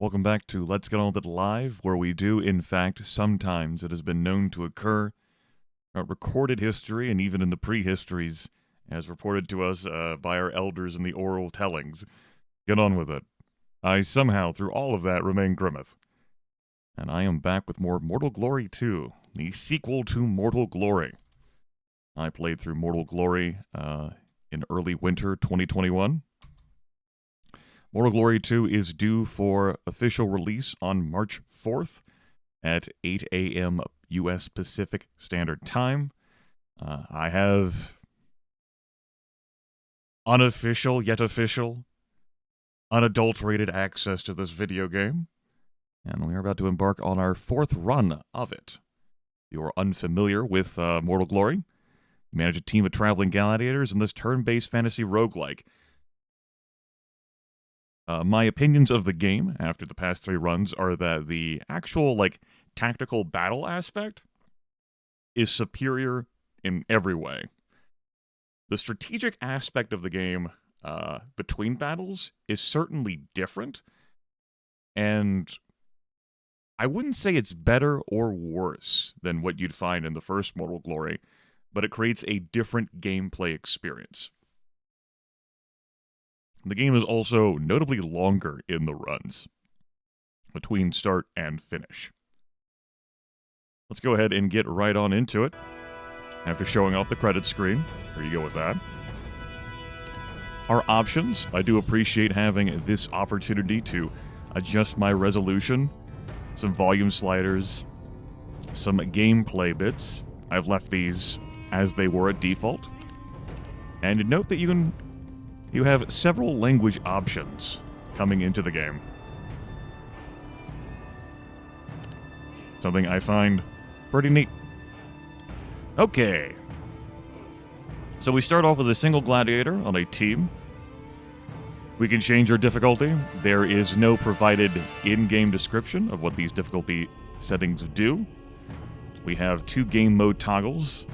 Welcome back to Let's Get On With It Live, where we do, in fact, sometimes it has been known to occur, recorded history, and even in the prehistories, as reported to us by our elders in the oral tellings. Get on with it. I somehow, through all of that, remain Grimith. And I am back with more Mortal Glory 2, the sequel to Mortal Glory. I played through Mortal Glory in early winter 2021. Mortal Glory 2 is due for official release on March 4th at 8 a.m. U.S. Pacific Standard Time. I have unofficial yet official, unadulterated access to this video game, and we are about to embark on our fourth run of it. If you are unfamiliar with Mortal Glory, you manage a team of traveling gladiators in this turn-based fantasy roguelike. My opinions of the game after the past three runs are that the actual, tactical battle aspect is superior in every way. The strategic aspect of the game between battles is certainly different, and I wouldn't say it's better or worse than what you'd find in the first Mortal Glory, but it creates a different gameplay experience. The game is also notably longer in the runs, between start and finish. Let's go ahead and get right on into it. After showing off the credits screen, here you go with that. Our options, I do appreciate having this opportunity to adjust my resolution, some volume sliders, some gameplay bits. I've left these as they were at default. And note that you have several language options coming into the game. Something I find pretty neat. Okay. So we start off with a single gladiator on a team. We can change our difficulty. There is no provided in-game description of what these difficulty settings do. We have two game mode toggles.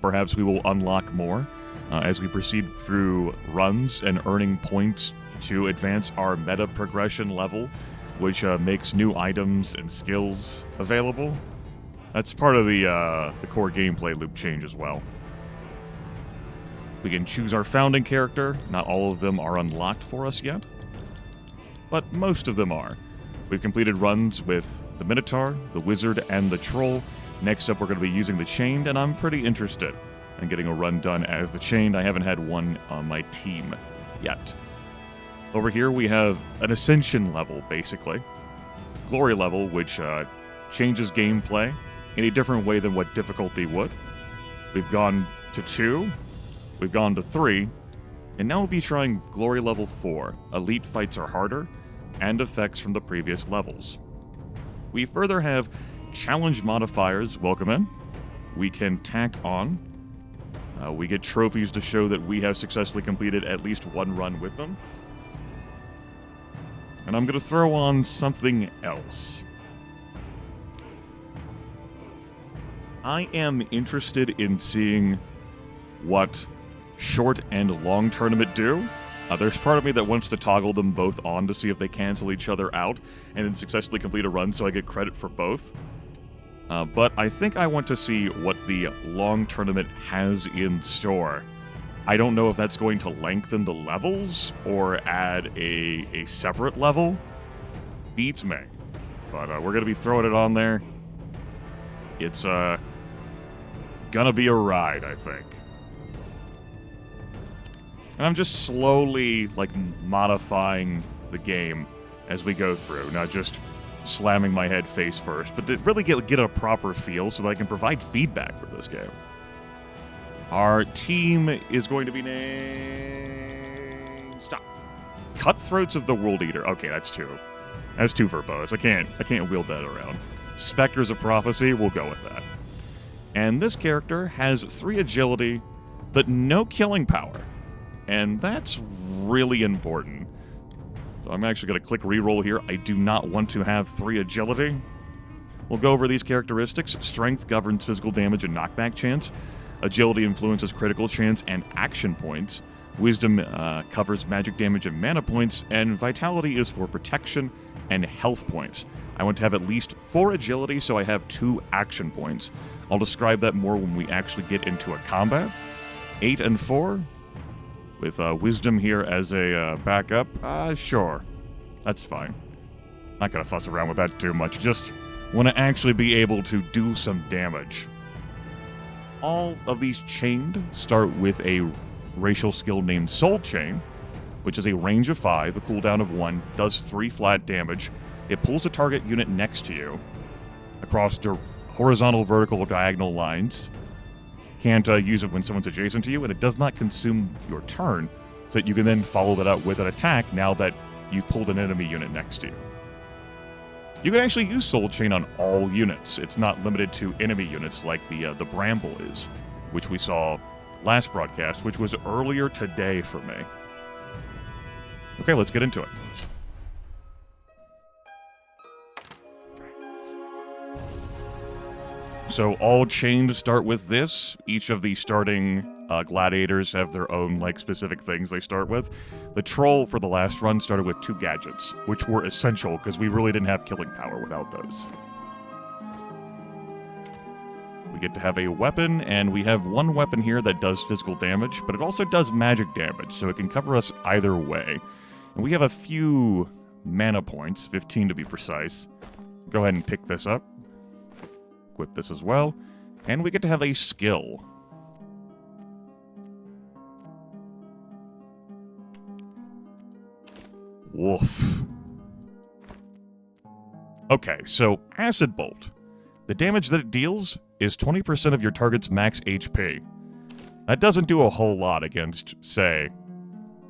Perhaps we will unlock more as we proceed through runs and earning points to advance our meta progression level, which makes new items and skills available. That's part of the core gameplay loop change as well. We can choose our founding character. Not all of them are unlocked for us yet, but most of them are. We've completed runs with the Minotaur, the Wizard, and the Troll. Next up, we're going to be using the Chained, and I'm pretty interested in getting a run done as the Chained. I haven't had one on my team yet. Over here, we have an Ascension level, basically. Glory level, which changes gameplay in a different way than what difficulty would. We've gone to 2, we've gone to 3, and now we'll be trying Glory level 4. Elite fights are harder, and effects from the previous levels. We further have challenge modifiers, welcome in. We can tack on. We get trophies to show that we have successfully completed at least one run with them. And I'm going to throw on something else. I am interested in seeing what short and long tournament do. There's part of me that wants to toggle them both on to see if they cancel each other out and then successfully complete a run so I get credit for both. But I think I want to see what the long tournament has in store. I don't know if that's going to lengthen the levels or add a separate level. Beats me. But we're going to be throwing it on there. It's gonna be a ride, I think. And I'm just slowly, modifying the game as we go through, not just slamming my head face first, but to really get a proper feel so that I can provide feedback for this game. Our team is going to be named... Stop. Cutthroats of the World Eater. Okay, that's two. That's too verbose. I can't wield that around. Spectres of Prophecy, we'll go with that. And this character has 3 agility, but no killing power. And that's really important. So I'm actually going to click reroll here. I do not want to have 3 agility. We'll go over these characteristics. Strength governs physical damage and knockback chance. Agility influences critical chance and action points. Wisdom covers magic damage and mana points. And Vitality is for protection and health points. I want to have at least 4 agility, so I have 2 action points. I'll describe that more when we actually get into a combat. 8 and 4, with wisdom here as a backup. Sure. That's fine. Not gonna fuss around with that too much. Just want to actually be able to do some damage. All of these chained start with a racial skill named Soul Chain, which is a range of 5, a cooldown of 1, does 3 flat damage. It pulls a target unit next to you across horizontal, vertical, or diagonal lines. Can't use it when someone's adjacent to you, and it does not consume your turn, so that you can then follow that up with an attack now that you've pulled an enemy unit next to you. You can actually use Soul Chain on all units. It's not limited to enemy units like the Bramble is, which we saw last broadcast, which was earlier today for me. Okay, let's get into it. So all chained start with this. Each of the starting gladiators have their own specific things they start with. The troll for the last run started with 2 gadgets, which were essential because we really didn't have killing power without those. We get to have a weapon, and we have 1 weapon here that does physical damage, but it also does magic damage, so it can cover us either way. And we have a few mana points, 15 to be precise. Go ahead and pick this up. Equip this as well. And we get to have a skill. Woof. Okay, so Acid Bolt. The damage that it deals is 20% of your target's max HP. That doesn't do a whole lot against, say,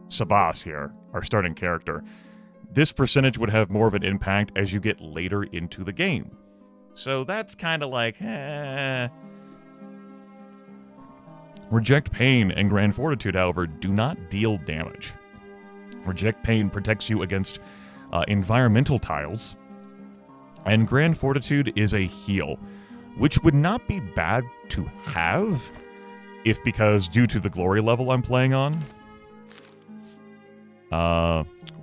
Sabas here, our starting character. This percentage would have more of an impact as you get later into the game. So that's kind of like, Reject Pain and Grand Fortitude, however, do not deal damage. Reject Pain protects you against environmental tiles, and Grand Fortitude is a heal, which would not be bad to have if, because due to the glory level I'm playing on,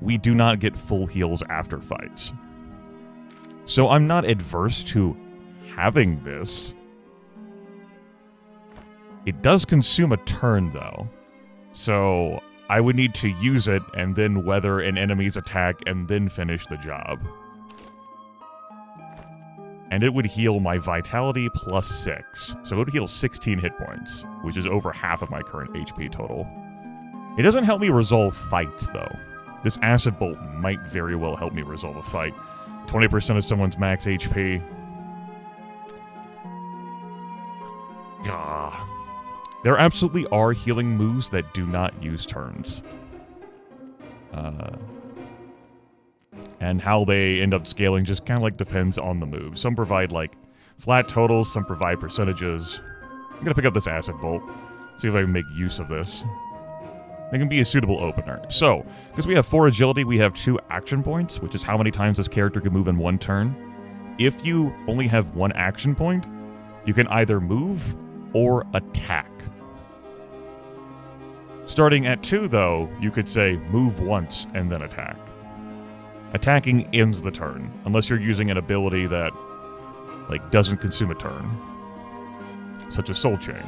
we do not get full heals after fights. So I'm not adverse to having this. It does consume a turn, though. So I would need to use it and then weather an enemy's attack and then finish the job. And it would heal my vitality plus 6. So it would heal 16 hit points, which is over half of my current HP total. It doesn't help me resolve fights, though. This Acid Bolt might very well help me resolve a fight. 20% of someone's max HP. There absolutely are healing moves that do not use turns. And how they end up scaling just kind of depends on the move. Some provide flat totals, some provide percentages. I'm gonna pick up this Acid Bolt, see if I can make use of this. It can be a suitable opener. So, because we have 4 agility, we have 2 action points, which is how many times this character can move in 1 turn. If you only have 1 action point, you can either move or attack. Starting at 2, though, you could say move once and then attack. Attacking ends the turn, unless you're using an ability that doesn't consume a turn, such as Soul Chain.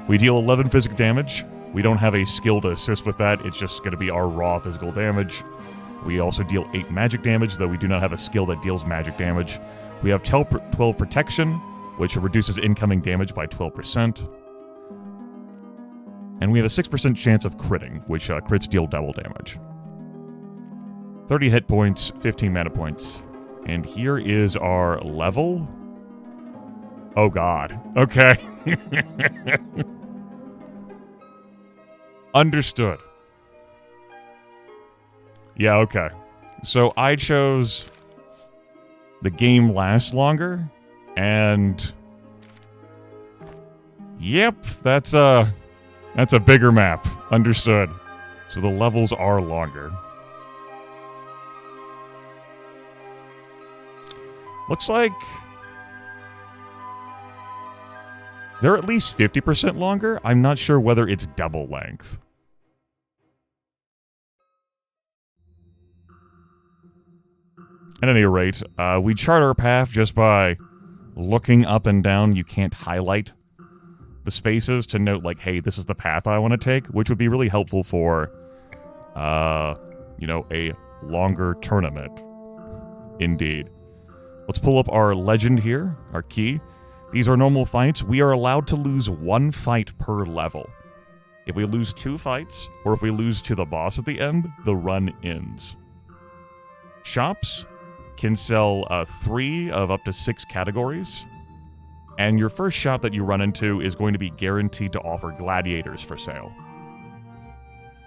We deal 11 physical damage. We don't have a skill to assist with that. It's just going to be our raw physical damage. We also deal 8 magic damage, though we do not have a skill that deals magic damage. We have 12 protection, which reduces incoming damage by 12%. And we have a 6% chance of critting, which crits deal double damage. 30 hit points, 15 mana points. And here is our level. Oh god. Okay. Understood. Yeah, okay. So I chose the game lasts longer, and yep, that's a bigger map. Understood. So the levels are longer. Looks like they're at least 50% longer. I'm not sure whether it's double length. At any rate, we chart our path just by looking up and down. You can't highlight the spaces to note, like, hey, this is the path I want to take, which would be really helpful for, a longer tournament. Indeed. Let's pull up our legend here, our key. These are normal fights. We are allowed to lose 1 fight per level. If we lose 2 fights, or if we lose to the boss at the end, the run ends. Shops can sell 3 of up to 6 categories. And your first shop that you run into is going to be guaranteed to offer gladiators for sale.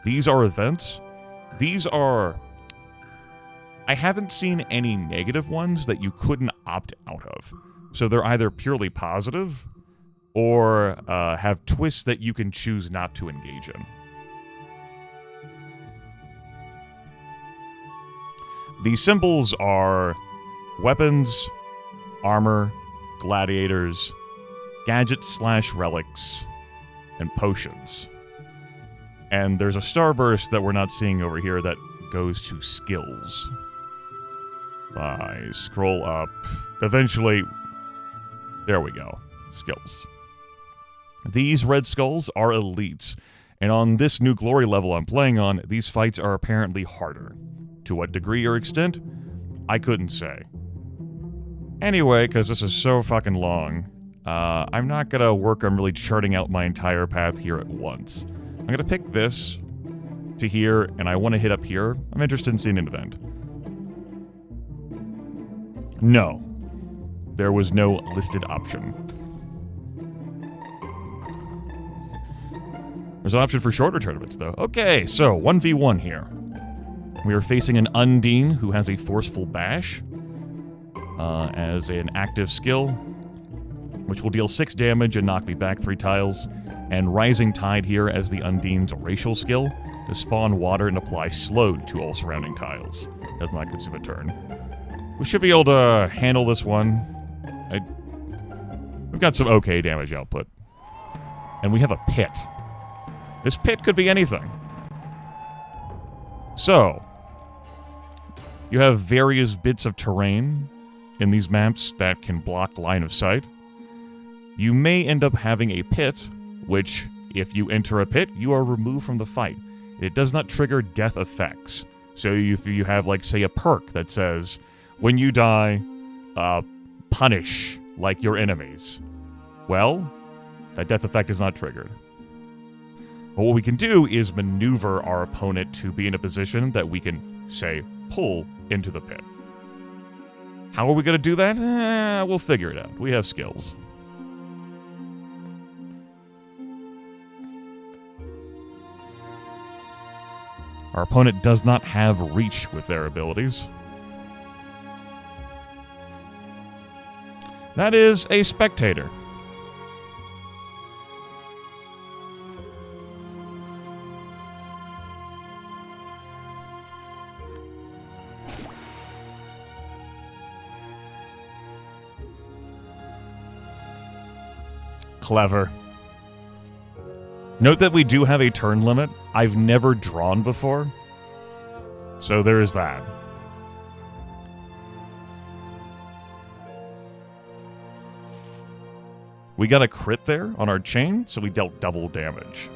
These are events. These are... I haven't seen any negative ones that you couldn't opt out of. So they're either purely positive or have twists that you can choose not to engage in. These symbols are weapons, armor, gladiators, gadgets/relics, and potions. And there's a starburst that we're not seeing over here that goes to skills. I scroll up. Eventually, there we go. Skills. These red skulls are elites, and on this new glory level I'm playing on, these fights are apparently harder. To what degree or extent? I couldn't say. Anyway, because this is so fucking long, I'm not going to work on really charting out my entire path here at once. I'm going to pick this to here, and I want to hit up here. I'm interested in seeing an event. No. There was no listed option. There's an option for shorter tournaments, though. Okay, so 1v1 here. We are facing an Undine who has a Forceful Bash as an active skill, which will deal 6 damage and knock me back 3 tiles, and Rising Tide here as the Undine's racial skill to spawn water and apply slowed to all surrounding tiles. Does not consume a turn. We should be able to handle this one. We've got some okay damage output. And we have a pit. This pit could be anything. So, you have various bits of terrain in these maps that can block line of sight. You may end up having a pit, which, if you enter a pit, you are removed from the fight. It does not trigger death effects. So if you have, like, say, a perk that says, when you die, punish, like, your enemies. Well, that death effect is not triggered. But what we can do is maneuver our opponent to be in a position that we can, say, pull into the pit. How are we going to do that? We'll figure it out. We have skills. Our opponent does not have reach with their abilities. That is a spectator. Clever. Note that we do have a turn limit. I've never drawn before. So there is that. We got a crit there on our chain, so we dealt double damage.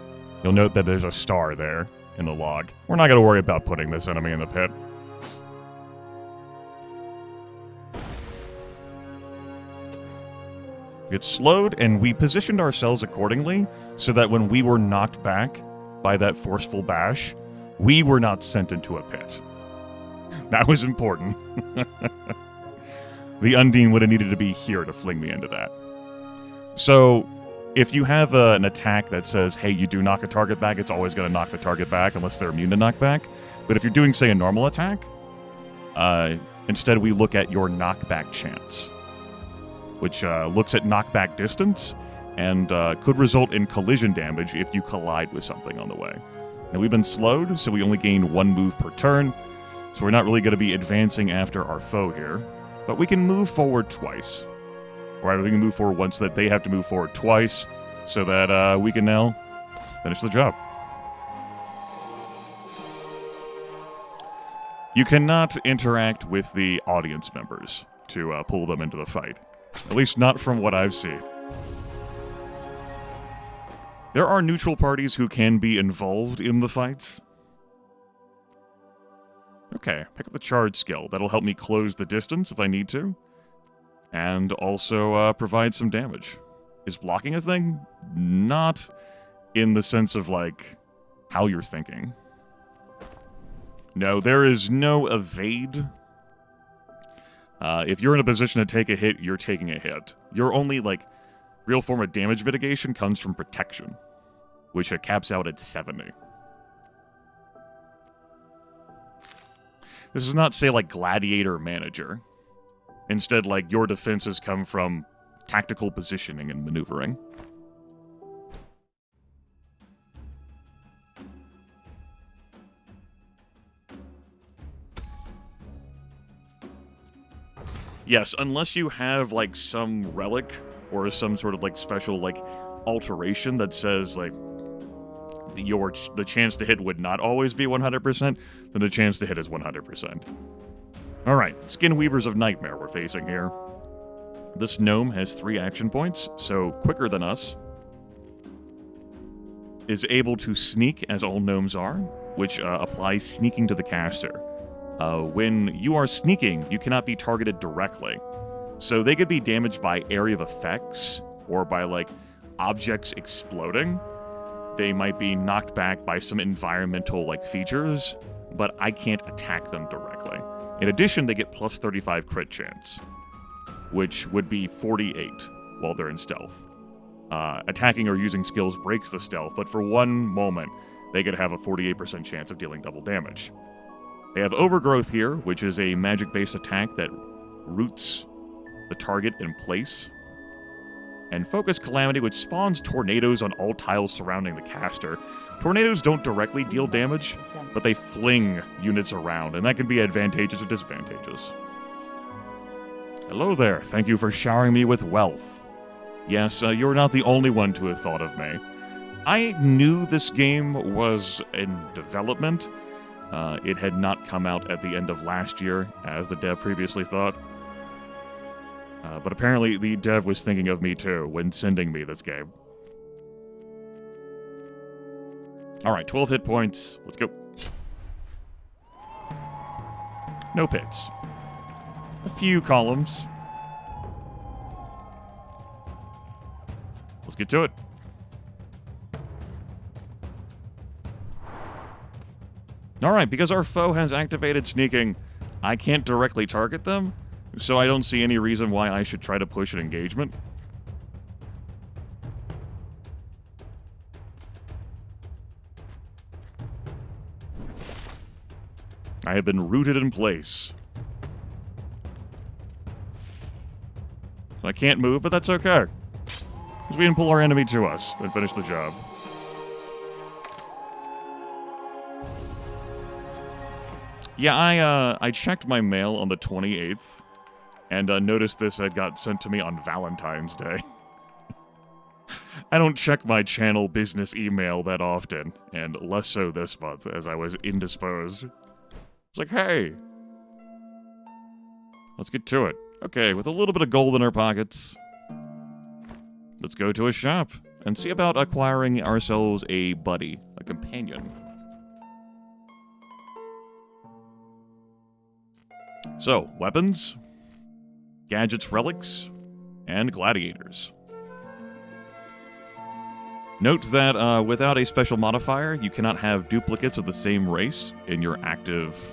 You'll note that there's a star there in the log. We're not going to worry about putting this enemy in the pit. It's slowed, and we positioned ourselves accordingly so that when we were knocked back by that forceful bash, we were not sent into a pit. That was important. The Undine would have needed to be here to fling me into that. So, if you have an attack that says, hey, you do knock a target back, it's always going to knock the target back unless they're immune to knockback. But if you're doing, say, a normal attack, instead we look at your knockback chance, which looks at knockback distance and could result in collision damage if you collide with something on the way. Now, we've been slowed, so we only gain 1 move per turn, so we're not really going to be advancing after our foe here. But we can move forward twice. Or either we can move forward once, so that they have to move forward twice, so that we can now finish the job. You cannot interact with the audience members to pull them into the fight. At least not from what I've seen. There are neutral parties who can be involved in the fights. Okay, pick up the charge skill. That'll help me close the distance if I need to. And also provide some damage. Is blocking a thing? Not in the sense of, like, how you're thinking. No, there is no evade. If you're in a position to take a hit, you're taking a hit. Your only, like, real form of damage mitigation comes from protection, which it caps out at 70. This is not, say, like, Gladiator Manager. Instead, like, your defenses come from tactical positioning and maneuvering. Yes, unless you have, like, some relic or some sort of, like, special, like, alteration that says, like, the chance to hit would not always be 100%, then the chance to hit is 100%. Alright, Skin Weavers of Nightmare we're facing here. This gnome has 3 action points, so quicker than us. Is able to sneak, as all gnomes are, which applies sneaking to the caster. When you are sneaking, you cannot be targeted directly. So they could be damaged by area of effects, or by, like, objects exploding. They might be knocked back by some environmental, like, features, but I can't attack them directly. In addition, they get plus 35 crit chance, which would be 48 while they're in stealth. Attacking or using skills breaks the stealth, but for one moment, they could have a 48% chance of dealing double damage. They have Overgrowth here, which is a magic-based attack that roots the target in place. And Focus Calamity, which spawns tornadoes on all tiles surrounding the caster. Tornadoes don't directly deal damage, but they fling units around, and that can be advantageous or disadvantageous. Hello there, thank you for showering me with wealth. Yes, you're not the only one to have thought of me. I knew this game was in development. It had not come out at the end of last year, as the dev previously thought. But apparently the dev was thinking of me too when sending me this game. Alright, 12 hit points. Let's go. No pits. A few columns. Let's get to it. Alright, because our foe has activated sneaking, I can't directly target them, so I don't see any reason why I should try to push an engagement. I have been rooted in place. So I can't move, but that's okay. Because we can pull our enemy to us and finish the job. Yeah, I checked my mail on the 28th, and noticed this had got sent to me on Valentine's Day. I don't check my channel business email that often, and less so this month, as I was indisposed. It's like, hey, let's get to it. Okay, with a little bit of gold in our pockets, let's go to a shop and see about acquiring ourselves a buddy, a companion. So, weapons, gadgets, relics, and gladiators. Note that without a special modifier, you cannot have duplicates of the same race in your active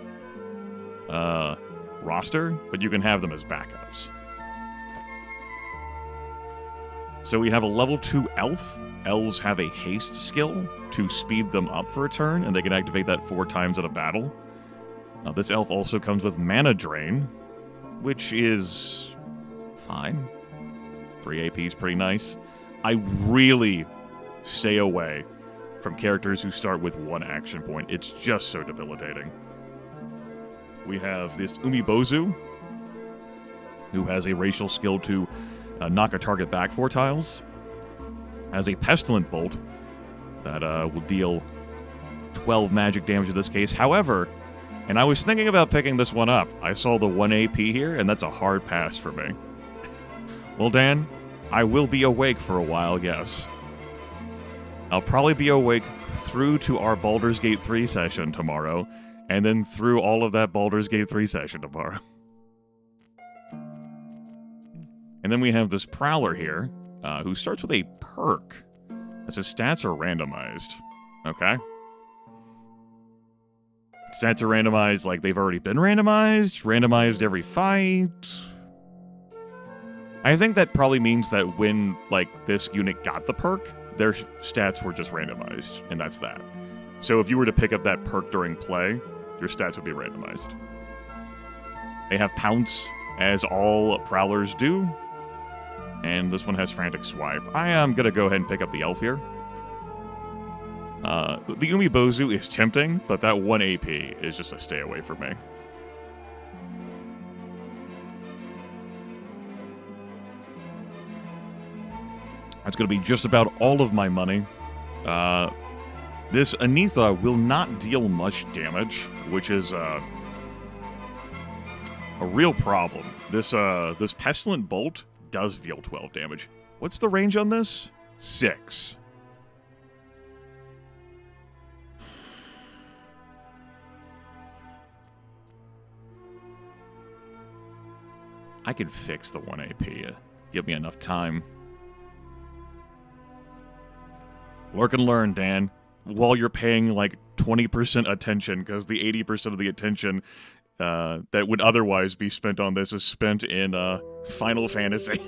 roster, but you can have them as backups. So we have a level 2 elf. Elves have a haste skill to speed them up for a turn, and they can activate that 4 times in a battle. Now, this elf also comes with mana drain, which is fine. 3 AP is pretty nice. I really stay away from characters who start with 1 action point. It's just so debilitating. We have this Umibozu, who has a racial skill to knock a target back 4 tiles. Has a Pestilent Bolt that will deal 12 magic damage in this case. However, And I was thinking about picking this one up. I saw the 1 AP here, and that's a hard pass for me. Well, Dan, I will be awake for a while, yes. I'll probably be awake through to our Baldur's Gate 3 session tomorrow, and then through all of that Baldur's Gate 3 session tomorrow. And then we have this Prowler here, who starts with a perk, as his stats are randomized. Okay. Stats are randomized like they've already been randomized every fight. I think that probably means that when, like, this unit got the perk, their stats were just randomized, and that's that. So if you were to pick up that perk during play, your stats would be randomized. They have Pounce, as all Prowlers do, and this one has Frantic Swipe. I am going to go ahead and pick up the Elf here. The Umibozu is tempting, but that 1 AP is just a stay away from me. That's going to be just about all of my money. This Anitha will not deal much damage, which is a real problem. This Pestilent Bolt does deal 12 damage. What's the range on this? 6. I could fix the 1 AP. Give me enough time. Work and learn, Dan. While you're paying like 20% attention, because the 80% of the attention that would otherwise be spent on this is spent in Final Fantasy.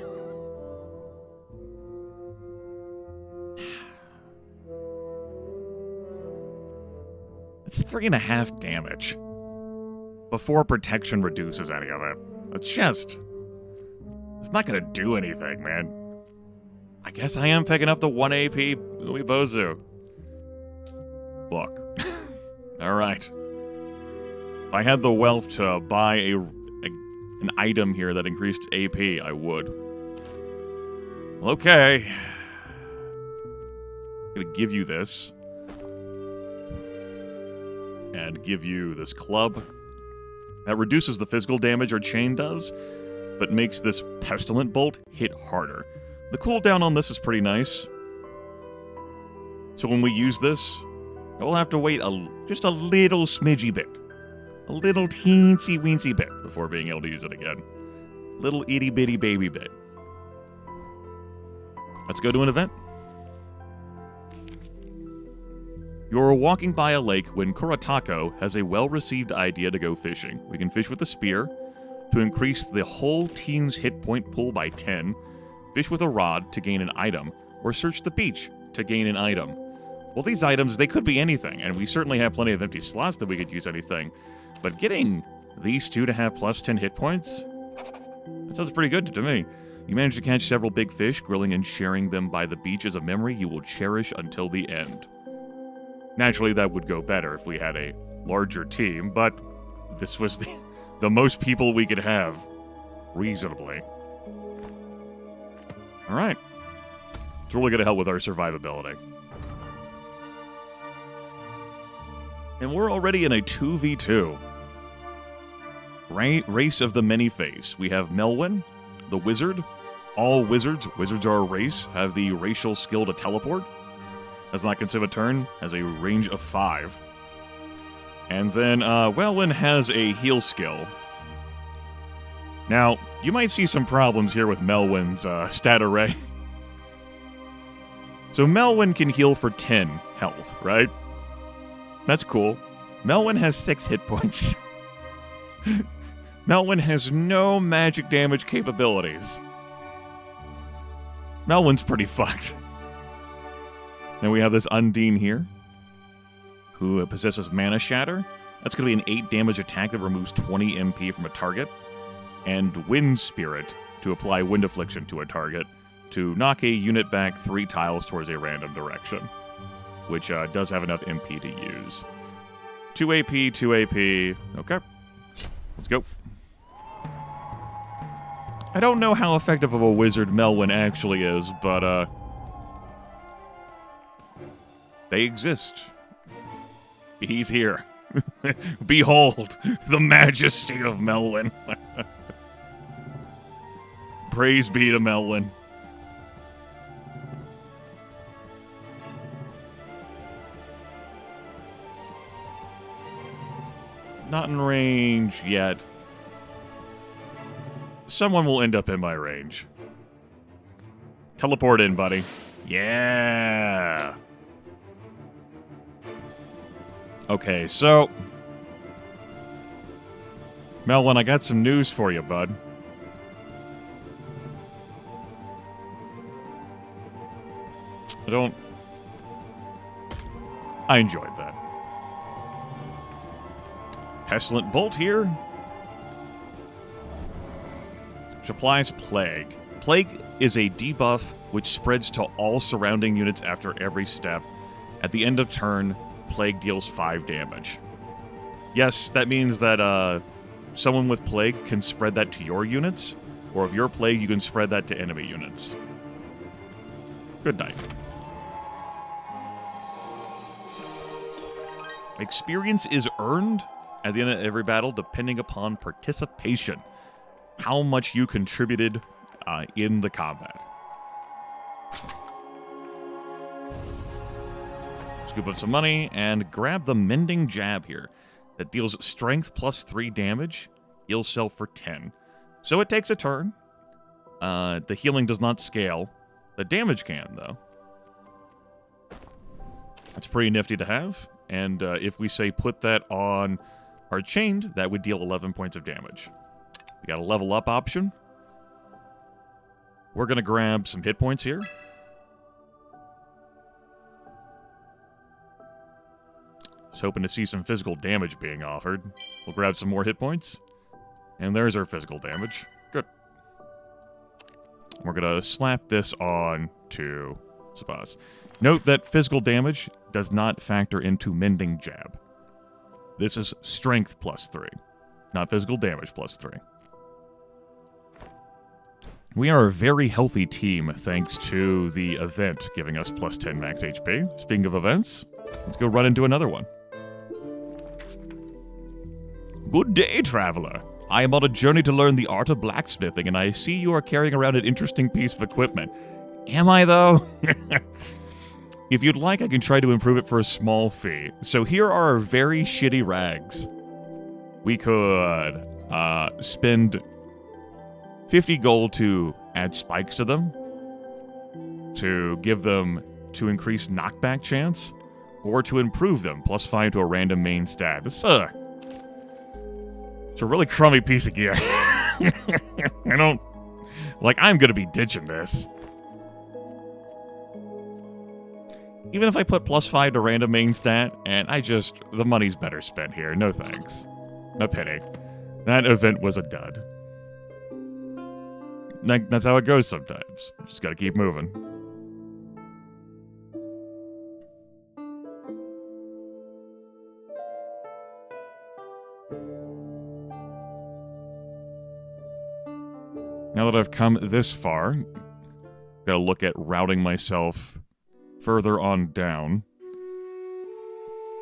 It's 3.5 damage. Before protection reduces any of it. It's just... It's not gonna do anything, man. I guess I am picking up the 1 AP Uibozu. Look. Alright. If I had the wealth to buy an item here that increased AP, I would. Well, okay. I'm gonna give you this. And give you this club. That reduces the physical damage our chain does, but makes this Pestilent Bolt hit harder. The cooldown on this is pretty nice. So when we use this, we'll have to wait just a little smidgy bit. A little teensy weensy bit before being able to use it again. Little itty bitty baby bit. Let's go to an event. You're walking by a lake when Kuratako has a well-received idea to go fishing. We can fish with a spear to increase the whole team's hit point pool by 10, fish with a rod to gain an item, or search the beach to gain an item. Well, these items, they could be anything, and we certainly have plenty of empty slots that we could use anything. But getting these two to have plus 10 hit points, that sounds pretty good to me. You manage to catch several big fish, grilling and sharing them by the beach is a memory you will cherish until the end. Naturally, that would go better if we had a larger team, but this was the most people we could have, reasonably. Alright. It's really going to help with our survivability. And we're already in a 2v2. Race of the Many-Face. We have Melwyn, the wizard. All wizards are a race, have the racial skill to teleport. Does not consume a turn, has a range of 5. And then, Welwyn has a heal skill. Now, you might see some problems here with Melwyn's stat array. So Melwyn can heal for 10 health, right? That's cool. Melwyn has 6 hit points. Melwyn has no magic damage capabilities. Melwyn's pretty fucked. Then we have this Undine here, who possesses Mana Shatter. That's going to be an 8 damage attack that removes 20 MP from a target. And Wind Spirit to apply Wind Affliction to a target to knock a unit back 3 tiles towards a random direction, which does have enough MP to use. 2 AP, 2 AP. Okay, let's go. I don't know how effective of a wizard Melwyn actually is, but they exist. He's here. Behold, the majesty of Melwyn. Praise be to Melwyn. Not in range yet. Someone will end up in my range. Teleport in, buddy. Yeah. Okay, so... Melwyn, I got some news for you, bud. I enjoyed that. Pestilent Bolt here. Which applies Plague. Plague is a debuff which spreads to all surrounding units after every step. At the end of turn, Plague deals 5 damage. Yes, that means that someone with Plague can spread that to your units, or if you're Plague, you can spread that to enemy units. Good night. Experience is earned at the end of every battle depending upon participation. How much you contributed in the combat. Scoop up some money and grab the Mending Jab here. That deals strength plus 3 damage. Heals self for 10. So it takes a turn. The healing does not scale. The damage can, though. That's pretty nifty to have. And if we say put that on our chained, that would deal 11 points of damage. We got a level up option. We're going to grab some hit points here. Just hoping to see some physical damage being offered. We'll grab some more hit points. And there's our physical damage. Good. We're going to slap this on to Sabas. Note that physical damage does not factor into Mending Jab. This is strength plus 3, not physical damage plus 3. We are a very healthy team thanks to the event giving us plus 10 max HP. Speaking of events, let's go run into another one. Good day, traveler. I am on a journey to learn the art of blacksmithing, and I see you are carrying around an interesting piece of equipment. Am I, though? If you'd like, I can try to improve it for a small fee. So here are our very shitty rags. We could spend 50 gold to add spikes to them, to give them to increase knockback chance, or to improve them, plus 5 to a random main stat. This it's a really crummy piece of gear. I'm gonna be ditching this. Even if I put plus 5 to random main stat, and the money's better spent here. No thanks. No pity. That event was a dud. That's how it goes sometimes. Just gotta keep moving. Now that I've come this far, gotta look at routing myself further on down.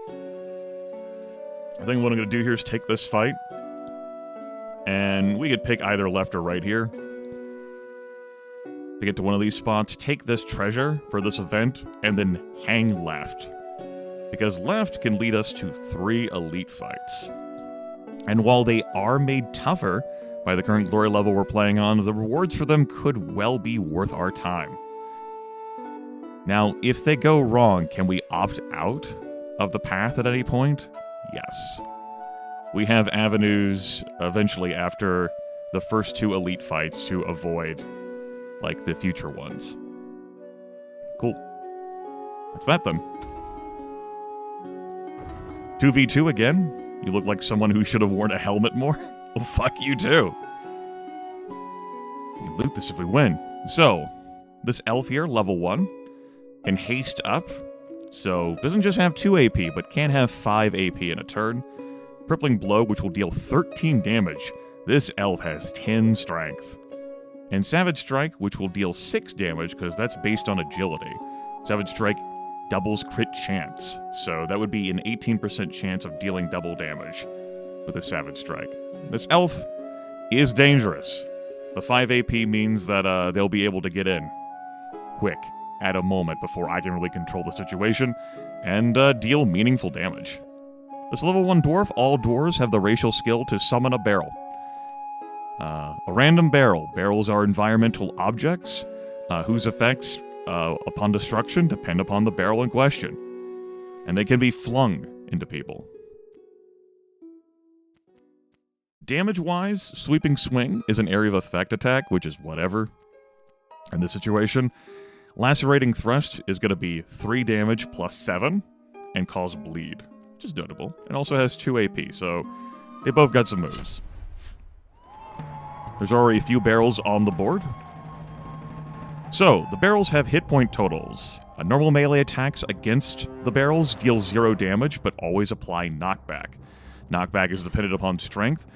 I think what I'm going to do here is take this fight, and we could pick either left or right here. To get to one of these spots, take this treasure for this event, and then hang left. Because left can lead us to 3 elite fights. And while they are made tougher by the current glory level we're playing on, the rewards for them could well be worth our time. Now, if they go wrong, can we opt out of the path at any point? Yes. We have avenues eventually after the first 2 elite fights to avoid, the future ones. Cool. That's that then. 2v2 again? You look like someone who should have worn a helmet more? Well, fuck you too. We can loot this if we win. So, this elf here, level 1. Can haste up, so doesn't just have 2 AP, but can have 5 AP in a turn. Crippling Blow, which will deal 13 damage. This elf has 10 strength. And Savage Strike, which will deal 6 damage, because that's based on agility. Savage Strike doubles crit chance. So that would be an 18% chance of dealing double damage with a Savage Strike. This elf is dangerous. The 5 AP means that they'll be able to get in quick at a moment before I can really control the situation and deal meaningful damage. This level 1 dwarf, all dwarves have the racial skill to summon a barrel. A random barrel. Barrels are environmental objects whose effects upon destruction depend upon the barrel in question. And they can be flung into people. Damage-wise, Sweeping Swing is an area of effect attack, which is whatever in this situation. Lacerating Thrust is going to be 3 damage plus 7 and cause bleed, which is notable. It also has 2 AP, so they both got some moves. There's already a few barrels on the board. So, the barrels have hit point totals. Normal melee attacks against the barrels deal 0 damage, but always apply knockback. Knockback is dependent upon strength,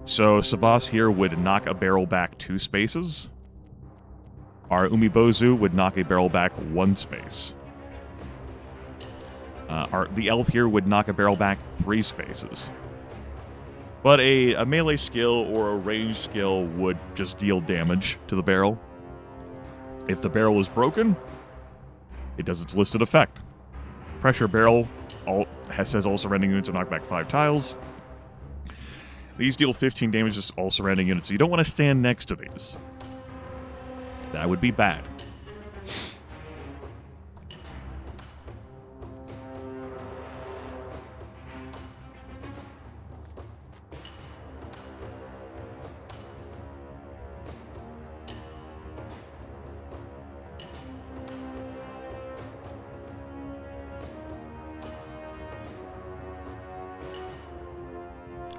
so Sabas here would knock a barrel back 2 spaces. Our Umibozu would knock a barrel back 1 space. The elf here would knock a barrel back 3 spaces. But a melee skill or a ranged skill would just deal damage to the barrel. If the barrel is broken, it does its listed effect. Pressure barrel says all surrounding units are knocked back 5 tiles. These deal 15 damage to all surrounding units, so you don't want to stand next to these. That would be bad.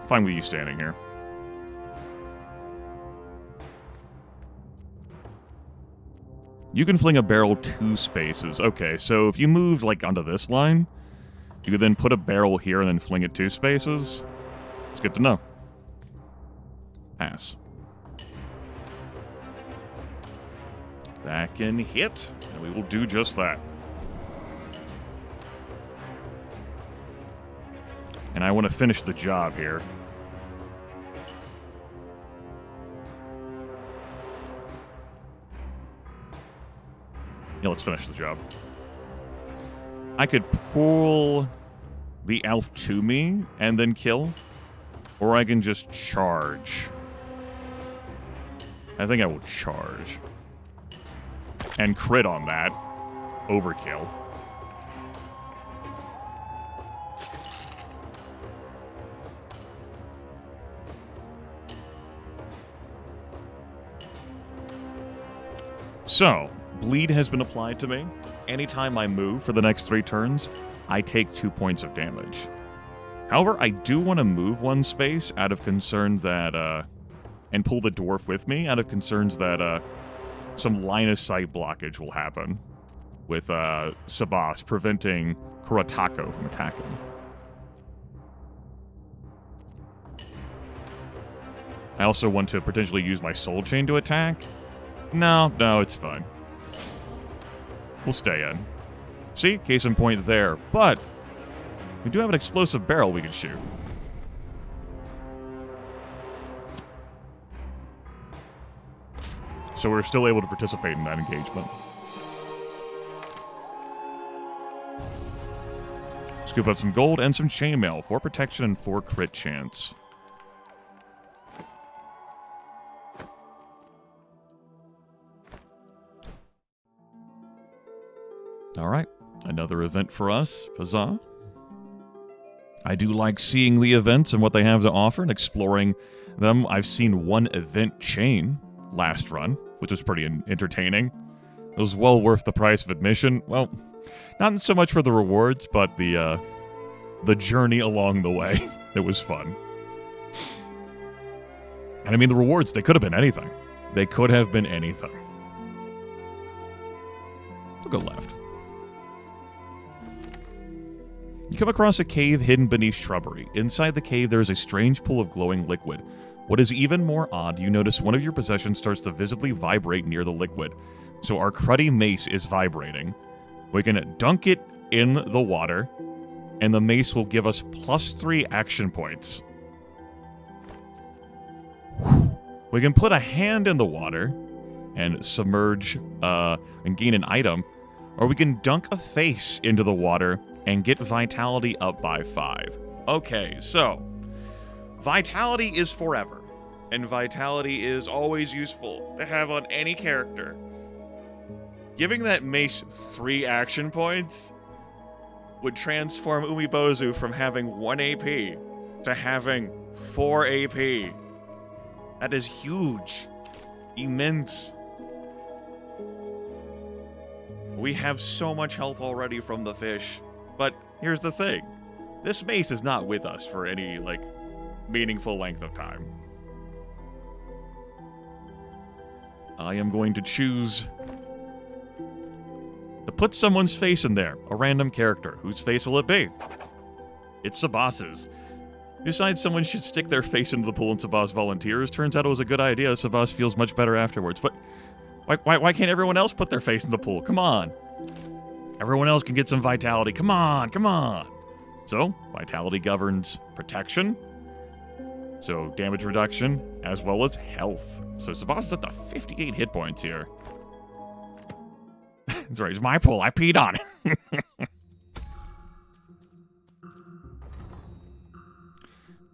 Fine with you standing here. You can fling a barrel 2 spaces. Okay, so if you moved like onto this line, you could then put a barrel here and then fling it 2 spaces. It's good to know. Pass. That can hit, and we will do just that. And I want to finish the job here. Yeah, let's finish the job. I could pull the elf to me and then kill, or I can just charge. I think I will charge. And crit on that. Overkill. So, bleed has been applied to me. Anytime I move for the next 3 turns, I take 2 points of damage. However, I do want to move 1 space out of concern that, and pull the dwarf with me out of concerns that, some line of sight blockage will happen with, Sabas preventing Kuratako from attacking. I also want to potentially use my soul chain to attack. No, it's fine. We'll stay in. See? Case in point there. But we do have an explosive barrel we can shoot. So we're still able to participate in that engagement. Scoop up some gold and some chainmail. 4 protection and 4 crit chance. Alright, another event for us. Huzzah. I do like seeing the events and what they have to offer and exploring them. I've seen 1 event chain last run, which was pretty entertaining. It was well worth the price of admission. Well, not so much for the rewards, but the journey along the way. It was fun. And I mean, the rewards, they could have been anything. They could have been anything. We'll go left. You come across a cave hidden beneath shrubbery. Inside the cave, there is a strange pool of glowing liquid. What is even more odd, you notice one of your possessions starts to visibly vibrate near the liquid. So our cruddy mace is vibrating. We can dunk it in the water, and the mace will give us +3 action points. We can put a hand in the water and submerge and gain an item, or we can dunk a face into the water and get vitality up by 5. Okay, so vitality is forever, and vitality is always useful to have on any character. Giving that mace 3 action points would transform Umibozu from having 1 AP to having 4 AP. That is huge. Immense. We have so much health already from the fish. But here's the thing. This mace is not with us for any, meaningful length of time. I am going to choose to put someone's face in there. A random character. Whose face will it be? It's Sabas's. Besides, someone should stick their face into the pool and Sabas volunteers. Turns out it was a good idea. Sabas feels much better afterwards. But why can't everyone else put their face in the pool? Come on. Everyone else can get some vitality. Come on, come on. So, vitality governs protection. So, damage reduction, as well as health. So, Sabas is up to 58 hit points here. That's right, it's my pool. I peed on it.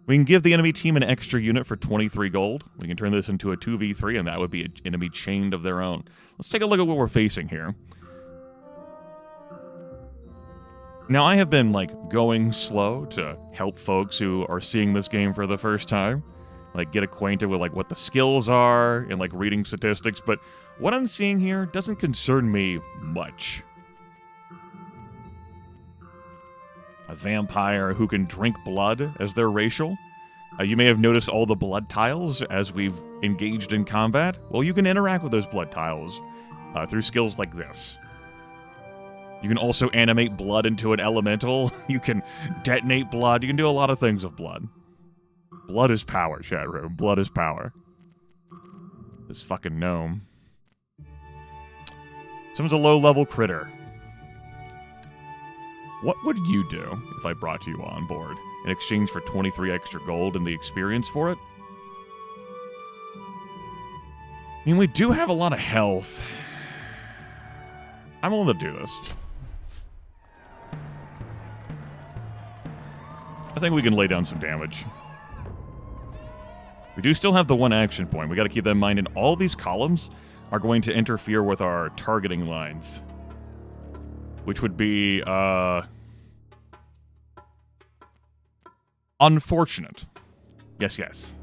We can give the enemy team an extra unit for 23 gold. We can turn this into a 2v3, and that would be an enemy chained of their own. Let's take a look at what we're facing here. Now, I have been, going slow to help folks who are seeing this game for the first time. Get acquainted with, what the skills are and, reading statistics. But what I'm seeing here doesn't concern me much. A vampire who can drink blood as their racial. You may have noticed all the blood tiles as we've engaged in combat. Well, you can interact with those blood tiles through skills like this. You can also animate blood into an elemental. You can detonate blood. You can do a lot of things with blood. Blood is power, chat room. Blood is power. This fucking gnome. Someone's a low-level critter. What would you do if I brought you on board in exchange for 23 extra gold and the experience for it? I mean, we do have a lot of health. I'm willing to do this. I think we can lay down some damage. We do still have the 1 action point. We got to keep that in mind, and all these columns are going to interfere with our targeting lines. Which would be, unfortunate. Yes, yes.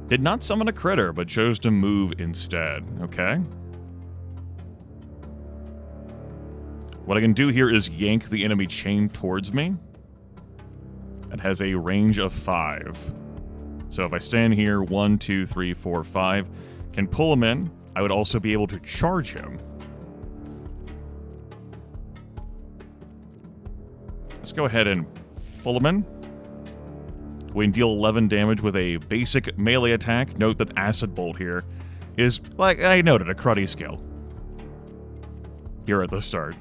Did not summon a critter, but chose to move instead. Okay. What I can do here is yank the enemy chain towards me. It has a range of 5. So if I stand here, 1, 2, 3, 4, 5, can pull him in. I would also be able to charge him. Let's go ahead and pull him in. We can deal 11 damage with a basic melee attack. Note that Acid Bolt here is, like I noted, a cruddy skill. Here at the start.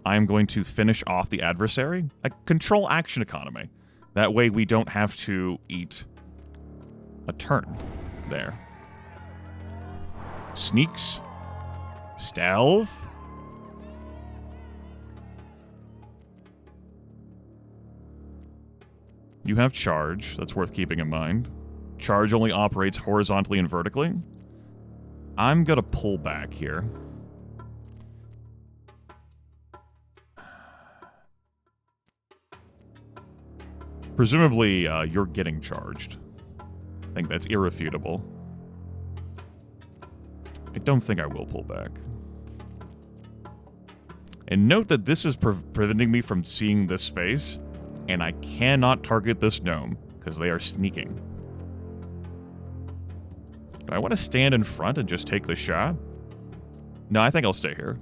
I'm going to finish off the adversary. I control action economy. That way we don't have to eat a turn there. Sneaks. Stealth. You have charge. That's worth keeping in mind. Charge only operates horizontally and vertically. I'm going to pull back here. Presumably, you're getting charged. I think that's irrefutable. I don't think I will pull back. And note that this is preventing me from seeing this space, and I cannot target this gnome, because they are sneaking. Do I want to stand in front and just take the shot? No, I think I'll stay here.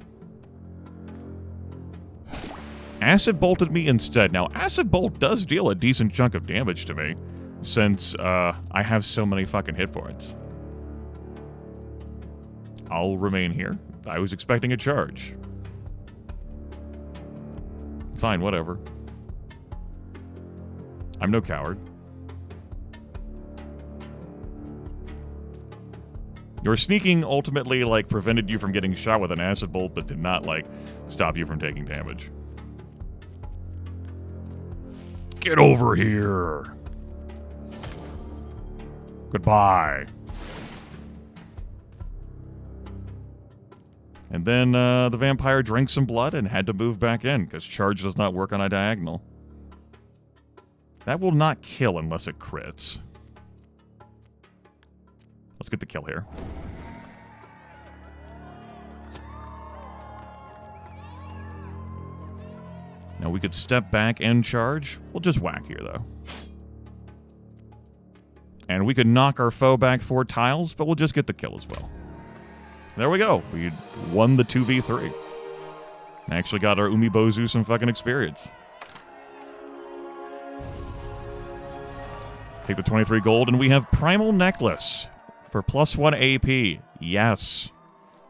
Acid bolted me instead. Now, Acid Bolt does deal a decent chunk of damage to me, since I have so many fucking hit points. I'll remain here. I was expecting a charge. Fine, whatever. I'm no coward. Your sneaking ultimately, like, prevented you from getting shot with an acid bolt, but did not, like, stop you from taking damage. Get over here! Goodbye. And then the vampire drank some blood and had to move back in, because charge does not work on a diagonal. That will not kill unless it crits. Let's get the kill here. Now we could step back and charge. We'll just whack here, though. And we could knock our foe back 4 tiles, but we'll just get the kill as well. There we go. We won the 2v3. Actually got our Umibozu some fucking experience. Take the 23 gold, and we have Primal Necklace for +1 AP. Yes.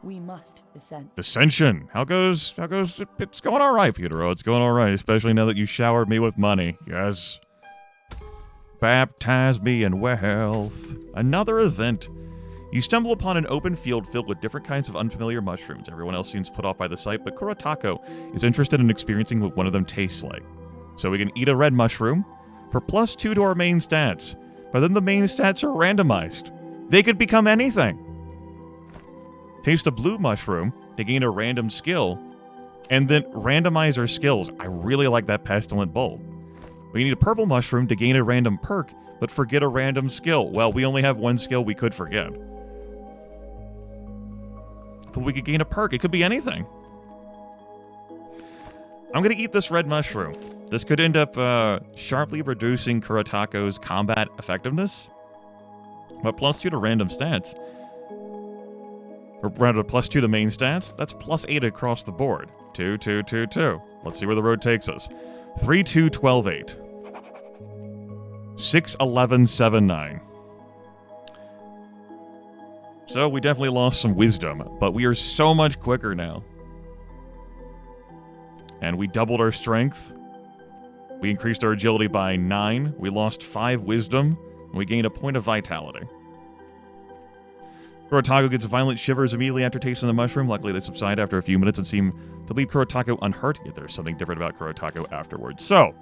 We must descend. Dissension. How goes? It's going all right, Pedro. It's going all right, especially now that you showered me with money. Yes. Baptize me in wealth. Another event. You stumble upon an open field filled with different kinds of unfamiliar mushrooms. Everyone else seems put off by the sight, but Kuratako is interested in experiencing what one of them tastes like. So we can eat a red mushroom for +2 to our main stats. But then the main stats are randomized. They could become anything. Taste a blue mushroom to gain a random skill, and then randomize our skills. I really like that Pestilent Bolt. We need a purple mushroom to gain a random perk, but forget a random skill. Well, we only have one skill we could forget. But we could gain a perk. It could be anything. I'm going to eat this red mushroom. This could end up sharply reducing Kuratako's combat effectiveness. But +2 to random stats. Or rather, +2 to main stats. That's +8 across the board. 2, 2, 2, 2. Let's see where the road takes us. 3, 2, 12, 8. 6, 11, 7, 9. So we definitely lost some wisdom, but we are so much quicker now. And we doubled our strength. We increased our agility by 9. We lost 5 wisdom, and we gained a point of vitality. Kuratako gets violent shivers immediately after tasting the mushroom. Luckily, they subside after a few minutes and seem to leave Kuratako unhurt, yet there's something different about Kuratako afterwards. So,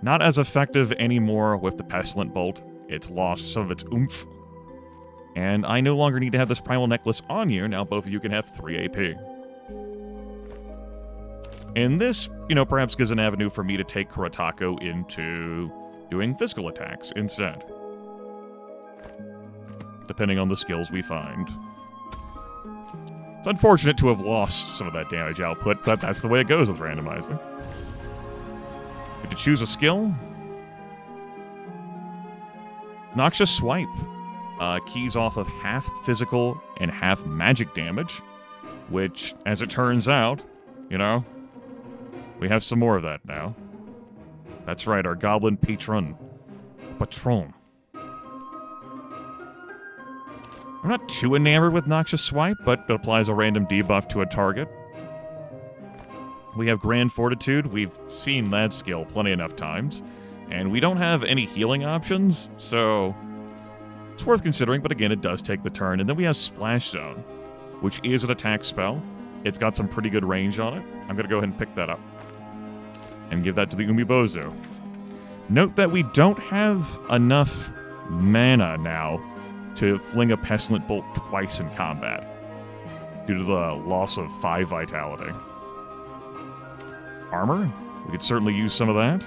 not as effective anymore with the Pestilent Bolt. It's lost some of its oomph. And I no longer need to have this Primal Necklace on you. Now both of you can have 3 AP. And this, perhaps gives an avenue for me to take Kuratako into doing physical attacks instead. Depending on the skills we find. It's unfortunate to have lost some of that damage output, but that's the way it goes with randomizer. We could choose a skill. Noxious Swipe. Keys off of half physical and half magic damage, which, as it turns out, we have some more of that now. That's right, our goblin patron. Patron. I'm not too enamored with Noxious Swipe, but it applies a random debuff to a target. We have Grand Fortitude. We've seen that skill plenty enough times. And we don't have any healing options, so it's worth considering, but again, it does take the turn. And then we have Splash Zone, which is an attack spell. It's got some pretty good range on it. I'm going to go ahead and pick that up and give that to the Umibozu. Note that we don't have enough mana now to fling a Pestilent Bolt twice in combat due to the loss of 5 vitality. Armor? We could certainly use some of that.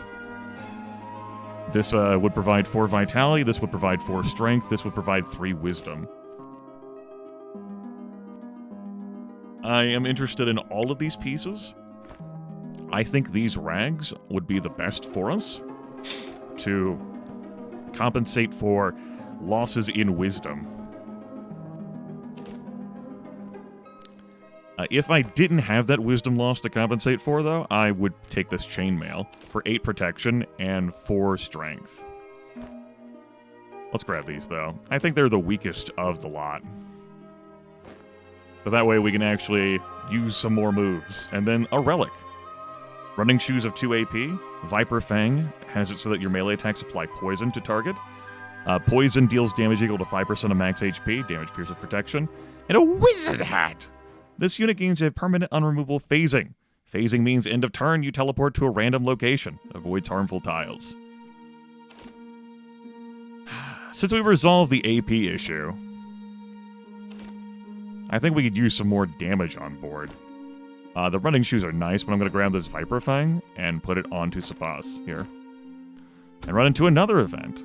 This would provide 4 vitality, this would provide 4 strength, this would provide 3 wisdom. I am interested in all of these pieces. I think these rags would be the best for us to compensate for losses in wisdom. If I didn't have that wisdom loss to compensate for, though, I would take this chainmail for 8 protection and 4 strength. Let's grab these, though. I think they're the weakest of the lot. But that way we can actually use some more moves. And then a relic. Running Shoes of 2 AP. Viper Fang has it so that your melee attacks apply poison to target. Poison deals damage equal to 5% of max HP. Damage pierces protection. And a Wizard Hat! This unit gains a permanent unremovable phasing. Phasing means end of turn, you teleport to a random location. Avoids harmful tiles. Since we resolved the AP issue, I think we could use some more damage on board. The running shoes are nice, but I'm going to grab this Viper Fang and put it onto Sapas here. And run into another event.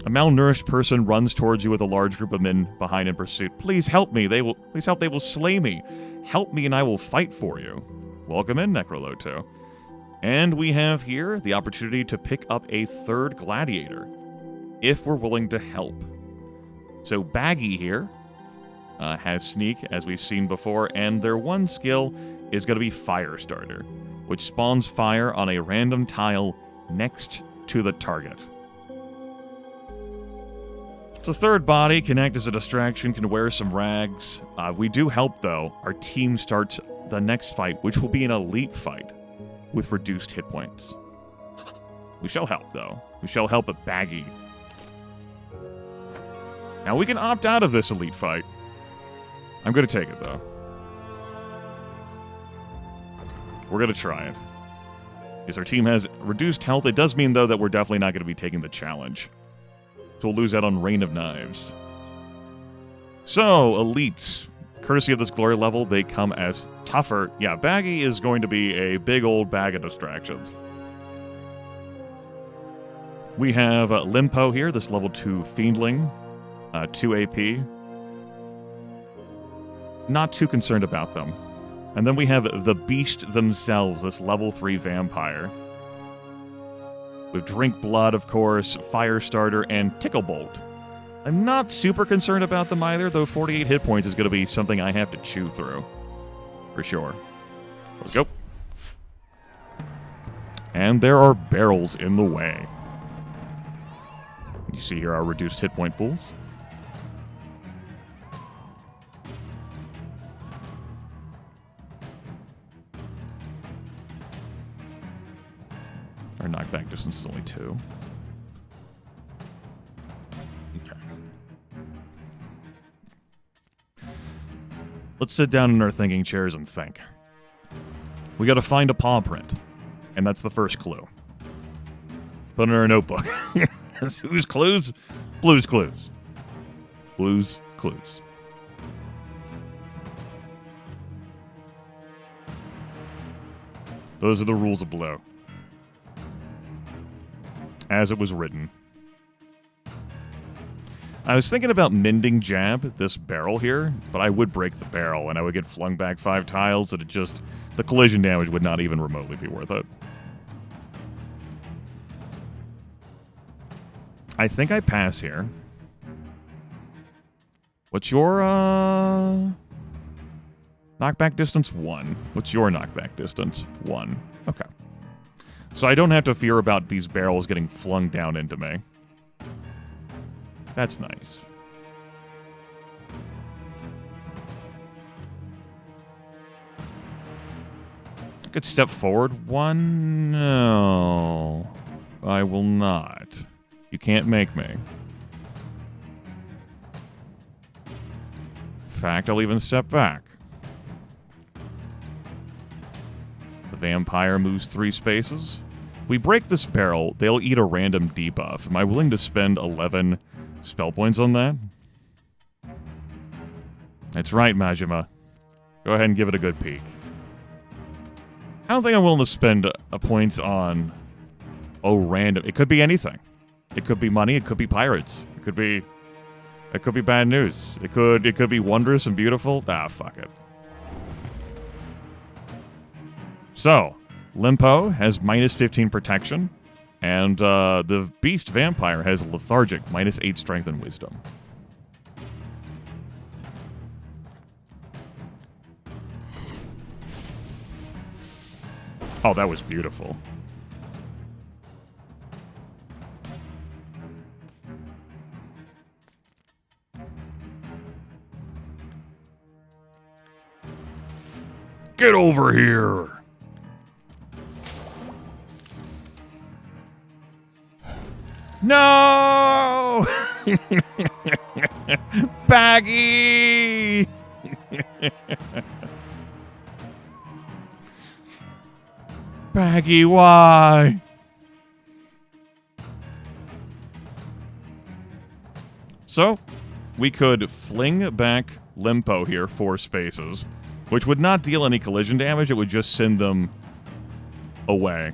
A malnourished person runs towards you with a large group of men behind in pursuit. Please help me. Please help. They will slay me. Help me and I will fight for you. Welcome in, Necroloto. And we have here the opportunity to pick up a 3rd gladiator if we're willing to help. So Baggi here has sneak, as we've seen before, and their one skill is going to be Firestarter, which spawns fire on a random tile next to the target. It's a 3rd body, can act as a distraction, can wear some rags. We do help, though. Our team starts the next fight, which will be an elite fight with reduced hit points. We shall help, though. We shall help at Baggi. Now, we can opt out of this elite fight. I'm going to take it, though. We're going to try it. Because our team has reduced health. It does mean, though, that we're definitely not going to be taking the challenge. So we'll lose out on Rain of Knives. So, elites. Courtesy of this glory level, they come as tougher. Yeah, Baggi is going to be a big old bag of distractions. We have Limpo here, this level 2 Fiendling. 2 AP. Not too concerned about them. And then we have the Beast themselves, this level 3 Vampire. With Drink Blood, of course, Firestarter, and Ticklebolt. I'm not super concerned about them either, though 48 hit points is going to be something I have to chew through. For sure. Let's go. And there are barrels in the way. You see here our reduced hit point pools. Our knockback distance is only 2. Okay. Let's sit down in our thinking chairs and think. We gotta find a paw print. And that's the first clue. Put it in our notebook. Whose clues? Blue's clues. Blue's clues. Those are the rules of Blue. As it was written. I was thinking about mending jab this barrel here, but I would break the barrel and I would get flung back 5 tiles and the collision damage would not even remotely be worth it. I think I pass here. What's your, knockback distance? 1. What's your knockback distance? 1. Okay. So I don't have to fear about these barrels getting flung down into me. That's nice. I could step forward 1? No. I will not. You can't make me. In fact, I'll even step back. The vampire moves 3 spaces. We break this barrel, they'll eat a random debuff. Am I willing to spend 11 spell points on that? That's right, Majima. Go ahead and give it a good peek. I don't think I'm willing to spend a points on Oh, random. It could be anything. It could be money. It could be pirates. It could be bad news. It could be wondrous and beautiful. Ah, fuck it. So, Limpo has minus 15 protection, and the Beast Vampire has lethargic, minus 8 strength and wisdom. Oh, that was beautiful. Get over here! No! Baggi! Baggi, why? So, we could fling back Limpo here 4 spaces, which would not deal any collision damage, it would just send them away.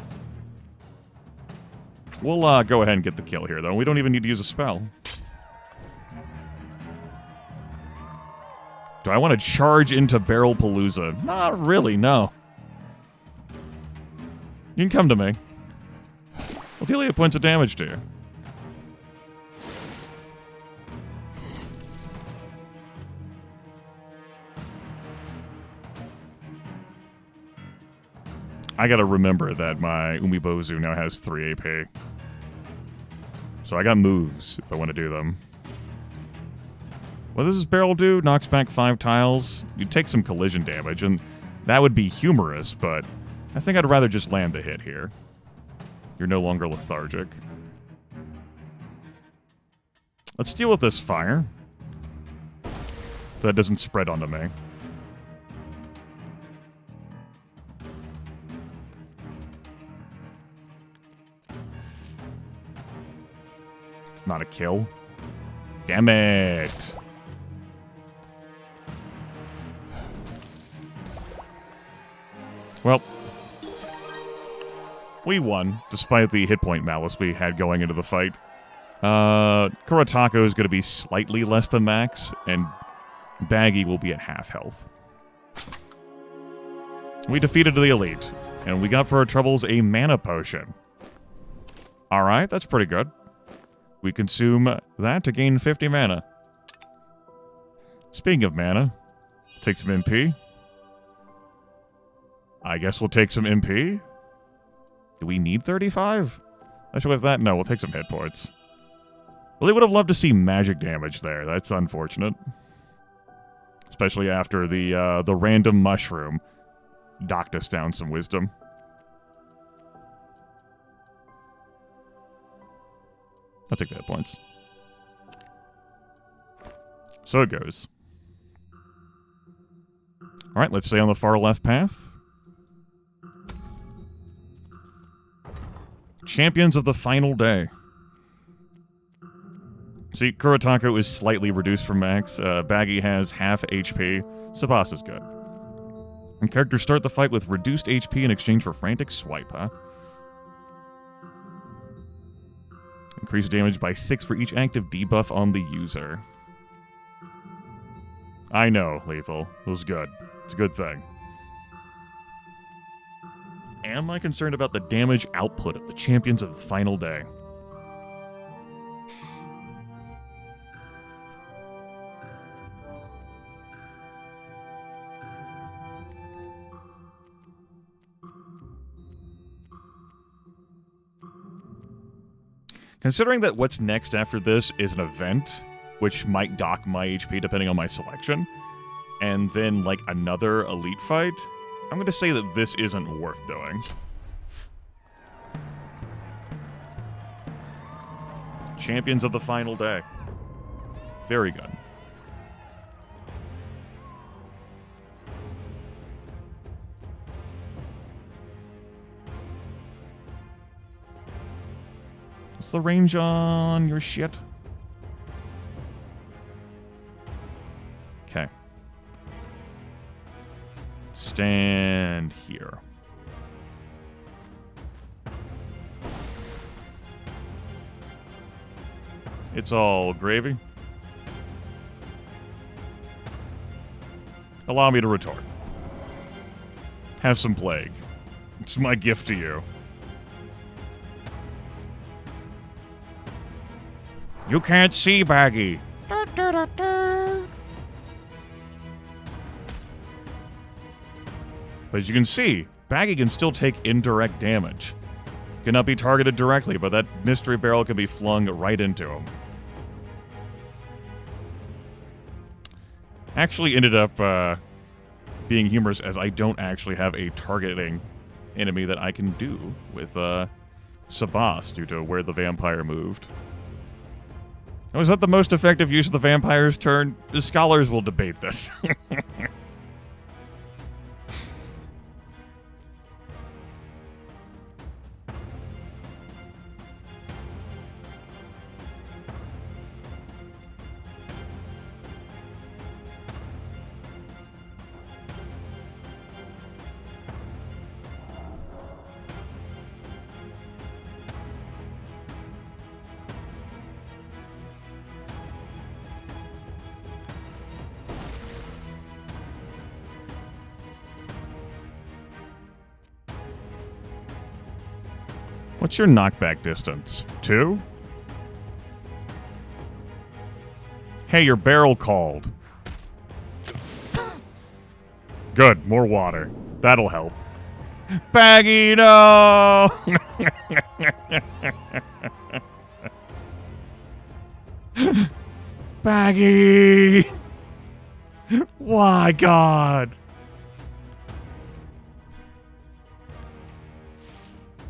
We'll go ahead and get the kill here, though. We don't even need to use a spell. Do I want to charge into Barrel Palooza? Not really, no. You can come to me. I'll deal you points of damage to you. I gotta remember that my Umibozu now has 3 AP. So I got moves if I want to do them. What does this barrel do? Knocks back 5 tiles. You take some collision damage, and that would be humorous, but I think I'd rather just land the hit here. You're no longer lethargic. Let's deal with this fire. So that doesn't spread onto me. It's not a kill. Damn it. Well, we won, despite the hit point malice we had going into the fight. Kuratako is going to be slightly less than max, and Baggi will be at half health. We defeated the elite, and we got for our troubles a mana potion. Alright, that's pretty good. We consume that to gain 50 mana. Speaking of mana, take some MP. I guess we'll take some MP. Do we need 35? Actually, with that, no, we'll take some hit points. Really would have loved to see magic damage there. That's unfortunate. Especially after the random mushroom docked us down some wisdom. I'll take the hit points. So it goes. Alright, let's stay on the far left path. Champions of the final day. See, Kuratako is slightly reduced from max. Baggi has half HP. Sabas is good. And characters start the fight with reduced HP in exchange for frantic swipe, huh? Increase damage by 6 for each active debuff on the user. I know, Lethal. It was good. It's a good thing. Am I concerned about the damage output of the Champions of the Final Day? Considering that what's next after this is an event, which might dock my HP depending on my selection, and then, like, another elite fight, I'm going to say that this isn't worth doing. Champions of the Final Day. Very good. What's the range on your shit? Okay. Stand here. It's all gravy. Allow me to retort. Have some plague. It's my gift to you. You can't see, Baggi. But as you can see, Baggi can still take indirect damage. Cannot be targeted directly, but that mystery barrel can be flung right into him. Actually ended up being humorous, as I don't actually have a targeting enemy that I can do with Sabas due to where the vampire moved. Was that the most effective use of the vampire's turn? The scholars will debate this. What's your knockback distance? 2? Hey, your barrel called. Good, more water. That'll help. Baggi, no! Baggi! Why, God?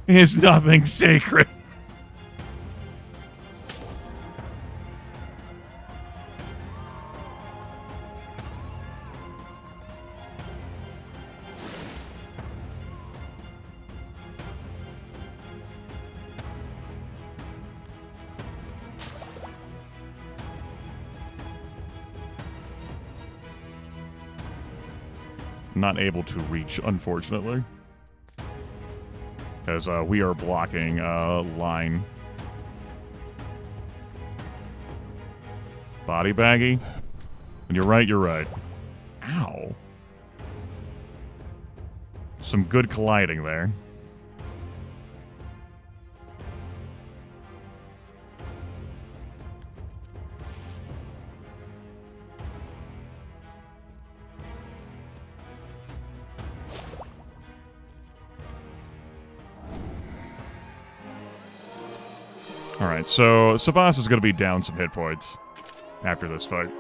Is nothing sacred. Not able to reach, unfortunately. Because we are blocking line. Body Baggi. And you're right, you're right. Ow. Some good colliding there. Alright, so Sabas is going to be down some hit points after this fight.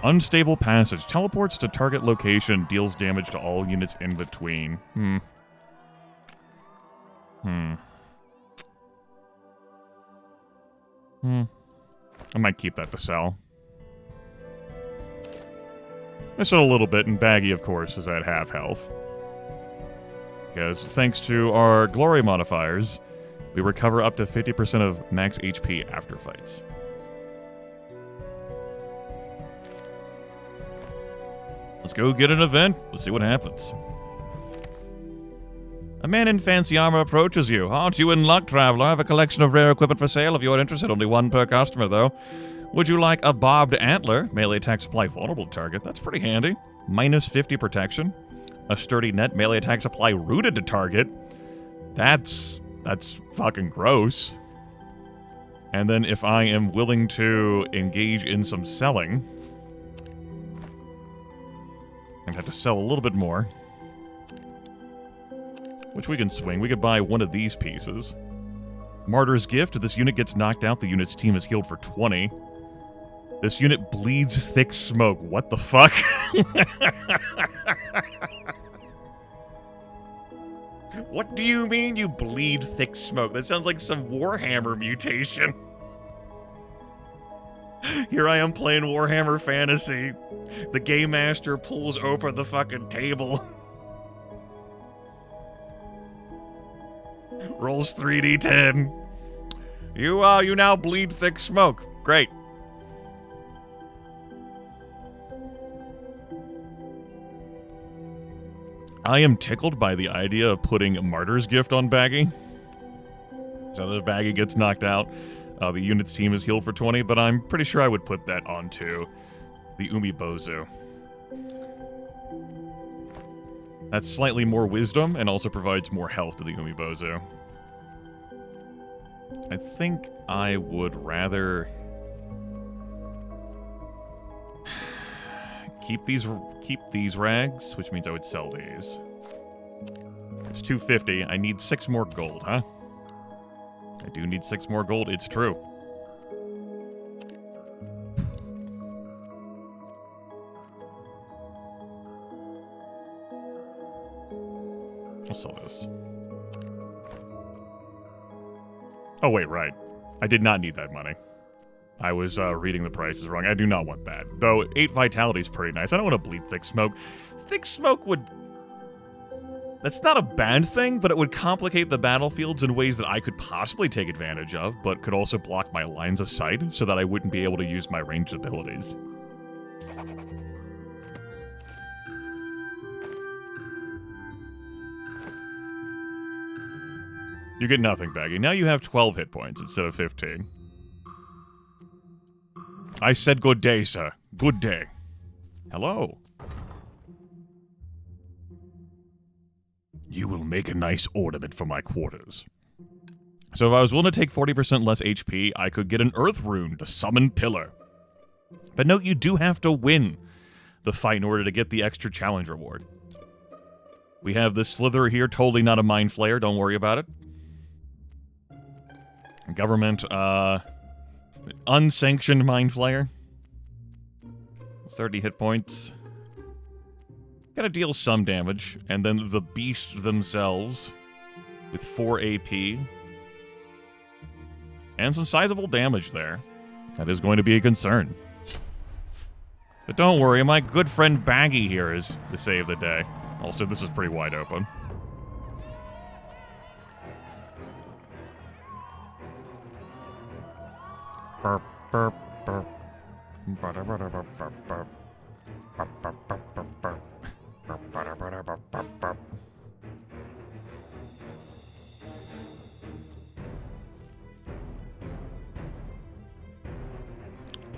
Unstable passage. Teleports to target location, deals damage to all units in between. I might keep that to sell. Miss it a little bit, and Baggi, of course, is at half health. Because thanks to our glory modifiers, we recover up to 50% of max HP after fights. Let's go get an event. Let's see what happens. A man in fancy armor approaches you. Aren't you in luck, traveler? I have a collection of rare equipment for sale if you're interested. Only one per customer, though. Would you like a barbed antler? Melee attack supply vulnerable to target. That's pretty handy. Minus 50 protection. A sturdy net. Melee attack supply rooted to target. That's fucking gross. And then if I am willing to engage in some selling, I'd have to sell a little bit more. Which we can swing. We could buy one of these pieces. Martyr's Gift. This unit gets knocked out. The unit's team is healed for 20. This unit bleeds thick smoke. What the fuck? What do you mean you bleed thick smoke? That sounds like some Warhammer mutation. Here I am playing Warhammer Fantasy. The Game Master pulls open the fucking table. Rolls 3d10. You now bleed thick smoke. Great. I am tickled by the idea of putting Martyr's Gift on Baggi. So that if Baggi gets knocked out, the unit's team is healed for 20, but I'm pretty sure I would put that onto the Umibozu. That's slightly more wisdom and also provides more health to the Umibozu. I think I would rather keep these rags, which means I would sell these. It's 250. I need 6 more gold, huh? I do need 6 more gold, it's true. I'll sell this. Oh, wait, right. I did not need that money. I was reading the prices wrong. I do not want that. Though, 8 vitality is pretty nice. I don't want to bleed Thick Smoke. Thick Smoke would... That's not a bad thing, but it would complicate the battlefields in ways that I could possibly take advantage of, but could also block my lines of sight so that I wouldn't be able to use my ranged abilities. You get nothing, Baggi. Now you have 12 hit points instead of 15. I said good day, sir. Good day. Hello. You will make a nice ornament for my quarters. So if I was willing to take 40% less HP, I could get an Earth Rune to summon Pillar. But note, you do have to win the fight in order to get the extra challenge reward. We have this Slitherer here, totally not a Mind Flayer, don't worry about it. Government, unsanctioned Mind Flayer. 30 hit points. Gotta deal some damage, and then the beasts themselves with 4 AP. And some sizable damage there. That is going to be a concern. But don't worry, my good friend Baggi here is to save the day. Also, this is pretty wide open. Burp, burp, burp.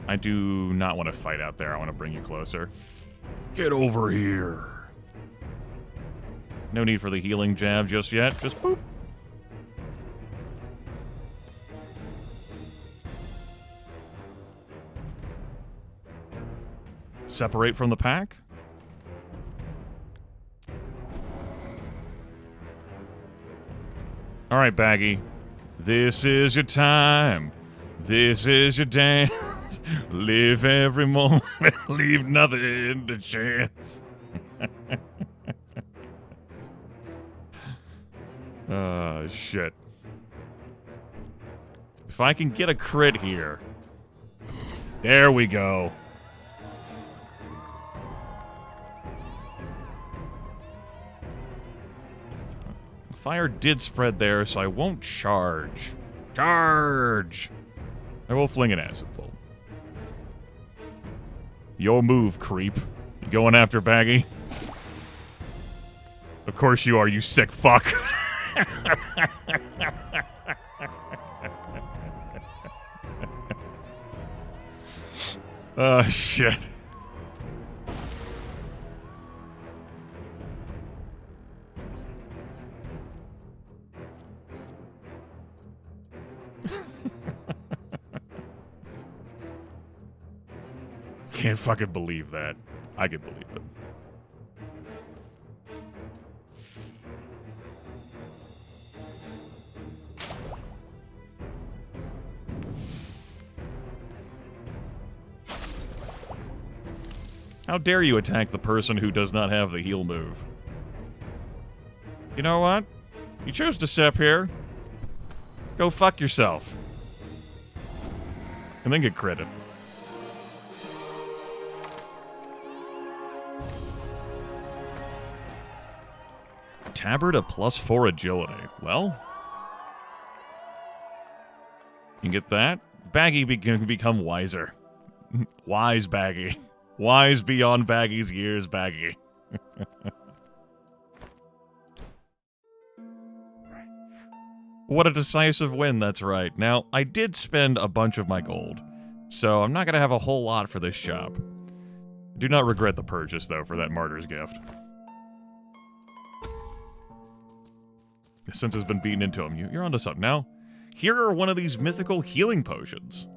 I do not want to fight out there. I want to bring you closer. Get over here. No need for the healing jab just yet. Just boop. Separate from the pack. All right, Baggi. This is your time. This is your dance. Live every moment. Leave nothing to chance. Oh, shit. If I can get a crit here. There we go. Fire did spread there, so I won't charge. Charge! I will fling an acid bolt. Your move, creep. You going after Baggi? Of course you are, you sick fuck. Oh, shit. Can't fucking believe that. I can believe it. How dare you attack the person who does not have the heal move? You know what? You chose to step here. Go fuck yourself. And then get credit. Tabard a +4 agility. Well, you get that. Baggi can become wiser. Wise Baggi. Wise beyond Baggi's years, Baggi. What a decisive win, that's right. Now, I did spend a bunch of my gold, so I'm not going to have a whole lot for this shop. I do not regret the purchase, though, for that Martyr's Gift. Since has been beaten into him. You're onto something. Now, here are one of these mythical healing potions.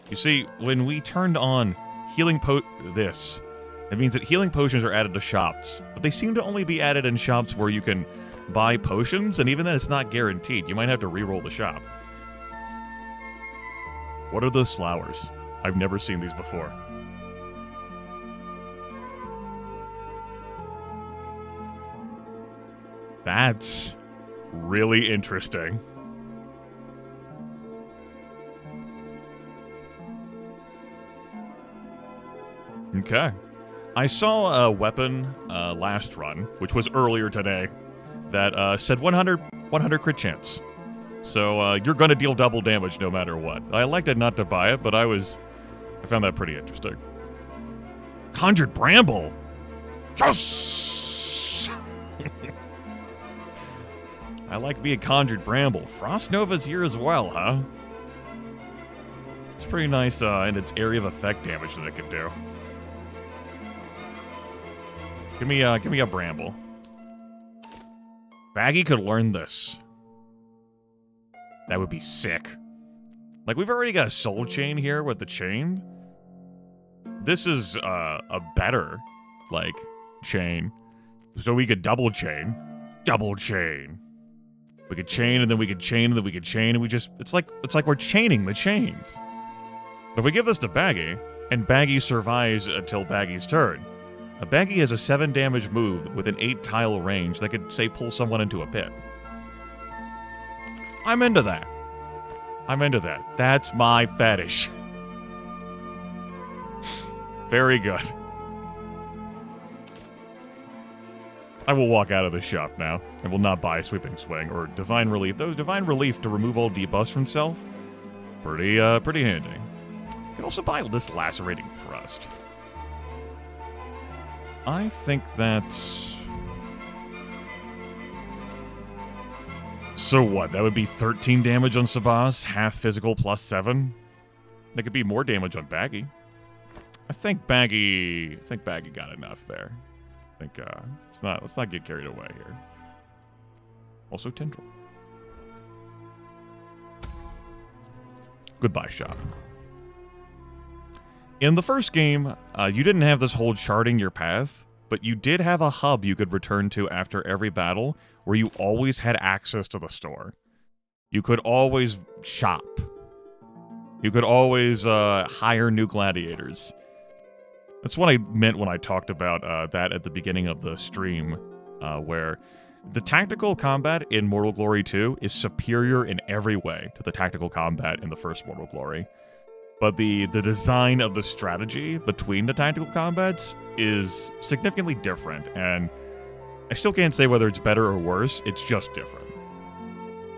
You see, when we turned on healing it means that healing potions are added to shops, but they seem to only be added in shops where you can buy potions, and even then it's not guaranteed. You might have to re-roll the shop. What are those flowers? I've never seen these before. That's really interesting. Okay. I saw a weapon last run, which was earlier today, that said 100 crit chance. So you're going to deal double damage no matter what. I elected not to buy it, but I found that pretty interesting. Conjured Bramble! Yes! I like being Conjured Bramble. Frost Nova's here as well, huh? It's pretty nice in its area of effect damage that it can do. Give me a Bramble. Baggi could learn this. That would be sick. Like, we've already got a soul chain here with the chain. This is a better, like, chain. So we could double chain. Double chain. We could chain, and then we could chain, and then we could chain, and we just... It's like we're chaining the chains. But if we give this to Baggi, and Baggi survives until Baggi's turn, Baggi has a 7 damage move with an 8-tile range that could, say, pull someone into a pit. I'm into that. I'm into that. That's my fetish. Very good. I will walk out of the shop now. I will not buy Sweeping Swing or Divine Relief. Though Divine Relief to remove all debuffs from self, pretty handy. You can also buy this Lacerating Thrust. I think that's... So what? That would be 13 damage on Sabas, half physical plus 7. That could be more damage on Baggi. I think Baggi got enough there. I think let's not get carried away here. Also Tendril. Goodbye, shop. In the first game, you didn't have this whole charting your path, but you did have a hub you could return to after every battle where you always had access to the store. You could always shop. You could always hire new gladiators. That's what I meant when I talked about that at the beginning of the stream, where the tactical combat in Mortal Glory 2 is superior in every way to the tactical combat in the first Mortal Glory. But the design of the strategy between the tactical combats is significantly different, and I still can't say whether it's better or worse, it's just different.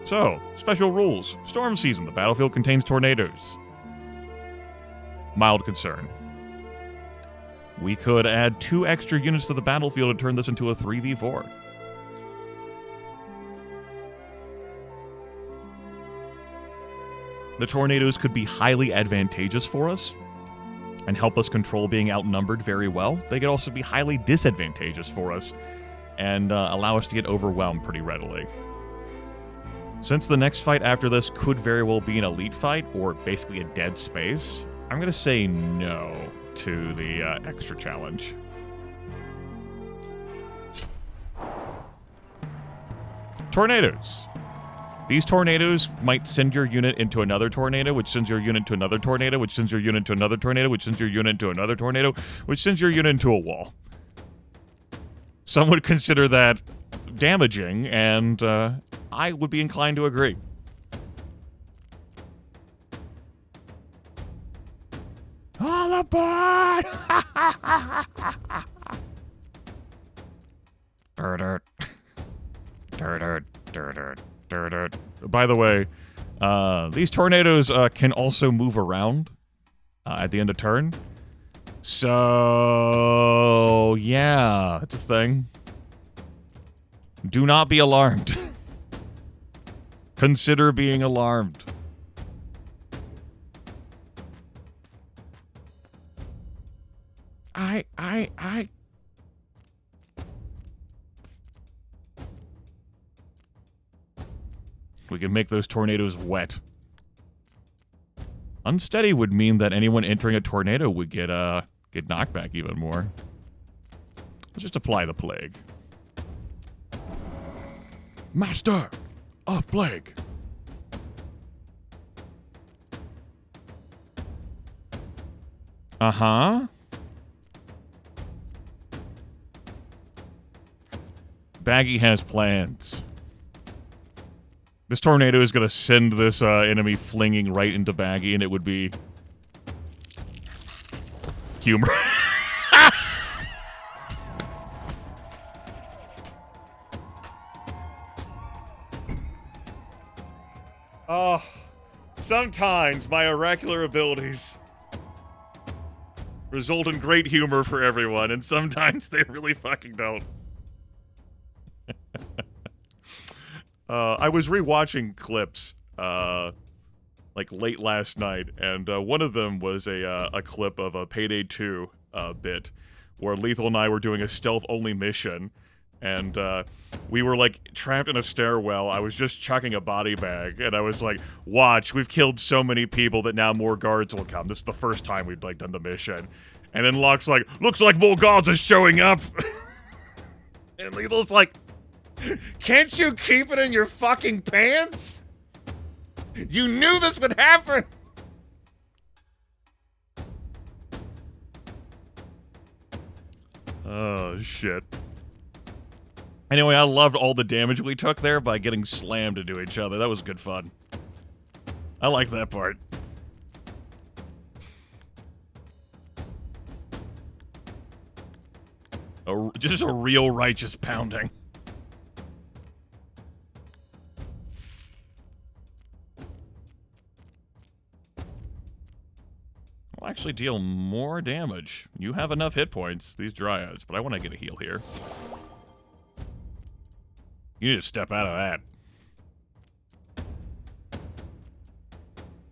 So, special rules. Storm season, the battlefield contains tornadoes. Mild concern. We could add 2 extra units to the battlefield and turn this into a 3v4. The tornadoes could be highly advantageous for us and help us control being outnumbered very well. They could also be highly disadvantageous for us and allow us to get overwhelmed pretty readily. Since the next fight after this could very well be an elite fight, or basically a dead space, I'm going to say no to the extra challenge. Tornadoes. These tornadoes might send your unit into another tornado, which sends your unit to another tornado, which sends your unit to another tornado, which sends your unit to another tornado, which sends your unit into a wall. Some would consider that damaging, and I would be inclined to agree. All aboard! By the way, these tornadoes can also move around at the end of turn. So, yeah, it's a thing. Do not be alarmed. Consider being alarmed. I. We can make those tornadoes wet. Unsteady would mean that anyone entering a tornado would get knocked back even more. Let's just apply the plague. Master of Plague. Uh-huh. Baggi has plans. This tornado is going to send this enemy flinging right into Baggi, and it would be humor. Oh, sometimes my oracular abilities result in great humor for everyone, and sometimes they really fucking don't. I was rewatching clips, like late last night, and one of them was a clip of a Payday 2 bit, where Lethal and I were doing a stealth-only mission, and we were like trapped in a stairwell. I was just chucking a body bag, and I was like, "Watch, we've killed so many people that now more guards will come. This is the first time we've like done the mission." And then Locke's like, "Looks like more guards are showing up," and Lethal's like, "Can't you keep it in your fucking pants? You knew this would happen!" Oh, shit. Anyway, I loved all the damage we took there by getting slammed into each other. That was good fun. I like that part. Just a real righteous pounding. I'll actually deal more damage. You have enough hit points, these dryads, but I want to get a heal here. You need to step out of that.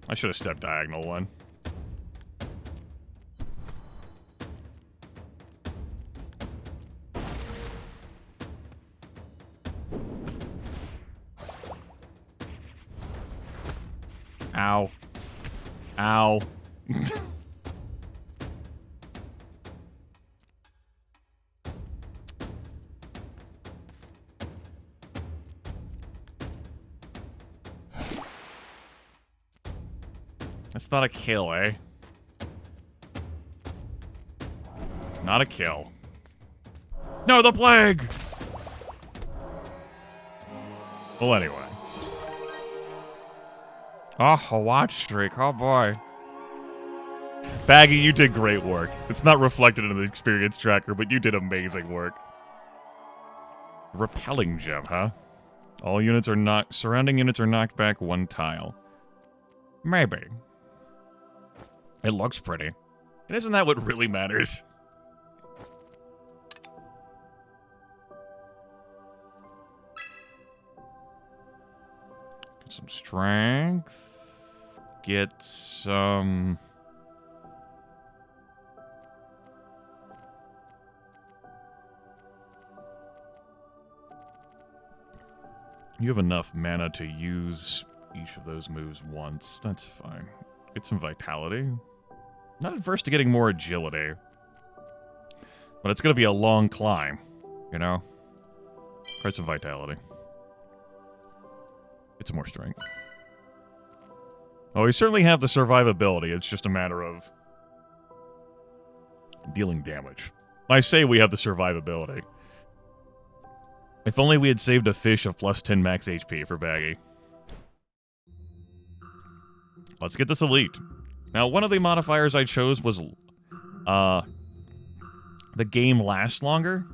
I should have stepped diagonal one. Ow. Ow. That's not a kill, eh? Not a kill. No, the plague! Well, anyway. Oh, a watch streak. Oh, boy. Baggi, you did great work. It's not reflected in the experience tracker, but you did amazing work. Repelling gem, huh? All units are knocked... Surrounding units are knocked back one tile. Maybe. It looks pretty. And isn't that what really matters? Get some strength. Get some... You have enough mana to use each of those moves once. That's fine. Get some vitality. Not adverse to getting more agility. But it's going to be a long climb, you know? Try some vitality. Get some more strength. Oh, we certainly have the survivability. It's just a matter of dealing damage. I say we have the survivability. If only we had saved a fish of plus 10 max HP for Baggi. Let's get this elite. Now, one of the modifiers I chose was, the game lasts longer.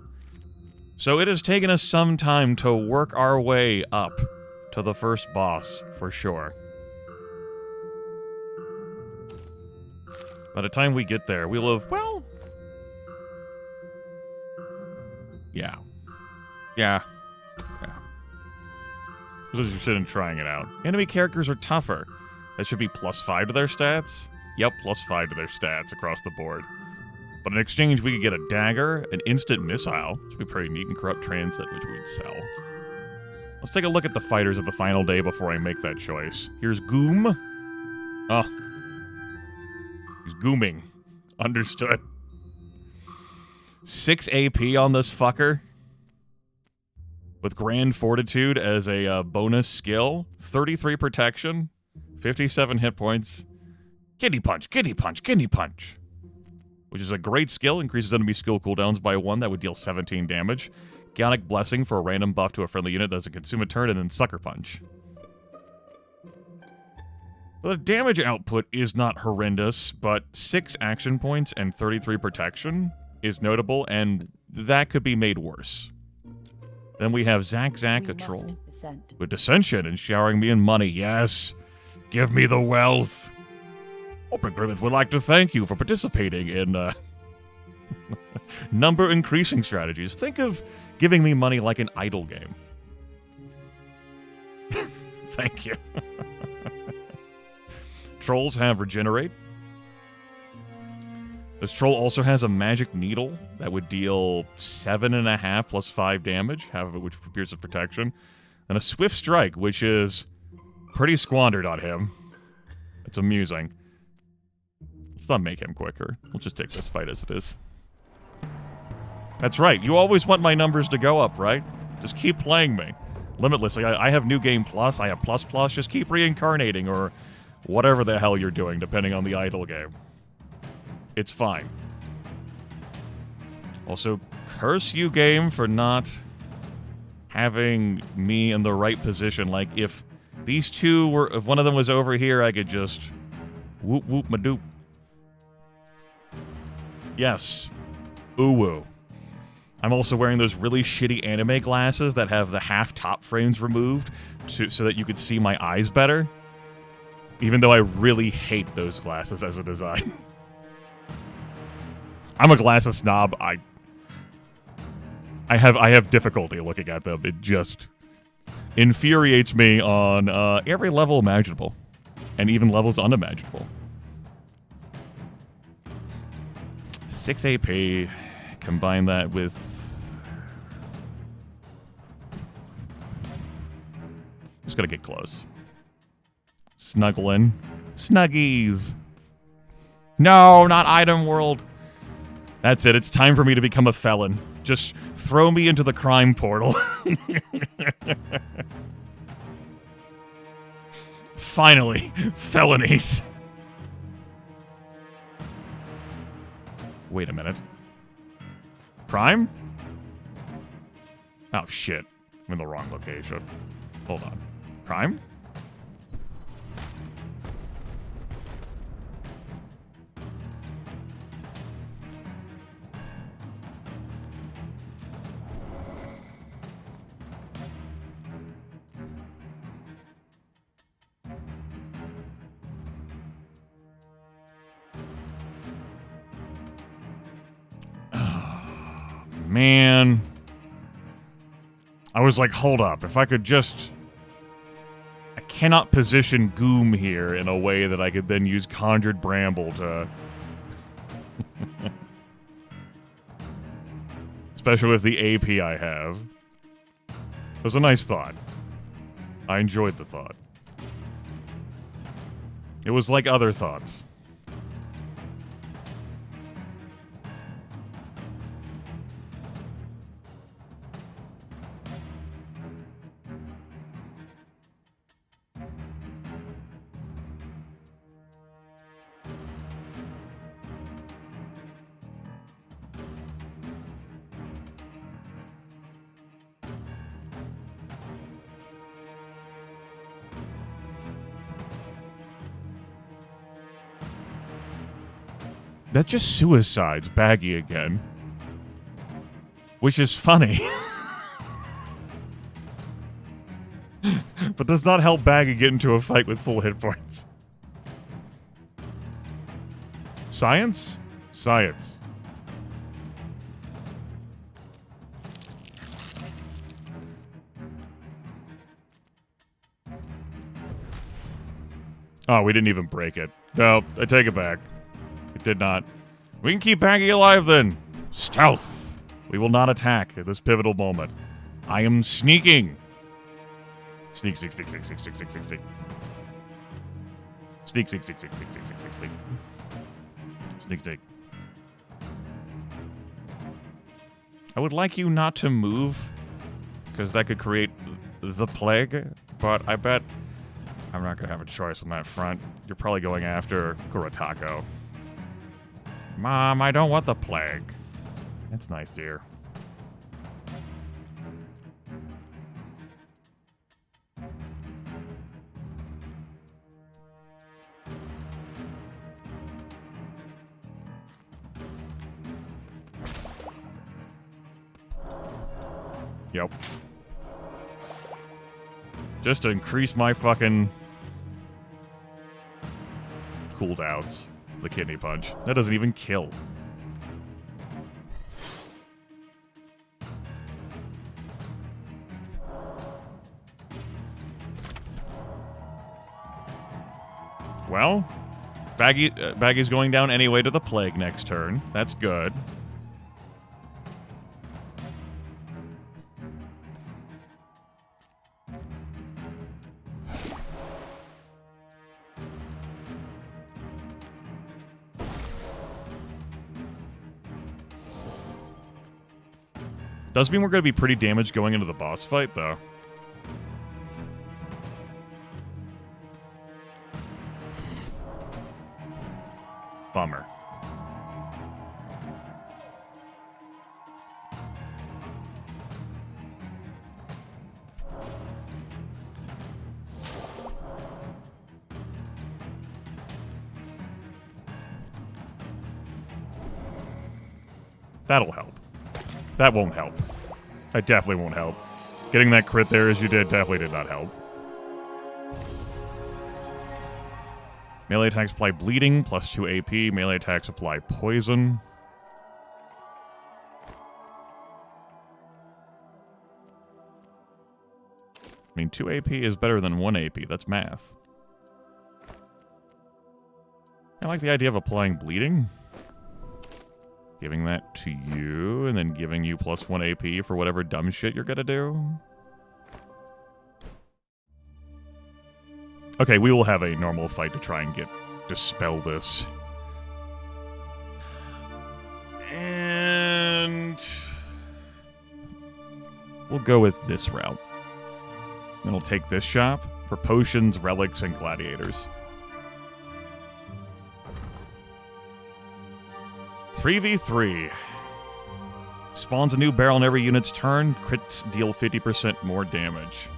So it has taken us some time to work our way up to the first boss, for sure. By the time we get there, we'll have, well... Yeah. Yeah. Yeah. I was interested in trying it out. Enemy characters are tougher. That should be +5 to their stats? Yep, +5 to their stats across the board. But in exchange, we could get a dagger, an instant missile, which would be pretty neat, and corrupt transit, which we would sell. Let's take a look at the fighters of the final day before I make that choice. Here's Goom. Oh. He's gooming. Understood. 6 AP on this fucker. With Grand Fortitude as a bonus skill. 33 protection. 57 hit points. Kidney punch, kidney punch, kidney punch. Which is a great skill. Increases enemy skill cooldowns by 1. That would deal 17 damage. Chaotic Blessing for a random buff to a friendly unit that doesn't consume a turn, and then Sucker Punch. The damage output is not horrendous, but 6 action points and 33 protection is notable, and that could be made worse. Then we have Zack, a troll. With Dissension and showering me in money. Yes! Give me the wealth! Open Grimith would like to thank you for participating in, number increasing strategies. Think of giving me money like an idle game. Thank you. Trolls have Regenerate. This troll also has a magic needle that would deal 7.5 plus 5 damage, half of it which appears as protection. And a Swift Strike, which is pretty squandered on him. It's amusing. Let's not make him quicker. We'll just take this fight as it is. That's right. You always want my numbers to go up, right? Just keep playing me. Limitlessly. I have New Game Plus. I have Plus Plus. Just keep reincarnating or whatever the hell you're doing, depending on the idle game. It's fine. Also, curse you, game, for not having me in the right position. Like, if these two were... If one of them was over here, I could just... Whoop, whoop, ma-doop. Yes. Ooh-woo. I'm also wearing those really shitty anime glasses that have the half top frames removed so that you could see my eyes better. Even though I really hate those glasses as a design. I'm a glasses snob. I have difficulty looking at them. It just infuriates me on every level imaginable. And even levels unimaginable. 6 AP. Combine that with... Just gotta get close. Snuggling. Snuggies! No, not Item World! That's it, it's time for me to become a felon. Just throw me into the crime portal. Finally, felonies. Wait a minute. Crime? Oh, shit. I'm in the wrong location. Hold on. Crime? Man. I was like, hold up. If I could just... I cannot position Goom here in a way that I could then use Conjured Bramble to... Especially with the AP I have. It was a nice thought. I enjoyed the thought. It was like other thoughts. That just suicides Baggi again. Which is funny. But does not help Baggi get into a fight with full hit points. Science? Science. Oh, we didn't even break it. No, I take it back. It did not. We can keep Baggi alive then. Stealth. We will not attack at this pivotal moment. I am sneaking. Sneak, sneak, sneak, sneak, sneak, sneak, sneak, sneak, sneak. Sneak, sneak, sneak, sneak, sneak, sneak, sneak, sneak, sneak. Sneak, sneak. I would like you not to move, because that could create the plague, but I bet I'm not going to have a choice on that front. You're probably going after Kuratako. Mom, I don't want the plague. That's nice, dear. Yep. Just to increase my fucking cooldowns. The kidney punch. That doesn't even kill. Well, Baggi's going down anyway to the plague next turn. That's good. Does mean we're going to be pretty damaged going into the boss fight, though. Bummer. That'll help. That won't help. That definitely won't help. Getting that crit there as you did definitely did not help. Melee attacks apply bleeding, plus 2 AP. Melee attacks apply poison. I mean, 2 AP is better than 1 AP. That's math. I like the idea of applying bleeding. Giving that to you, and then giving you plus 1 AP for whatever dumb shit you're gonna do. Okay, we will have a normal fight to try and dispel this. And we'll go with this route. Then we'll take this shop for potions, relics, and gladiators. 3v3. Spawns a new barrel in every unit's turn. Crits deal 50% more damage.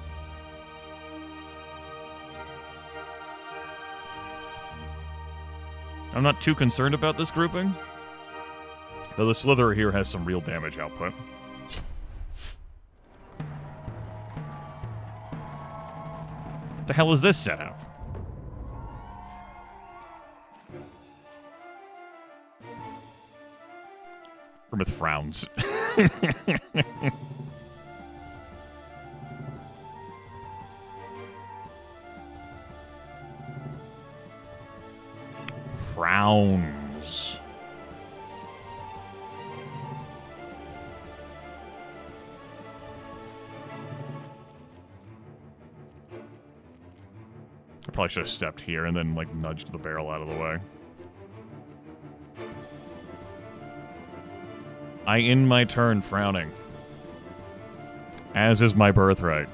I'm not too concerned about this grouping, though the Slitherer here has some real damage output. What the hell is this setup? Grimith frowns. Frowns. I probably should have stepped here and then, like, nudged the barrel out of the way. I end my turn frowning. As is my birthright.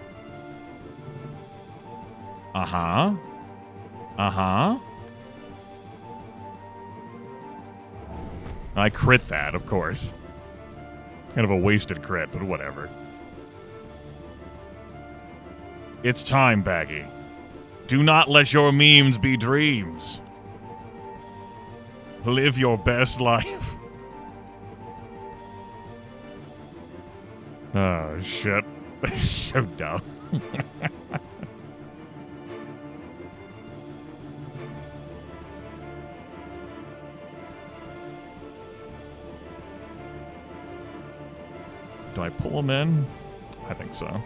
Uh-huh. Uh-huh. I crit that, of course. Kind of a wasted crit, but whatever. It's time, Baggi. Do not let your memes be dreams. Live your best life. Oh, shit. That's so dumb. Do I pull him in? I think so.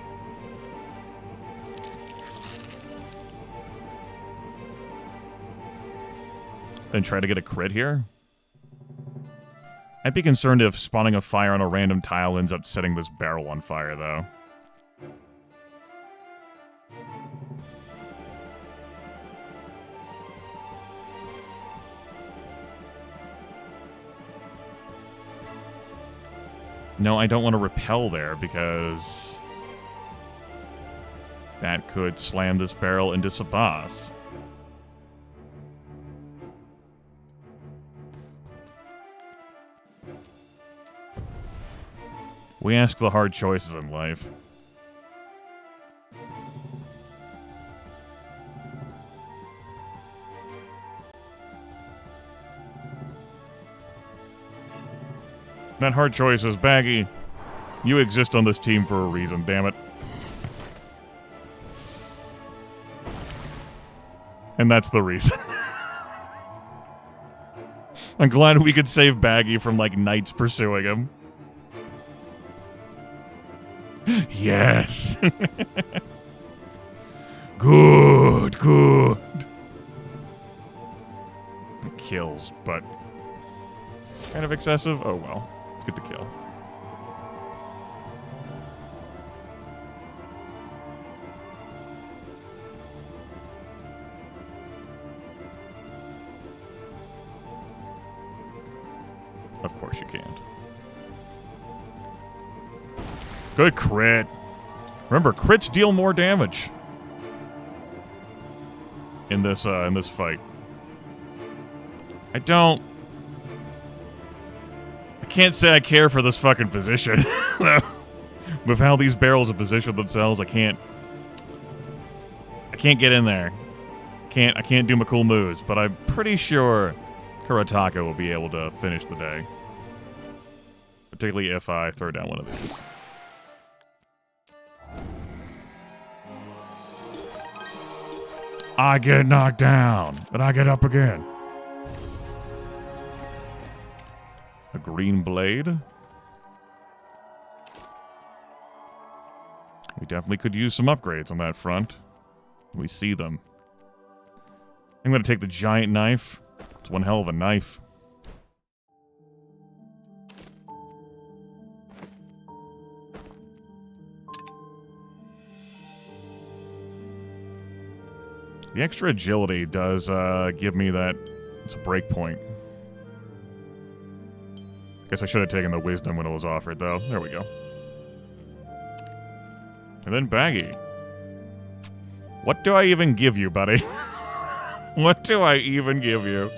then try to get a crit here. I'd be concerned if spawning a fire on a random tile ends up setting this barrel on fire, though. No, I don't want to repel there because that could slam this barrel into Sabas. We ask the hard choices in life. That hard choice is, Baggi, you exist on this team for a reason, damn it. And that's the reason. I'm glad we could save Baggi from, like, knights pursuing him. Yes! Good, good. It kills, but kind of excessive. Oh well. Let's get the kill. Of course you can't. Good crit. Remember, crits deal more damage in this fight. I can't say I care for this fucking position. With how these barrels have positioned themselves, I can't get in there. I can't do my cool moves, but I'm pretty sure Kurataka will be able to finish the day. Particularly if I throw down one of these. I get knocked down, but I get up again. A green blade. We definitely could use some upgrades on that front. We see them. I'm going to take the giant knife. It's one hell of a knife. The extra agility does give me that. It's a break point. Guess I should have taken the wisdom when it was offered, though. There we go. And then Baggi. What do I even give you, buddy? What do I even give you?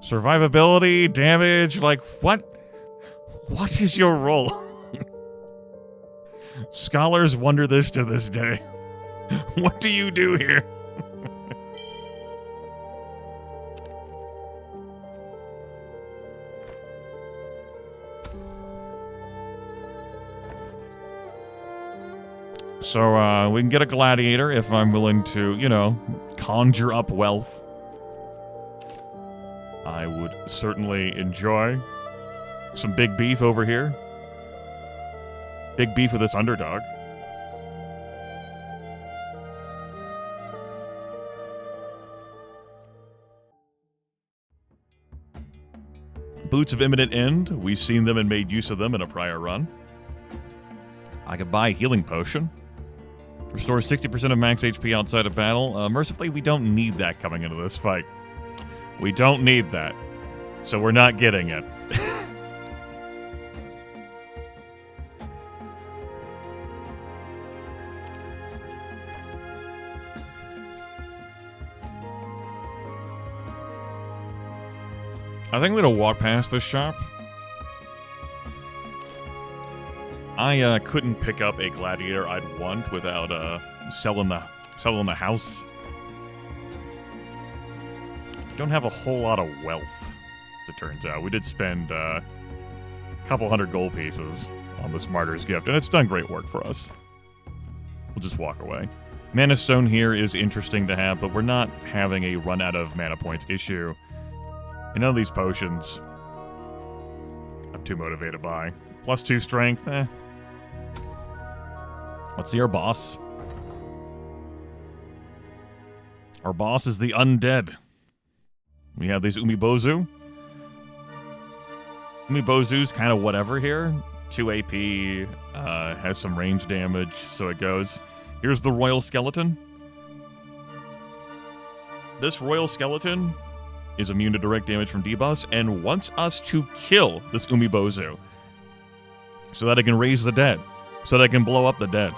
Survivability, damage, like, what? What is your role? Scholars wonder this to this day. What do you do here? So, we can get a gladiator if I'm willing to, you know, conjure up wealth. I would certainly enjoy some big beef over here. Big beef with this underdog. Boots of Imminent End. We've seen them and made use of them in a prior run. I could buy a healing potion. Restores 60% of max HP outside of battle. Mercifully, we don't need that coming into this fight. We don't need that. So we're not getting it. I think I'm going to walk past this shop. I couldn't pick up a gladiator I'd want without selling the house. Don't have a whole lot of wealth, as it turns out. We did spend a couple hundred gold pieces on this Martyr's Gift, and it's done great work for us. We'll just walk away. Mana Stone here is interesting to have, but we're not having a run out of mana points issue. And none of these potions too motivated by. +2 strength, eh. Let's see our boss. Our boss is the undead. We have these Umibozu. Umibozu's kind of whatever here. 2 AP, has some range damage, so it goes. Here's the Royal Skeleton. This Royal Skeleton is immune to direct damage from debuffs and wants us to kill this Umibozu so that it can raise the dead, so that it can blow up the dead.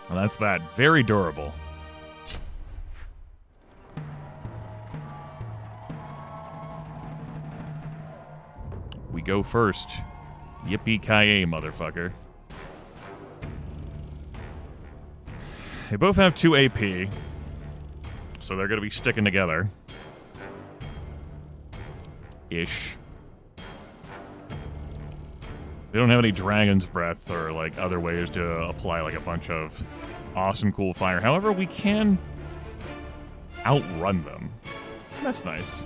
Well, that's that. Very durable. We go first. Yippee-ki-yay, motherfucker. They both have 2 AP, so they're going to be sticking together. Ish. They don't have any Dragon's Breath or, like, other ways to apply, like, a bunch of awesome, cool fire. However, we can outrun them. That's nice.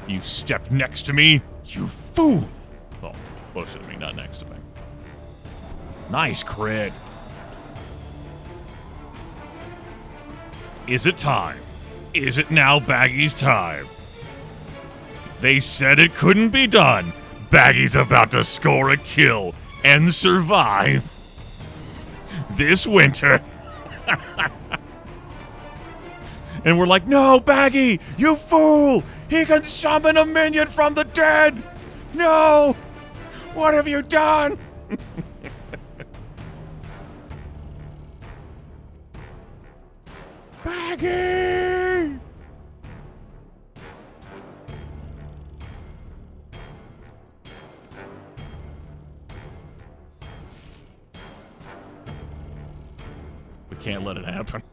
You stepped next to me, you fool! Well, closer to me, not next to me. Nice crit. Is it time? Is it now Baggi's time? They said it couldn't be done. Baggi's about to score a kill and survive this winter. And we're like, no, Baggi, you fool! He can summon a minion from the dead! No! What have you done? Baggi! We can't let it happen.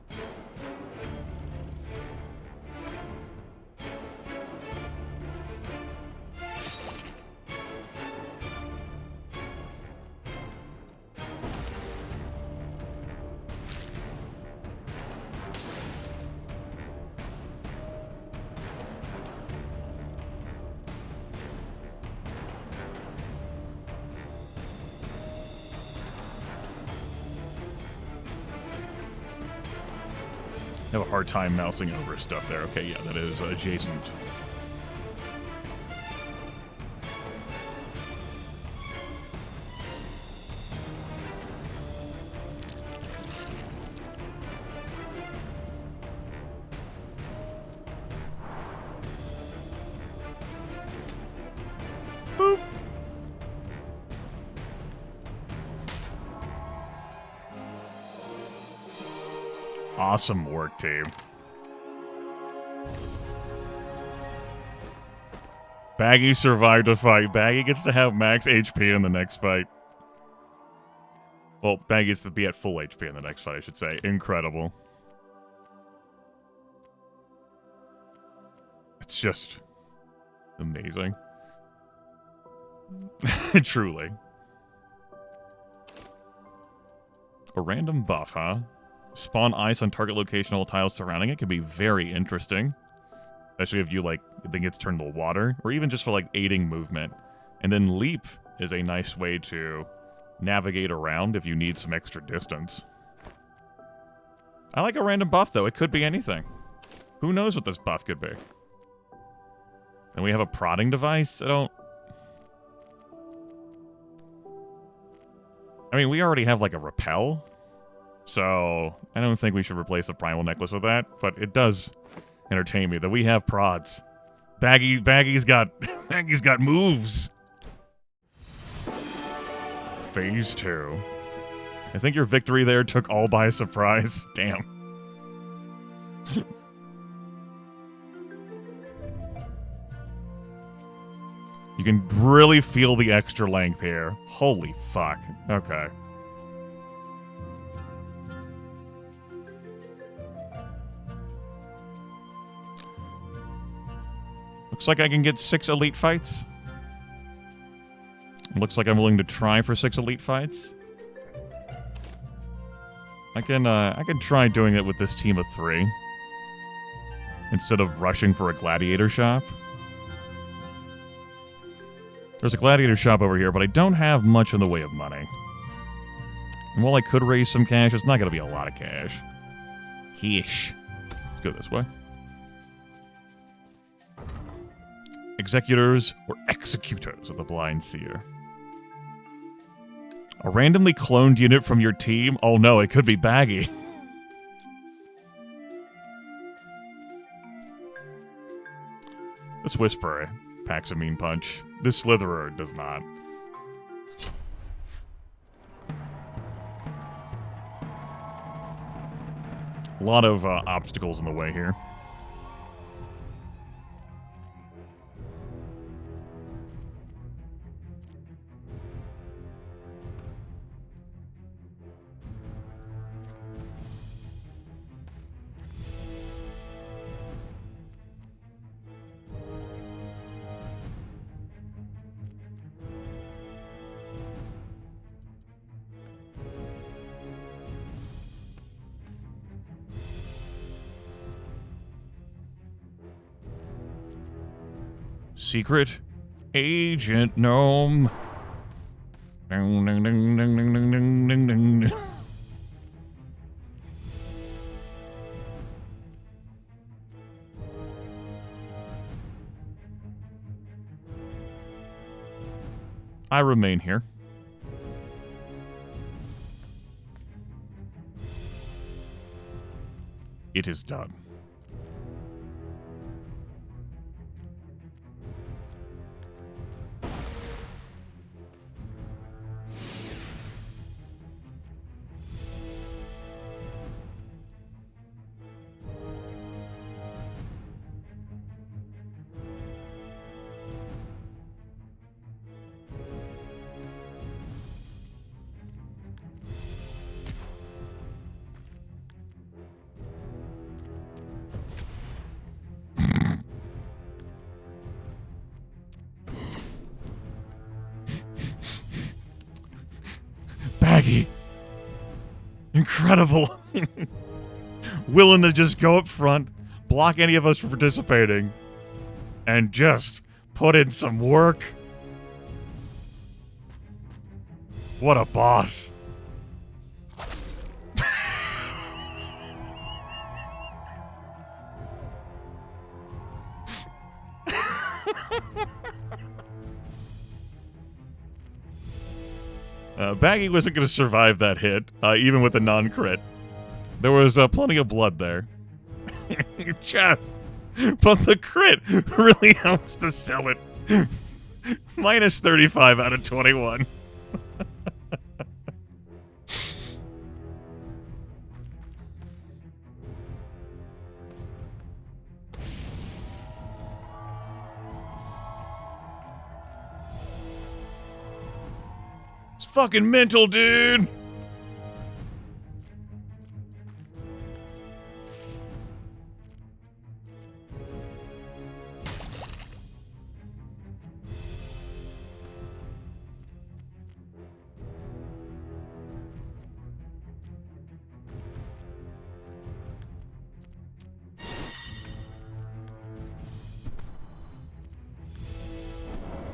I have a hard time mousing over stuff there. Okay, yeah, that is adjacent. Boop. Awesome work, team. Baggi survived a fight. Baggi gets to have max HP in the next fight. Well, Baggi gets to be at full HP in the next fight, I should say. Incredible. It's just amazing. Truly. A random buff, huh? Spawn ice on target location, all tiles surrounding it can be very interesting. Especially if you, like, think it's turned to water, or even just for, like, aiding movement. And then leap is a nice way to navigate around if you need some extra distance. I like a random buff, though. It could be anything. Who knows what this buff could be? And we have a prodding device? I mean, we already have, like, a repel. So, I don't think we should replace the primal necklace with that, but it does entertain me that we have prods. Baggi's got moves. Phase 2. I think your victory there took all by surprise. Damn. You can really feel the extra length here. Holy fuck. Okay. Looks like I can get 6 elite fights. Looks like I'm willing to try for 6 elite fights. I can try doing it with this team of 3. Instead of rushing for a gladiator shop. There's a gladiator shop over here, but I don't have much in the way of money. And while I could raise some cash, it's not going to be a lot of cash. Cash. Let's go this way. Executors or executors of the Blind Seer. A randomly cloned unit from your team? Oh no, it could be Baggi. This Whisperer packs a mean punch. This Slitherer does not. A lot of obstacles in the way here. Secret Agent Gnome. Ding, ding, ding, ding, ding, ding, ding, ding, ding. I remain here. It is done. Baggi. Incredible. Willing to just go up front, block any of us from participating, and just put in some work. What a boss. Baggi wasn't going to survive that hit, even with a non-crit. There was plenty of blood there. Just, but the crit really helps to sell it. Minus 35 out of 21. Fucking mental, dude!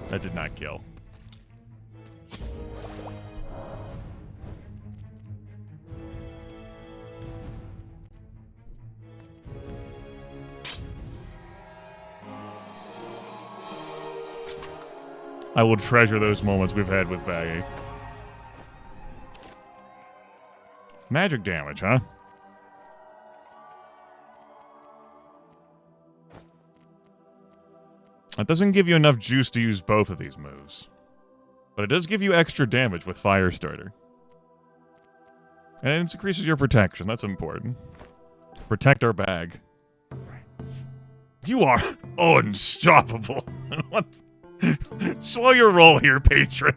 That did not kill. I will treasure those moments we've had with Baggi. Magic damage, huh? That doesn't give you enough juice to use both of these moves. But it does give you extra damage with Firestarter. And it increases your protection, that's important. Protect our bag. You are unstoppable. What? Slow your roll here, patron.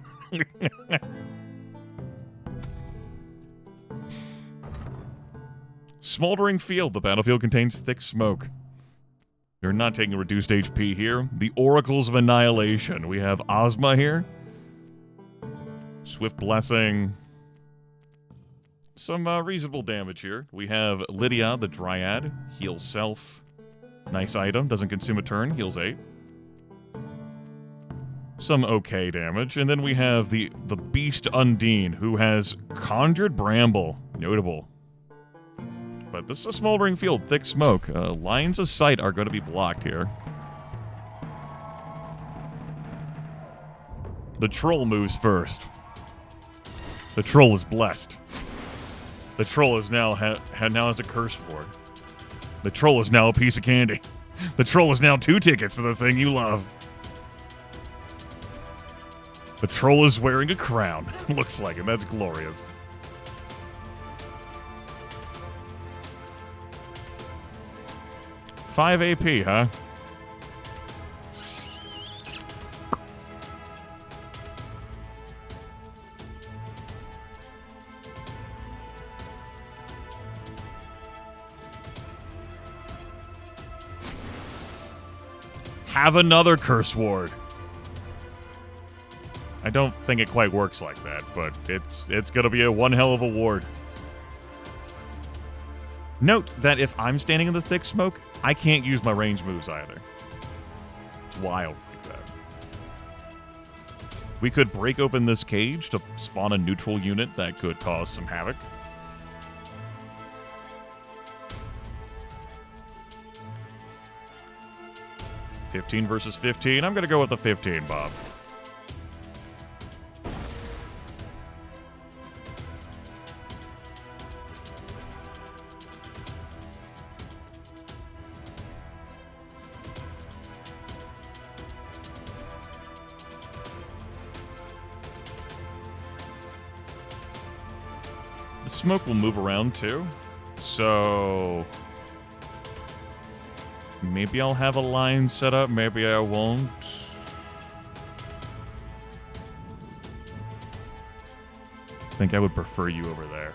Smoldering field. The battlefield contains thick smoke. You're not taking reduced HP here. The Oracles of Annihilation. We have Ozma here. Swift Blessing. Some reasonable damage here. We have Lydia, the Dryad. Heal self. Nice item. Doesn't consume a turn. Heals 8. Some okay damage. And then we have the Beast Undine, who has Conjured Bramble. Notable. But this is a smoldering field. Thick smoke. Lines of sight are going to be blocked here. The troll moves first. The troll is blessed. The troll is now now has a curse ward. The troll is now a piece of candy. The troll is now 2 tickets to the thing you love. The troll is wearing a crown. Looks like it. That's glorious. $5 AP, huh? Have another curse ward. I don't think it quite works like that, but it's gonna be a one hell of a ward. Note that if I'm standing in the thick smoke, I can't use my range moves either. It's wild like that. We could break open this cage to spawn a neutral unit that could cause some havoc. $15 versus 15. I'm going to go with the 15, Bob. The smoke will move around too, so maybe I'll have a line set up, maybe I won't. I think I would prefer you over there.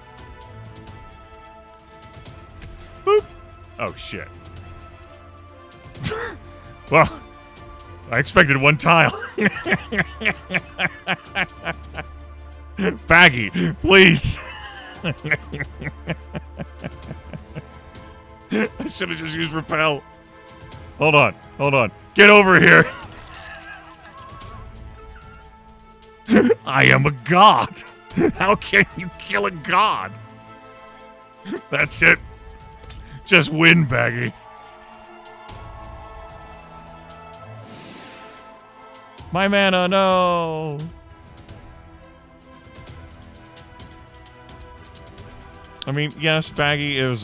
Boop! Oh, shit. Well, I expected one tile. Baggi, please! I should have just used repel. Hold on, hold on. Get over here. I am a god. How can you kill a god? That's it. Just win, Baggi. My mana, no. I mean, yes, Baggi is,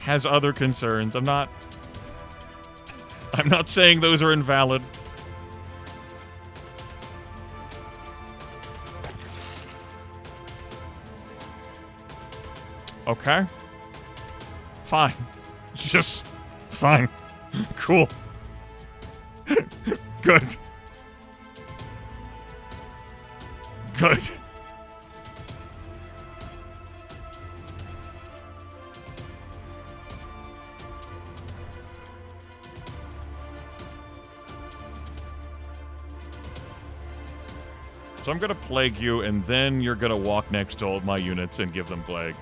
has other concerns. I'm not saying those are invalid. Okay. Fine. Just fine. Cool. Good. Good. So I'm going to plague you, and then you're going to walk next to all my units and give them plague.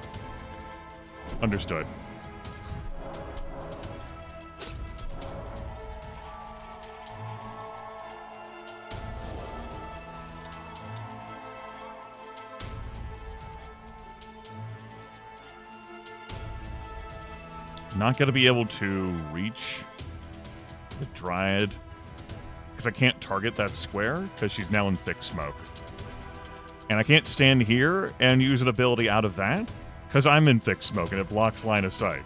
Understood. Not going to be able to reach the Dryad because I can't target that square because she's now in thick smoke. And I can't stand here and use an ability out of that because I'm in thick smoke and it blocks line of sight.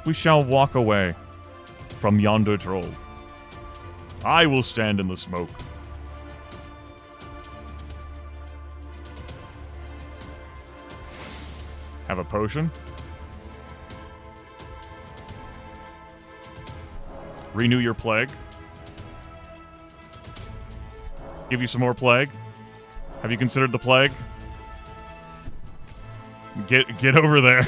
We shall walk away from yonder troll. I will stand in the smoke. Have a potion. Renew your plague. Give you some more plague. Have you considered the plague? Get over there.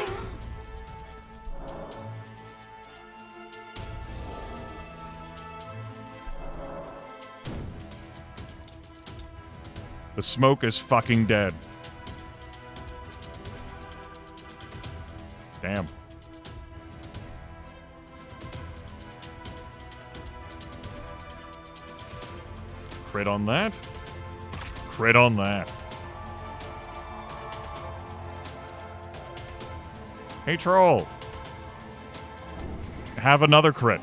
The smoke is fucking dead. Damn. Crit on that. Crit on that. Hey, troll. Have another crit.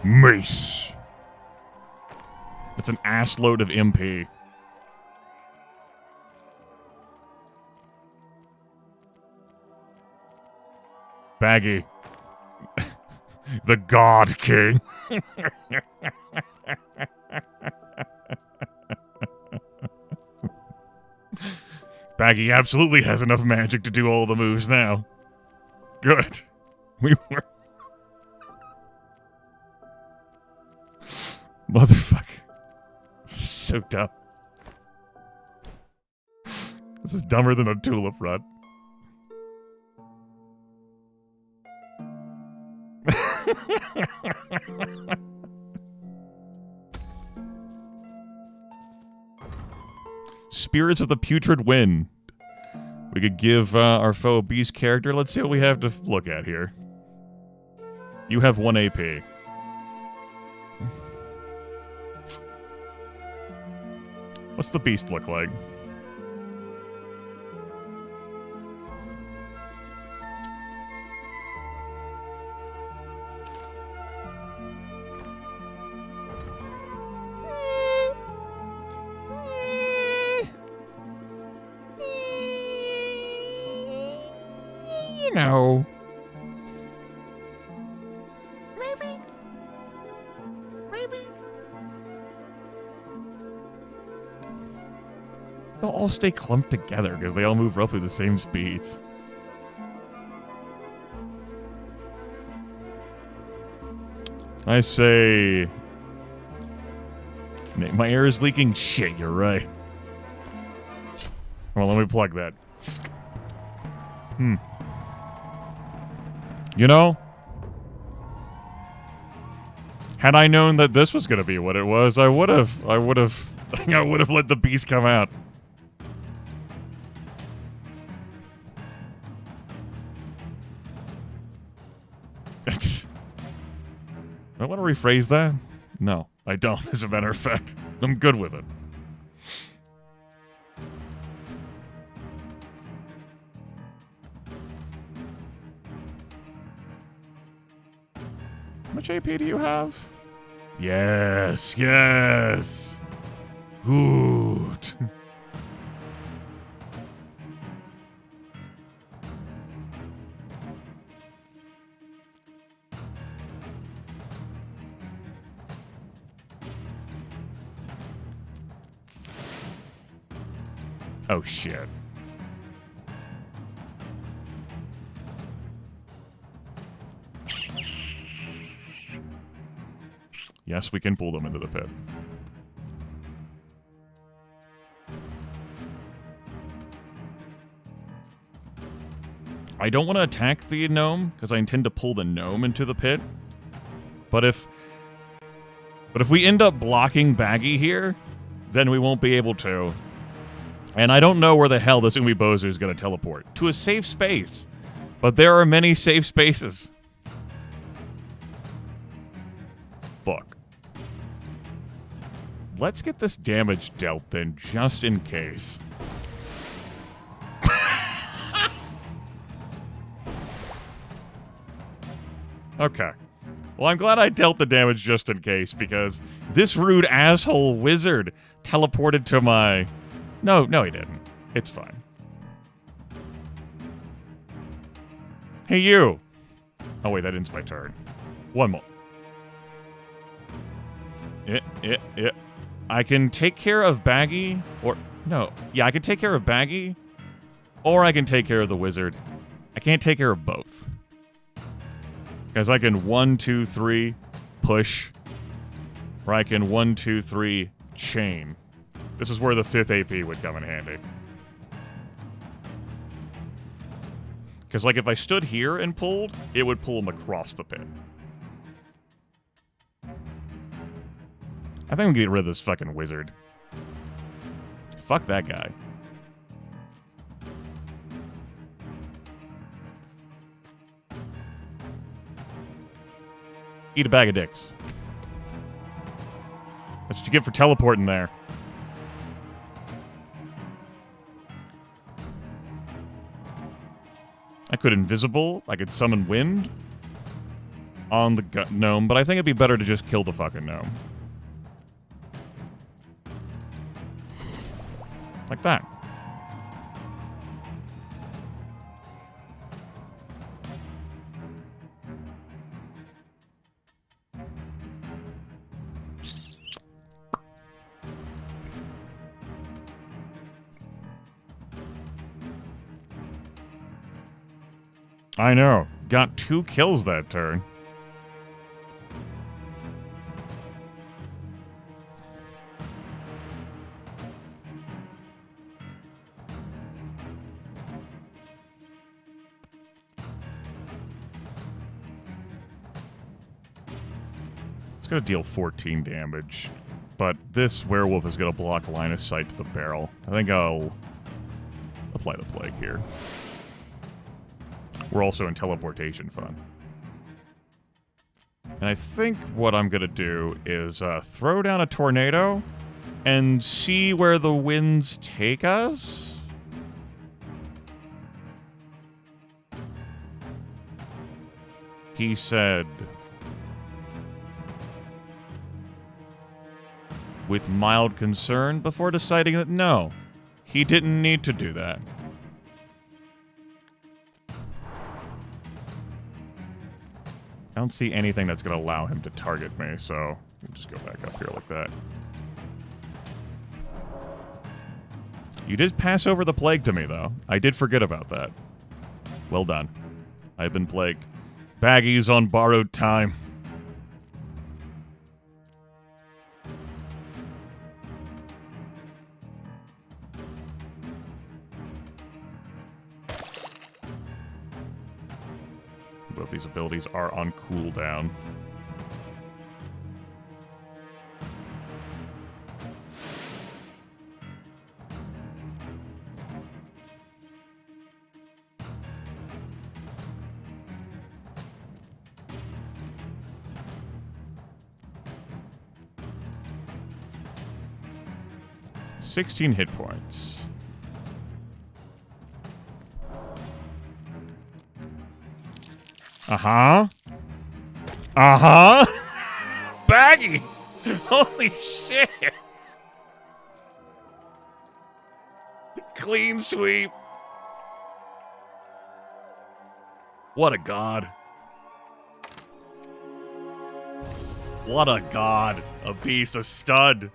Mace. That's an ass load of MP. Baggi. The God King. Baggi absolutely has enough magic to do all the moves now. Good. We were... Motherfucker. So dumb. This is dumber than a tulip run. Spirits of the Putrid Wind. We could give our foe a beast character. Let's see what we have to look at here. You have 1 AP. What's the beast look like? You know. Maybe. They'll all stay clumped together because they all move roughly the same speeds. I say... My air is leaking? Shit, you're right. Well, let me plug that. You know? Had I known that this was gonna be what it was, I would have let the beast come out. I want to rephrase that? No, I don't, as a matter of fact. I'm good with it. How much AP do you have? Yes, yes. Good. Oh, shit. Yes, we can pull them into the pit. I don't want to attack the gnome, because I intend to pull the gnome into the pit. But if we end up blocking Baggi here, then we won't be able to. And I don't know where the hell this Umibozu is going to teleport. To a safe space. But there are many safe spaces. Fuck. Let's get this damage dealt then, just in case. Okay. Well, I'm glad I dealt the damage just in case, because this rude asshole wizard teleported to my... No, he didn't. It's fine. Hey, you! Oh, wait, that ends my turn. One more. Yeah. I can take care of Baggi, or... No. Yeah, I can take care of Baggi, or I can take care of the wizard. I can't take care of both. Because I can 1, 2, 3, push. Or I can 1, 2, 3, chain. This is where the 5th AP would come in handy. Because, like, if I stood here and pulled, it would pull him across the pit. I think I'm gonna get rid of this fucking wizard. Fuck that guy. Eat a bag of dicks. That's what you get for teleporting there. I could invisible. I could summon wind on the gnome, but I think it'd be better to just kill the fucking gnome. Like that. I know. Got 2 kills that turn. It's going to deal 14 damage. But this werewolf is going to block line of sight to the barrel. I think I'll apply the plague here. We're also in teleportation fun. And I think what I'm going to do is throw down a tornado and see where the winds take us. He said, with mild concern, before deciding that no, he didn't need to do that. I don't see anything that's going to allow him to target me, so we'll just go back up here like that. You did pass over the plague to me, though. I did forget about that. Well done. I've been plagued. Baggies on borrowed time. Both these abilities are on cooldown. $16 hit points. Uh-huh. Uh-huh. Baggi! Holy shit! Clean sweep. What a god. What a god. A beast, a stud.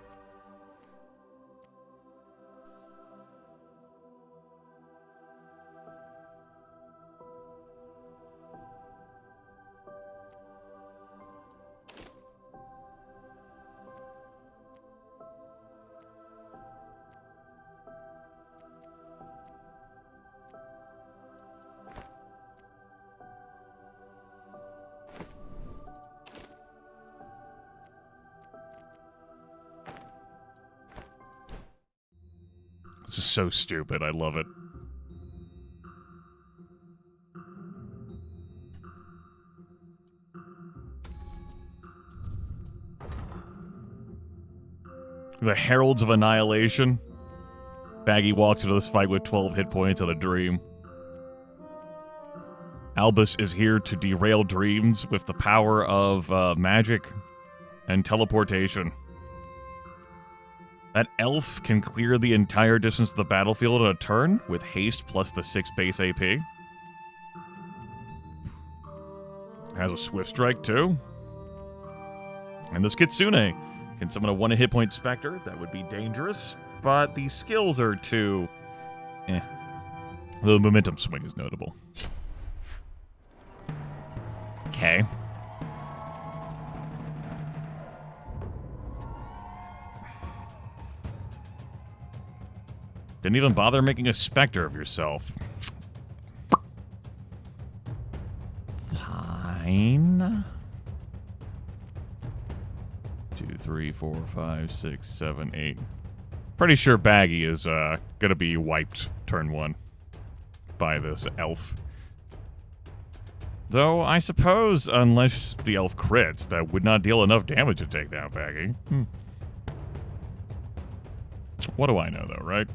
This is so stupid. I love it. The Heralds of Annihilation. Baggi walks into this fight with 12 hit points and a dream. Albus is here to derail dreams with the power of magic and teleportation. That elf can clear the entire distance of the battlefield in a turn with haste plus the 6 base AP. Has a swift strike too. And this Kitsune Can summon a 1 hit point specter? That would be dangerous, but the skills are too... The momentum swing is notable. Okay. Didn't even bother making a specter of yourself. Fine. 2, 3, 4, 5, 6, 7, 8. Pretty sure Baggi is gonna be wiped turn 1 by this elf. Though, I suppose, unless the elf crits, that would not deal enough damage to take down Baggi. What do I know, though, right?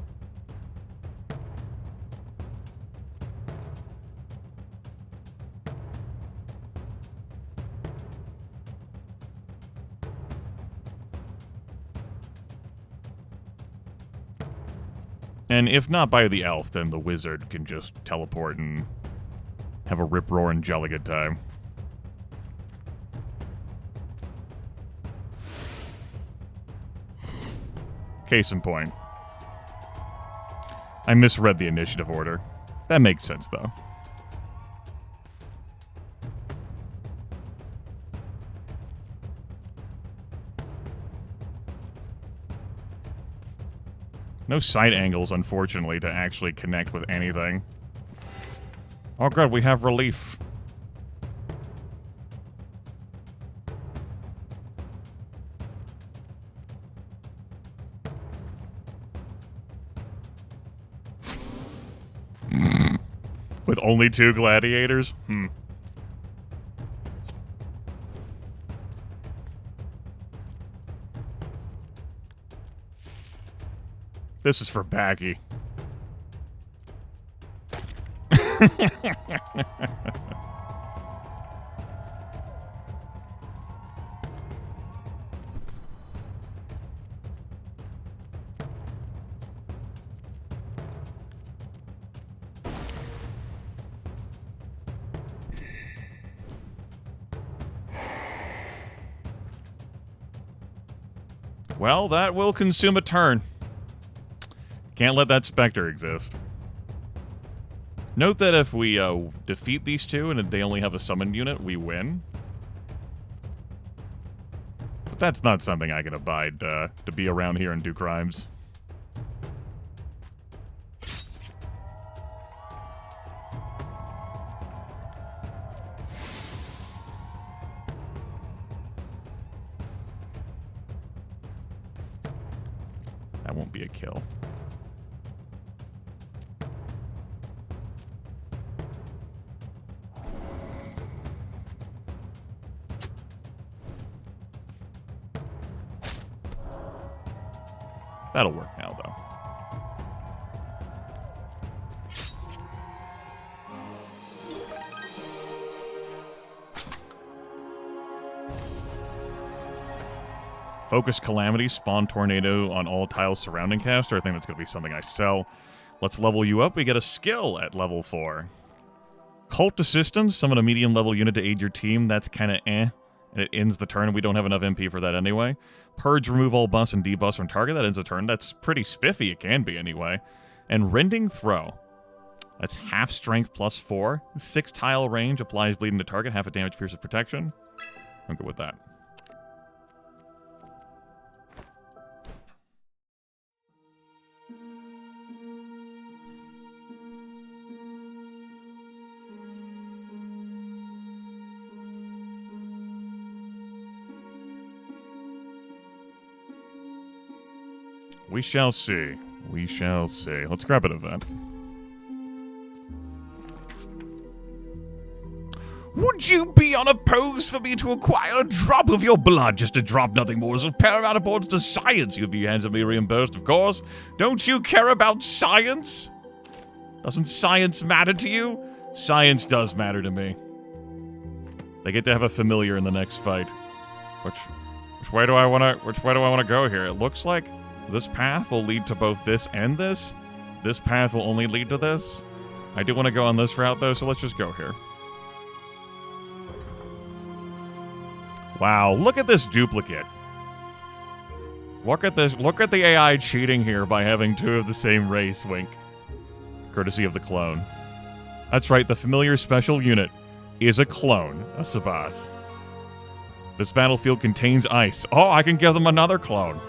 And if not by the elf, then the wizard can just teleport and have a rip-roaring jolly good time. Case in point. I misread the initiative order. That makes sense, though. No side angles, unfortunately, to actually connect with anything. Oh god, we have relief. With only 2 gladiators? This is for Baggi. Well, that will consume a turn. Can't let that specter exist. Note that if we defeat these 2 and they only have a summoned unit, we win. But that's not something I can abide to be around here and do crimes. That won't be a kill. That'll work now, though. Focus Calamity, spawn Tornado on all tiles surrounding caster. I think that's going to be something I sell. Let's level you up. We get a skill at level 4. Cult Assistance, summon a medium level unit to aid your team. That's kind of and it ends the turn, and we don't have enough MP for that anyway. Purge, remove all buffs and debuffs from target. That ends the turn. That's pretty spiffy. It can be, anyway. And Rending Throw. That's half strength plus 4. 6 tile range, applies bleeding to target. Half a damage, pierces protection. I'm good with that. We shall see. We shall see. Let's grab an event. Would you be unopposed for me to acquire a drop of your blood? Just a drop, nothing more. Is of paramount importance to science. You'll be handsomely reimbursed, of course. Don't you care about science? Doesn't science matter to you? Science does matter to me. They get to have a familiar in the next fight. Which way do I want to go here? It looks like this path will lead to both this and this. This path will only lead to this. I do want to go on this route, though, so let's just go here. Wow, look at this duplicate. Look at this. Look at the AI cheating here by having two of the same race, wink. Courtesy of the clone. That's right, the familiar special unit is a clone of Sabas. This battlefield contains ice. Oh, I can give them another clone.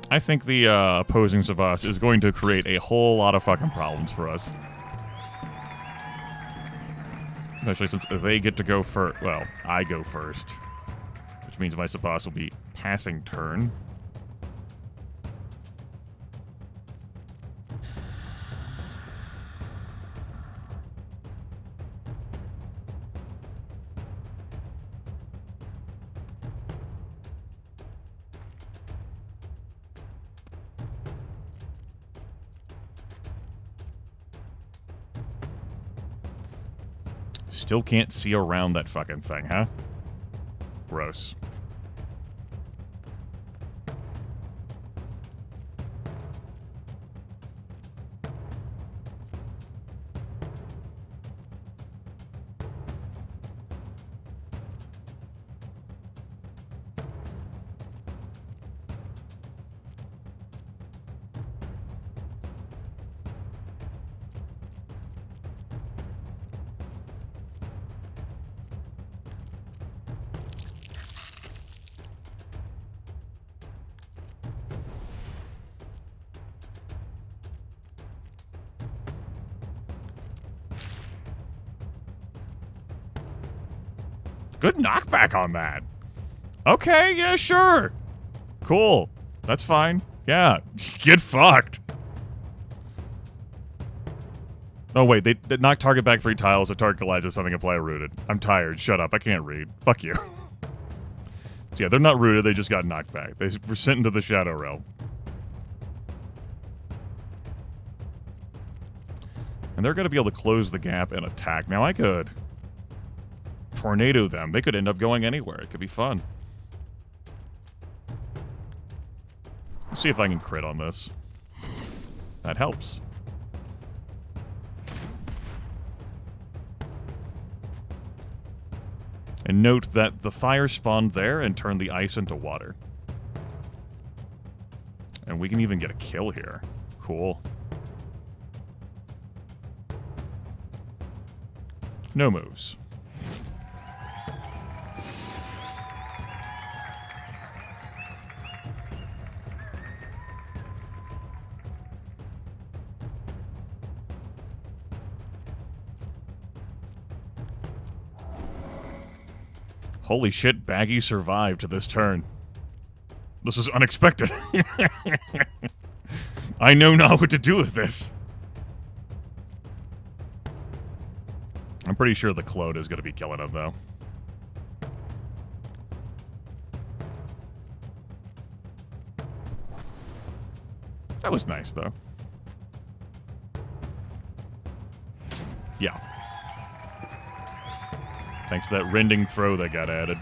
I think the opposing Sabas is going to create a whole lot of fucking problems for us. Especially since they get to go first. Well, I go first. Which means my Sabas will be passing turn. Still can't see around that fucking thing, huh? Gross. Good knockback on that. Okay, yeah, sure. Cool. That's fine. Yeah, get fucked. Oh, wait, they knock target back 3 tiles. A target collides with something, apply rooted. I'm tired. Shut up. I can't read. Fuck you. Yeah, they're not rooted. They just got knocked back. They were sent into the Shadow Realm. And they're going to be able to close the gap and attack. Now, I could tornado them. They could end up going anywhere. It could be fun. Let's see if I can crit on this. That helps. And note that the fire spawned there and turned the ice into water. And we can even get a kill here. Cool. No moves. Holy shit, Baggi survived to this turn. This is unexpected. I know not what to do with this. I'm pretty sure the Clone is going to be killing him, though. That was nice, though. Yeah. Thanks to that rending throw that got added.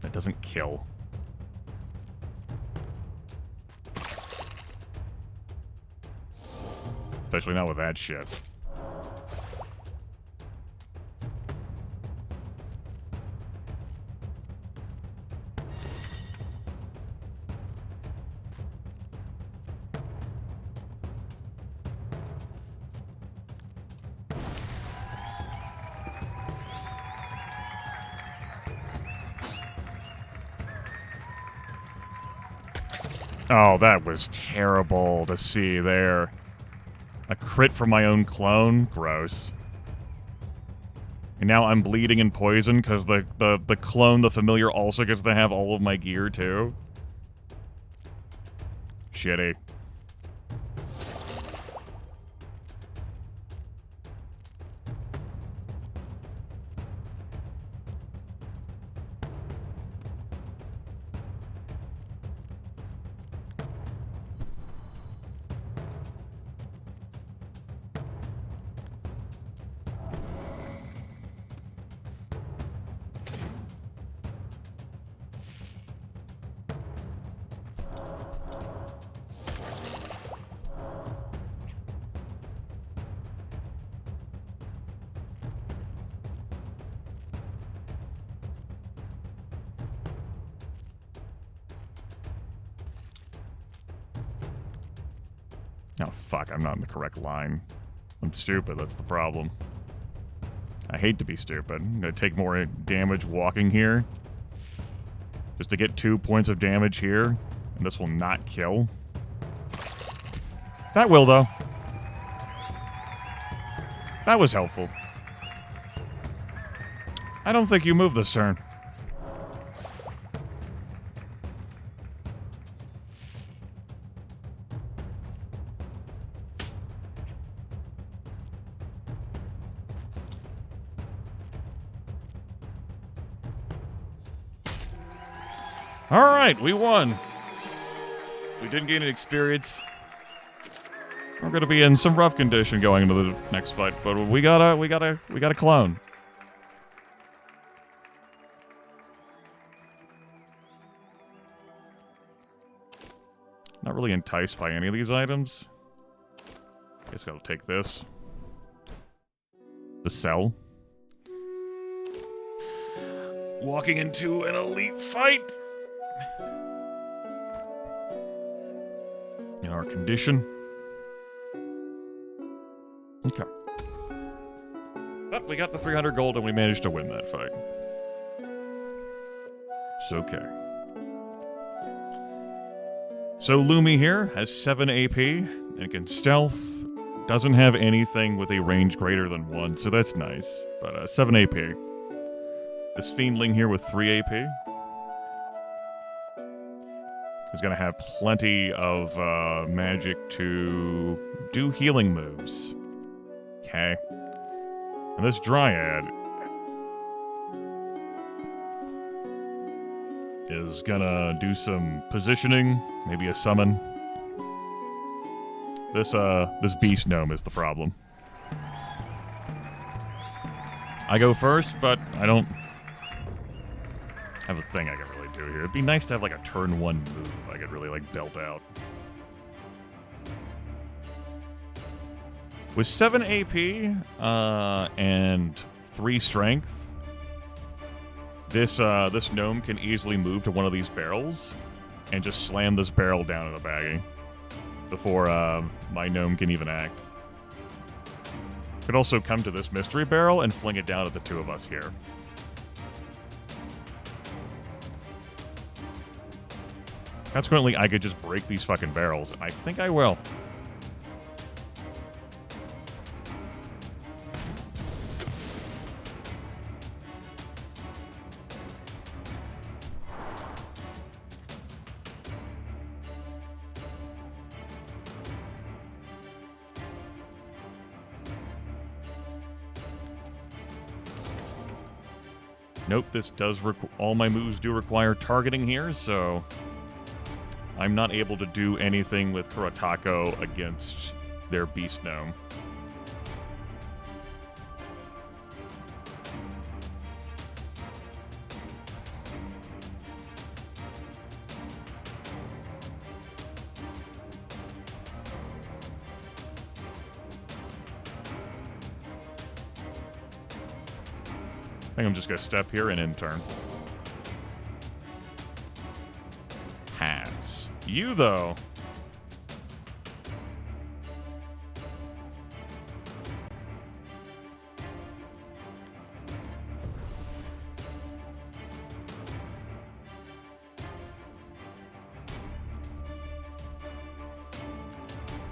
That doesn't kill. Especially not with that shit. Oh, that was terrible to see there. A crit from my own clone? Gross. And now I'm bleeding and poison because the clone, the familiar, also gets to have all of my gear, too? Shitty. Oh, fuck, I'm not in the correct line. I'm stupid, that's the problem. I hate to be stupid. I'm gonna take more damage walking here. Just to get 2 points of damage here. And this will not kill. That will, though. That was helpful. I don't think you move this turn. All right, we won. We didn't gain an experience. We're gonna be in some rough condition going into the next fight, but we got a clone. Not really enticed by any of these items. Guess I'll take this. The cell. Walking into an elite fight. In our condition. Okay. But we got the 300 gold and we managed to win that fight. It's okay. So Lumi here has 7 AP and can stealth. Doesn't have anything with a range greater than 1, so that's nice. But 7 AP. This Fiendling here with 3 AP is going to have plenty of magic to do healing moves. Okay. And this Dryad is gonna do some positioning, maybe a summon. This Beast Gnome is the problem. I go first, but I don't have a thing I can really do here. It'd be nice to have like a turn 1 move I could really like belt out. With 7 AP and 3 strength, this gnome can easily move to one of these barrels and just slam this barrel down in the Baggi before my gnome can even act. Could also come to this mystery barrel and fling it down at the 2 of us here. Consequently, I could just break these fucking barrels. I think I will. Note this does all my moves do require targeting here, so I'm not able to do anything with Kuratako against their Beast Gnome. I think I'm just going to step here and end turn. Has. You, though.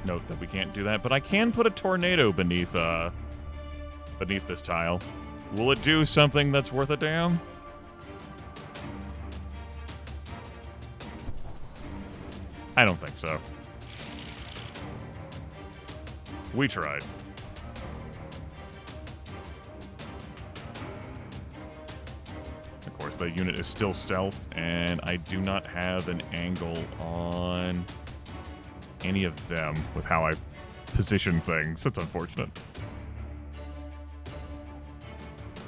Note that we can't do that, but I can put a tornado beneath this tile. Will it do something that's worth a damn? I don't think so. We tried. Of course, the unit is still stealth, and I do not have an angle on any of them with how I position things. That's unfortunate.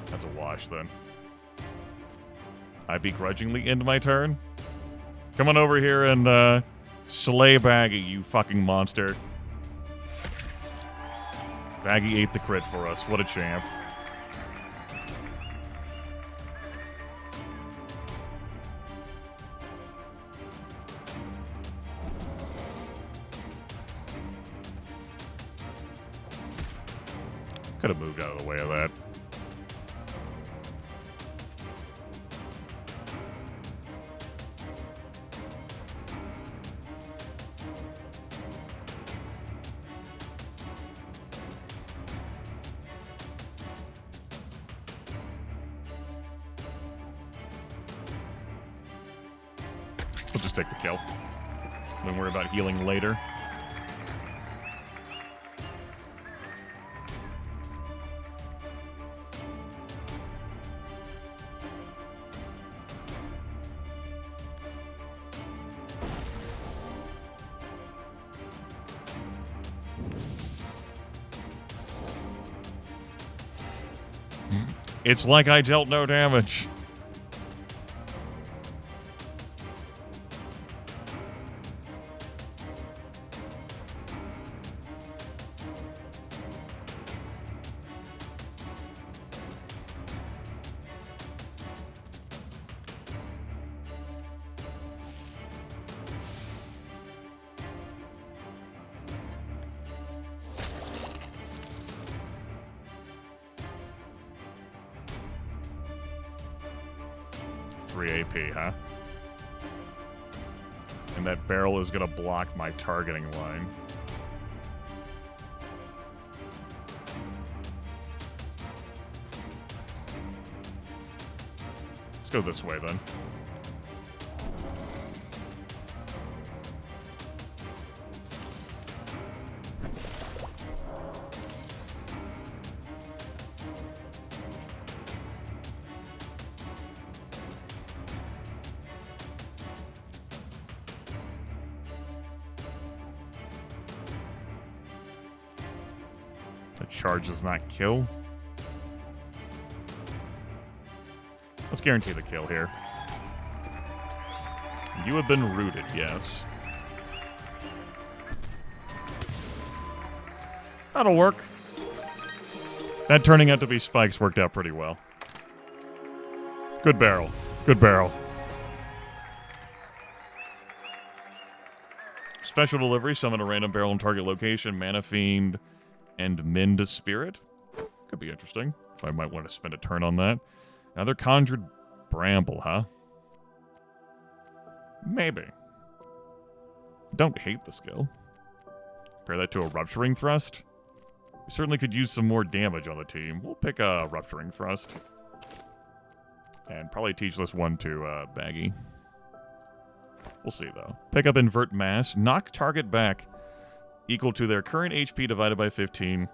That's a wash, then. I begrudgingly end my turn. Come on over here and slay Baggi, you fucking monster. Baggi ate the crit for us. What a champ. Could have moved out of the way of that. We'll just take the kill. Don't worry about healing later. It's like I dealt no damage. AP, huh? And that barrel is going to block my targeting line. Let's go this way, then. Charge does not kill. Let's guarantee the kill here. You have been rooted, yes. That'll work. That turning out to be spikes worked out pretty well. Good barrel. Good barrel. Special delivery, summon a random barrel in target location, Mana Fiend, and Mend Spirit. Could be interesting. I might want to spend a turn on that. Another Conjured Bramble, huh? Maybe. Don't hate the skill. Pair that to a Rupturing Thrust. We certainly could use some more damage on the team. We'll pick a Rupturing Thrust. And probably teach this one to Baggi. We'll see, though. Pick up Invert Mass. Knock target back equal to their current HP divided by 15.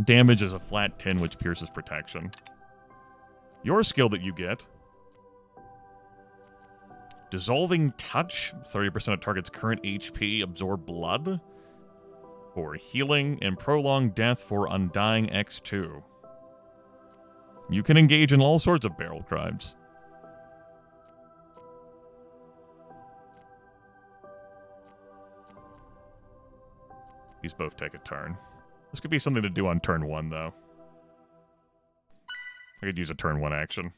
Damage is a flat 10, which pierces protection. Your skill that you get. Dissolving Touch. 30% of target's current HP absorb blood. For healing and prolonged death for Undying X2. You can engage in all sorts of barrel crimes. These both take a turn. This could be something to do on turn 1, though. I could use a turn 1 action.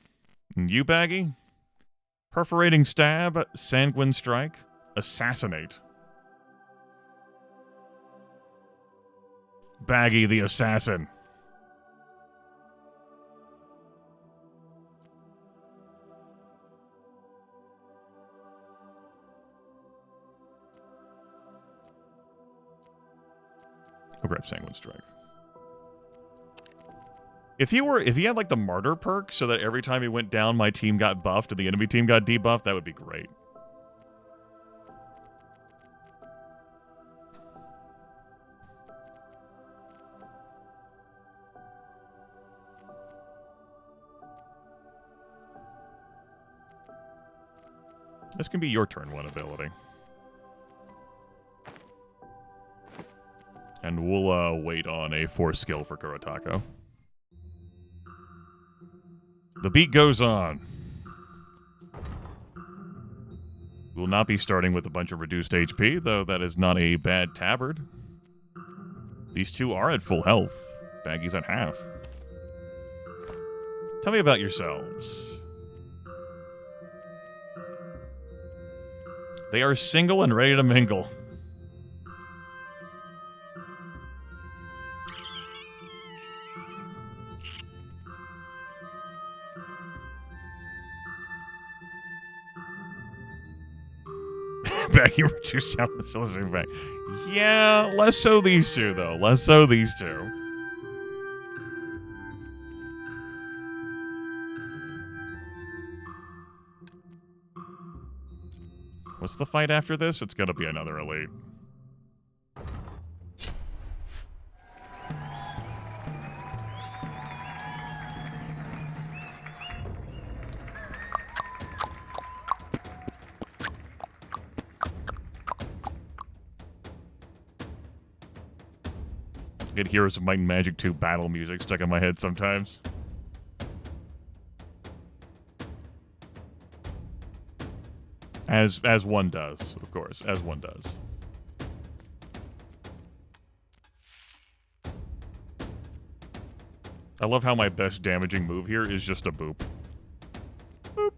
And you, Baggi? Perforating Stab, Sanguine Strike, Assassinate. Baggi the Assassin. I'll grab Sanguine Strike. If he had like the Martyr perk so that every time he went down my team got buffed and the enemy team got debuffed, that would be great. This can be your turn 1 ability. And we'll wait on a 4 skill for Kurotako. The beat goes on. We will not be starting with a bunch of reduced HP, though that is not a bad tabard. These two are at full health. Baggi's at half. Tell me about yourselves. They are single and ready to mingle. Baggy reduced down the soliciting bank. Yeah, less so these two, though. Less so these two. What's the fight after this? It's gonna be another elite. I get Heroes of Might and Magic 2 battle music stuck in my head sometimes. As one does, of course, as one does. I love how my best damaging move here is just a boop. Boop.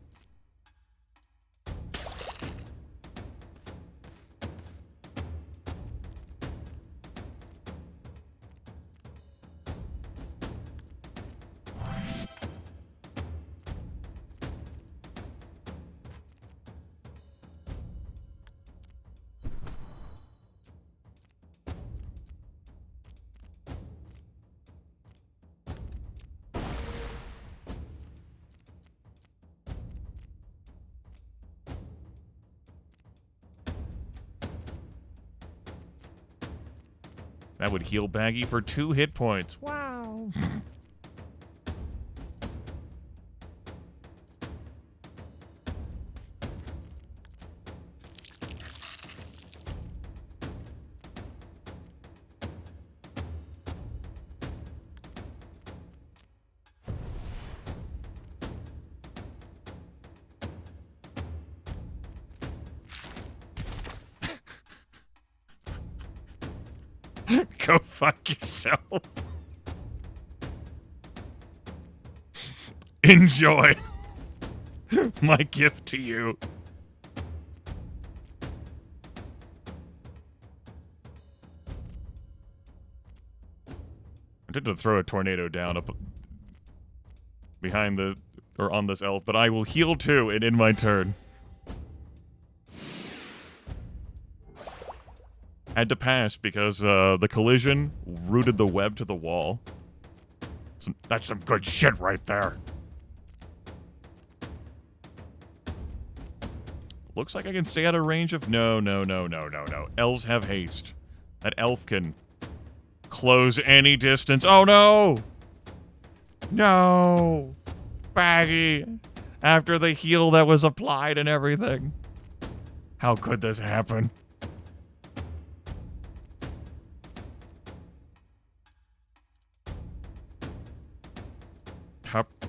That would heal Baggy for 2 hit points. Wow. Go fuck yourself. Enjoy. My gift to you. I did to throw a tornado down up behind the, or on this elf, but I will heal too and end my turn. Had to pass because the collision rooted the web to the wall. That's some good shit right there. Looks like I can stay out of range of... No. Elves have haste. That elf can close any distance. Oh, no! No! Baggy! After the heal that was applied and everything. How could this happen?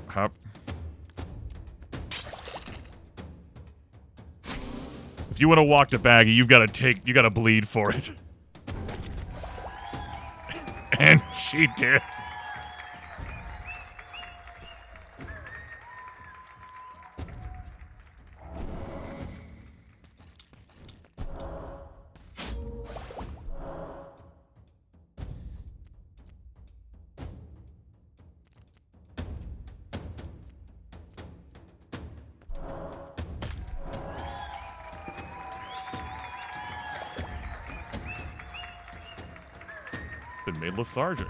Hup. If you want to walk to Baggy, you gotta bleed for it. And she did. Been made lethargic.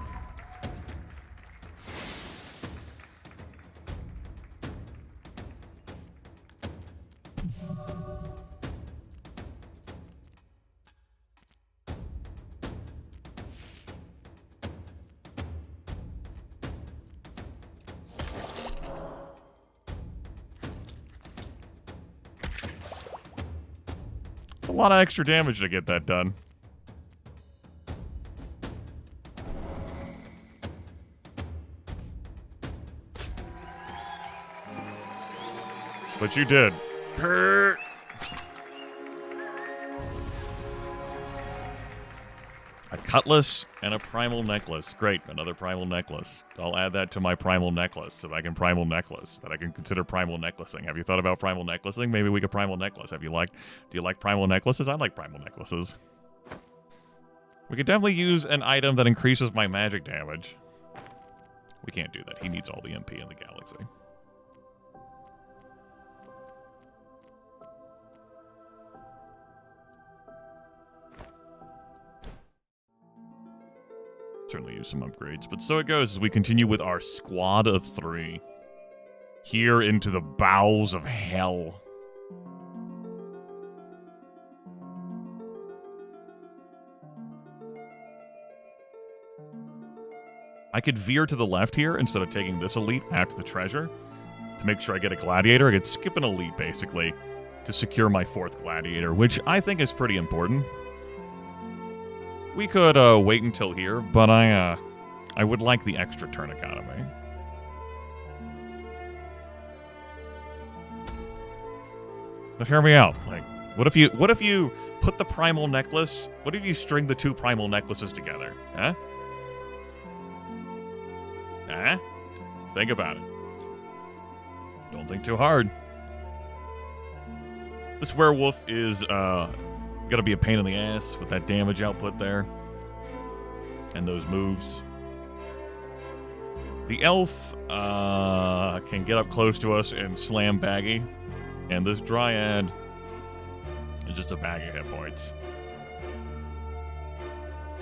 It's a lot of extra damage to get that done. But you did. A cutlass and a primal necklace. Great, another primal necklace. I'll add that to my primal necklace if I can primal necklace. That I can consider primal necklacing. Have you thought about primal necklacing? Maybe we could primal necklace. Do you like primal necklaces? I like primal necklaces. We could definitely use an item that increases my magic damage. We can't do that. He needs all the MP in the galaxy. Certainly use some upgrades. But so it goes as we continue with our squad of 3. Here into the bowels of hell. I could veer to the left here instead of taking this elite after the treasure to make sure I get a gladiator. I could skip an elite, basically, to secure my 4th gladiator, which I think is pretty important. We could wait until here, but I would like the extra turn economy. But hear me out. Like, what if you put the primal necklace? What if you string the 2 primal necklaces together? Huh? Huh? Think about it. Don't think too hard. This werewolf is gonna be a pain in the ass with that damage output there. And those moves. The elf can get up close to us and slam Baggi. And this dryad is just a bag of hit points.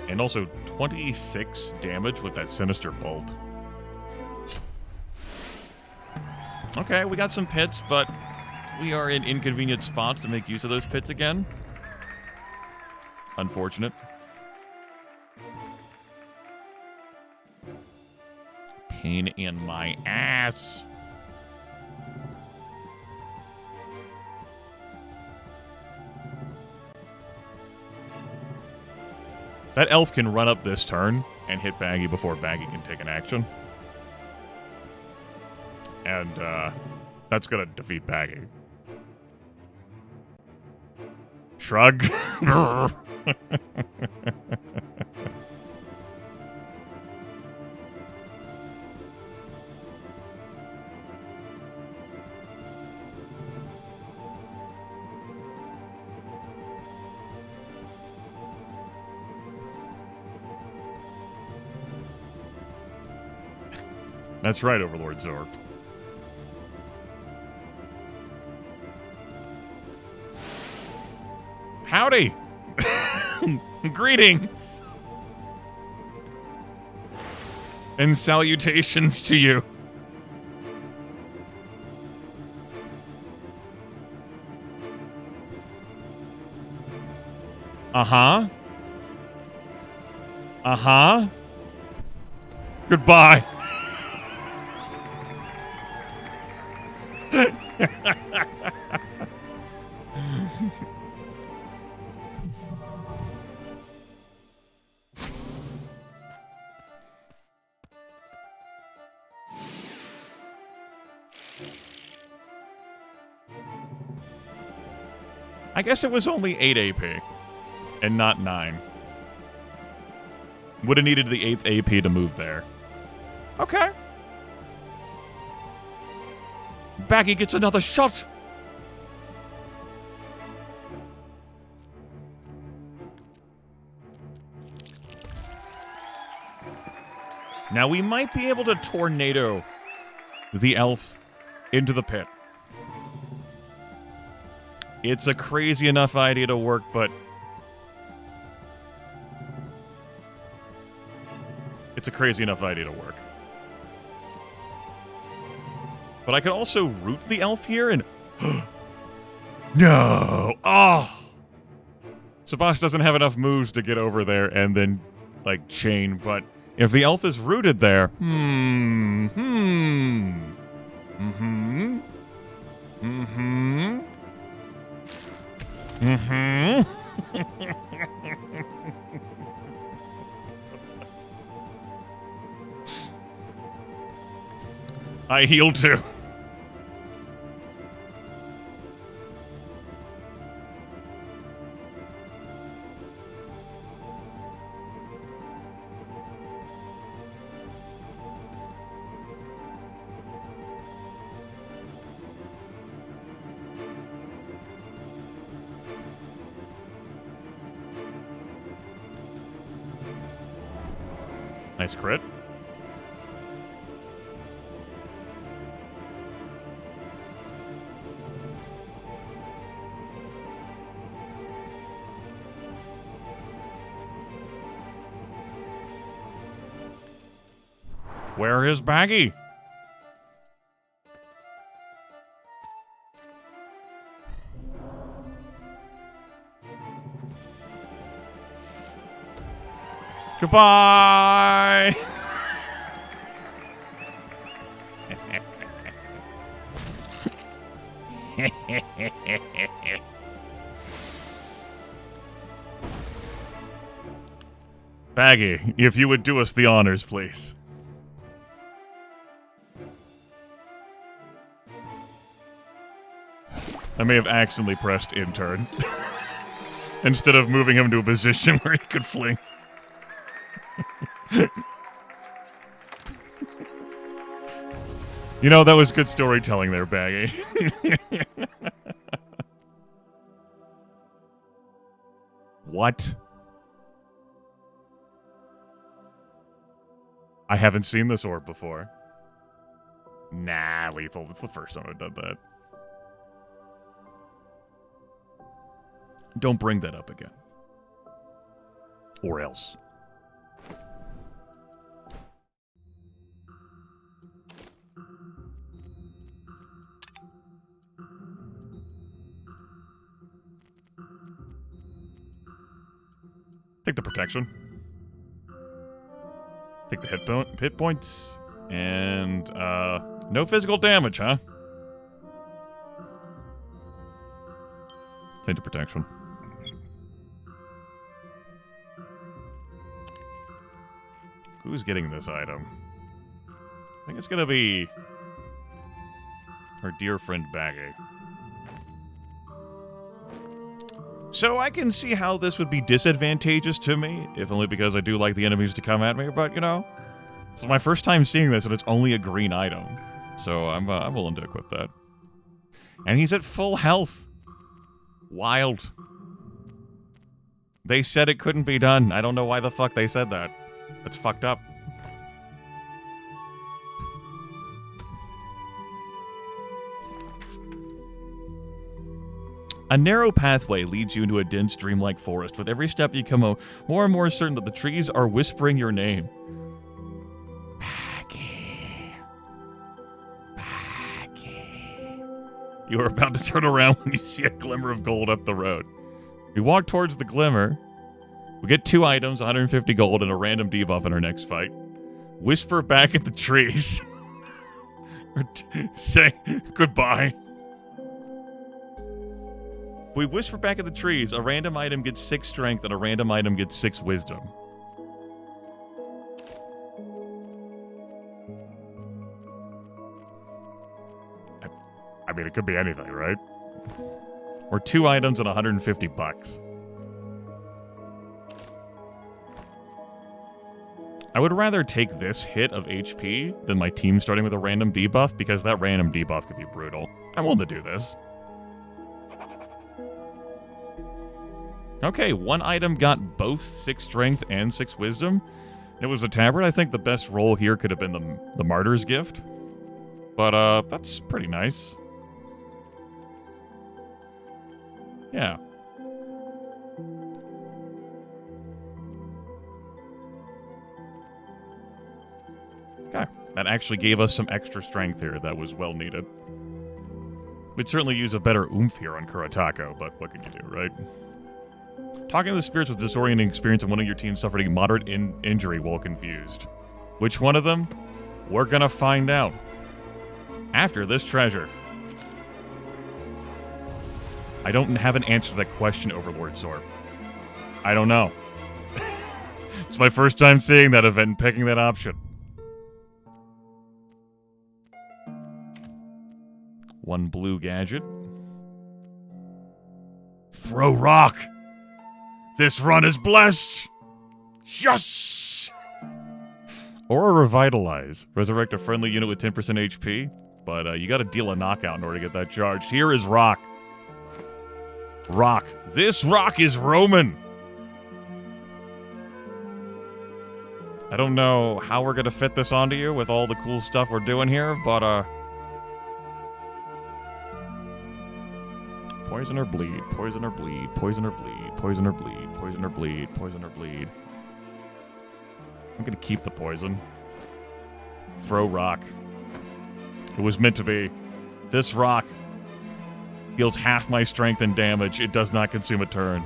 And also 26 damage with that sinister bolt. Okay, we got some pits, but we are in inconvenient spots to make use of those pits again. Unfortunate. Pain in my ass. That elf can run up this turn and hit Baggi before Baggi can take an action. And that's going to defeat Baggi. Shrug. That's right, Overlord Zorb. Howdy! Greetings! And salutations to you. Uh-huh. Uh-huh. Goodbye. I guess it was only 8 AP and not 9. Would have needed the 8th AP to move there. Okay. Baggi gets another shot. Now we might be able to tornado the elf into the pit. It's a crazy enough idea to work, but it's a crazy enough idea to work. But I can also root the elf here and... No! Oh! Sabas doesn't have enough moves to get over there and then, like, chain, but if the elf is rooted there... I heal too. Nice crit. Where is Baggi? Goodbye! Baggi, if you would do us the honors, please. I may have accidentally pressed intern instead of moving him to a position where he could fling. You know, that was good storytelling there, Baggi. What? I haven't seen this orb before. Nah, Lethal. That's the first time I've done that. Don't bring that up again. Or else. Take the protection. Take the hit points. And, no physical damage, huh? Take the protection. Who's getting this item? I think it's gonna be our dear friend Baggi. So I can see how this would be disadvantageous to me, if only because I do like the enemies to come at me, but, you know, this is my first time seeing this, and it's only a green item. So I'm willing to equip that. And he's at full health. Wild. They said it couldn't be done. I don't know why the fuck they said that. That's fucked up. A narrow pathway leads you into a dense dreamlike forest. With every step you come more and more certain that the trees are whispering your name. Baggi. Baggi. You are about to turn around when you see a glimmer of gold up the road. We walk towards the glimmer. We get 2 items, 150 gold, and a random debuff in our next fight. Whisper back at the trees. Or say goodbye. If we whisper back at the trees, a random item gets 6 strength and a random item gets 6 wisdom. I mean, it could be anything, right? Or 2 items and 150 bucks. I would rather take this hit of HP than my team starting with a random debuff, because that random debuff could be brutal. I'm willing to do this. Okay, 1 item got both 6 strength and 6 wisdom. It was a tavern. I think the best roll here could have been the Martyr's Gift. But, that's pretty nice. Yeah. Okay. That actually gave us some extra strength here that was well needed. We'd certainly use a better oomph here on Kuratako, but what can you do, right? Talking to the spirits was a disorienting experience, and one of your team suffered a moderate injury while confused. Which one of them? We're gonna find out. After this treasure. I don't have an answer to that question, Overlord Zorb. I don't know. It's my first time seeing that event and picking that option. 1 blue gadget. Throw rock! This run is blessed! Yes! Or a Revitalize. Resurrect a friendly unit with 10% HP, but you gotta deal a knockout in order to get that charged. Here is rock. Rock. This rock is Roman! I don't know how we're gonna fit this onto you with all the cool stuff we're doing here, but poison or bleed, poison or bleed, poison or bleed, poison or bleed, poison or bleed, poison or bleed. I'm gonna keep the poison. Throw rock. It was meant to be. This rock deals half my strength and damage. It does not consume a turn.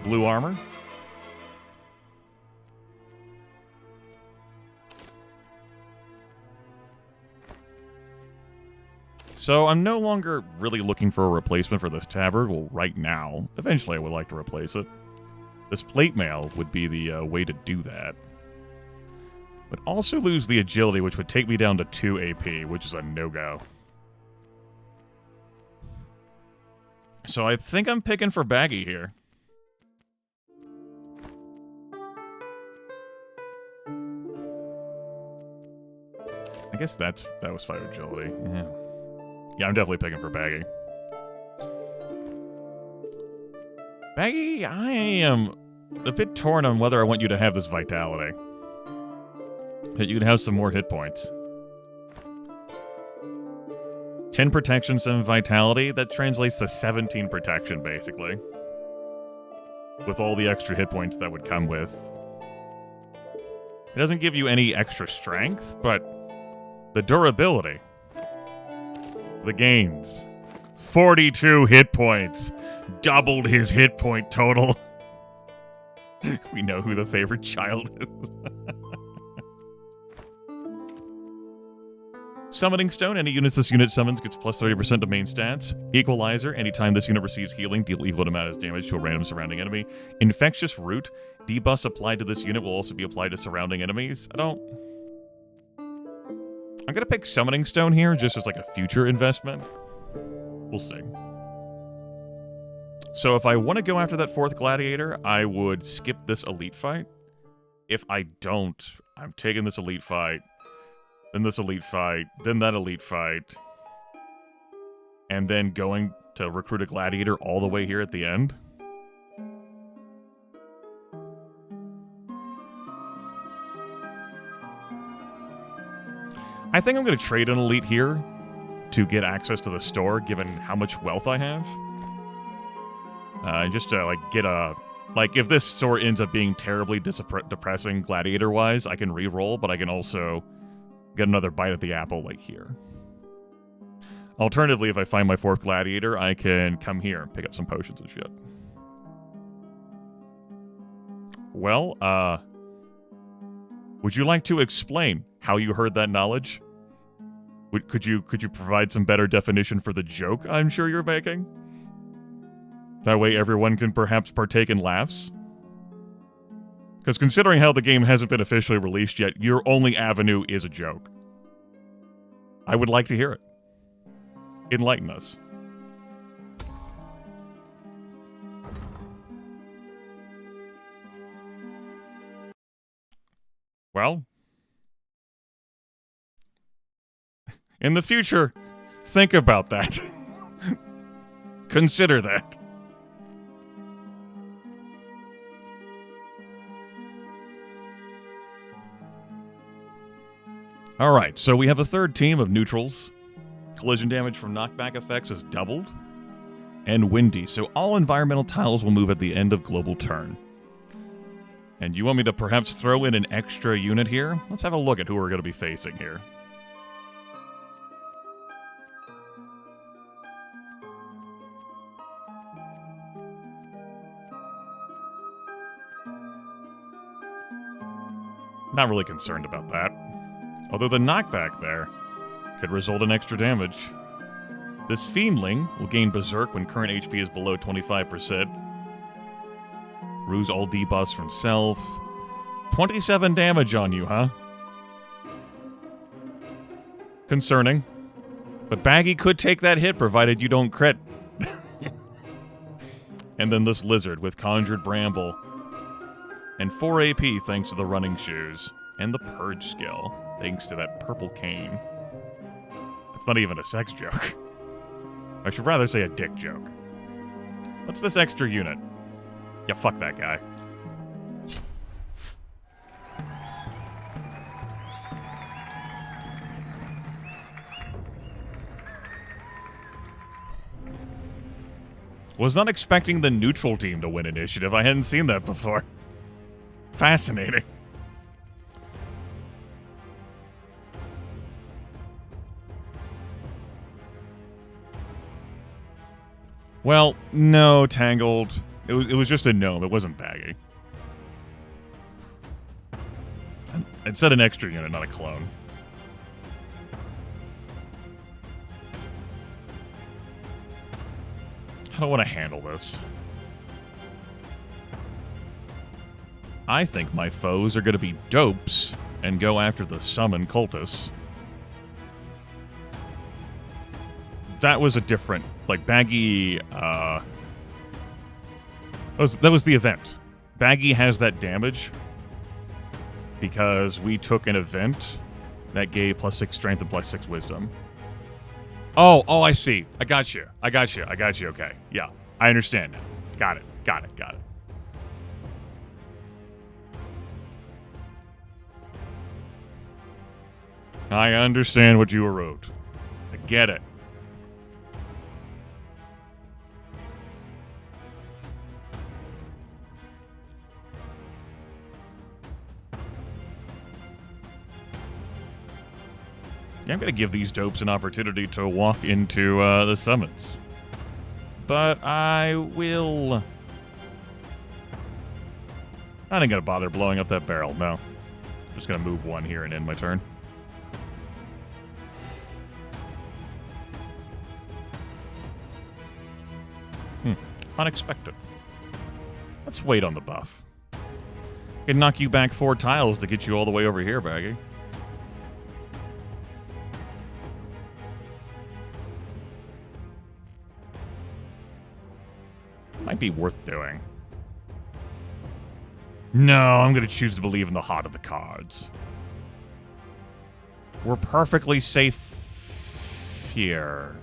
Blue armor. So I'm no longer really looking for a replacement for this tabard. Well, right now. Eventually I would like to replace it. This plate mail would be the way to do that. But also lose the agility, which would take me down to 2 AP, which is a no-go. So I think I'm picking for Baggi here. I guess that was 5 agility. Yeah, I'm definitely picking for Baggi. Baggi, I am a bit torn on whether I want you to have this vitality. That you can have some more hit points. 10 protection, 7 vitality, that translates to 17 protection, basically. With all the extra hit points that would come with. It doesn't give you any extra strength, but the durability. The gains. 42 hit points. Doubled his hit point total. We know who the favorite child is. Summoning Stone. Any units this unit summons gets plus 30% to main stats. Equalizer. Anytime this unit receives healing, deal equal amount of damage to a random surrounding enemy. Infectious Root. Debuffs applied to this unit will also be applied to surrounding enemies. I'm going to pick Summoning Stone here just as like a future investment. We'll see. So if I want to go after that 4th Gladiator, I would skip this Elite fight. If I don't, I'm taking this Elite fight, then this Elite fight, then that Elite fight, and then going to recruit a Gladiator all the way here at the end. I think I'm going to trade an Elite here to get access to the store, given how much wealth I have. Just to, like, get a... Like, if this store ends up being terribly depressing Gladiator-wise, I can re-roll, but I can also get another bite at the apple, like here. Alternatively, if I find my 4th Gladiator, I can come here and pick up some potions and shit. Well, would you like to explain how you heard that knowledge? Could you provide some better definition for the joke I'm sure you're making? That way everyone can perhaps partake in laughs? Because considering how the game hasn't been officially released yet, your only avenue is a joke. I would like to hear it. Enlighten us. Well, in the future, think about that. Consider that. Alright, so we have a third team of neutrals. Collision damage from knockback effects is doubled. And windy, so all environmental tiles will move at the end of global turn. And you want me to perhaps throw in an extra unit here? Let's have a look at who we're going to be facing here. Not really concerned about that. Although the knockback there could result in extra damage. This Fiendling will gain Berserk when current HP is below 25%. Ruse all debuffs from self. 27 damage on you, huh? Concerning. But Baggi could take that hit provided you don't crit. And then this Lizard with Conjured Bramble. And 4 AP thanks to the running shoes. And the Purge skill, thanks to that purple cane. It's not even a sex joke. I should rather say a dick joke. What's this extra unit? Yeah, fuck that guy. Was not expecting the neutral team to win initiative. I hadn't seen that before. Fascinating. Well, no, Tangled. It was just a gnome. It wasn't Baggi. It said an extra unit, not a clone. How do I want to handle this? I think my foes are going to be dopes and go after the summon cultists. That was a different, like, Baggi, that was the event. Baggi has that damage because we took an event that gave +6 strength and +6 wisdom. Oh, I see. I got you. Okay. Yeah, I understand now. Got it. I understand what you wrote. I get it. Yeah, I'm going to give these dopes an opportunity to walk into the summons. But I will... I ain't going to bother blowing up that barrel, no. Just going to move one here and end my turn. Unexpected. Let's wait on the buff. I can knock you back 4 tiles to get you all the way over here, Baggi. Might be worth doing. No, I'm going to choose to believe in the heart of the cards. We're perfectly safe here.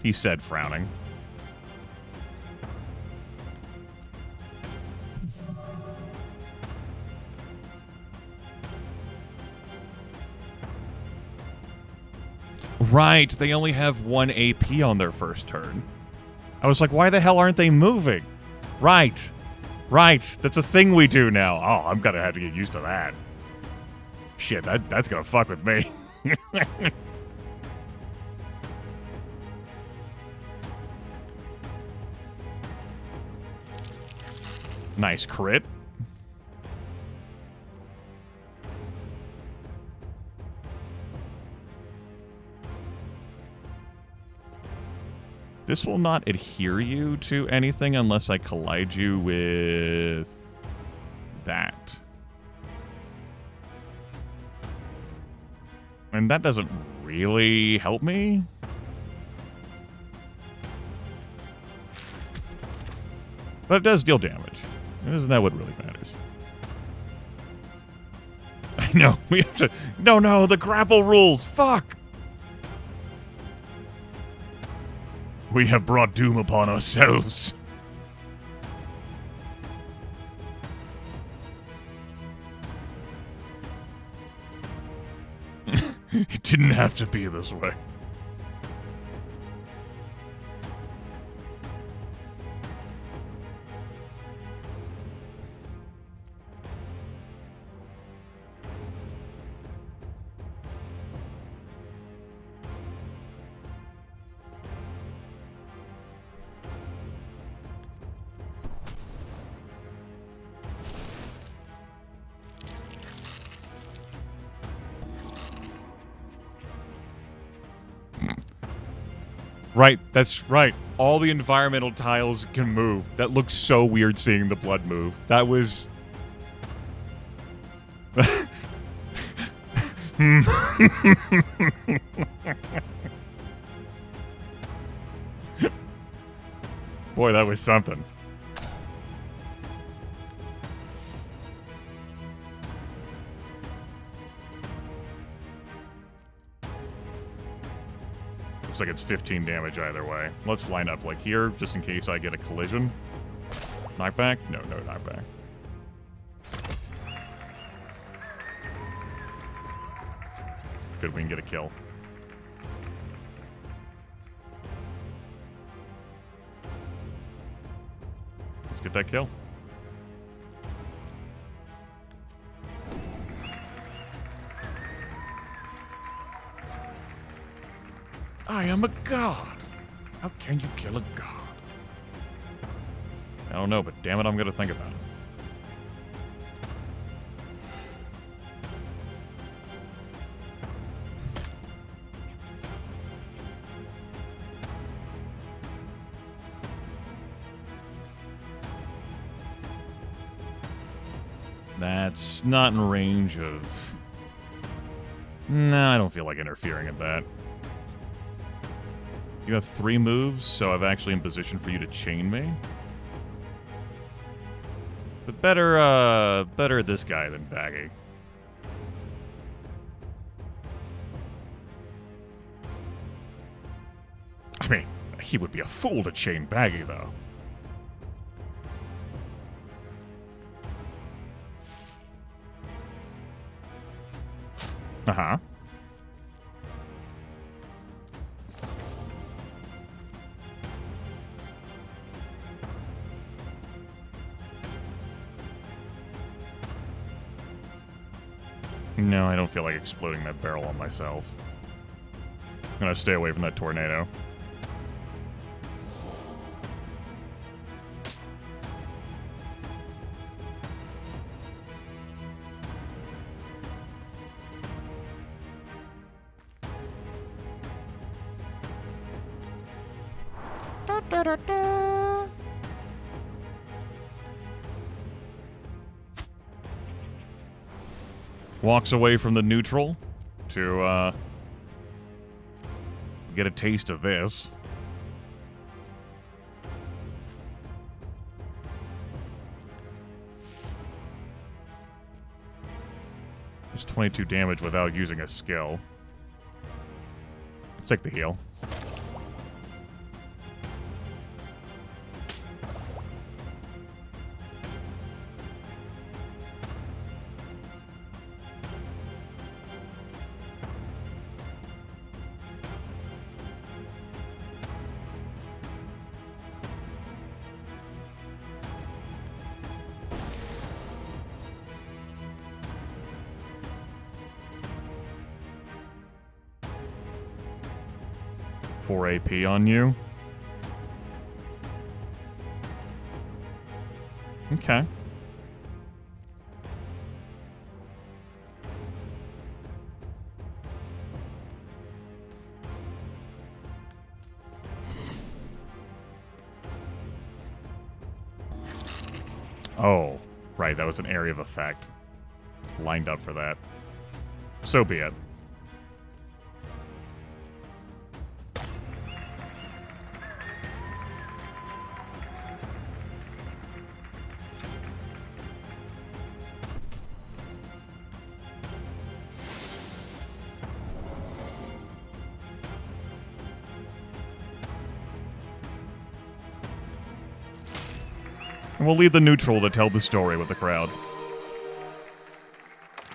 He said, frowning. Right, they only have 1 AP on their first turn. I was like, why the hell aren't they moving? Right, that's a thing we do now. Oh, I'm gonna have to get used to that. Shit, that's gonna fuck with me. Nice crit. This will not adhere you to anything unless I collide you with that. And that doesn't really help me. But it does deal damage. Isn't that what really matters? I know, we have to... No, the grapple rules! Fuck! We have brought doom upon ourselves. It didn't have to be this way. Right, that's right. All the environmental tiles can move. That looks so weird seeing the blood move. That was... Boy, that was something. Looks like it's 15 damage either way. Let's line up like here, just in case I get a collision. Knockback? No knockback. Good, we can get a kill. Let's get that kill. I am a god. How can you kill a god? I don't know, but damn it, I'm gonna think about it. That's not in range of... Nah, I don't feel like interfering at that. You have 3 moves, so I'm actually in position for you to chain me. But better this guy than Baggi. I mean, he would be a fool to chain Baggi, though. Uh-huh. No, I don't feel like exploding that barrel on myself. I'm gonna stay away from that tornado. Walks away from the neutral to get a taste of this. Just 22 damage without using a skill. Let's take the heal. AP on you. Okay. Oh, right, that was an area of effect. Lined up for that. So be it. And we'll leave the neutral to tell the story with the crowd.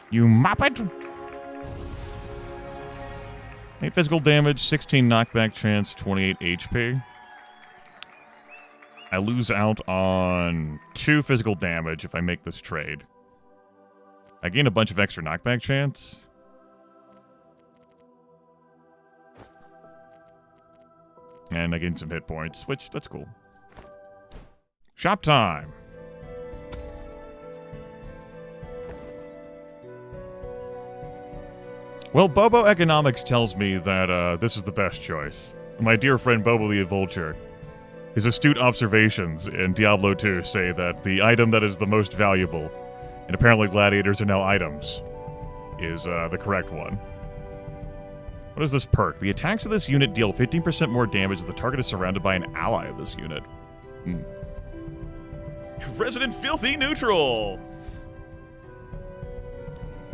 You moppet! 8 physical damage, 16 knockback chance, 28 HP. I lose out on 2 physical damage if I make this trade. I gain a bunch of extra knockback chance. And I gain some hit points, which, that's cool. Shop time! Well, Bobo Economics tells me that this is the best choice. My dear friend Bobo the Vulture, his astute observations in Diablo 2 say that the item that is the most valuable, and apparently gladiators are now items, is the correct one. What is this perk? The attacks of this unit deal 15% more damage if the target is surrounded by an ally of this unit. Resident Filthy Neutral!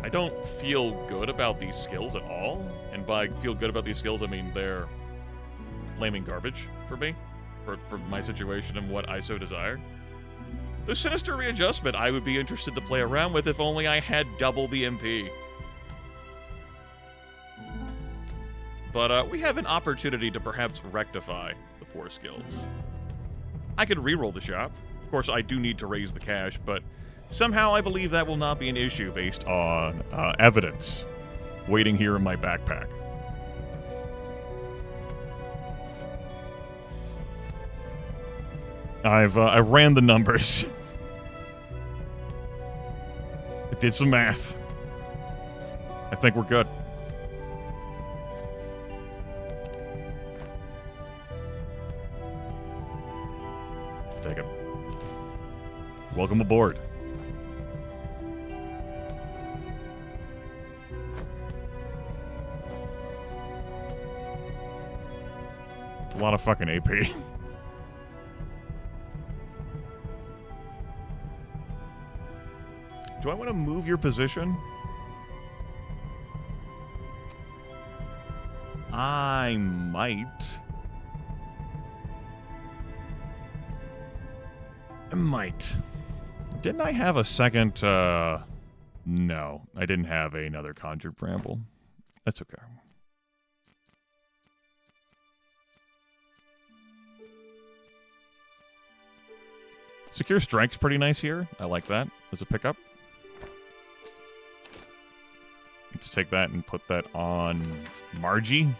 I don't feel good about these skills at all. And by feel good about these skills, I mean they're flaming garbage for me. For my situation and what I so desire. The Sinister Readjustment I would be interested to play around with if only I had double the MP. But we have an opportunity to perhaps rectify the poor skills. I could reroll the shop. Of course, I do need to raise the cash, but somehow I believe that will not be an issue based on evidence waiting here in my backpack. I've ran the numbers. I did some math. I think we're good. Take it. Welcome aboard. It's a lot of fucking AP. Do I want to move your position? I might. Didn't I have a second, No, I didn't have another Conjured Bramble. That's okay. Secure Strike's pretty nice here. I like that as a pickup. Let's take that and put that on Margie.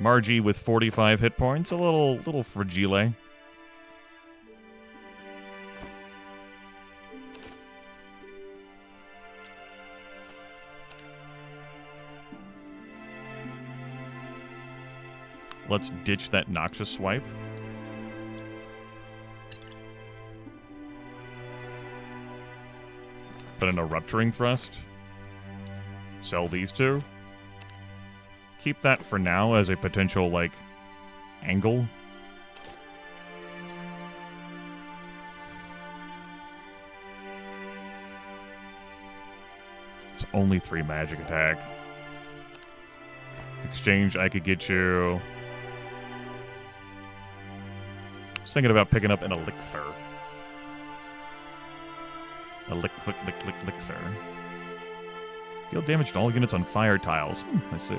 Margie with 45 hit points. A little fragile. Let's ditch that Noxious Swipe. Put in a Rupturing Thrust. Sell these two. Keep that for now as a potential, like, angle. It's only 3 magic attack. Exchange, I could get you... I was thinking about picking up an elixir. Elixir. Deal damage to all units on fire tiles. I see.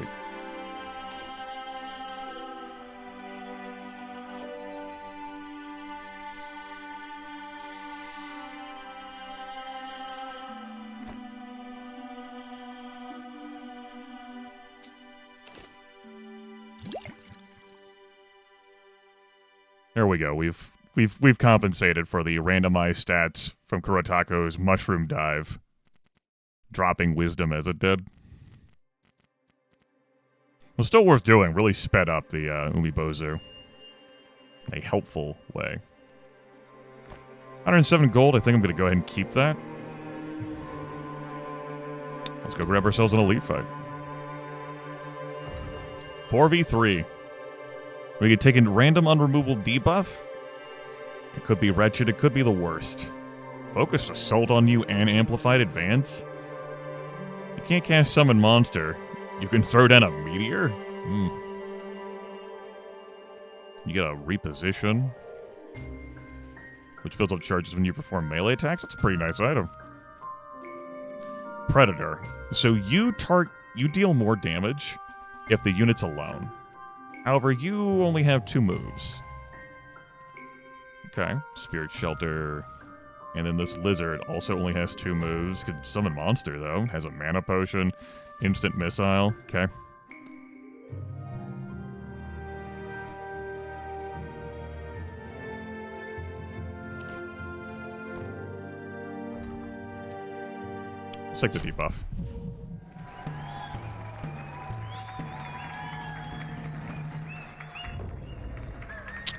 There we go. We've compensated for the randomized stats from Kurotako's Mushroom Dive, dropping wisdom as it did. It was still worth doing. Really sped up the Umibozu. A helpful way. 107 gold. I think I'm going to go ahead and keep that. Let's go grab ourselves an elite fight. 4v3. We could take a random unremovable debuff. It could be wretched. It could be the worst. Focused Assault on you and Amplified Advance? You can't cast Summon Monster. You can throw down a Meteor? You get a Reposition, which fills up charges when you perform melee attacks. That's a pretty nice item. Predator. So you deal more damage if the unit's alone. However, you only have 2 moves. Okay. Spirit Shelter. And then this lizard also only has 2 moves. Could summon monster, though. Has a mana potion. Instant missile. Okay. Let's take the debuff.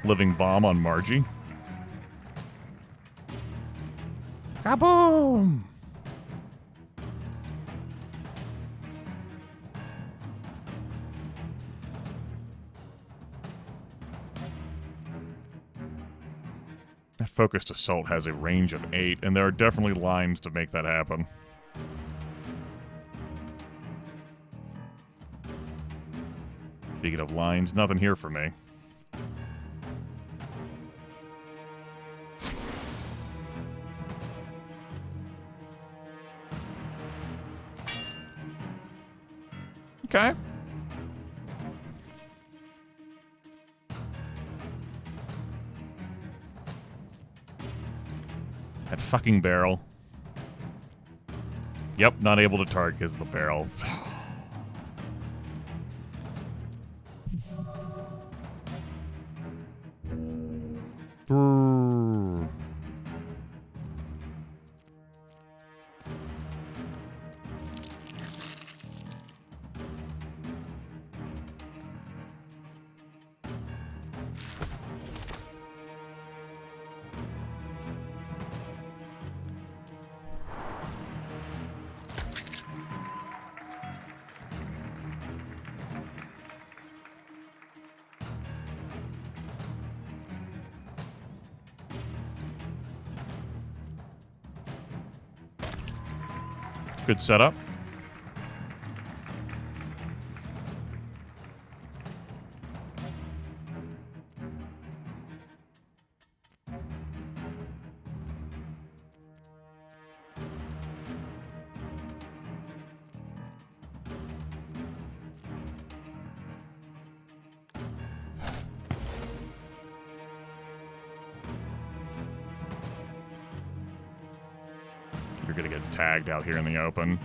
Living Bomb on Margie. Kaboom! That Focused Assault has a range of 8, and there are definitely lines to make that happen. Speaking of lines, nothing here for me. Okay. That fucking barrel. Yep, not able to target because of the barrel. Brrr. Good setup. You're gonna get tagged out here in the open.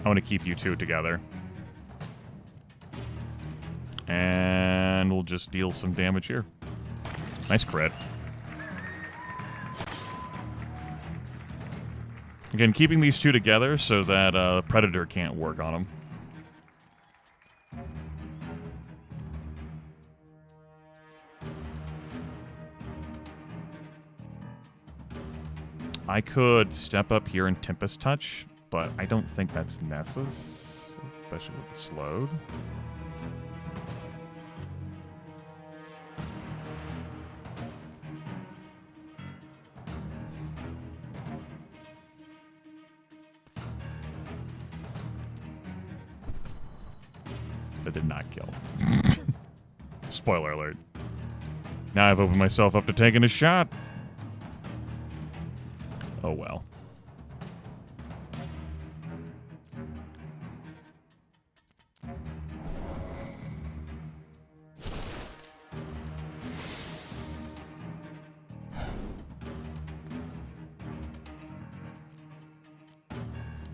I want to keep you two together. And we'll just deal some damage here. Nice crit. Again, keeping these two together so that Predator can't work on them. I could step up here and Tempest Touch, but I don't think that's necessary, especially with the slowed. That did not kill. Spoiler alert. Now I've opened myself up to taking a shot. Oh well.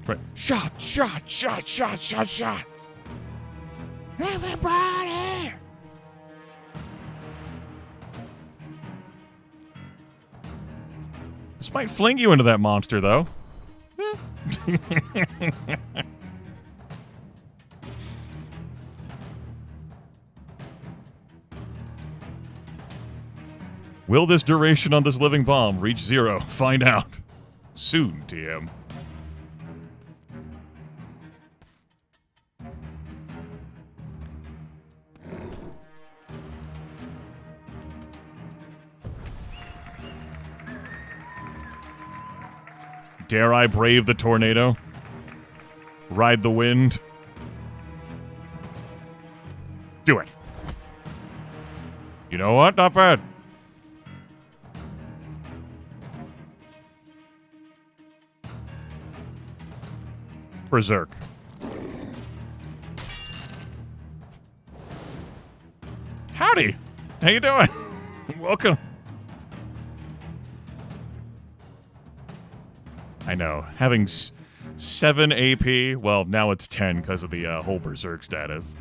Right. Shot! Everybody! This might fling you into that monster, though. Will this duration on this living bomb reach 0? Find out. Soon, TM. Dare I brave the tornado? Ride the wind? Do it. You know what? Not bad. Berserk. Howdy. How you doing? Welcome. I know. Having 7 AP, well, now it's 10 because of the whole Berserk status.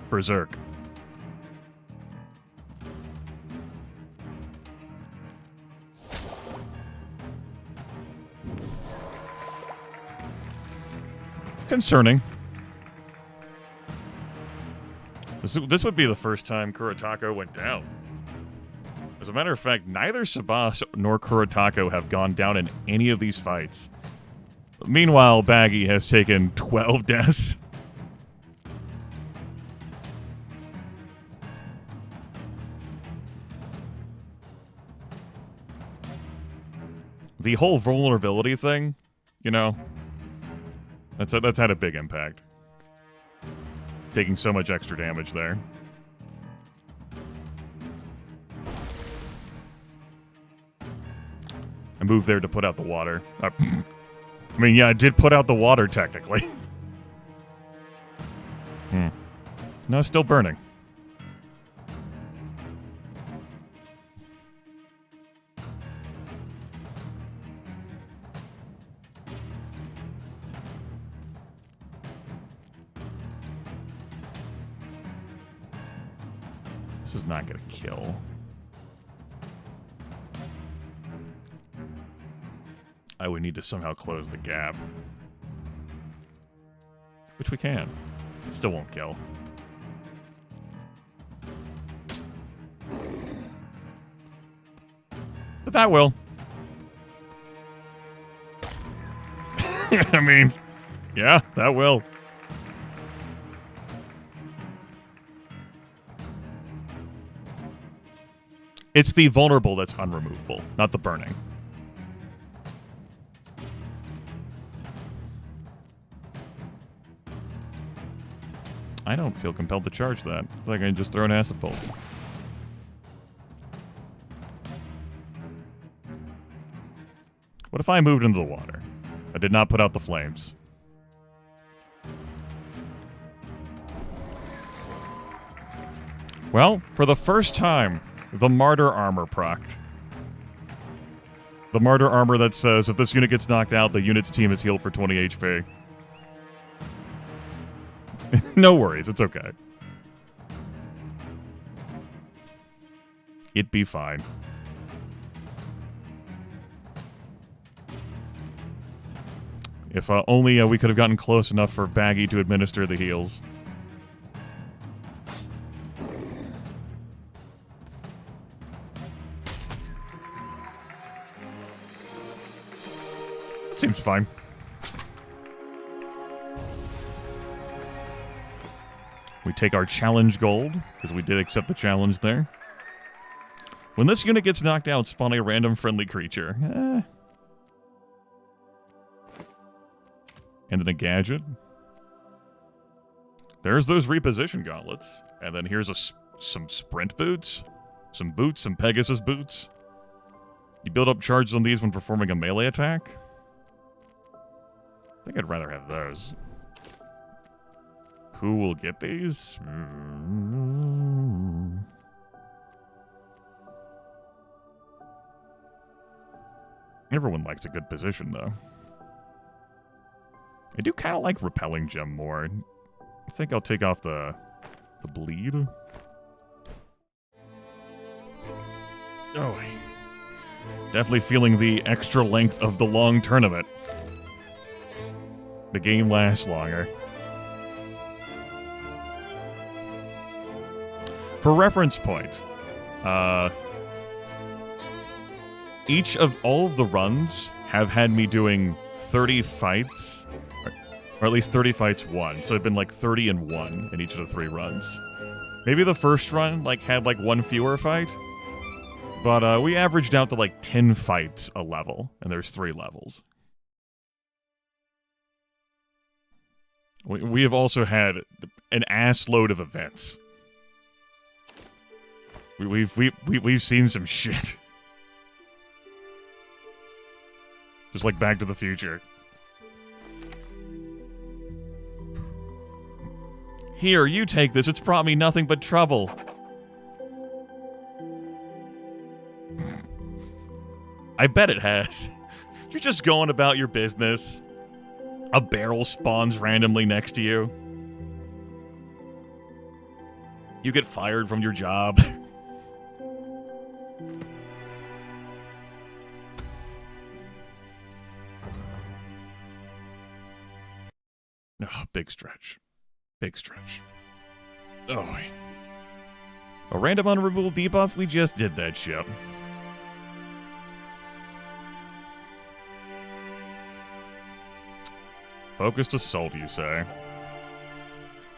Berserk. Concerning. This would be the first time Kuretako went down. As a matter of fact, neither Sabas nor Kuretako have gone down in any of these fights. Meanwhile, Baggi has taken 12 deaths. The whole vulnerability thing, you know, that's had a big impact. Taking so much extra damage there. I moved there to put out the water. I mean, yeah, I did put out the water, technically. No, still burning. This is not going to kill. I would need to somehow close the gap. Which we can. It still won't kill. But that will. I mean, yeah, that will. It's the vulnerable that's unremovable, not the burning. I don't feel compelled to charge that. I think I can just throw an acid bolt. What if I moved into the water? I did not put out the flames. Well, for the first time, the martyr armor procced. The martyr armor that says if this unit gets knocked out, the unit's team is healed for 20 HP. No worries, it's okay. It'd be fine. If only we could have gotten close enough for Baggi to administer the heals. Seems fine. We take our challenge gold, because we did accept the challenge there. When this unit gets knocked out, spawn a random friendly creature. And then a gadget. There's those reposition gauntlets. And then here's some sprint boots. Some Pegasus boots. You build up charges on these when performing a melee attack. I think I'd rather have those. Who will get these? Everyone likes a good position, though. I do kind of like repelling gem more. I think I'll take off the bleed. Oh, definitely feeling the extra length of the long tournament. The game lasts longer. For reference point, each of all of the runs have had me doing 30 fights, or at least 30 fights won. So it'd been like 30 and 1 in each of the 3 runs. Maybe the first run had like 1 fewer fight, but we averaged out to like 10 fights a level, and there's 3 levels. We have also had an ass load of events. We've seen some shit. Just like Back to the Future. Here, you take this. It's brought me nothing but trouble. I bet it has. You're just going about your business. A barrel spawns randomly next to you. You get fired from your job. Oh, big stretch. Big stretch. Oh. A random unremovable debuff? We just did that shit. Focused Assault, you say?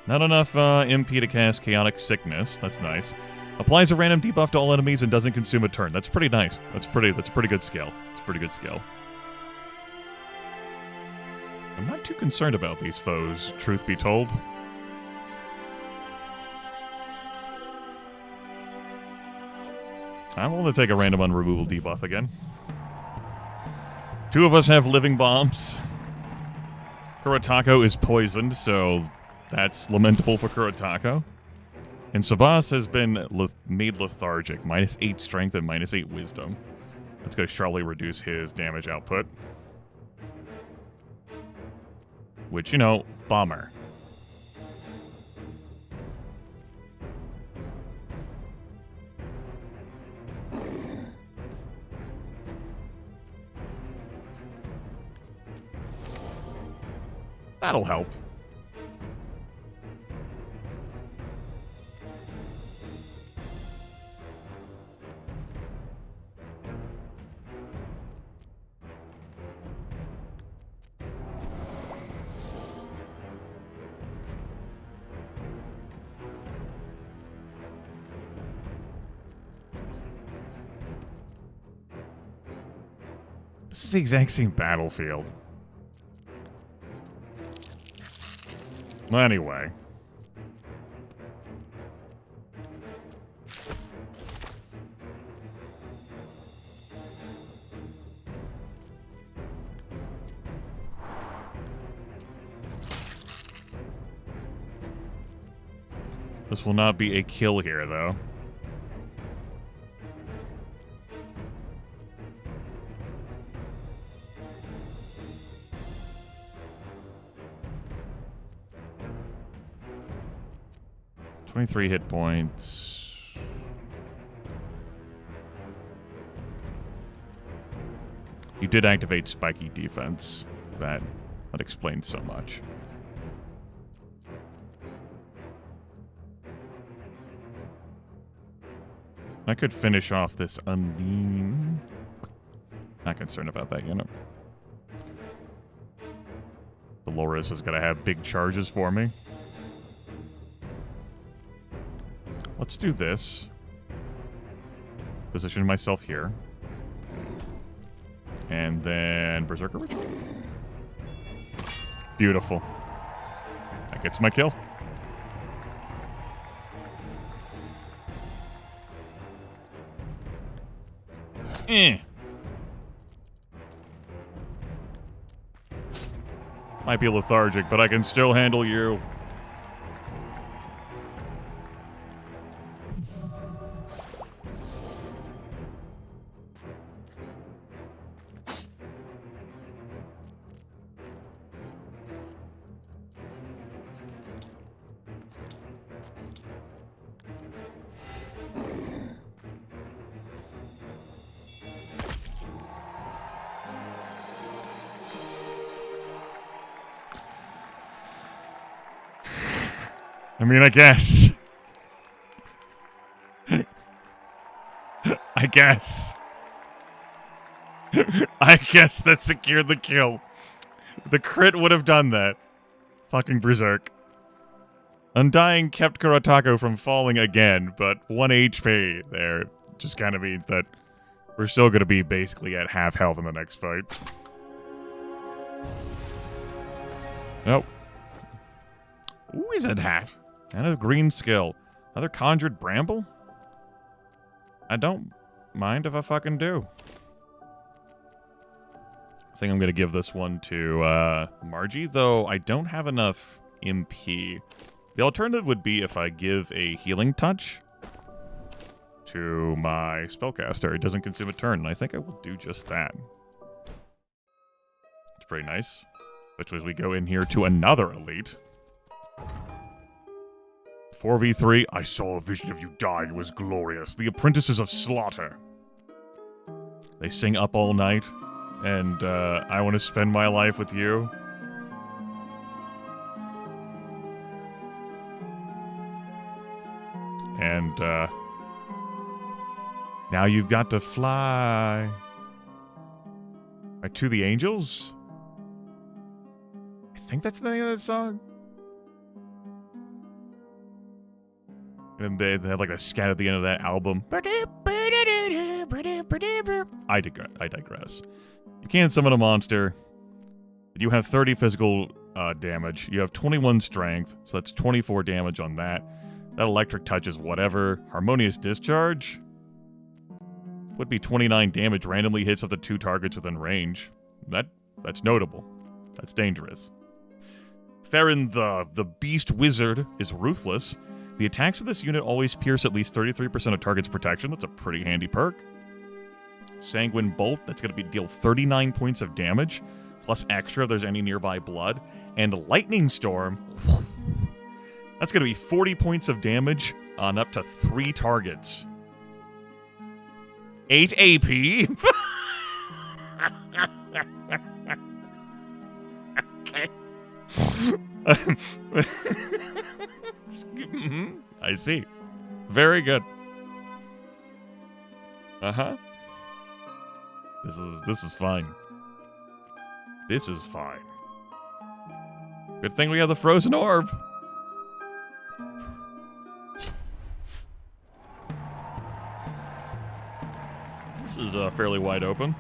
Not enough MP to cast Chaotic Sickness. That's nice. Applies a random debuff to all enemies and doesn't consume a turn. That's pretty nice. That's pretty good skill. It's pretty good skill. I'm not too concerned about these foes, truth be told. I'm willing to take a random unremovable debuff again. 2 of us have living bombs. Kuretako is poisoned, so that's lamentable for Kuretako. And Sabas has been made lethargic. -8 strength and -8 wisdom. That's going to sharply reduce his damage output. Which, you know, bummer. That'll help. This is the exact same battlefield. Anyway. This will not be a kill here, though. Three hit points. You did activate spiky defense. That explains so much. I could finish off this Undine. Not concerned about that unit. Dolores is going to have big charges for me. Let's do this. Position myself here. And then Berserker Ritual. Beautiful. That gets my kill. Might be lethargic, but I can still handle you. I mean, I guess. I guess that secured the kill. The crit would have done that. Fucking Berserk. Undying kept Kuratako from falling again, but 1 HP there just kind of means that we're still going to be basically at half health in the next fight. Nope. Wizard hat. And a green skill. Another conjured bramble? I don't mind if I fucking do. I think I'm going to give this one to Margie, though I don't have enough MP. The alternative would be if I give a healing touch to my spellcaster. It doesn't consume a turn, and I think I will do just that. It's pretty nice. Especially as we go in here to another elite. 4v3, I saw a vision of you die, it was glorious. The apprentices of slaughter. They sing up all night, and I want to spend my life with you. And now you've got to fly. Right to the angels? I think that's the name of the song. And they have like a scat at the end of that album. I digress. You can't summon a monster. You have 30 physical damage. You have 21 strength, so that's 24 damage on that. That electric touch is whatever. Harmonious Discharge would be 29 damage. Randomly hits up to 2 targets within range. That's notable. That's dangerous. Theron the Beast Wizard is ruthless. The attacks of this unit always pierce at least 33% of target's protection. That's a pretty handy perk. Sanguine Bolt, that's going to deal 39 points of damage, plus extra if there's any nearby blood. And Lightning Storm, that's going to be 40 points of damage on up to 3 targets. 8 AP. Okay. I see. Very good. Uh-huh. This is fine. This is fine. Good thing we have the Frozen Orb. This is fairly wide open.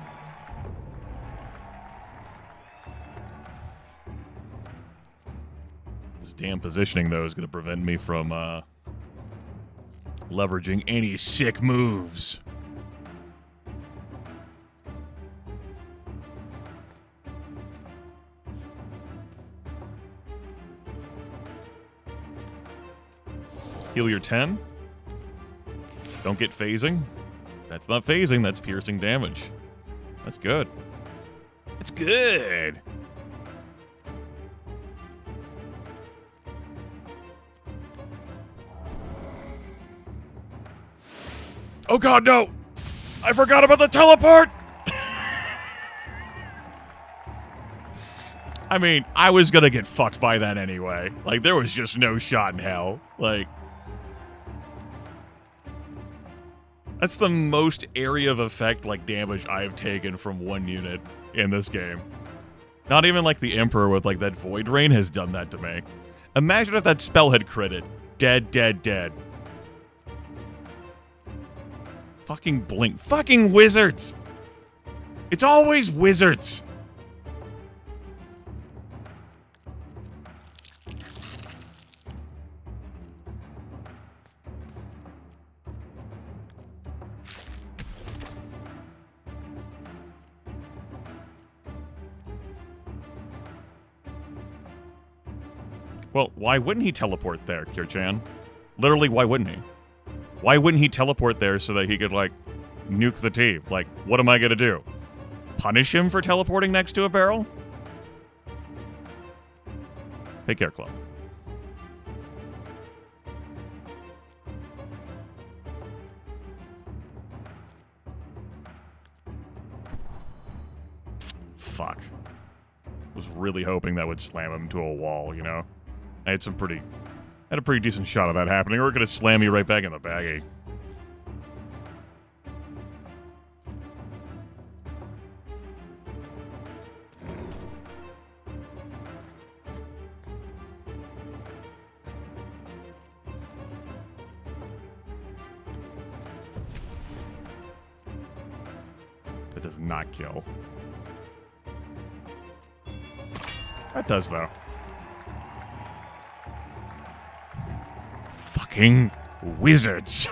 This damn positioning, though, is going to prevent me from leveraging any sick moves. Heal your 10. Don't get phasing. That's not phasing, that's piercing damage. That's good. It's good. Oh god, no! I forgot about the teleport! I mean, I was gonna get fucked by that anyway. Like, there was just no shot in hell. Like, that's the most area of effect, like, damage I've taken from one unit in this game. Not even, like, the Emperor with, like, that Void Rain has done that to me. Imagine if that spell had critted. Dead, dead, dead. Fucking blink. Fucking wizards! It's always wizards! Well, why wouldn't he teleport there, Kirchan? Literally, why wouldn't he? Why wouldn't he teleport there so that he could, like, nuke the team? Like, what am I gonna do? Punish him for teleporting next to a barrel? Take care, Club. Fuck. Was really hoping that would slam him to a wall, you know? I had a pretty decent shot of that happening, or it could have slammed me right back in the baggie. That does not kill. That does, though. Fucking wizards.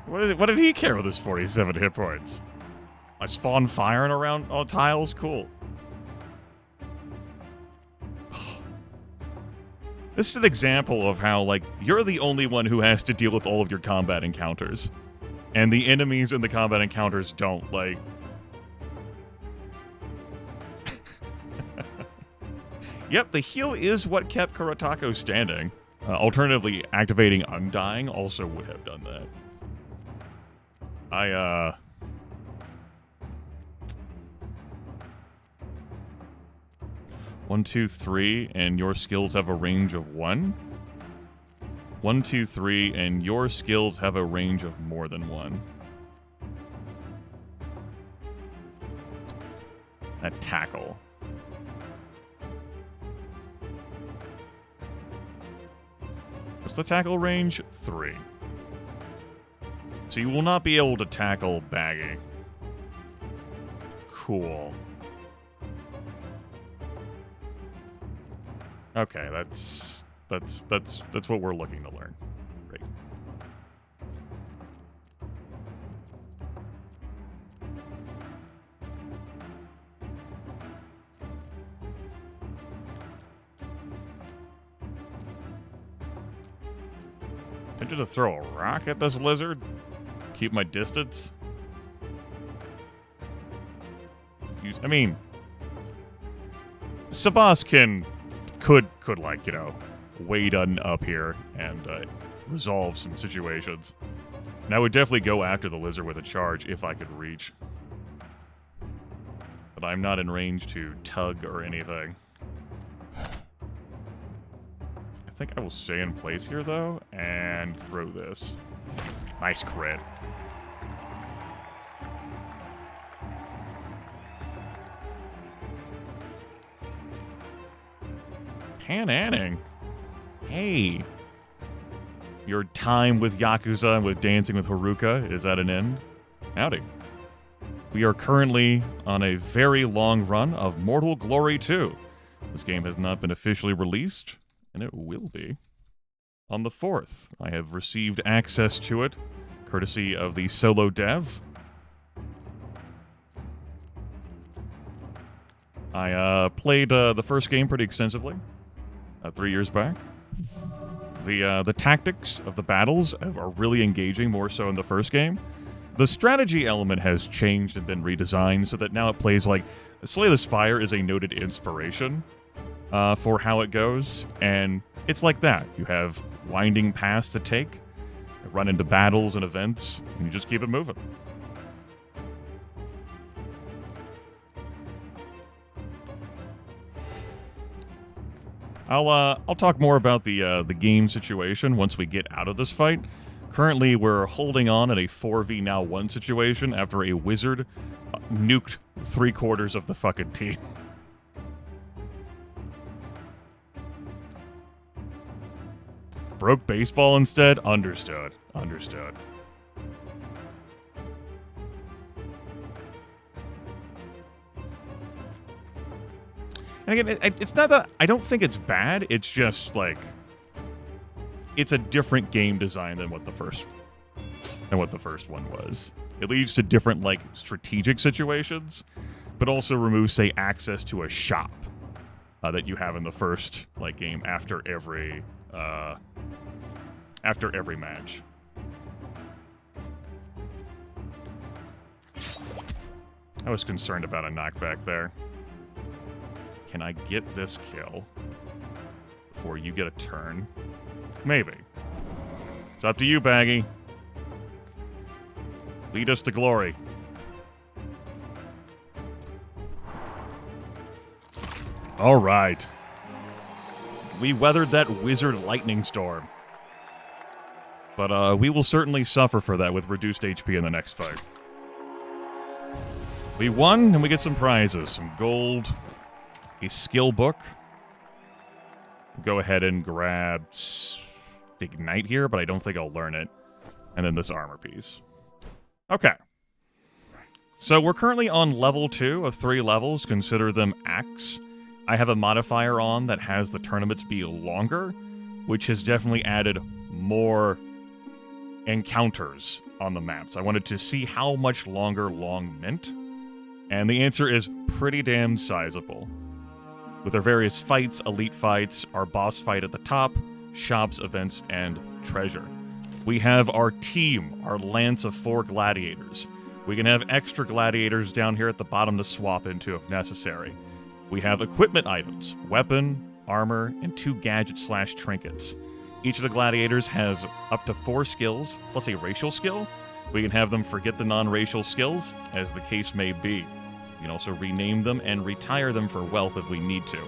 What did he care with his 47 hit points? I spawn firing around all tiles? Cool. This is an example of how, like, you're the only one who has to deal with all of your combat encounters. And the enemies in the combat encounters don't, like... Yep, the heal is what kept Kuratako standing. Alternatively, activating Undying also would have done that. 1, 2, 3, and your skills have a range of 1? 1, 2, 3, and your skills have a range of more than 1. That tackle. What's the tackle range? 3. So you will not be able to tackle Baggi. Cool. Okay, that's what we're looking to learn. Great. I just throw a rock at this lizard? Keep my distance? I mean, Sebastian could like, you know, wade on up here and resolve some situations. And I would definitely go after the lizard with a charge if I could reach. But I'm not in range to tug or anything. I think I will stay in place here, though, and throw this. Nice crit. Pan Anning. Hey. Your time with Yakuza and with Dancing with Haruka is at an end. Howdy. We are currently on a very long run of Mortal Glory 2. This game has not been officially released, and it will be on the 4th. I have received access to it, courtesy of the solo dev. I played the first game pretty extensively 3 years back. The tactics of the battles are really engaging, more so in the first game. The strategy element has changed and been redesigned so that now it plays like... Slay the Spire is a noted inspiration for how it goes, and it's like that. You have winding paths to take, run into battles and events, and you just keep it moving. I'll talk more about the game situation once we get out of this fight. Currently, we're holding on in a 4v now 1 situation after a wizard nuked 3/4 of the fucking team. Broke baseball instead? Understood. Understood. And again, it's not that... I don't think it's bad. It's just, like... It's a different game design than what the first one was. It leads to different, like, strategic situations, but also removes, say, access to a shop that you have in the first, like, game after every match. I was concerned about a knockback there. Can I get this kill before you get a turn? Maybe. It's up to you, Baggi. Lead us to glory. All right. We weathered that wizard lightning storm. But we will certainly suffer for that with reduced HP in the next fight. We won, and we get some prizes. Some gold, a skill book. Go ahead and grab Ignite here, but I don't think I'll learn it. And then this armor piece. Okay. So we're currently on level 2 of 3 levels. Consider them acts. I have a modifier on that has the tournaments be longer, which has definitely added more encounters on the maps. I wanted to see how much longer long meant, and the answer is pretty damn sizable. With our various fights, elite fights, our boss fight at the top, shops, events, and treasure. We have our team, our lance of 4 gladiators. We can have extra gladiators down here at the bottom to swap into if necessary. We have equipment items, weapon, armor, and 2 gadgets/trinkets. Each of the gladiators has up to 4 skills, plus a racial skill. We can have them forget the non-racial skills, as the case may be. We can also rename them and retire them for wealth if we need to.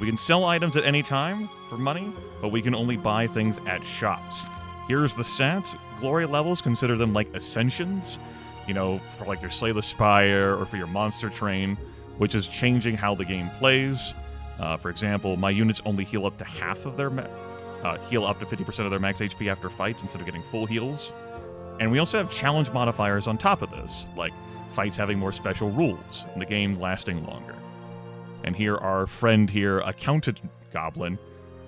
We can sell items at any time for money, but we can only buy things at shops. Here's the stats. Glory levels, consider them like ascensions. You know, for like your Slay the Spire or for your monster train, which is changing how the game plays. For example, my units only heal up to half of their heal up to 50% of their max HP after fights instead of getting full heals. And we also have challenge modifiers on top of this, like fights having more special rules and the game lasting longer. And here our friend here, Accountant Goblin,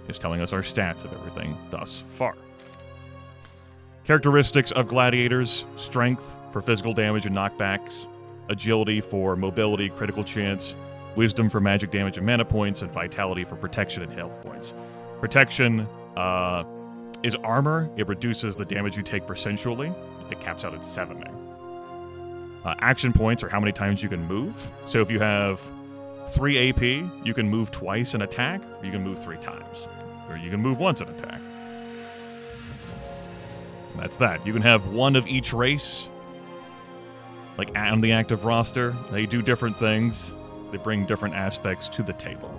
is telling us our stats of everything thus far. Characteristics of gladiators: strength for physical damage and knockbacks, agility for mobility, critical chance, wisdom for magic damage and mana points, and vitality for protection and health points. Protection is armor. It reduces the damage you take percentually. It caps out at 70. Action points are how many times you can move. So if you have 3 AP, you can move twice and attack, or you can move 3 times. Or you can move once and attack. That's that. You can have one of each race, like on the active roster. They do different things. They bring different aspects to the table.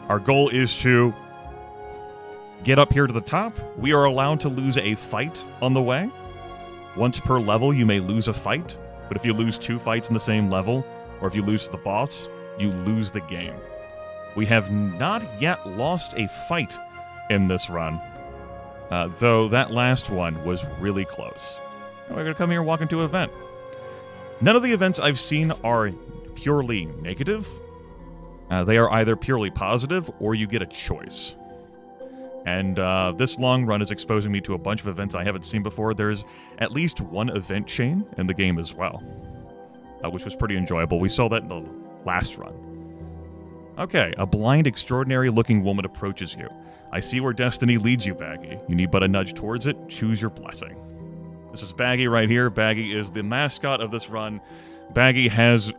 Our goal is to get up here to the top. We are allowed to lose a fight on the way. Once per level, you may lose a fight, but if you lose 2 fights in the same level, or if you lose the boss, you lose the game. We have not yet lost a fight in this run, though that last one was really close. We're going to come here and walk into an event. None of the events I've seen are purely negative. They are either purely positive or you get a choice. And this long run is exposing me to a bunch of events I haven't seen before. There's at least one event chain in the game as well, which was pretty enjoyable. We saw that in the last run. Okay, a blind, extraordinary-looking woman approaches you. I see where destiny leads you, Baggi. You need but a nudge towards it. Choose your blessing. This is Baggi right here. Baggi is the mascot of this run. Baggi has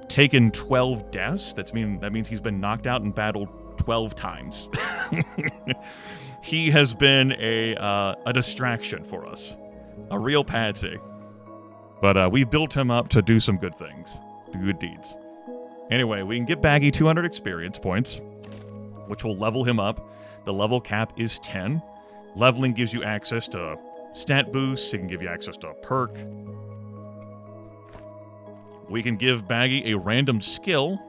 taken 12 deaths. That means he's been knocked out in battle 12 times. He has been a distraction for us. A real patsy. But we built him up to do some good things. Do good deeds. Anyway, we can get Baggi 200 experience points, which will level him up. The level cap is 10. Leveling gives you access to stat boosts. It can give you access to a perk. We can give Baggi a random skill.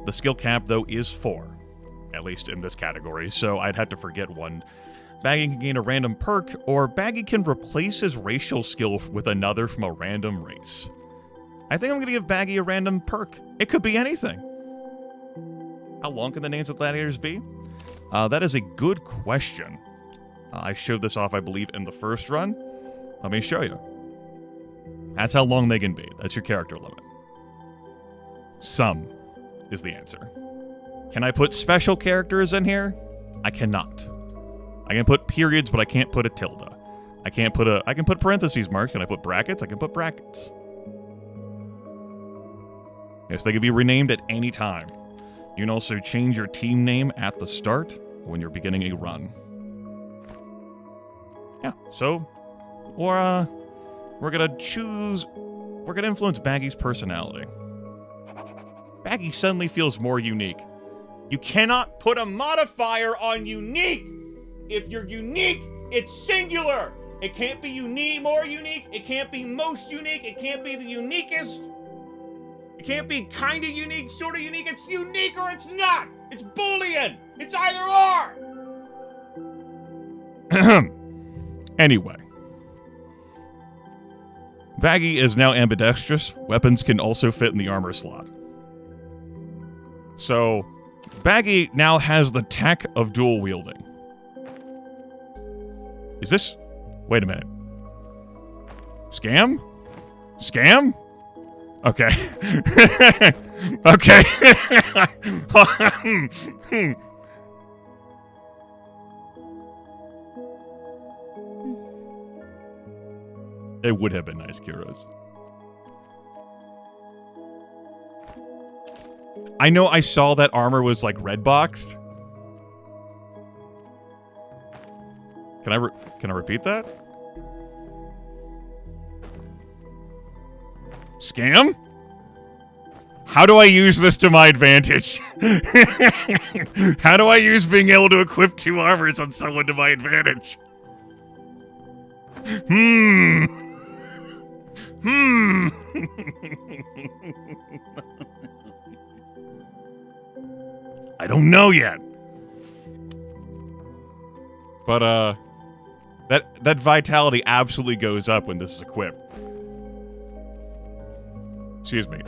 The skill cap, though, is 4, at least in this category, so I'd have to forget one. Baggi can gain a random perk, or Baggi can replace his racial skill with another from a random race. I think I'm going to give Baggi a random perk. It could be anything. How long can the names of gladiators be? That is a good question. I showed this off, I believe, in the first run. Let me show you. That's how long they can be. That's your character limit. Some is the answer. Can I put special characters in here? I cannot. I can put periods, but I can't put a tilde. I can put parentheses marks. Can I put brackets? I can put brackets. Yes, they can be renamed at any time. You can also change your team name at the start when you're beginning a run. Yeah, so we're gonna influence Baggi's personality. Baggi suddenly feels more unique. You cannot put a modifier on unique. If you're unique, it's singular. It can't be unique, more unique. It can't be most unique. It can't be the uniquest. It can't be kind of unique, sort of unique. It's unique or it's not. It's Boolean. It's either or. Anyway. Baggi is now ambidextrous. Weapons can also fit in the armor slot. So, Baggi now has the tech of dual wielding. Is this... Wait a minute. Scam? Scam? Okay. Okay. They would have been nice Kyros. I know I saw that armor was like red boxed. Can I repeat that? Scam? How do I use this to my advantage? How do I use being able to equip 2 armors on someone to my advantage? I don't know yet. But, that vitality absolutely goes up when this is equipped. Excuse me.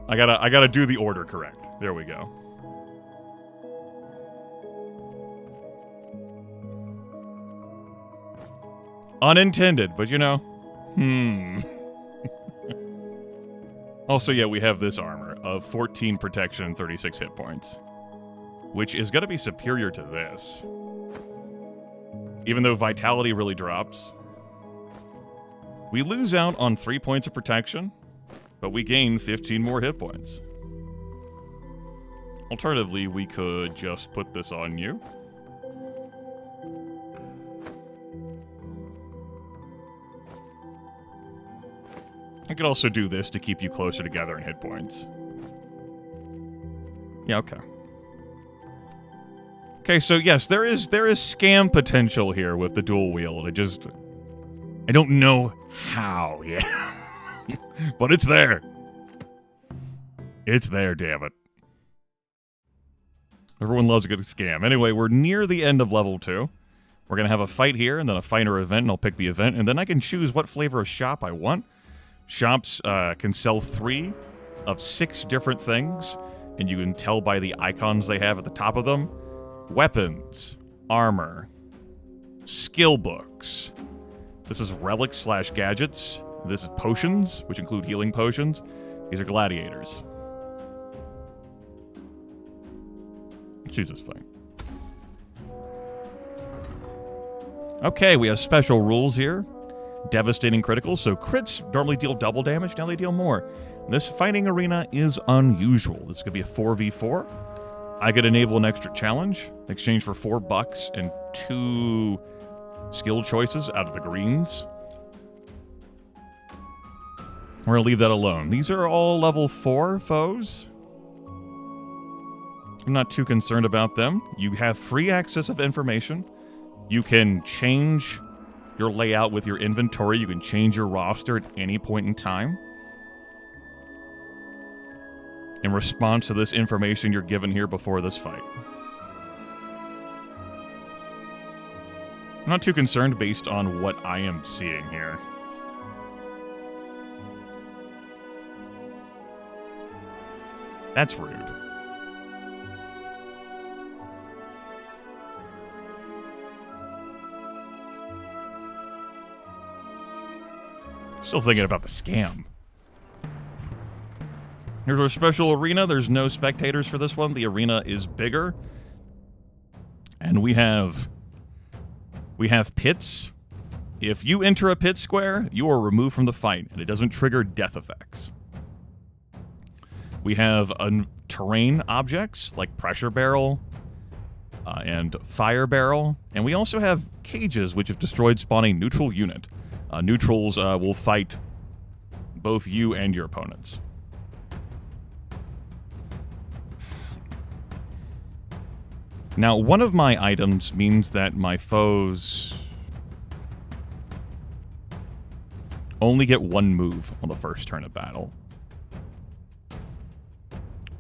I gotta do the order correct. There we go. Unintended, but you know. Also, yeah, we have this armor of 14 protection and 36 hit points, which is gonna be superior to this. even though vitality really drops. We lose out on 3 points of protection, but we gain 15 more hit points. Alternatively, we could just put this on you. I could also do this to keep you closer together in hit points. Yeah, okay. Okay, so yes, there is scam potential here with the dual wield. I don't know how yet. But it's there. It's there, damn it. Everyone loves a good scam. Anyway, we're near the end of level 2. We're going to have a fight here, and then a fighter event, and I'll pick the event, and then I can choose what flavor of shop I want. Shops can sell 3 of 6 different things, and you can tell by the icons they have at the top of them. Weapons, armor, skill books. This is relics / gadgets. This is potions, which include healing potions. These are gladiators. Choose this thing. Okay, we have special rules here. Devastating criticals, so crits normally deal double damage, now they deal more. This fighting arena is unusual. This could be a 4v4. I could enable an extra challenge in exchange for $4 and 2 skill choices out of the greens. We're going to leave that alone. These are all level 4 foes. I'm not too concerned about them. You have free access of information. You can change your layout with your inventory. You can change your roster at any point in time. In response to this information you're given here before this fight. I'm not too concerned based on what I am seeing here. That's rude. Still thinking about the scam. Here's our special arena. There's no spectators for this one. The arena is bigger. And we have pits. If you enter a pit square, you are removed from the fight, and it doesn't trigger death effects. We have terrain objects like pressure barrel and fire barrel. And we also have cages, which if destroyed, spawn a neutral unit. Neutrals will fight both you and your opponents. Now, one of my items means that my foes only get 1 move on the first turn of battle.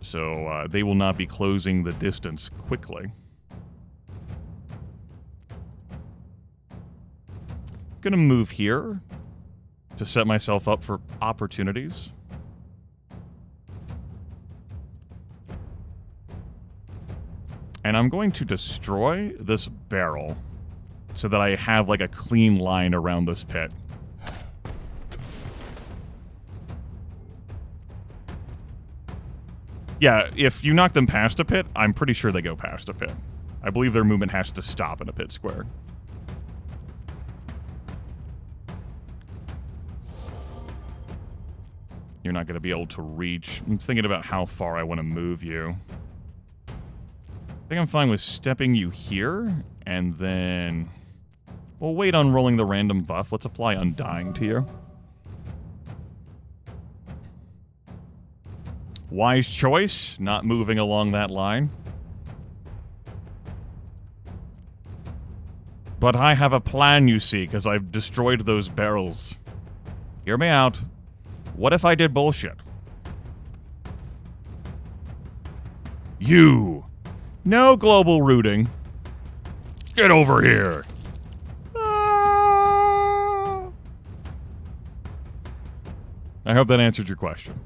So they will not be closing the distance quickly. Gonna move here to set myself up for opportunities. And I'm going to destroy this barrel so that I have like a clean line around this pit. Yeah, if you knock them past a pit, I'm pretty sure they go past a pit. I believe their movement has to stop in a pit square. You're not going to be able to reach. I'm thinking about how far I want to move you. I think I'm fine with stepping you here, and then we'll wait on rolling the random buff. Let's apply Undying to you. Wise choice, not moving along that line. But I have a plan, you see, because I've destroyed those barrels. Hear me out. What if I did bullshit? You! No global rooting. Get over here! Ah! I hope that answered your question.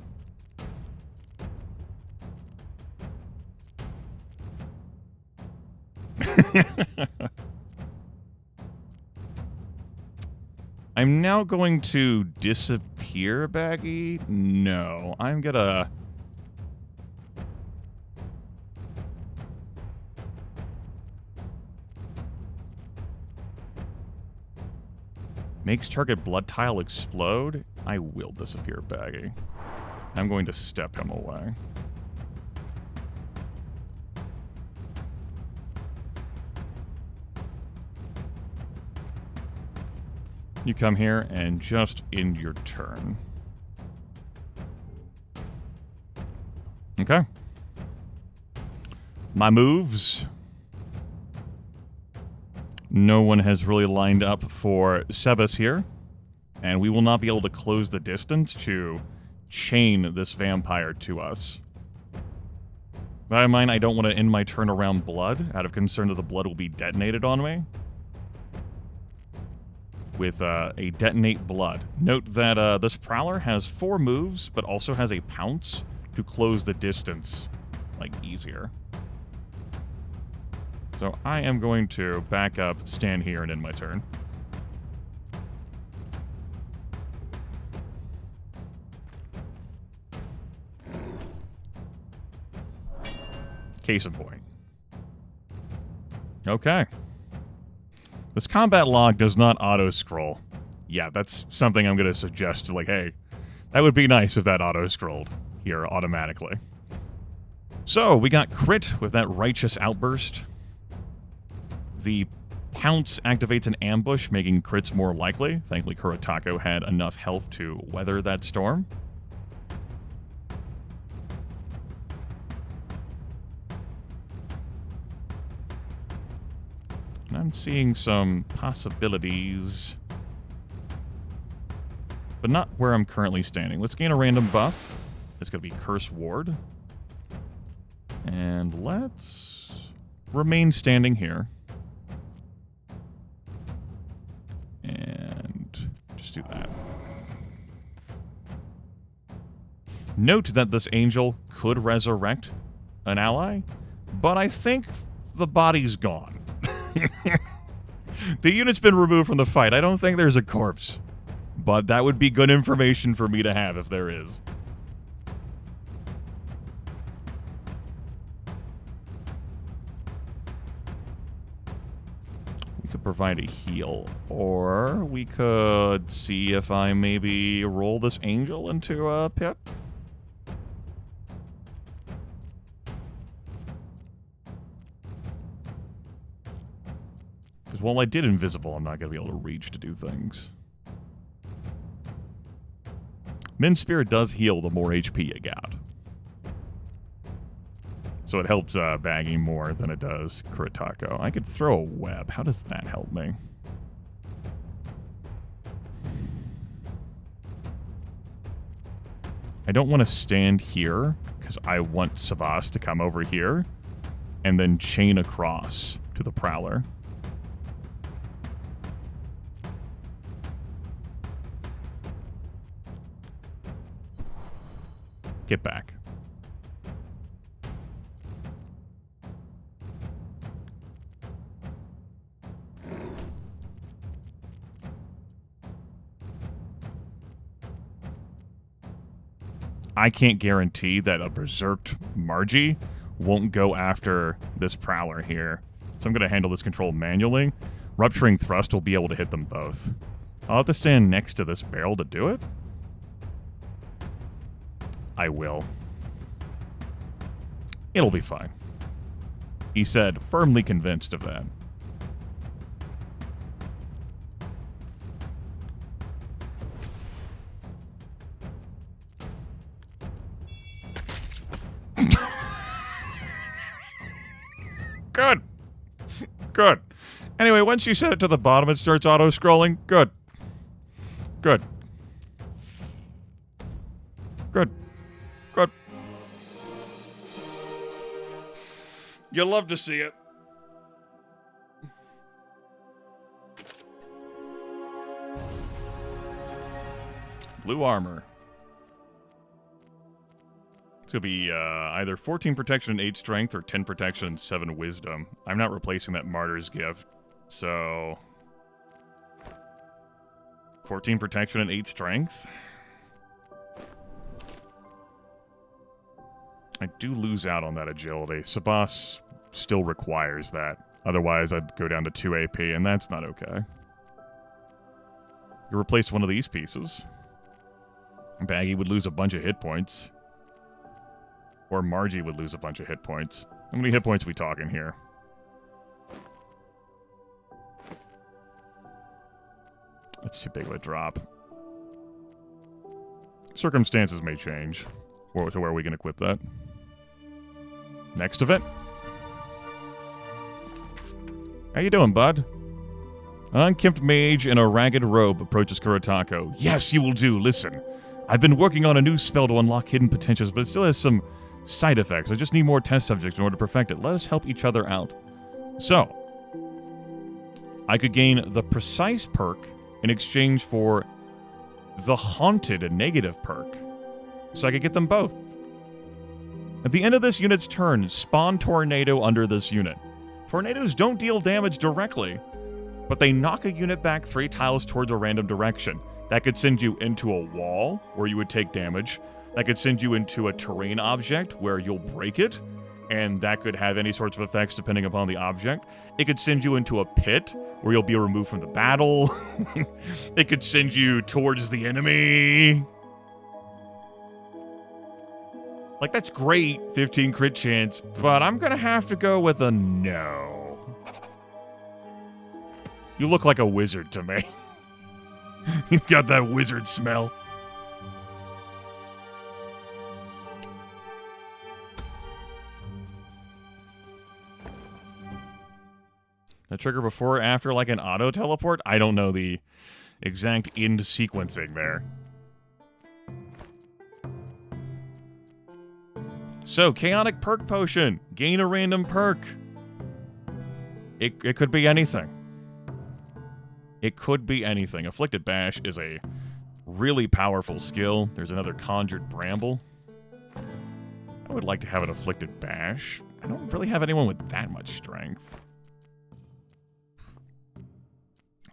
I'm now going to disappear, Baggi? No, I'm gonna... Makes target blood tile explode. I will disappear, Baggi. I'm going to step him away. You come here and just end your turn. Okay. My moves. No one has really lined up for Sebas here. And we will not be able to close the distance to chain this vampire to us. That in mind, I don't want to end my turn around blood, out of concern that the blood will be detonated on me. With a detonate blood. Note that this Prowler has 4 moves, but also has a pounce to close the distance, like, easier. So I am going to back up, stand here, and end my turn. Case in point. Okay. This combat log does not auto-scroll. Yeah, that's something I'm going to suggest. Like, hey, that would be nice if that auto-scrolled here automatically. So, we got crit with that righteous outburst. The pounce activates an ambush, making crits more likely. Thankfully, Kuretako had enough health to weather that storm. I'm seeing some possibilities, but not where I'm currently standing. Let's gain a random buff. It's going to be Curse Ward. And let's remain standing here. And just do that. Note that this angel could resurrect an ally, but I think the body's gone. The unit's been removed from the fight. I don't think there's a corpse. But that would be good information for me to have if there is. We could provide a heal. Or we could see if I maybe roll this angel into a pit. Because while I did invisible, I'm not going to be able to reach to do things. Min Spirit does heal the more HP you got. So it helps Baggi more than it does Kuretako. I could throw a web. How does that help me? I don't want to stand here, because I want Sebas to come over here and then chain across to the Prowler. Get back. I can't guarantee that a berserked Margie won't go after this Prowler here. So I'm going to handle this control manually. Rupturing Thrust will be able to hit them both. I'll have to stand next to this barrel to do it. I will. It'll be fine. He said, firmly convinced of that. Good. Good. Anyway, once you set it to the bottom, it starts auto-scrolling. Good. Good. Good. Good. You'll love to see it. Blue armor. It's going to be either 14 protection and 8 strength or 10 protection and 7 wisdom. I'm not replacing that martyr's gift. So 14 protection and 8 strength. I do lose out on that agility. Sebas still requires that. Otherwise, I'd go down to 2 AP, and that's not okay. You replace one of these pieces. Baggi would lose a bunch of hit points. Or Margie would lose a bunch of hit points. How many hit points are we talking here? That's too big of a drop. Circumstances may change to where we can equip that. Next event. How you doing, bud? An unkempt mage in a ragged robe approaches Kuratako. Yes, you will do. Listen, I've been working on a new spell to unlock hidden potentials, but it still has some side effects. I just need more test subjects in order to perfect it. Let us help each other out. So, I could gain the precise perk in exchange for the haunted negative perk. So I could get them both. At the end of this unit's turn, spawn Tornado under this unit. Tornadoes don't deal damage directly, but they knock a unit back 3 tiles towards a random direction. That could send you into a wall, where you would take damage. That could send you into a terrain object, where you'll break it, and that could have any sorts of effects depending upon the object. It could send you into a pit, where you'll be removed from the battle. It could send you towards the enemy. Like, that's great, 15 crit chance, but I'm gonna have to go with a no. You look like a wizard to me. You've got that wizard smell. The trigger before or after like an auto teleport? I don't know the exact end sequencing there. So, chaotic perk potion. Gain a random perk. It could be anything. It could be anything. Afflicted Bash is a really powerful skill. There's another Conjured Bramble. I would like to have an Afflicted Bash. I don't really have anyone with that much strength.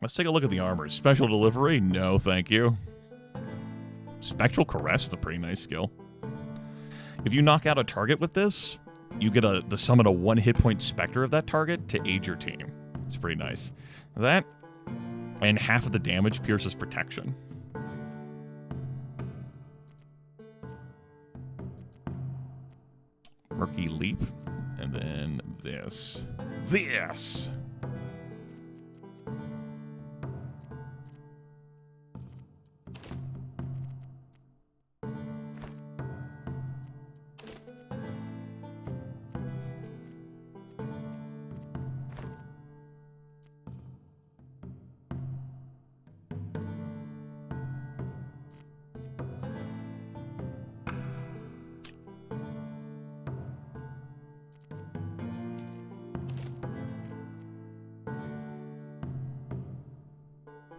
Let's take a look at the armor. Special Delivery? No, thank you. Spectral Caress is a pretty nice skill. If you knock out a target with this, you get to summon a 1 hit point specter of that target to aid your team. It's pretty nice. That, and half of the damage pierces protection. Murky Leap, and then this. This!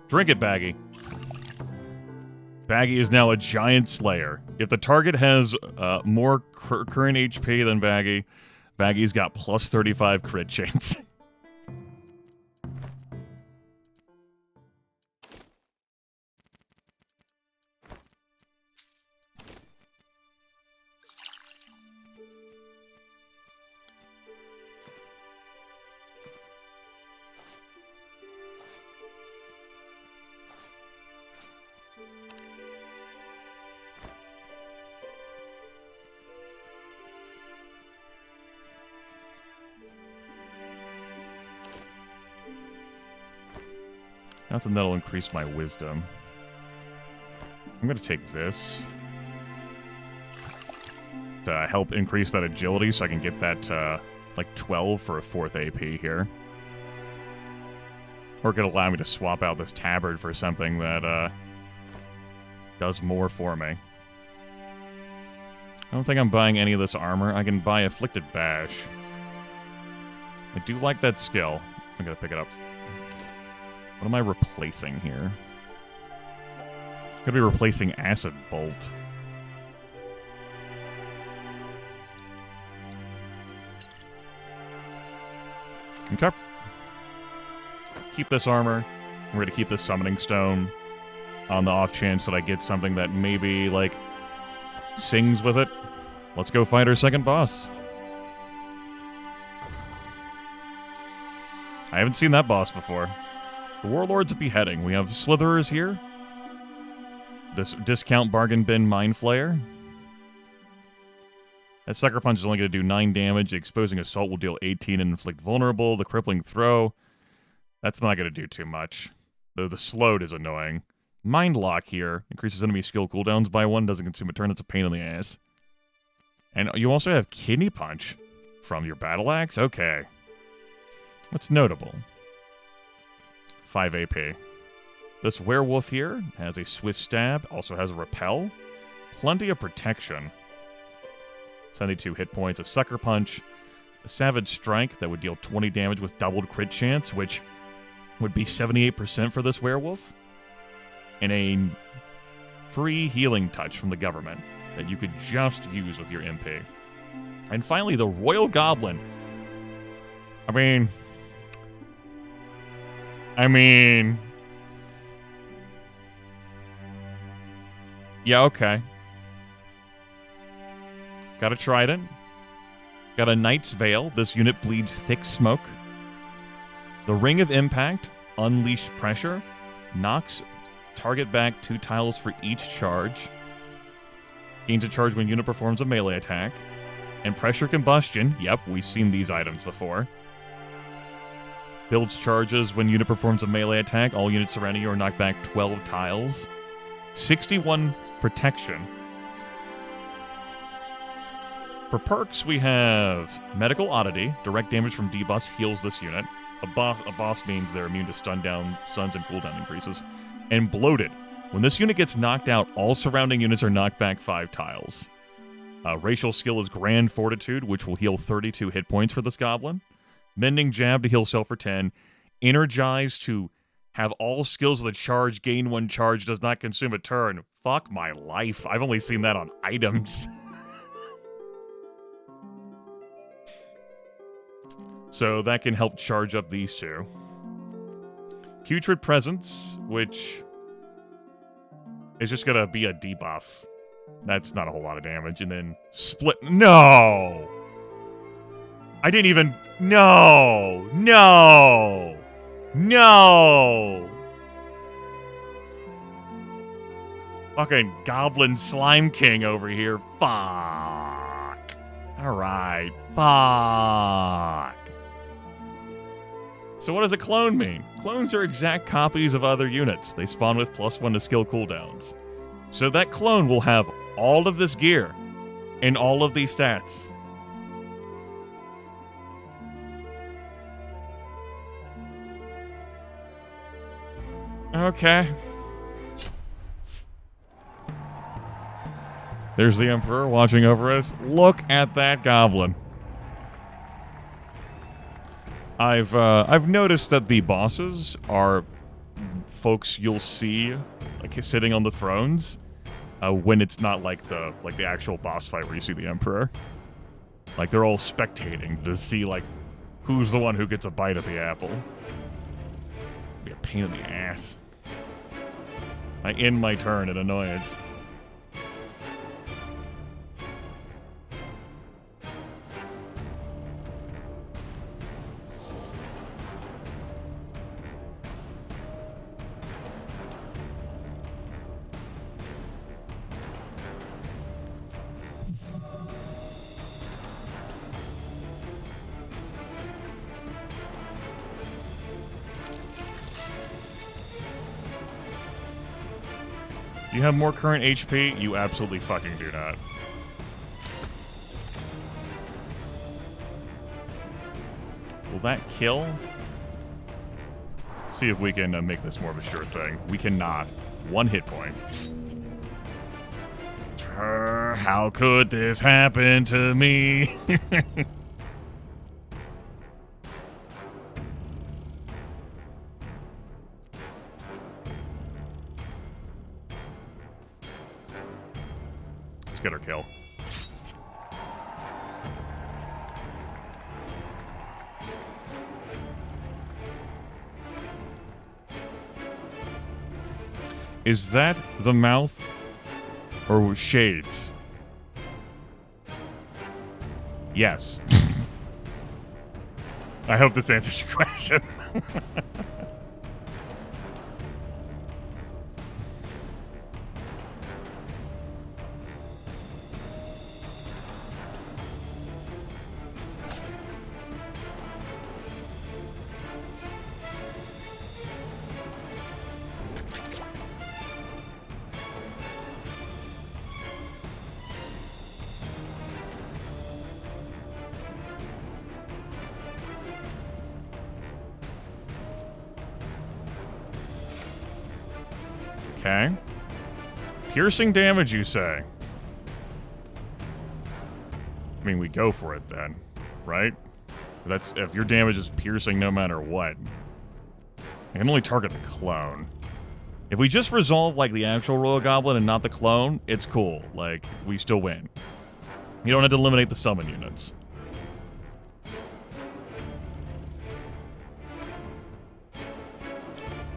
Drink it, Baggi. Baggi is now a giant slayer. If the target has more current HP than Baggi, Baggi's got plus 35 crit chance. Nothing that'll increase my wisdom. I'm going to take this to help increase that agility so I can get that like 12 for a 4th AP here. Or it could allow me to swap out this tabard for something that does more for me. I don't think I'm buying any of this armor. I can buy Afflicted Bash. I do like that skill. I'm going to pick it up. What am I replacing here? I'm going to be replacing Acid Bolt. Okay. Keep this armor. We're going to keep this Summoning Stone on the off chance that I get something that maybe, like, sings with it. Let's go fight our second boss. I haven't seen that boss before. The Warlord's Beheading. We have Slitherers here. This discount bargain bin Mind Flayer. That Sucker Punch is only going to do 9 damage. The Exposing Assault will deal 18 and inflict vulnerable. The Crippling Throw, that's not going to do too much. Though the Slowed is annoying. Mind Lock here. Increases enemy skill cooldowns by 1. Doesn't consume a turn. It's a pain in the ass. And you also have Kidney Punch from your Battle Axe? Okay. What's notable? 5 AP. This Werewolf here has a Swift Stab. Also has a Repel. Plenty of protection. 72 hit points, a Sucker Punch, a Savage Strike that would deal 20 damage with doubled crit chance, which would be 78% for this werewolf, and a free healing touch from the government that you could just use with your MP. And finally, the Royal Goblin. I mean... Yeah, okay. Got a Trident. Got a Knight's Veil. This unit bleeds thick smoke. The Ring of Impact. Unleashed Pressure. Knocks target back 2 tiles for each charge. Gains a charge when unit performs a melee attack. And Pressure Combustion. Yep, we've seen these items before. Builds charges when unit performs a melee attack. All units surrounding you are knocked back 12 tiles. 61 protection. For perks, we have Medical Oddity. Direct damage from debuffs heals this unit. A boss means they're immune to stuns and cooldown increases. And Bloated. When this unit gets knocked out, all surrounding units are knocked back 5 tiles. Racial skill is Grand Fortitude, which will heal 32 hit points for this goblin. Mending Jab to heal self for 10. Energize to have all skills of the charge gain 1 charge, does not consume a turn. Fuck my life. I've only seen that on items. So that can help charge up these 2. Putrid Presence, which is just going to be a debuff. That's not a whole lot of damage. And then Split... No! I didn't even... No! No! No! Fucking Goblin Slime King over here. Fuck. Alright. Fuck. So what does a clone mean? Clones are exact copies of other units. They spawn with +1 to skill cooldowns. So that clone will have all of this gear and all of these stats. Okay. There's the Emperor watching over us. Look at that goblin. I've noticed that the bosses are folks you'll see like sitting on the thrones when it's not like the actual boss fight where you see the Emperor. Like they're all spectating to see like who's the one who gets a bite of the apple. Be a pain in the ass. I end my turn in annoyance. You have more current HP? You absolutely fucking do not. Will that kill? See if we can make this more of a sure thing. We cannot. 1 hit point. How could this happen to me? Get her kill. Is that the mouth or shades? Yes. I hope this answers your question. Okay. Piercing damage, you say? I mean, we go for it then, right? That's if your damage is piercing no matter what. I can only target the clone. If we just resolve, like, the actual Royal Goblin and not the clone, it's cool. Like, we still win. You don't have to eliminate the summon units.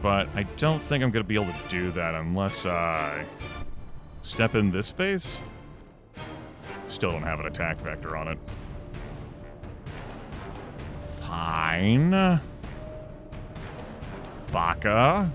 But I don't think I'm going to be able to do that unless I step in this space. Still don't have an attack vector on it. Fine. Baka.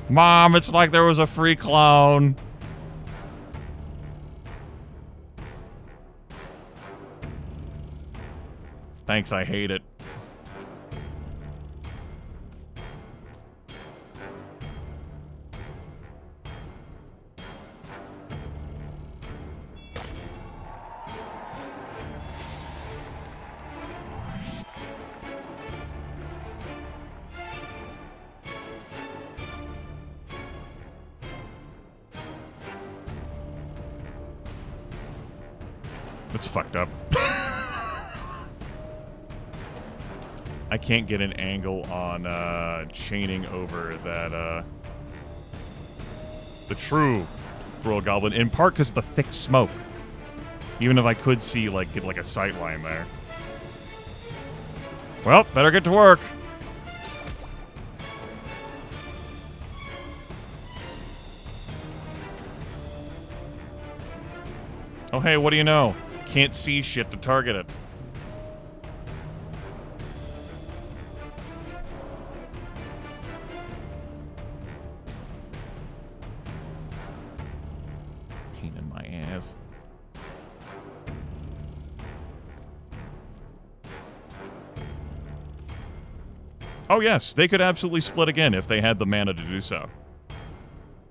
Mom, it's like there was a free clone. Thanks, I hate it. It's fucked up. I can't get an angle on chaining over that the true Royal Goblin, in part because of the thick smoke. Even if I could see, like, get like a sight line there. Well, better get to work. Oh hey, what do you know? Can't see shit to target it. Pain in my ass. Oh yes, they could absolutely split again if they had the mana to do so.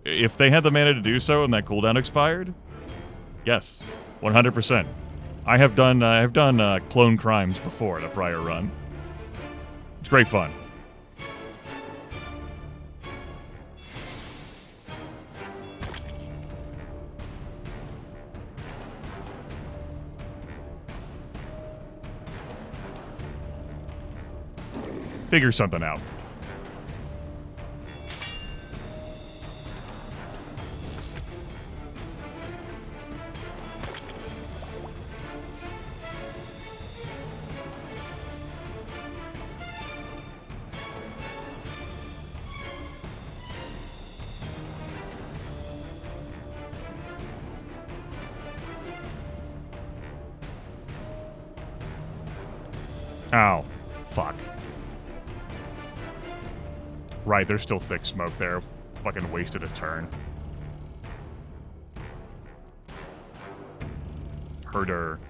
If they had the mana to do so and that cooldown expired, yes, 100%. I have done clone crimes before in a prior run. It's great fun. Figure something out. Ow. Fuck. Right, there's still thick smoke there. Fucking wasted his turn. Herder.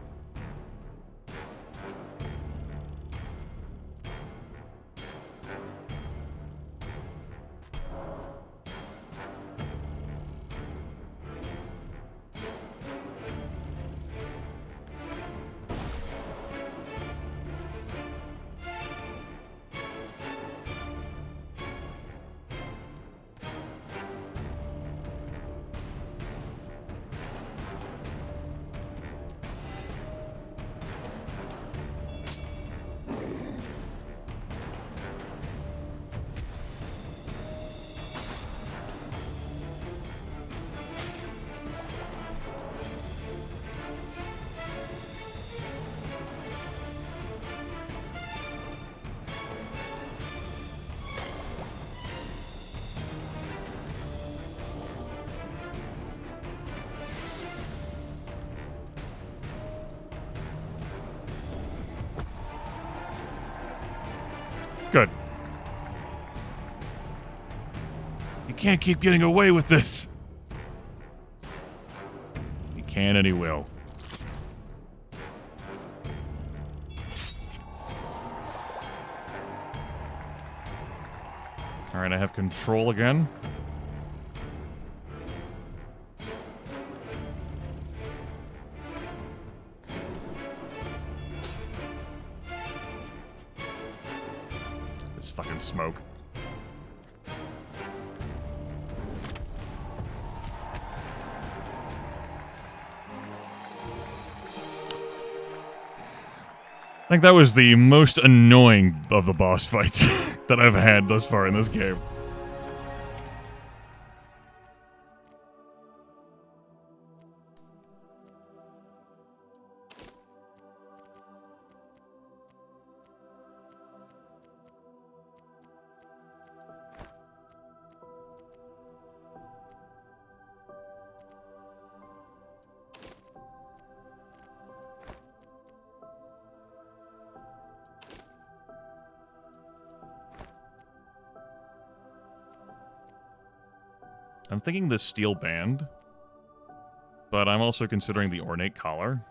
Good. can't keep getting away with this. He can and he will. Alright, I have control again. This fucking smoke. I think that was the most annoying of the boss fights that I've had thus far in this game. I'm thinking the steel band, but I'm also considering the ornate collar.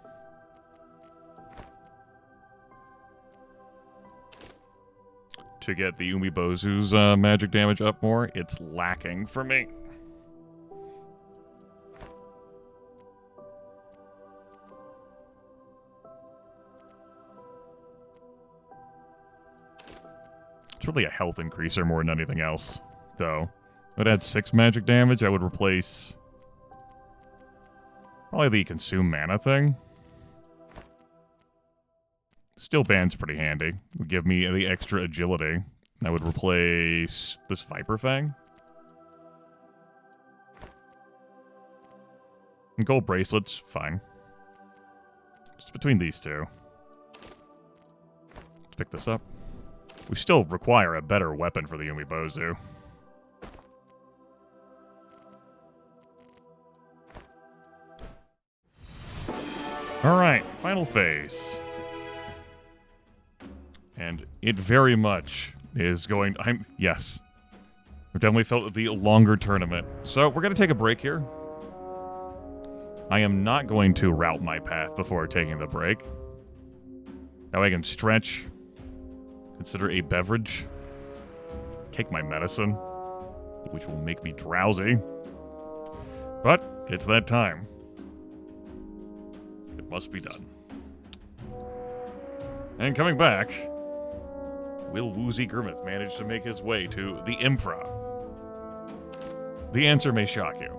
To get the Umibozu's magic damage up more, it's lacking for me. It's really a health increaser more than anything else, though. If it had 6 magic damage, I would replace probably the consume mana thing. Steel band's pretty handy. It would give me the extra agility. I would replace this Viper Fang. And gold bracelets, fine. Just between these two. Let's pick this up. We still require a better weapon for the Umibozu. Alright, final phase. And it very much is going... Yes. We've definitely felt the longer tournament. So, we're going to take a break here. I am not going to route my path before taking the break. Now I can stretch. Consider a beverage. Take my medicine, which will make me drowsy. But, it's that time. Must be done. And coming back, will Woozy Grimith manage to make his way to the Imphra? The answer may shock you.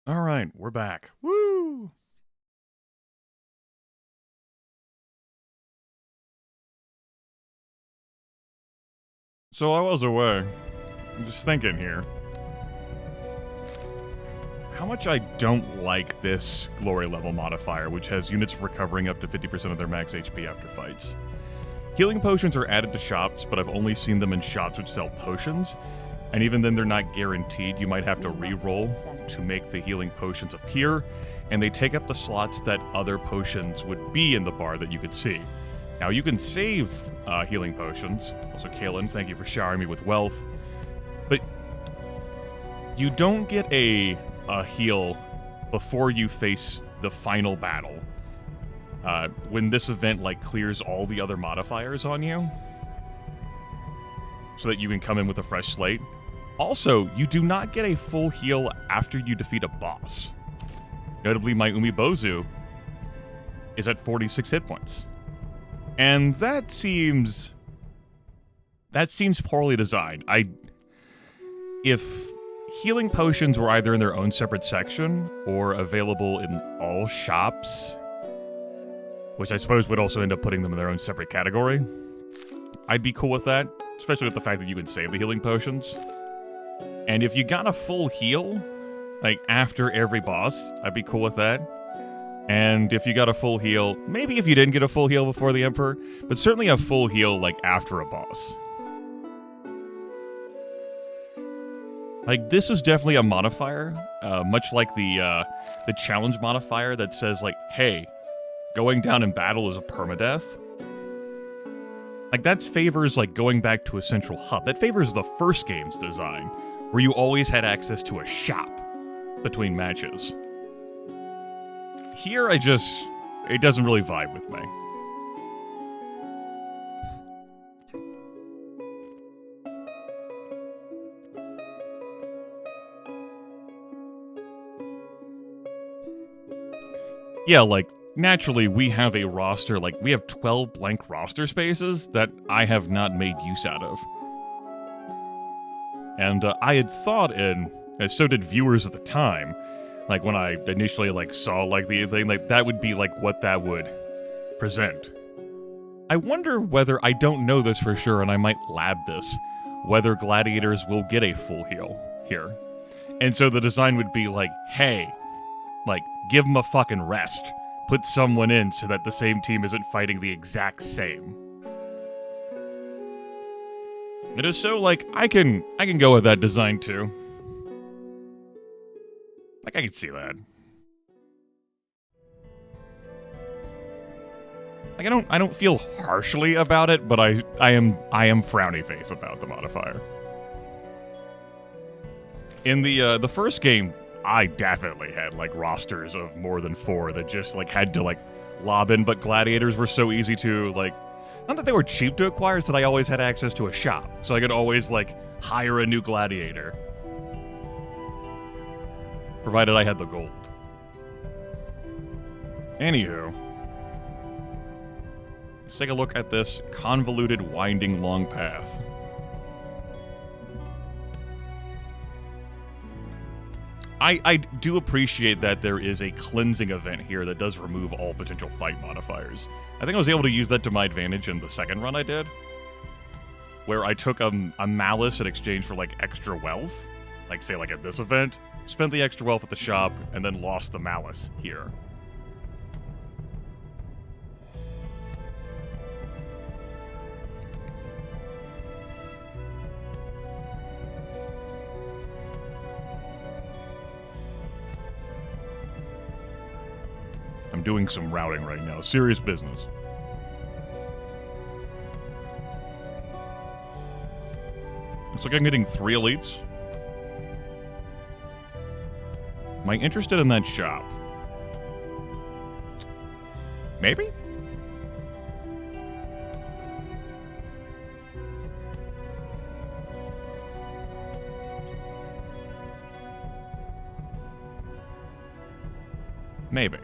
All right, we're back. Woo! So I was away. I'm just thinking here. How much I don't like this glory level modifier, which has units recovering up to 50% of their max HP after fights. Healing potions are added to shops, but I've only seen them in shops which sell potions. And even then, they're not guaranteed. You might have to re-roll to make the healing potions appear, and they take up the slots that other potions would be in the bar that you could see. Now, you can save healing potions. Also, Kaelin, thank you for showering me with wealth. But you don't get a heal before you face the final battle. When this event, like, clears all the other modifiers on you, so that you can come in with a fresh slate. Also, you do not get a full heal after you defeat a boss. Notably, my Umibozu is at 46 hit points. And that seems poorly designed. If healing potions were either in their own separate section or available in all shops, which I suppose would also end up putting them in their own separate category, I'd be cool with that, especially with the fact that you can save the healing potions. And if you got a full heal, like, after every boss, I'd be cool with that. And if you got a full heal, maybe if you didn't get a full heal before the Emperor, but certainly a full heal, like, after a boss. Like, this is definitely a modifier, much like the challenge modifier that says, like, hey, going down in battle is a permadeath. Like, that favors, like, going back to a central hub. That favors the first game's design, where you always had access to a shop between matches. Here, it doesn't really vibe with me. Yeah, like, naturally, we have a roster, like, we have 12 blank roster spaces that I have not made use out of. And I had thought and so did viewers at the time, like, when I initially, like, saw, like, the thing, like, that would be, like, what that would present. I wonder whether, I don't know this for sure, and I might lab this, whether gladiators will get a full heal here. And so the design would be like, hey, like, give them a fucking rest. Put someone in so that the same team isn't fighting the exact same. It is so, like, I can go with that design too. Like, I can see that. Like, I don't feel harshly about it, but I am frowny face about the modifier. In the first game, I definitely had, like, rosters of more than 4 that just, like, had to, like, lob in, but gladiators were so easy to, like, not that they were cheap to acquire, it's that I always had access to a shop, so I could always, like, hire a new gladiator. Provided I had the gold. Anywho, let's take a look at this convoluted, winding, long path. I do appreciate that there is a cleansing event here that does remove all potential fight modifiers. I think I was able to use that to my advantage in the second run I did, where I took a malice in exchange for, like, extra wealth, like, say, like, at this event, spent the extra wealth at the shop, and then lost the malice here. I'm doing some routing right now. Serious business. Looks like I'm getting 3 elites. Am I interested in that shop? Maybe? Maybe.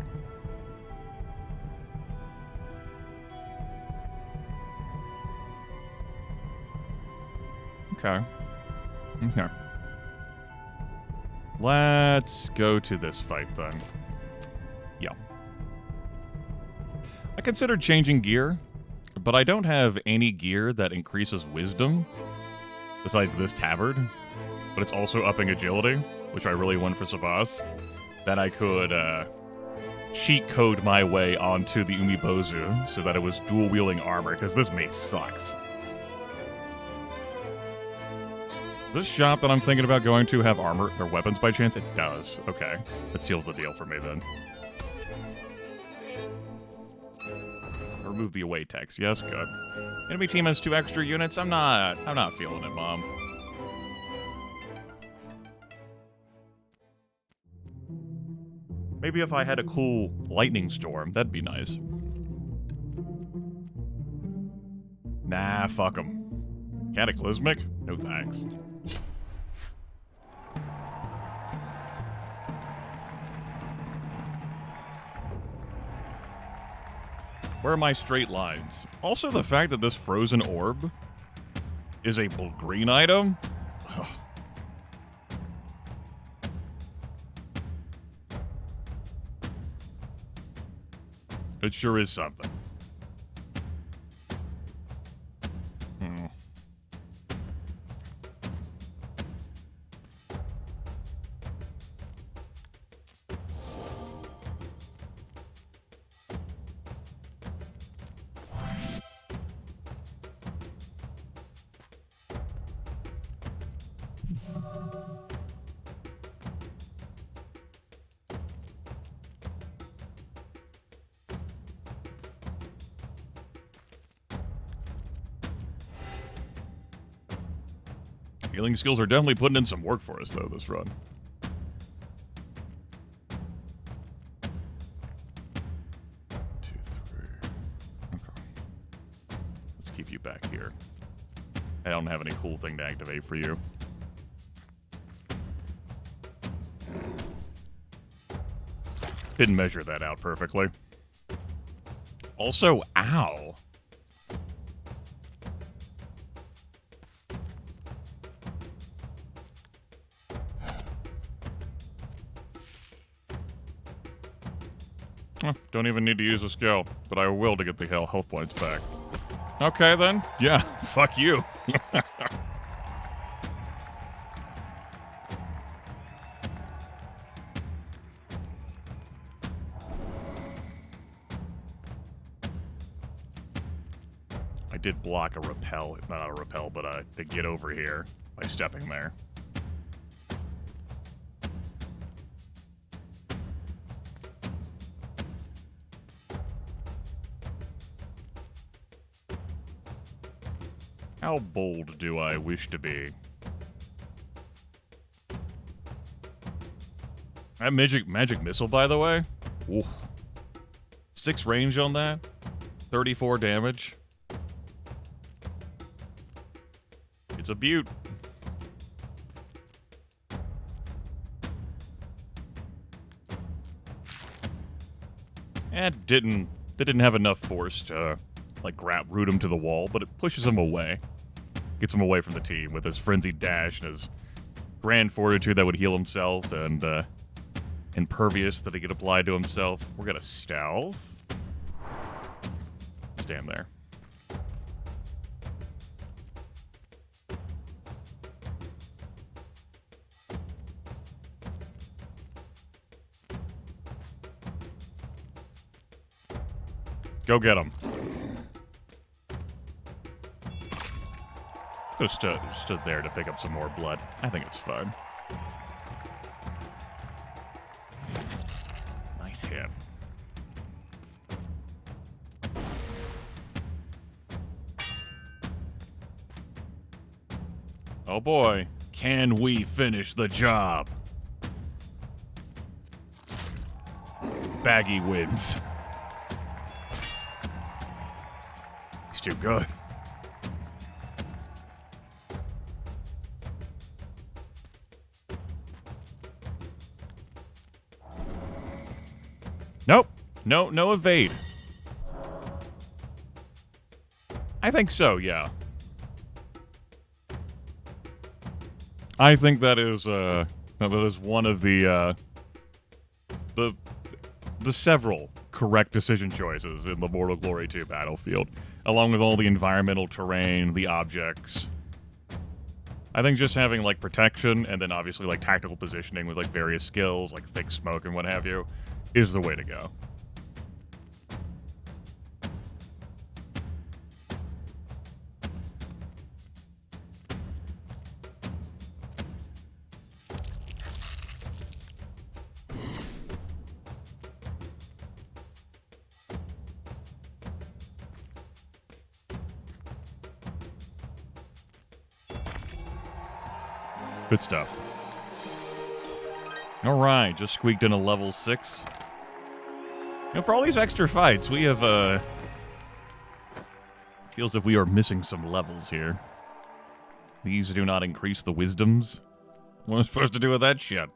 Okay. Okay. Let's go to this fight then. Yeah. I considered changing gear, but I don't have any gear that increases wisdom besides this tabard, but it's also upping agility, which I really want for Sabas, that I could cheat code my way onto the Umibozu so that it was dual-wielding armor, because this mate sucks. This shop that I'm thinking about going to have armor or weapons by chance? It does. Okay. That seals the deal for me then. Remove the away text. Yes, good. Enemy team has 2 extra units. I'm not feeling it, Mom. Maybe if I had a cool lightning storm, that'd be nice. Nah, fuck 'em. Cataclysmic? No thanks. Where are my straight lines? Also, the fact that this Frozen Orb is a green item? Ugh. It sure is something. Healing skills are definitely putting in some work for us, though, this run. Two, three. Okay. Let's keep you back here. I don't have any cool thing to activate for you. Didn't measure that out perfectly. Also, ow. Don't even need to use a skill, but I will to get the health points back. Okay, then. Yeah, fuck you. I did block a repel, not a repel, but to get over here by stepping there. How bold do I wish to be? That magic missile, by the way. Oof. 6 range on that. 34 damage. It's a beaut. It didn't have enough force to like root him to the wall, but it pushes him away. Gets him away from the team with his frenzied dash and his grand fortitude that would heal himself and impervious that he could apply to himself. We're gonna stealth. Stand there. Go get him. Just stood there to pick up some more blood. I think it's fine. Nice hit. Oh boy, can we finish the job? Baggi wins. He's too good. Nope. No evade. I think so, yeah. I think that is Now, that is one of the several correct decision choices in the Mortal Glory 2 battlefield, along with all the environmental terrain, the objects. I think just having, like, protection, and then obviously, like, tactical positioning with, like, various skills, like thick smoke and what have you, is the way to go. Good stuff. Alright, just squeaked in a level 6. You know, for all these extra fights, we have, feels as if we are missing some levels here. These do not increase the wisdoms. What am I supposed to do with that shit?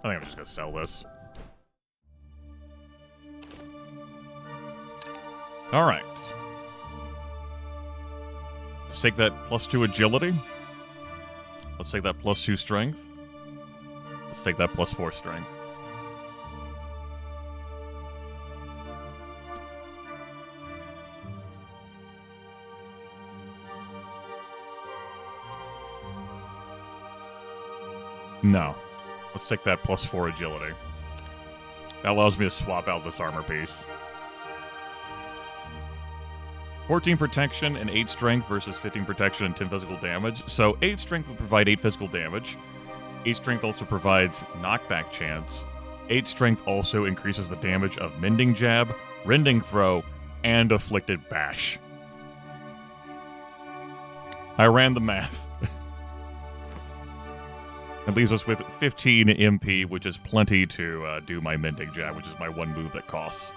I think I'm just gonna sell this. Alright. Let's take that +2 agility. Let's take that +2 strength. Let's take that +4 strength. No. Let's take that +4 agility. That allows me to swap out this armor piece. 14 protection and 8 strength versus 15 protection and 10 physical damage. So 8 strength would provide 8 physical damage. 8 strength also provides knockback chance. 8 strength also increases the damage of Mending Jab, Rending Throw, and Afflicted Bash. I ran the math. It leaves us with 15 MP, which is plenty to do my Mending Jab, which is my one move that costs.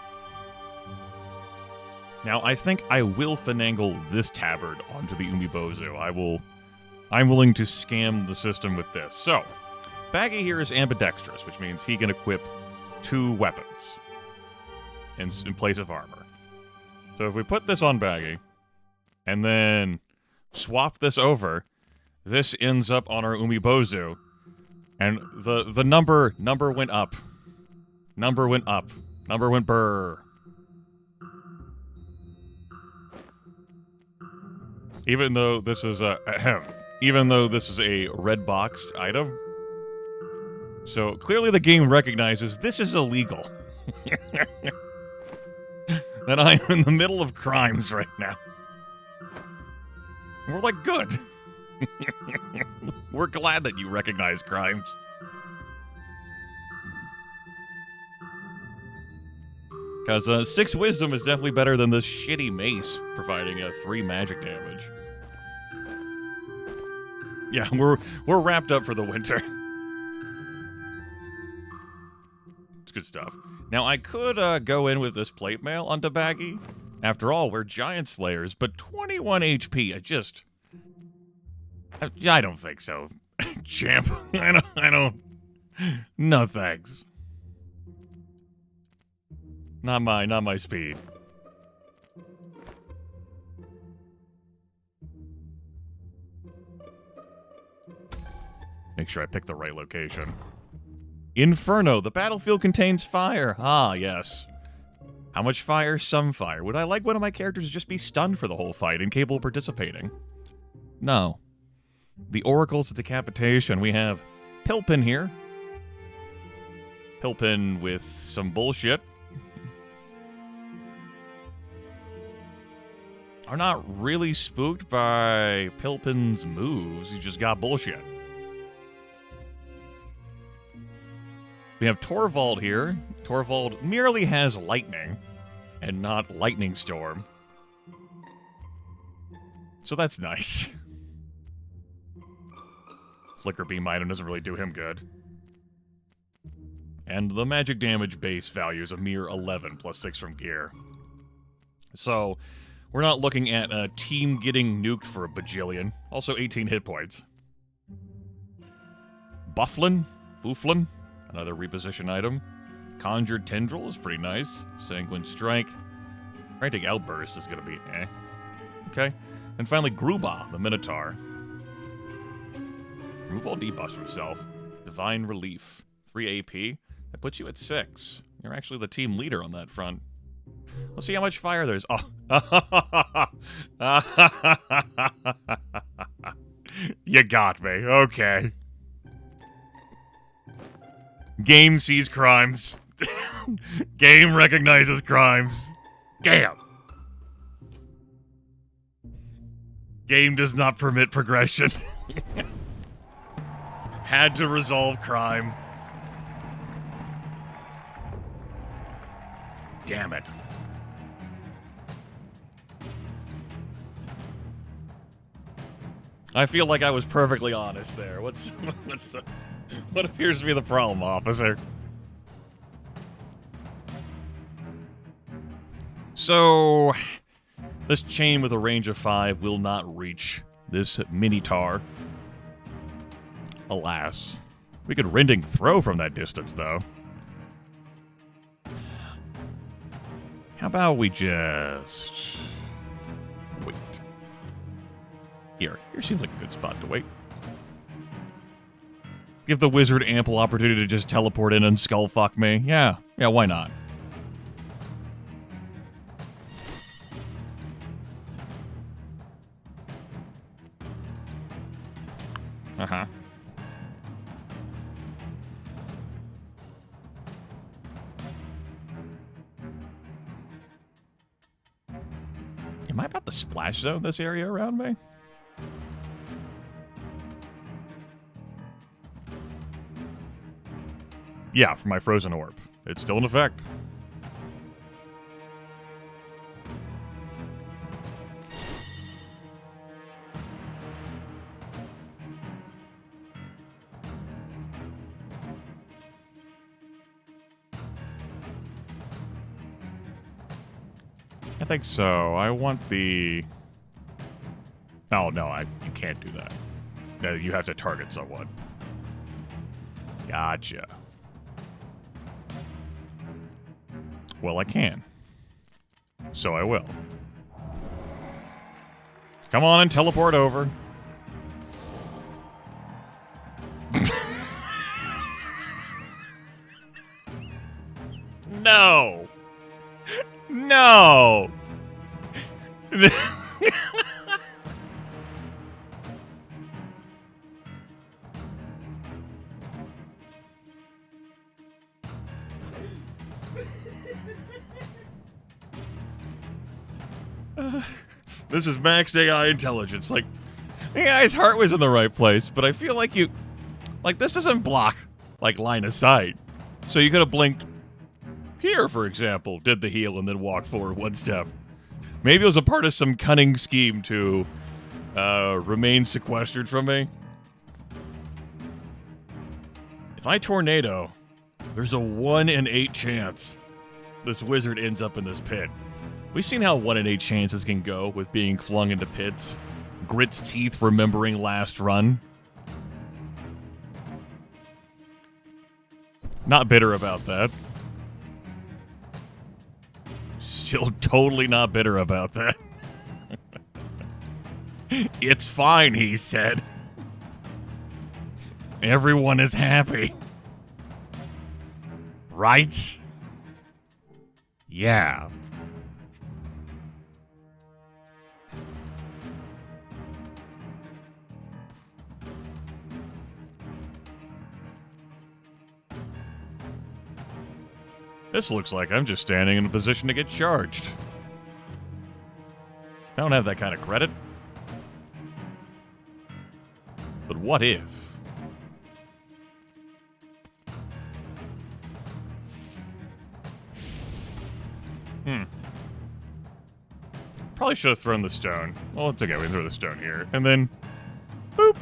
Now, I think I will finagle this tabard onto the Umibozu. I'm willing to scam the system with this. So, Baggi here is ambidextrous, which means he can equip 2 weapons in place of armor. So if we put this on Baggi, and then swap this over, this ends up on our Umibozu. And the number went up. Number went up. Number went brrr. Even though this is a red boxed item. So clearly the game recognizes this is illegal. That I am in the middle of crimes right now. And we're like, good. We're glad that you recognize crimes. Because 6 wisdom is definitely better than this shitty mace providing 3 magic damage. Yeah, we're wrapped up for the winter. It's good stuff. Now, I could go in with this plate mail onto Baggi. After all, we're giant slayers, but 21 HP, I don't think so. Champ, I don't. No thanks. Not my speed. Make sure I pick the right location. Inferno, the battlefield contains fire. Ah, yes. How much fire? Some fire. Would I like one of my characters to just be stunned for the whole fight, incapable of participating? No. The Oracles of Decapitation. We have Pilpin here. Pilpin with some bullshit. I'm not really spooked by Pilpin's moves. He just got bullshit. We have Torvald here. Torvald merely has lightning and not lightning storm. So that's nice. Flicker Beam item doesn't really do him good. And the magic damage base value is a mere 11 plus 6 from gear. So We're not looking at a team getting nuked for a bajillion. Also 18 hit points. Bufflin? Booflin? Another reposition item. Conjured Tendril is pretty nice. Sanguine Strike. Frantic Outburst is going to be eh. Okay. And finally, Gruba, the Minotaur. Remove all debuffs from yourself. Divine Relief. 3 AP. That puts you at 6. You're actually the team leader on that front. Let's see how much fire there's. Oh. You got me. Okay. Game sees crimes. Game recognizes crimes. Damn. Game does not permit progression. Had to resolve crime. Damn it. I feel like I was perfectly honest there. What appears to be the problem, officer? So, this chain with a range of 5 will not reach this Minotaur. Alas. We could Rending Throw from that distance, though. How about we just wait? Here seems like a good spot to wait. Give the wizard ample opportunity to just teleport in and skullfuck me. Yeah, why not? Uh-huh. Am I about to splash zone this area around me? Yeah, for my Frozen Orb. It's still in effect. I think so. I want the... Oh, no, you can't do that. No, you have to target someone. Gotcha. Well, I can. So I will. Come on and teleport over. No! No! This is max AI intelligence. Like, AI's heart was in the right place, but I feel like this doesn't block, like, line of sight. So you could have blinked here, for example, did the heal, and then walked forward one step. Maybe it was a part of some cunning scheme to remain sequestered from me. If I tornado, there's a 1 in 8 chance this wizard ends up in this pit. We've seen how 1 in 8 chances can go with being flung into pits. Grit's teeth remembering last run. Not bitter about that. Still totally not bitter about that. It's fine, he said. Everyone is happy. Right? Yeah. This looks like I'm just standing in a position to get charged. I don't have that kind of credit. But what if? Probably should have thrown the stone. Well, it's okay. We throw the stone here. And then... boop!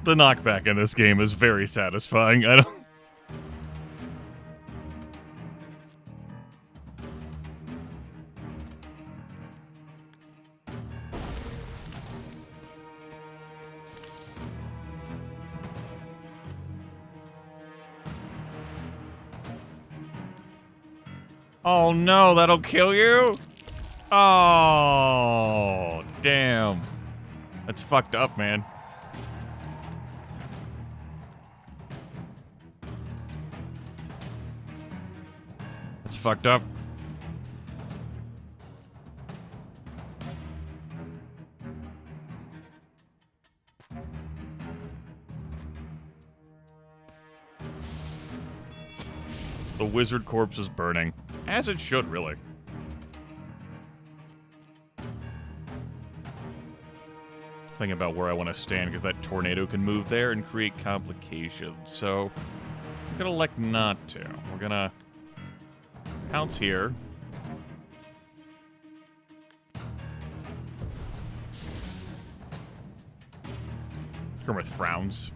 The knockback in this game is very satisfying. Oh no, that'll kill you? Oh, damn. That's fucked up, man. That's fucked up. The wizard corpse is burning. As it should, really. Thinking about where I want to stand, because that tornado can move there and create complications. So, I'm going to elect not to. We're going to pounce here. Grimith frowns.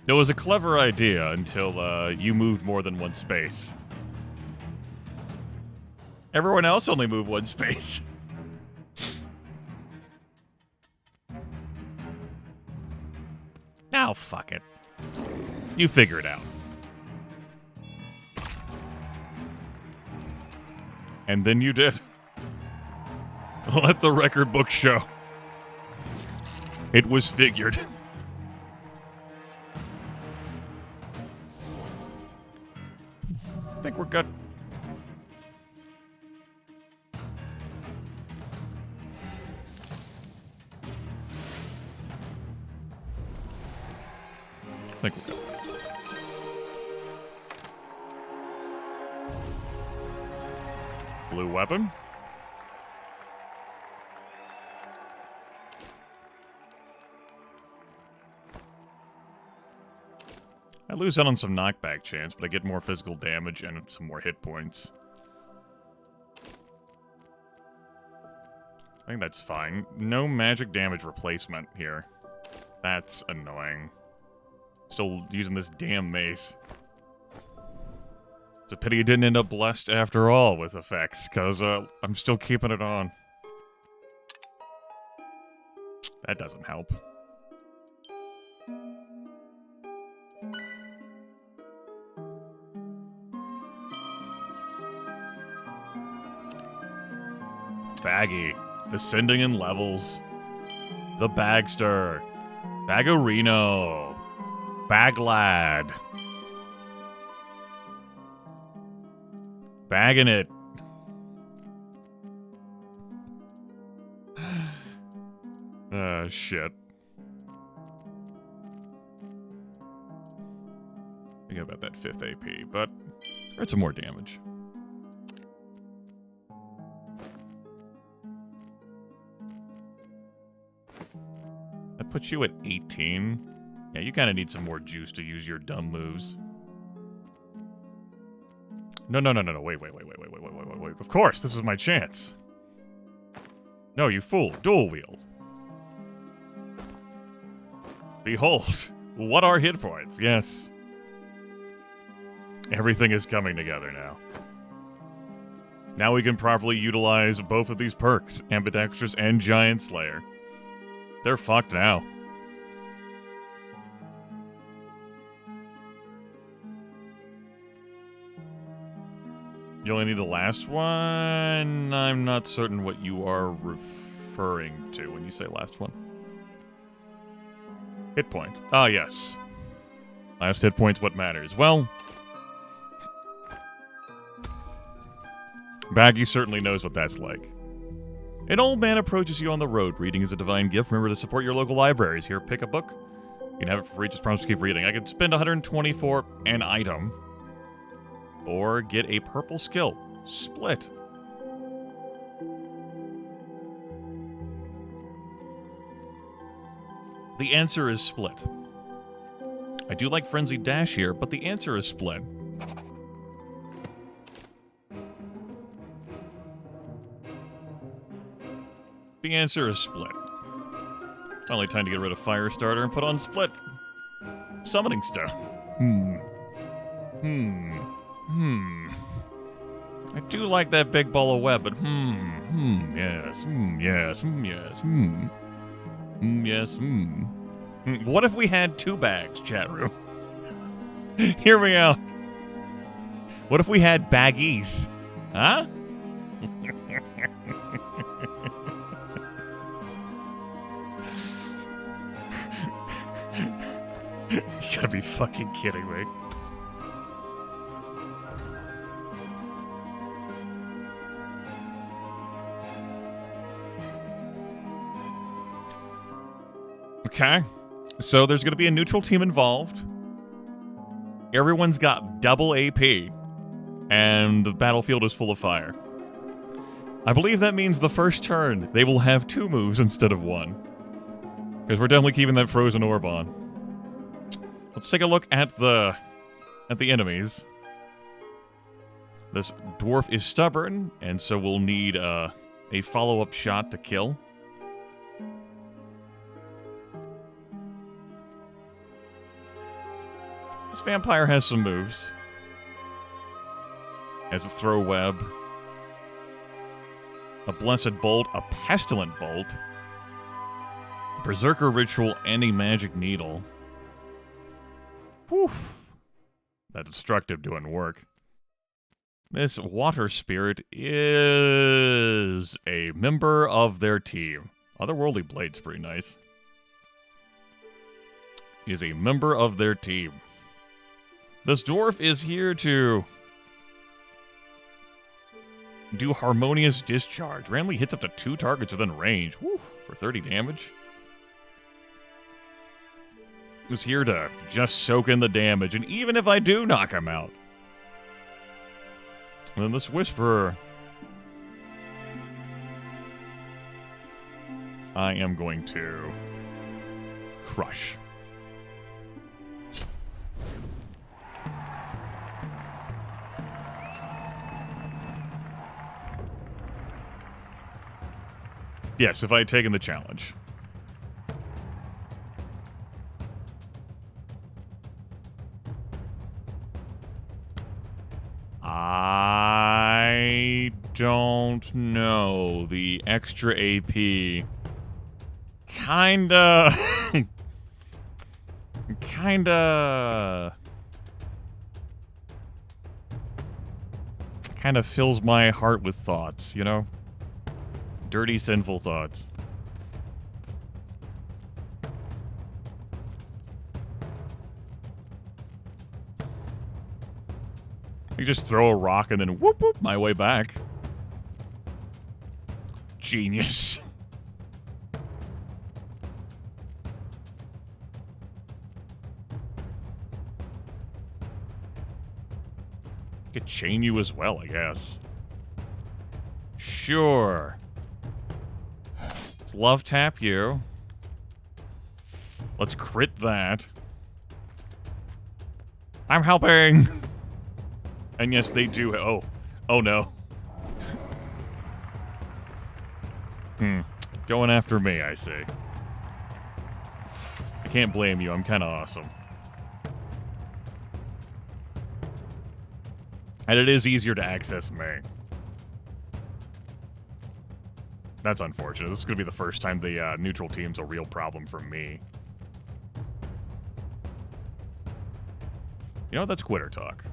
It was a clever idea until you moved more than one space. Everyone else only moved one space. Now, fuck it. You figure it out. And then you did. Let the record book show. It was figured. I think we're good. I think we're good. Blue weapon. I lose out on some knockback chance, but I get more physical damage and some more hit points. I think that's fine. No magic damage replacement here. That's annoying. Still using this damn mace. It's a pity it didn't end up blessed after all with effects, because I'm still keeping it on. That doesn't help. Baggi, ascending in levels. The Bagster. Baggerino. Baglad. Bagging it. Shit. Thinking about that 5th AP, but there's some more damage. That puts you at 18. Yeah, you kind of need some more juice to use your dumb moves. No, wait. Of course, this is my chance. No, you fool. Dual wield. Behold, what are hit points? Yes. Everything is coming together now. Now we can properly utilize both of these perks, Ambidextrous and Giant Slayer. They're fucked now. You only need the last one? I'm not certain what you are referring to when you say last one. Hit point. Ah, yes. Last hit point's what matters. Well, Baggi certainly knows what that's like. An old man approaches you on the road. Reading is a divine gift. Remember to support your local libraries. Here, pick a book. You can have it for free. Just promise to keep reading. I can spend 120 for an item. Or get a purple skill. Split. The answer is split. I do like Frenzied Dash here, but the answer is split. The answer is split. Finally time to get rid of Firestarter and put on split. Summoning Stone. I do like that big ball of web, but yes, yes. What if we had 2 bags, chat room? Hear me out. What if we had Baggies? Huh? You gotta be fucking kidding me. Okay. So there's gonna be a neutral team involved. Everyone's got double AP. And the battlefield is full of fire. I believe that means the first turn, they will have 2 moves instead of 1. Because we're definitely keeping that Frozen Orb on. Let's take a look at the enemies. This dwarf is stubborn, and so we'll need a follow-up shot to kill. This vampire has some moves. Has a throw web. A blessed bolt, a pestilent bolt. Berserker ritual, and a magic needle. Whew. That destructive doing work. This water spirit is a member of their team. Otherworldly Blade's pretty nice. He is a member of their team. This dwarf is here to do harmonious discharge. Randomly hits up to 2 targets within range. Whew, for 30 damage. Was here to just soak in the damage, and even if I do knock him out. And then this Whisperer. I am going to crush. Yes, if I had taken the challenge. I don't know. The extra AP kinda fills my heart with thoughts, you know? Dirty, sinful thoughts. You just throw a rock and then whoop whoop my way back. Genius. I could chain you as well, I guess. Sure. Let's love tap you. Let's crit that. I'm helping! And yes, they do. Oh. Oh no. Going after me, I see. I can't blame you. I'm kind of awesome. And it is easier to access me. That's unfortunate. This is going to be the first time the neutral team's a real problem for me. You know, that's quitter talk.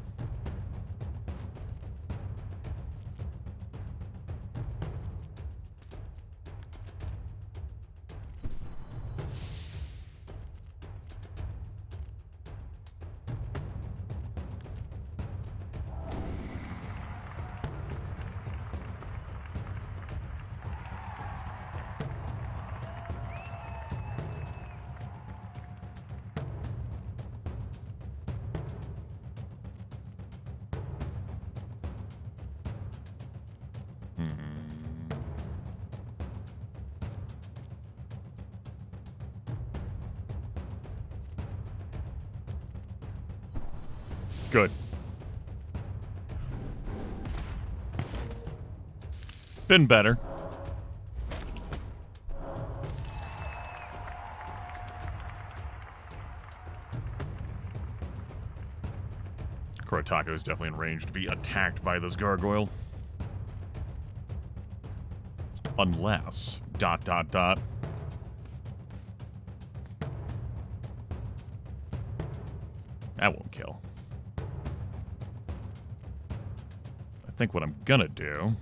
Good. Been better. Kurotako is definitely in range to be attacked by this gargoyle. Unless... ... That won't kill. think what I'm gonna do...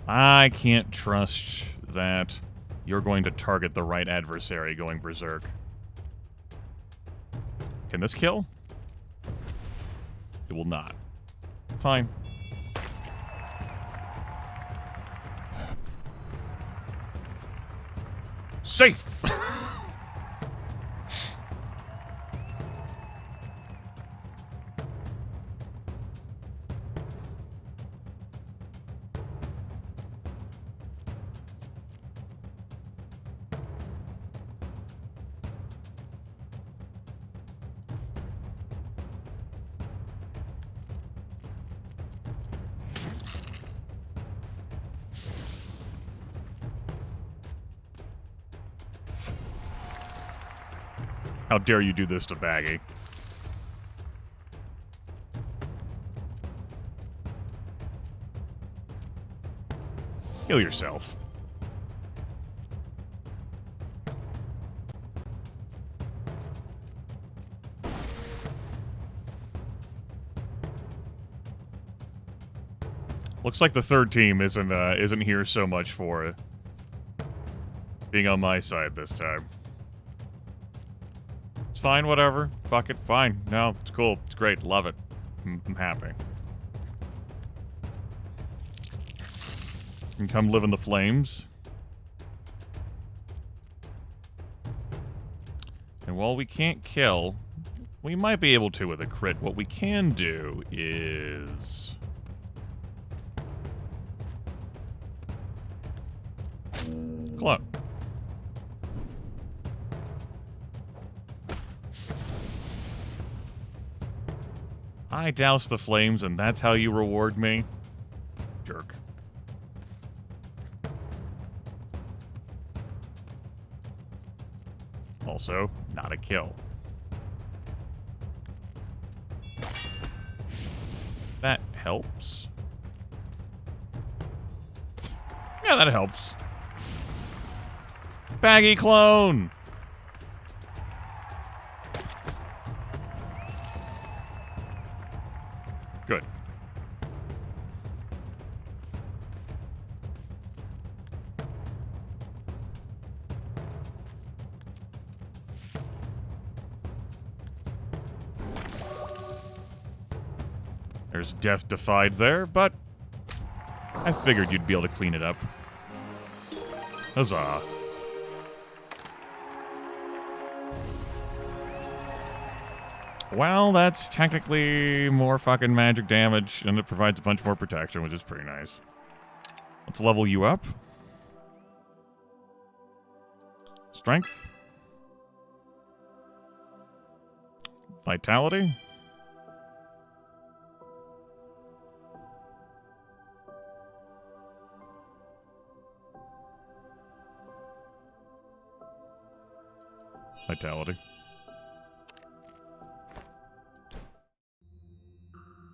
I can't trust that you're going to target the right adversary going berserk. Can this kill? It will not. Fine. Safe! How dare you do this to Baggi? Heal yourself. Looks like the third team isn't here so much for being on my side this time. It's fine, whatever. Fuck it, fine. No, it's cool. It's great. Love it. I'm happy. You can come live in the flames. And while we can't kill, we might be able to with a crit. What we can do is... clone. I douse the flames, and that's how you reward me? Jerk. Also, not a kill. That helps. Yeah, that helps. Baggi clone! Good. There's Death Defied there, but I figured you'd be able to clean it up. Huzzah. Well, that's technically more fucking magic damage, and it provides a bunch more protection, which is pretty nice. Let's level you up. Strength. Vitality. Vitality.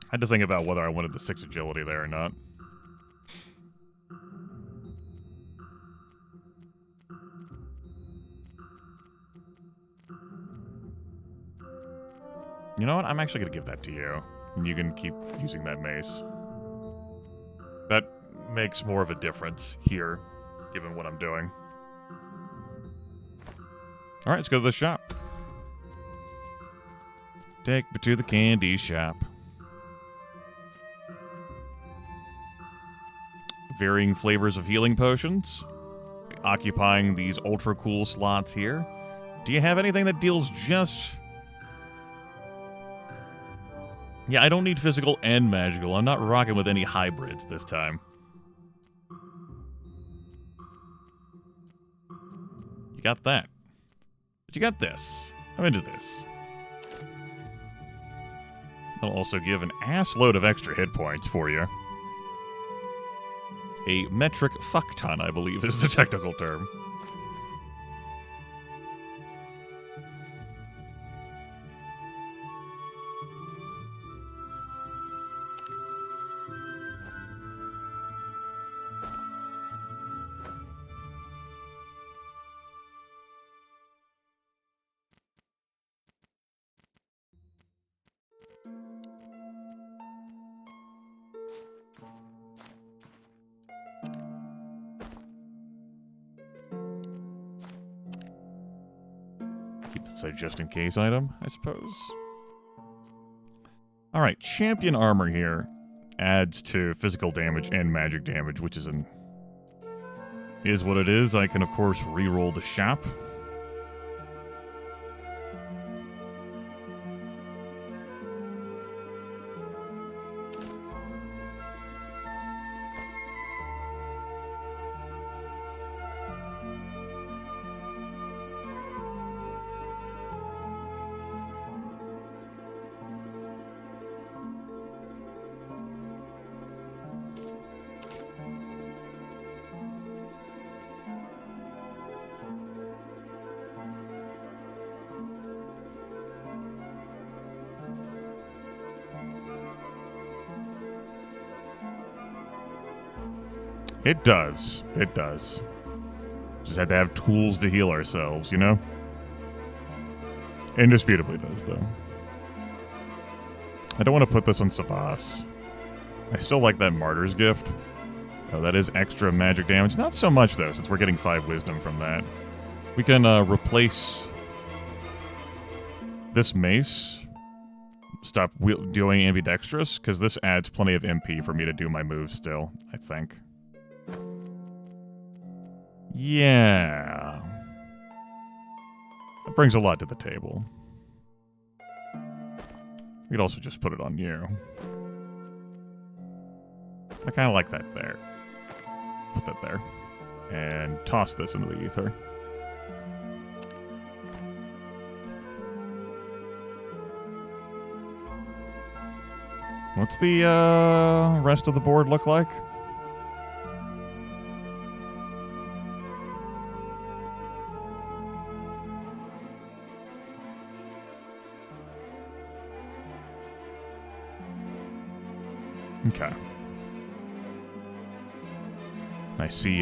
I had to think about whether I wanted the 6 agility there or not. You know what? I'm actually going to give that to you. And you can keep using that mace. That makes more of a difference here, given what I'm doing. Alright, let's go to the shop. Take me to the candy shop. Varying flavors of healing potions. Occupying these ultra cool slots here. Do you have anything that deals just... Yeah, I don't need physical and magical. I'm not rocking with any hybrids this time. You got that. But you got this. I'm into this. I'll also give an ass load of extra hit points for you. A metric fuckton, I believe, is the technical term. It's a just-in-case item, I suppose. Alright, champion armor here adds to physical damage and magic damage, which is what it is. I can, of course, re-roll the shop. It does. It does. Just had to have tools to heal ourselves, you know? Indisputably does, though. I don't want to put this on Sabas. I still like that Martyr's Gift. Oh, that is extra magic damage. Not so much, though, since we're getting 5 wisdom from that. We can replace this mace. Stop doing ambidextrous, because this adds plenty of MP for me to do my moves still, I think. Yeah. That brings a lot to the table. We could also just put it on you. I kind of like that there. Put that there. And toss this into the ether. What's the rest of the board look like? Okay. I see.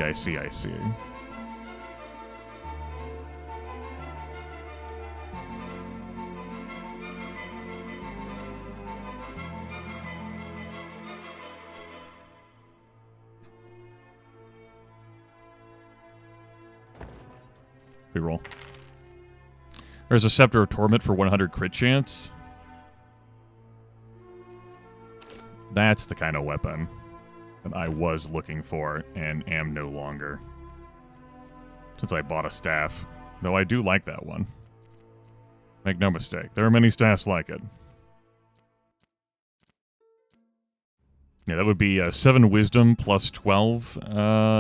Reroll. There's a Scepter of Torment for 100 crit chance. That's the kind of weapon that I was looking for and am no longer. Since I bought a staff. Though I do like that one. Make no mistake, there are many staffs like it. Yeah, that would be 7 wisdom plus 12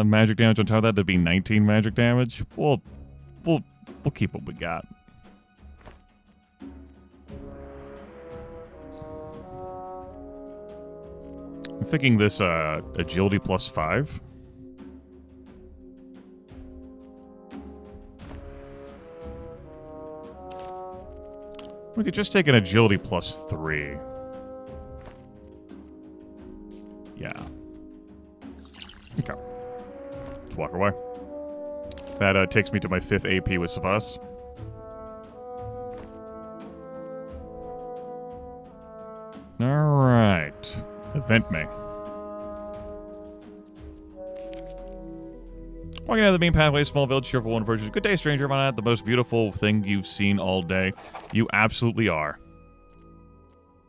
magic damage on top of that. That'd be 19 magic damage. We'll keep what we got. I'm thinking this agility plus 5. We could just take an agility plus 3. Yeah. Okay. Let's walk away. That takes me to my 5th AP with Sabas. Alright. Event me. Walking down the main pathway, small village, cheerful one approaches. Good day, stranger. Am I not the most beautiful thing you've seen all day? You absolutely are.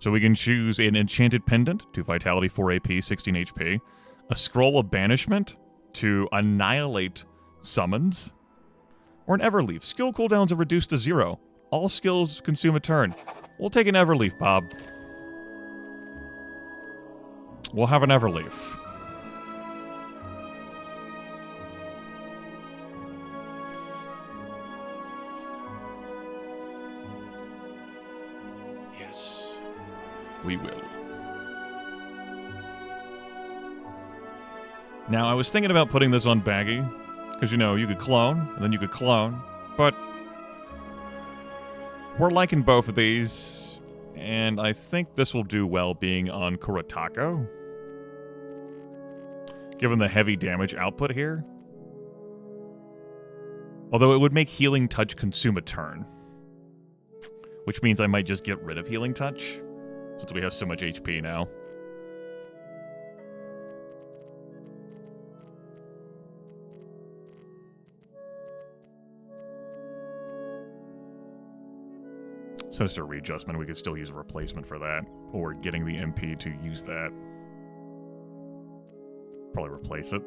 So we can choose an enchanted pendant to vitality 4 AP, 16 HP. A scroll of banishment to annihilate summons. Or an Everleaf. Skill cooldowns are reduced to 0. All skills consume a turn. We'll take an Everleaf, Bob. We'll have an Everleaf. Yes, we will. Now, I was thinking about putting this on Baggi, because, you know, you could clone, and then you could clone, but we're liking both of these, and I think this will do well being on Kuratako. Given the heavy damage output here. Although it would make Healing Touch consume a turn. Which means I might just get rid of Healing Touch, since we have so much HP now. Sinister Readjustment, we could still use a replacement for that. Or getting the MP to use that. Probably replace it.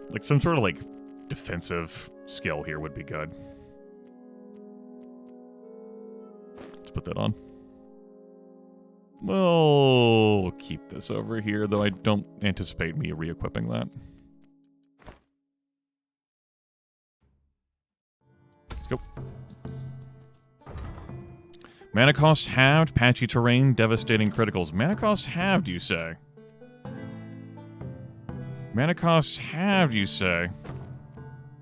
Like, some sort of, like, defensive skill here would be good. Let's put that on. We'll keep this over here, though I don't anticipate me re-equipping that. Let's go. Mana cost halved, patchy terrain, devastating criticals. Mana cost halved, you say? Mana cost halved, you say?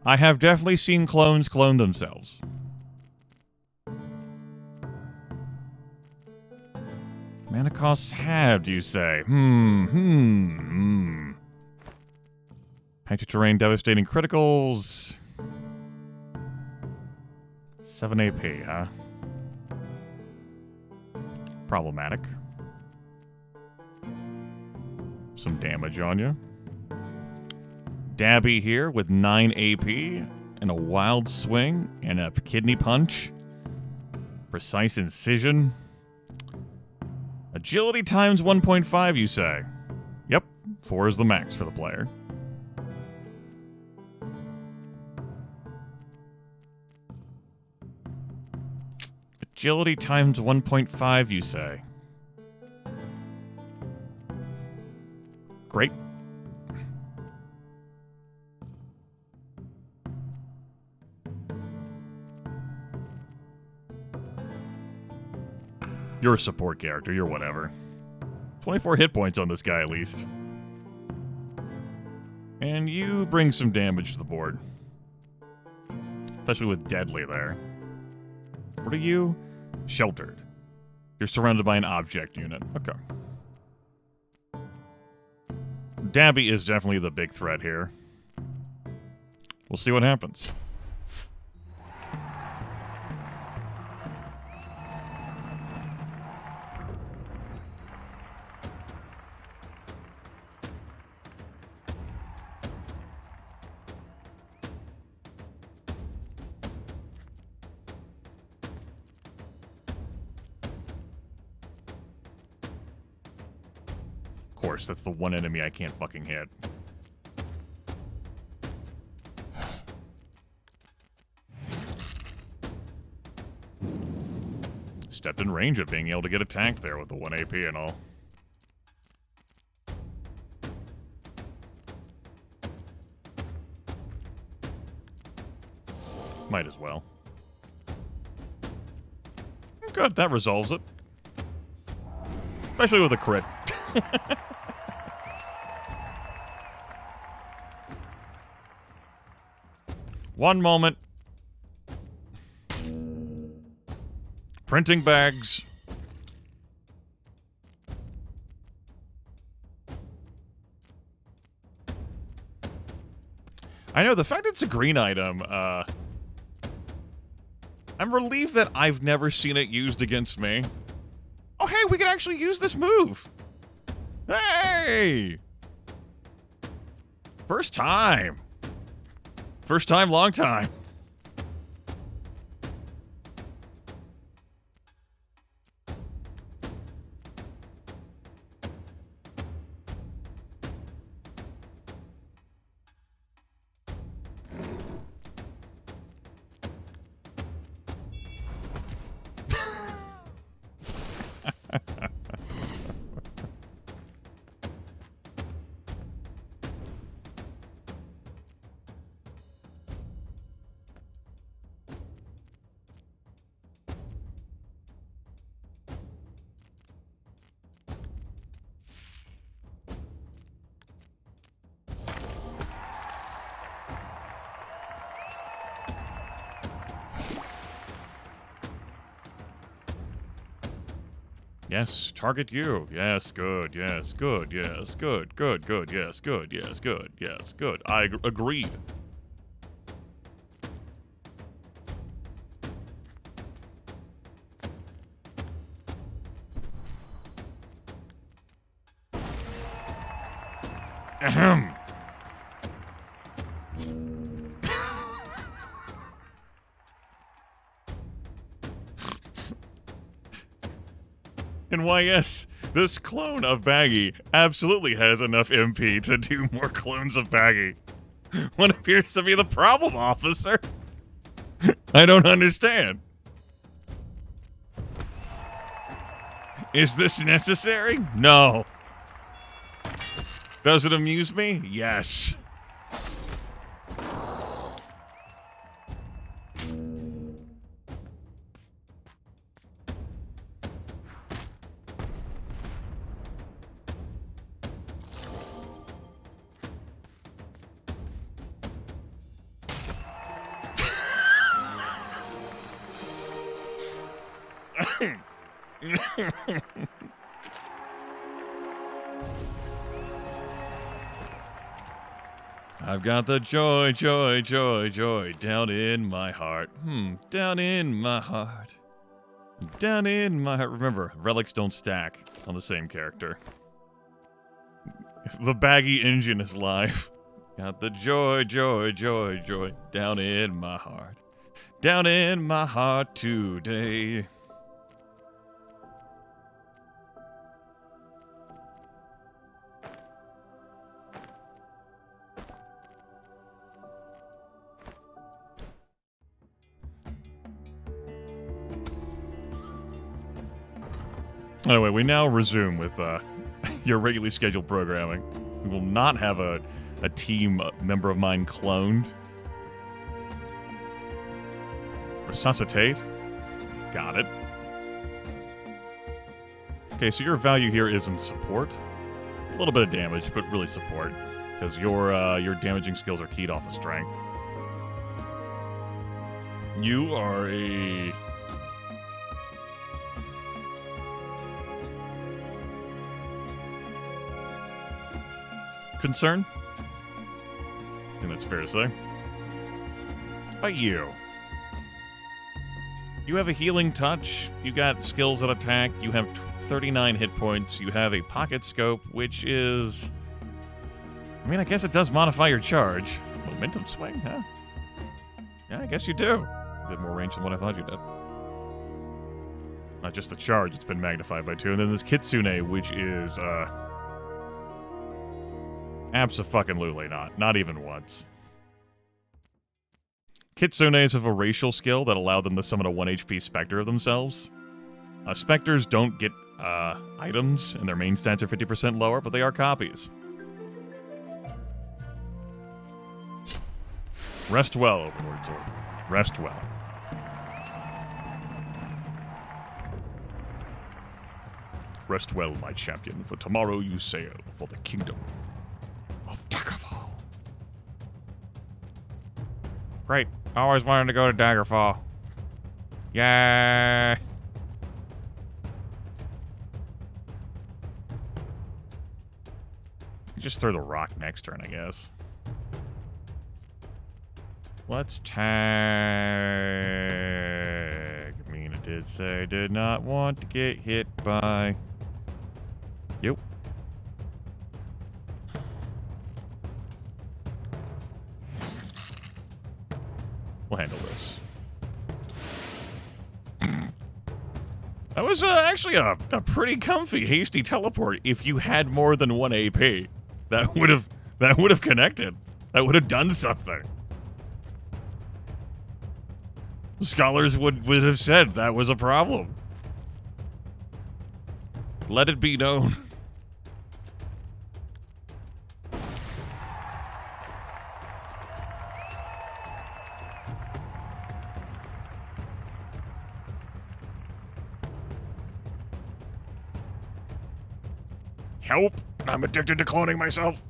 I have definitely seen clones clone themselves. Mana costs halved, you say? Patchy terrain, devastating criticals. 7 AP, huh? Problematic. Some damage on you. Dabby here with 9 AP and a wild swing and a kidney punch. Precise incision. Agility times 1.5, you say? Yep, 4 is the max for the player. Agility times 1.5, you say? Great. You're a support character, you're whatever. 24 hit points on this guy at least. And you bring some damage to the board. Especially with Deadly there. What are you? Sheltered. You're surrounded by an object unit. Okay. Dabby is definitely the big threat here. We'll see what happens. Of course, that's the one enemy I can't fucking hit. Stepped in range of being able to get attacked there with the 1 AP and all. Might as well. Good, that resolves it. Especially with a crit. One moment. Printing bags. I know, the fact it's a green item, I'm relieved that I've never seen it used against me. Oh, hey, we can actually use this move. Hey! First time. First time, long time. Yes, target you. Yes, good. Yes, good. Yes, good. Good, good. Yes, good. Yes, good. Yes, good. I agreed. Ahem. And why, yes, this clone of Baggi absolutely has enough MP to do more clones of Baggi. What appears to be the problem, officer? I don't understand. Is this necessary? No. Does it amuse me? Yes. I've got the joy, joy, joy, joy down in my heart. Down in my heart. Down in my heart. Remember, relics don't stack on the same character. The Baggi engine is live. Got the joy, joy, joy, joy down in my heart. Down in my heart today. Anyway, we now resume with your regularly scheduled programming. We will not have a team member of mine cloned. Resuscitate. Got it. Okay, so your value here is in support. A little bit of damage, but really support. Because your damaging skills are keyed off of strength. You are a... concern? I think that's fair to say. How about you? You have a healing touch, you got skills that attack, you have 39 hit points, you have a pocket scope, which is... I mean, I guess it does modify your charge. Momentum swing, huh? Yeah, I guess you do. A bit more range than what I thought you did. Not just the charge, it's been magnified by 2. And then this Kitsune, which is, abso-fucking-lutely not. Not even once. Kitsunes have a racial skill that allowed them to summon a 1 HP specter of themselves. Specters don't get items, and their main stats are 50% lower, but they are copies. Rest well, Overlord Zord. Rest well. Rest well, my champion, for tomorrow you sail for the kingdom of Daggerfall. Great. I always wanted to go to Daggerfall. Yay! Just throw the rock next turn, I guess. Let's tag. Mina did say did not want to get hit by. Yep. We'll handle this. That was actually a pretty comfy, hasty teleport. If you had more than 1 AP, that would have connected. That would have done something. Scholars would have said that was a problem. Let it be known. Help! I'm addicted to cloning myself.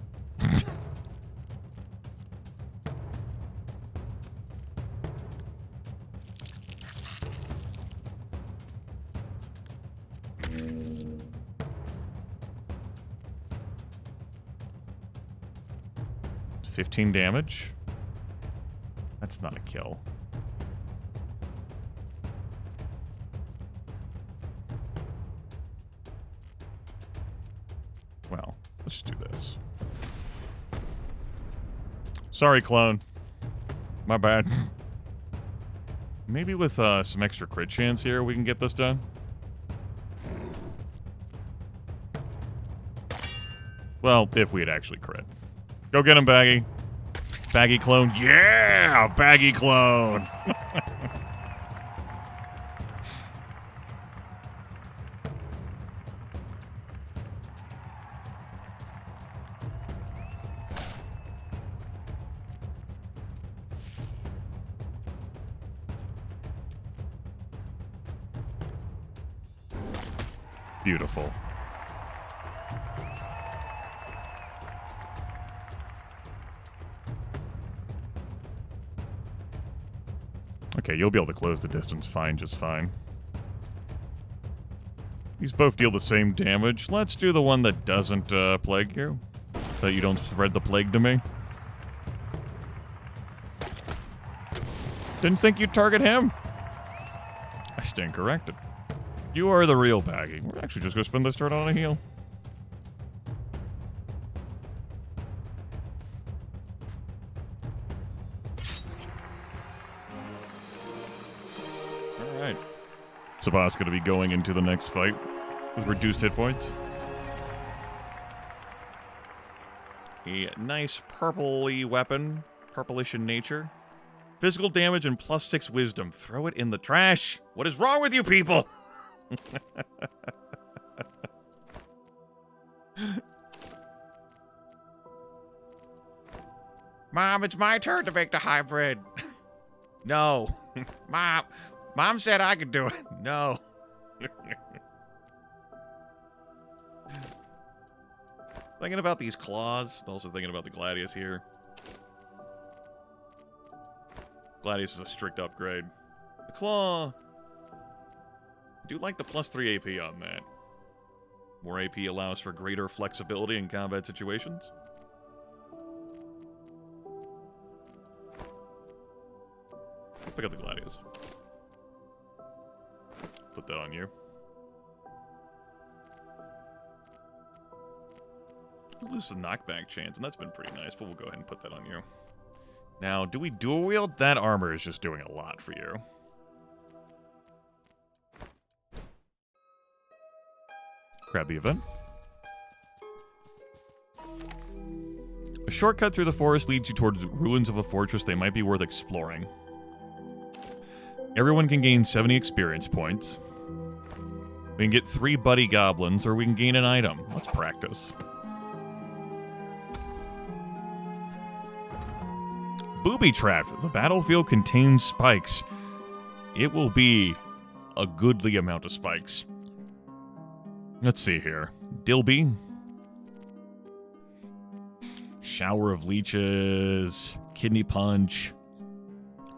It's 15 damage. That's not a kill. Well, let's do this. Sorry, clone. My bad. Maybe with some extra crit chance here, we can get this done. Well, if we had actually crit. Go get him, Baggi. Baggi clone. Yeah! Baggi clone! Beautiful. Okay, you'll be able to close the distance fine, just fine. These both deal the same damage. Let's do the one that doesn't plague you. So that you don't spread the plague to me. Didn't think you'd target him. I stand corrected. You are the real Baggi. We're actually just going to spend this turn on a heal. Alright. Sabah's going to be going into the next fight with reduced hit points. A nice purpley weapon. Purplish in nature. Physical damage and +6 wisdom. Throw it in the trash. What is wrong with you people? Mom, it's my turn to make the hybrid. No. Mom said I could do it. No. Thinking about these claws. Also thinking about the Gladius here. Gladius is a strict upgrade. The claw. I do like the +3 AP on that. More AP allows for greater flexibility in combat situations. Pick up the Gladius. Put that on you. Lose the knockback chance, and that's been pretty nice, but we'll go ahead and put that on you. Now, do we dual wield? That armor is just doing a lot for you. Grab the event. A shortcut through the forest leads you towards ruins of a fortress that might be worth exploring. Everyone can gain 70 experience points. We can get 3 buddy goblins, or we can gain an item. Let's practice. Booby trap. The battlefield contains spikes. It will be a goodly amount of spikes. Let's see here. Dilby. Shower of Leeches. Kidney Punch.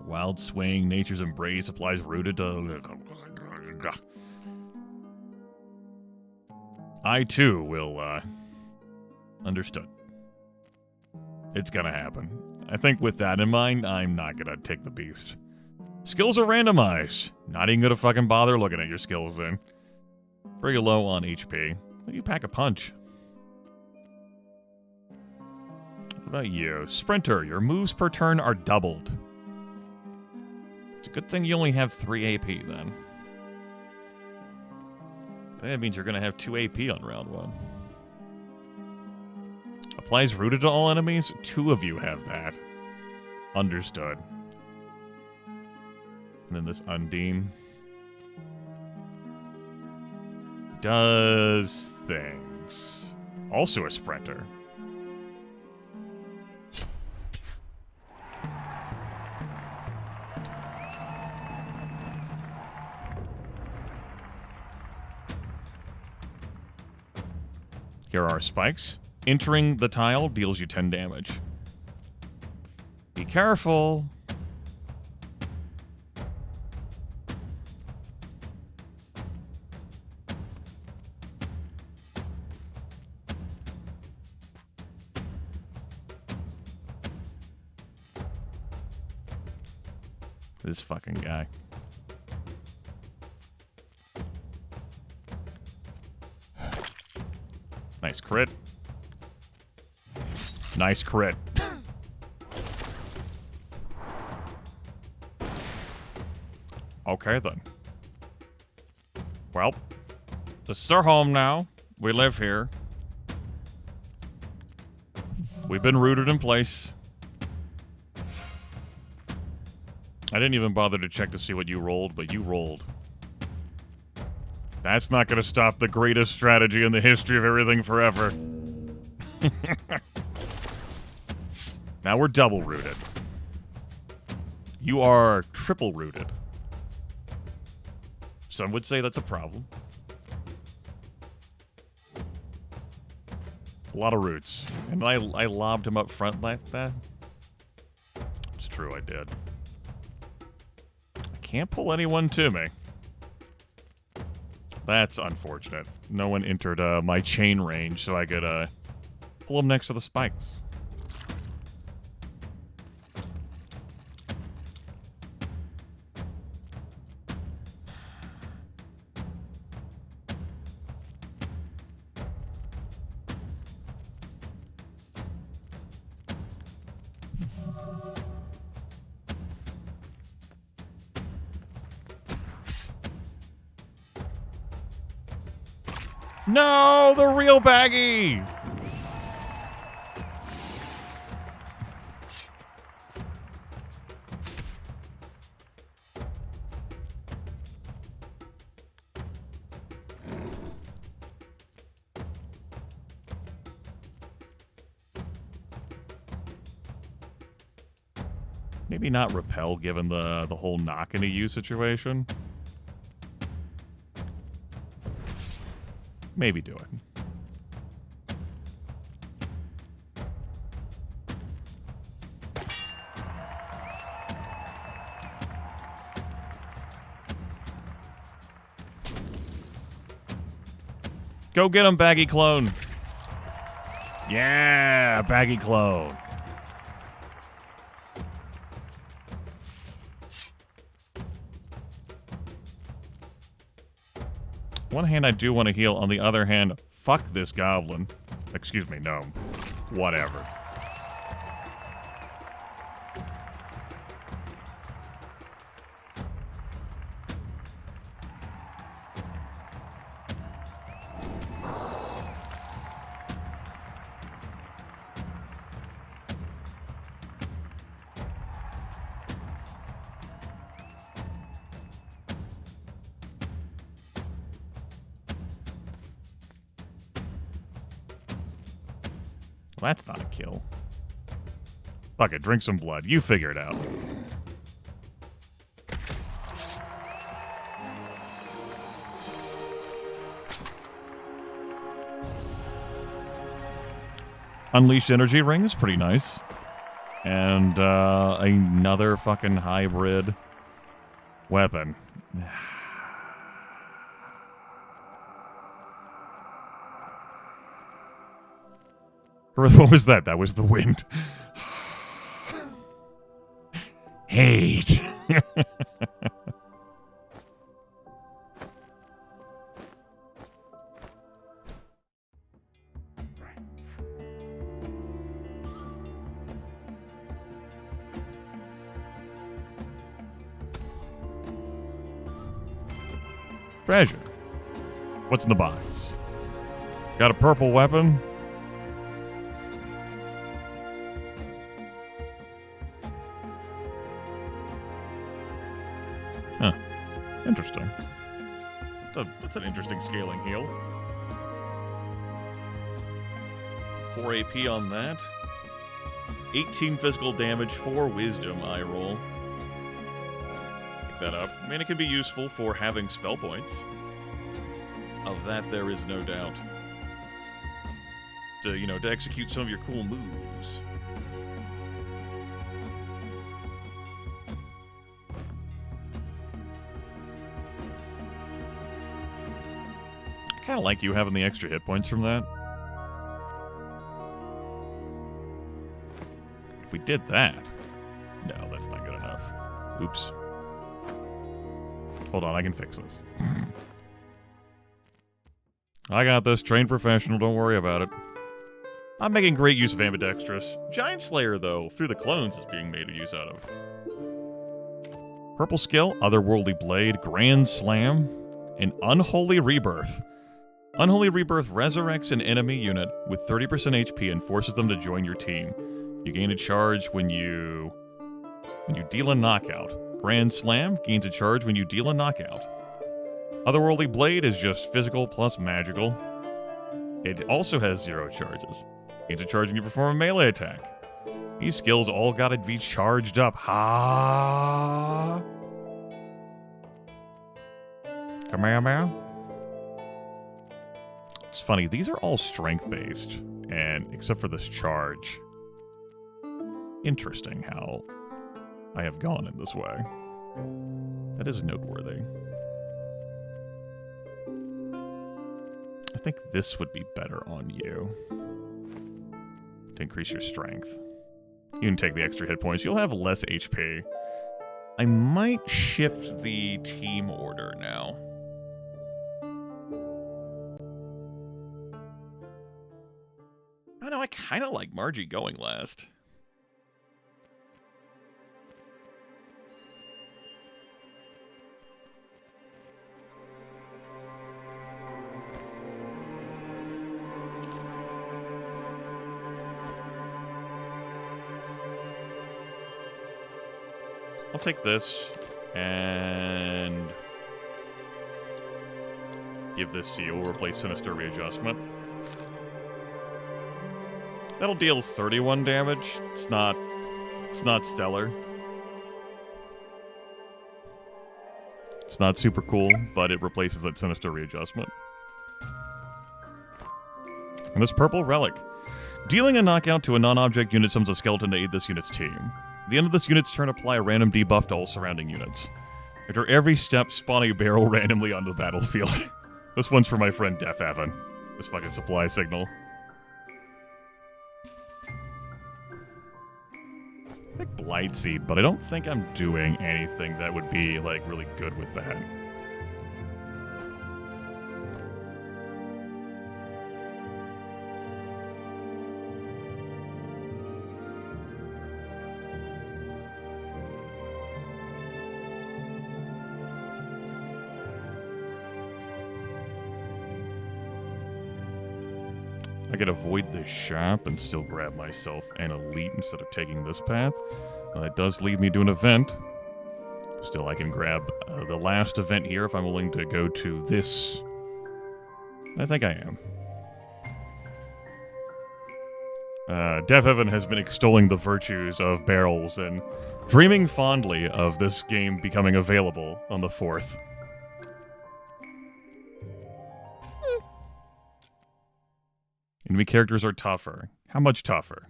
Wild Swing. Nature's Embrace. Applies rooted to... I, too, will, Understood. It's gonna happen. I think with that in mind, I'm not gonna take the beast. Skills are randomized. Not even gonna fucking bother looking at your skills then. Pretty low on HP. You pack a punch. What about you? Sprinter, your moves per turn are doubled. It's a good thing you only have 3 AP then. That means you're going to have 2 AP on round 1. Applies rooted to all enemies? 2 of you have that. Understood. And then this Undine. Does things. Also a sprinter. Here are spikes. Entering the tile deals you 10 damage. Be careful. This fucking guy. Nice crit. Nice crit. Okay, then. Well, this is our home now. We live here. We've been rooted in place. I didn't even bother to check to see what you rolled, but you rolled. That's not going to stop the greatest strategy in the history of everything forever. Now we're double rooted. You are triple rooted. Some would say that's a problem. A lot of roots. And I lobbed him up front like that. It's true, I did. I can't pull anyone to me. That's unfortunate. No one entered my chain range, so I could pull them next to the spikes. No, the real Baggi! Maybe not repel, given the whole knock into you situation. Maybe do it. Go get him, Baggi clone. Yeah, Baggi clone. One hand, I do want to heal. On the other hand, fuck this goblin. Excuse me, gnome. Whatever. Well, that's not a kill. Fuck it, drink some blood. You figure it out. Unleashed energy ring is pretty nice. And another fucking hybrid weapon. What was that? That was the wind. Hate. Treasure. What's in the box? Got a purple weapon. Huh. Interesting. That's an interesting scaling heal. 4 AP on that. 18 physical damage, 4 wisdom I roll. Pick that up. I mean, it can be useful for having spell points. Of that, there is no doubt. To execute some of your cool moves. I kind of like you having the extra hit points from that. If we did that... No, that's not good enough. Oops. Hold on, I can fix this. I got this. Trained professional, don't worry about it. I'm making great use of ambidextrous. Giant Slayer, though, through the clones, is being made use out of. Purple skill, Otherworldly Blade, Grand Slam, and Unholy Rebirth. Unholy Rebirth resurrects an enemy unit with 30% HP and forces them to join your team. You gain a charge when you deal a knockout. Grand Slam gains a charge when you deal a knockout. Otherworldly Blade is just physical plus magical. It also has 0 charges. Gains a charge when you perform a melee attack. These skills all gotta be charged up. Ha! Kamehameha? It's funny, these are all strength-based, and except for this charge. Interesting how I have gone in this way. That is noteworthy. I think this would be better on you. To increase your strength. You can take the extra hit points. You'll have less HP. I might shift the team order now. I don't know, I kind of like Margie going last. I'll take this and give this to you. We'll replace Sinister Readjustment. That'll deal 31 damage. It's not stellar. It's not super cool, but it replaces that Sinister Readjustment. And this purple relic. Dealing a knockout to a non-object unit summons a skeleton to aid this unit's team. At the end of this unit's turn, apply a random debuff to all surrounding units. After every step, spawn a barrel randomly onto the battlefield. This one's for my friend Def Evan. This fucking supply signal. I think Blightseed, but I don't think I'm doing anything that would be, like, really good with that. I could avoid this shop and still grab myself an elite instead of taking this path. It does lead me to an event. Still, I can grab the last event here if I'm willing to go to this. I think I am. Def Evan has been extolling the virtues of barrels and dreaming fondly of this game becoming available on the 4th. Enemy characters are tougher. How much tougher?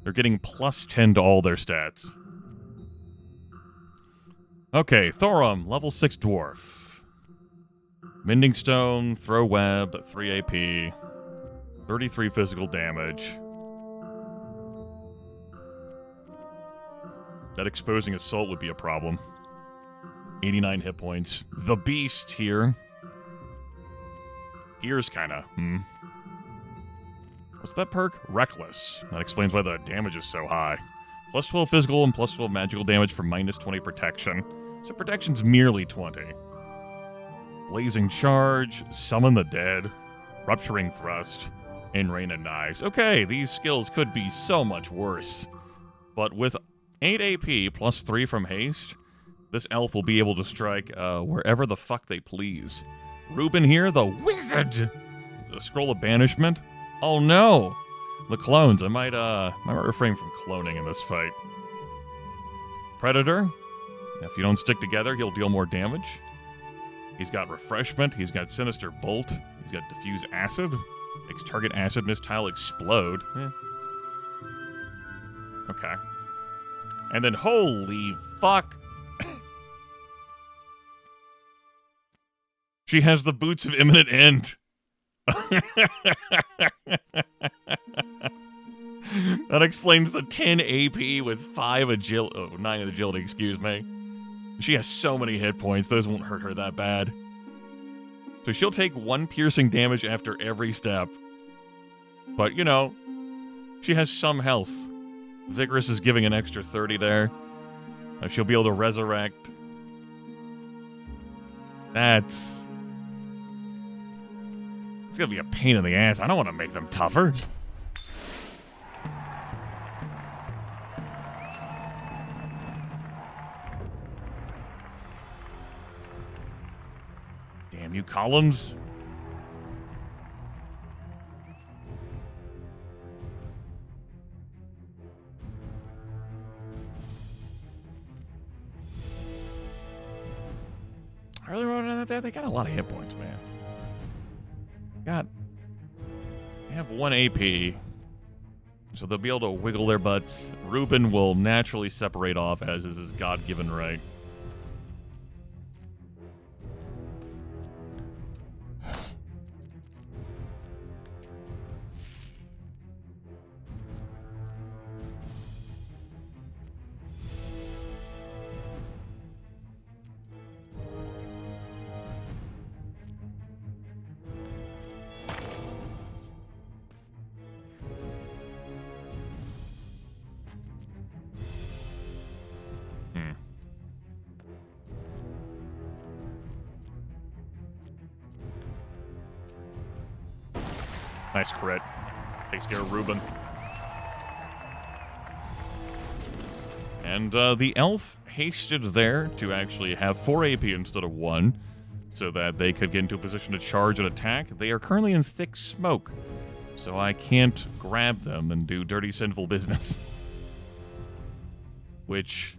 They're getting plus 10 to all their stats. Okay, Thorum, level 6 dwarf. Mending Stone, Throw Web, 3 AP, 33 physical damage. That exposing assault would be a problem. 89 hit points. The Beast here. Here's kinda, What's that perk? Reckless. That explains why the damage is so high. Plus 12 physical and plus 12 magical damage for minus 20 protection. So protection's merely 20. Blazing Charge, Summon the Dead, Rupturing Thrust, and Rain of Knives. Okay, these skills could be so much worse. But with 8 AP plus 3 from haste, this elf will be able to strike wherever the fuck they please. Ruben here, the wizard! The Scroll of Banishment? Oh no! The clones. I might refrain from cloning in this fight. Predator. If you don't stick together, he'll deal more damage. He's got Refreshment. He's got Sinister Bolt. He's got Diffuse Acid. Makes target acid missile explode. Okay. And then, holy fuck! She has the Boots of Imminent End. That explains the 10 AP with 5 agility. Oh, 9 agility, excuse me. She has so many hit points, those won't hurt her that bad. So she'll take 1 piercing damage after every step. But, you know, she has some health. Vigorous is giving an extra 30 there. She'll be able to resurrect. That's It's gonna be a pain in the ass. I don't want to make them tougher. Damn you, columns. I really wrote on that. They got a lot of hit points, man. They have 1 AP, so they'll be able to wiggle their butts. Ruben will naturally separate off, as is his God-given right. Nice crit. Takes care of Ruben. And the elf hasted there to actually have 4 AP instead of 1, so that they could get into a position to charge and attack. They are currently in thick smoke, so I can't grab them and do dirty, sinful business. Which...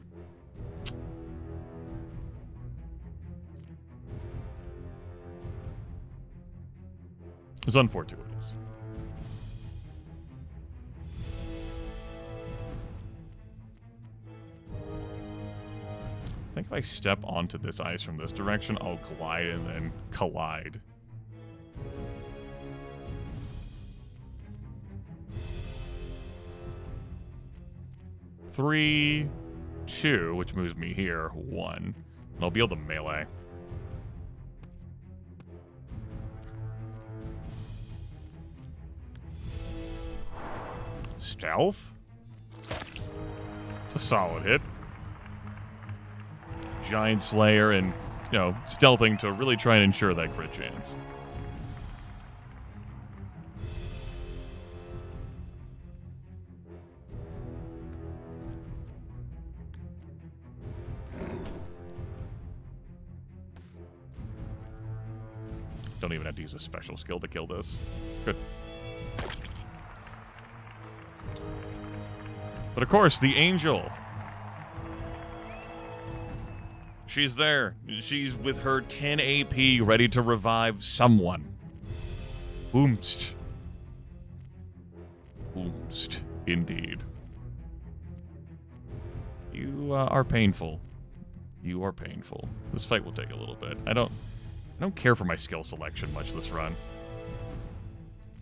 is unfortunate. I think if I step onto this ice from this direction, I'll collide and then collide. Three, 2, which moves me here, 1. And I'll be able to melee. Stealth? It's a solid hit. Giant Slayer and, you know, stealthing to really try and ensure that crit chance. Don't even have to use a special skill to kill this. Good. But of course, the angel. She's there. She's with her 10 AP ready to revive someone. Boomst. Boomst, indeed. You are painful. You are painful. This fight will take a little bit. I don't care for my skill selection much this run.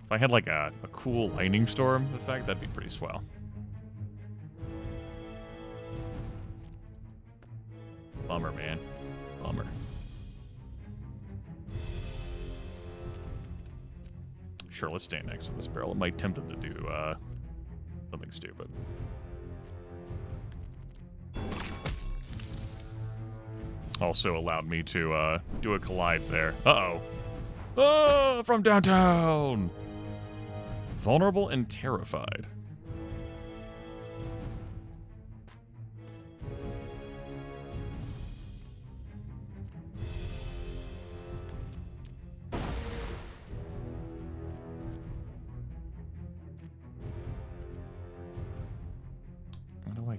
If I had like a cool lightning storm effect, that'd be pretty swell. Bummer, man. Bummer. Sure, let's stand next to this barrel. It might tempt him to do something stupid. Also allowed me to do a collide there. Uh-oh. Oh, from downtown! Vulnerable and terrified.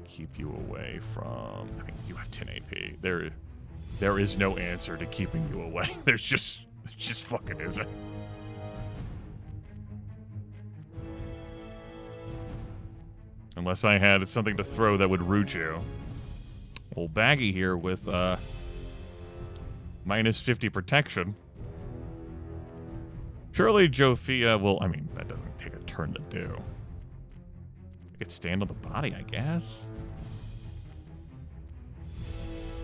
Keep you away from... I mean, you have 10 AP. There is no answer to keeping you away. There just fucking isn't. Unless I had something to throw that would root you. Old Baggi here with minus 50 protection. Surely Jofia will... I mean, that doesn't take a turn to do. I could stand on the body, I guess.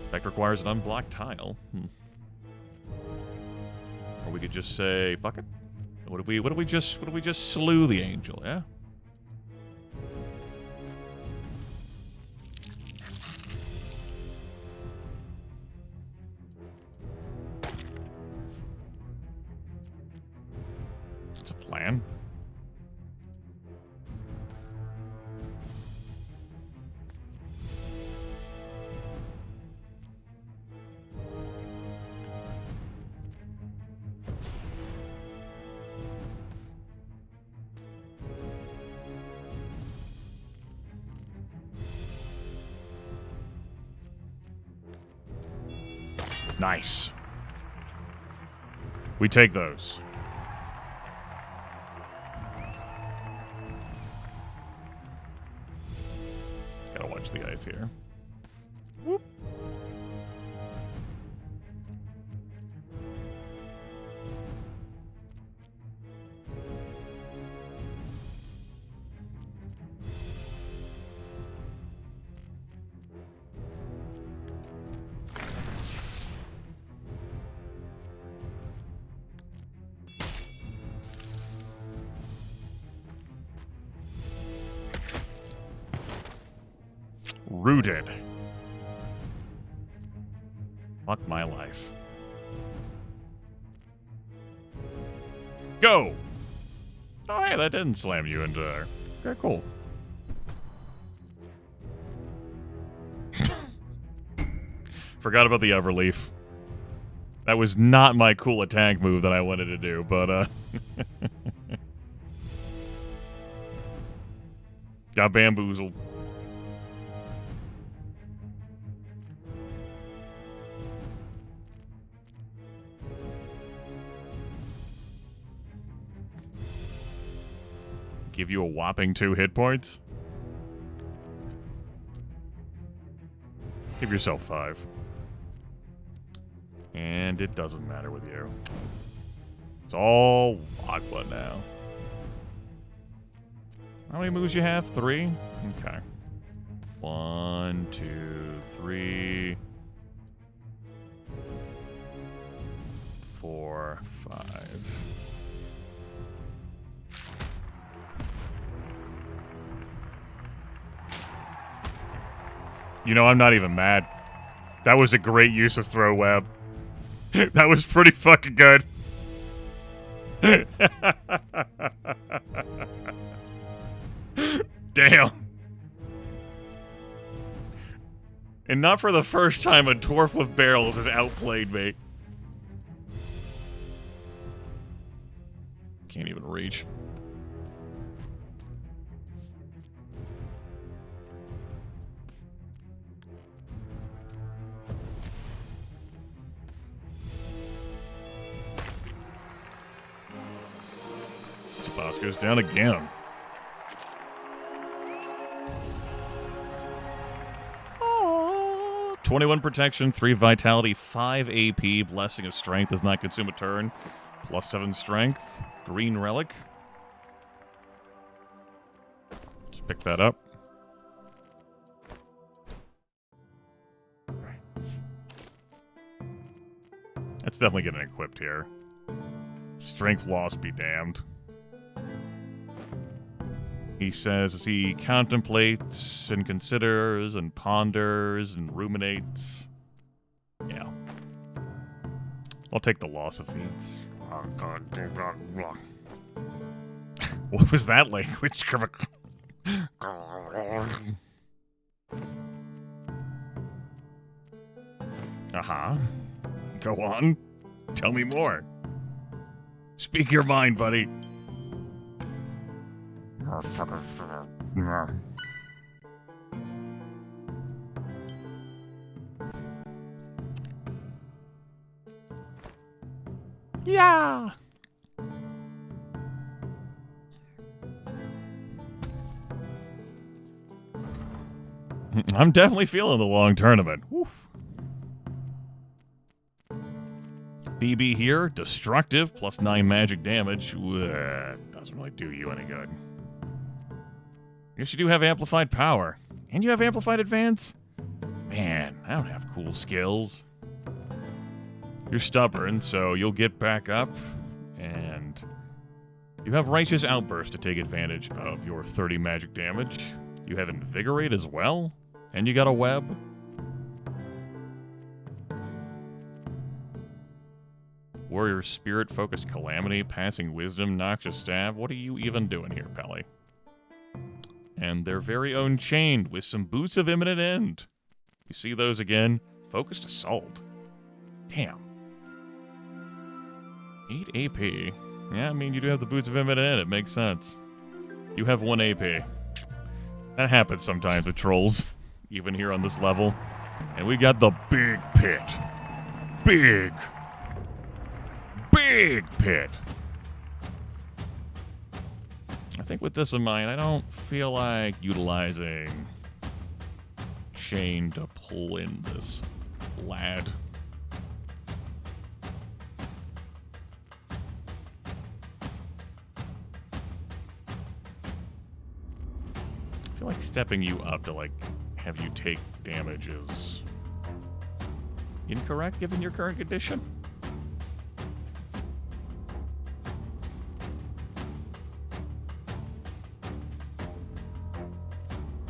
Effect requires an unblocked tile. Or we could just say, fuck it. What if we just slew the angel, yeah? man. Nice. We take those. Gotta watch the guys here. Whoop. Rooted. Fuck my life. Go! Oh, hey, that didn't slam you into there. Okay, cool. Forgot about the Everleaf. That was not my cool attack move that I wanted to do, but, got bamboozled. Give you a whopping 2 hit points? Give yourself 5. And it doesn't matter with you. It's all Aqua now. How many moves you have? 3? Okay. 1, 2, 3, 4, 5. You know, I'm not even mad. That was a great use of throw web. That was pretty fucking good. Damn. And not for the first time a dwarf with barrels has outplayed me. Can't even reach. Boss goes down again. Oh, 21 protection, 3 vitality, 5 AP. Blessing of Strength does not consume a turn. Plus 7 strength. Green relic. Just pick that up. That's definitely getting equipped here. Strength loss be damned. He says as he contemplates and considers and ponders and ruminates. Yeah. I'll take the loss of feats. What was that language? Uh-huh. Go on. Tell me more. Speak your mind, buddy. Yeah. I'm definitely feeling the long tournament. Woof. BB here, destructive, plus 9 magic damage. Doesn't really do you any good. Guess you do have amplified power. And you have amplified advance? Man, I don't have cool skills. You're stubborn, so you'll get back up. And you have Righteous Outburst to take advantage of your 30 magic damage. You have Invigorate as well. And you got a web. Warrior Spirit, Focus Calamity, Passing Wisdom, Noxious Stab. What are you even doing here, Pally? And their very own Chained with some Boots of Imminent End. You see those again? Focused Assault. Damn. 8 AP. Yeah, I mean, you do have the Boots of Imminent End. It makes sense. You have 1 AP. That happens sometimes with trolls, even here on this level. And we got the Big Pit. Big Pit. I think with this in mind, I don't feel like utilizing Chain to pull in this lad. I feel like stepping you up to, like, have you take damage is incorrect given your current condition.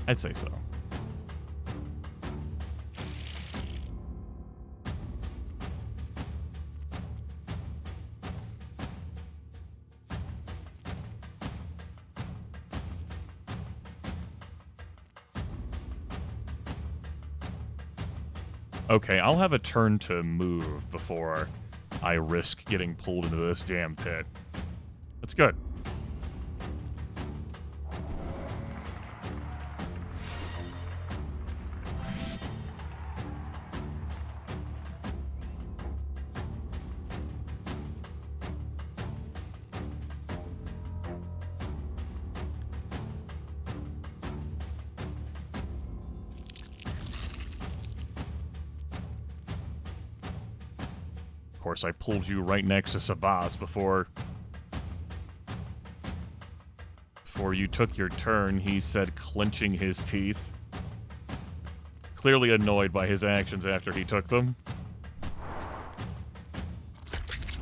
I'd say so. Okay, I'll have a turn to move before I risk getting pulled into this damn pit. That's good. Of course, I pulled you right next to Sabaz before you took your turn. He said, clenching his teeth. Clearly annoyed by his actions after he took them.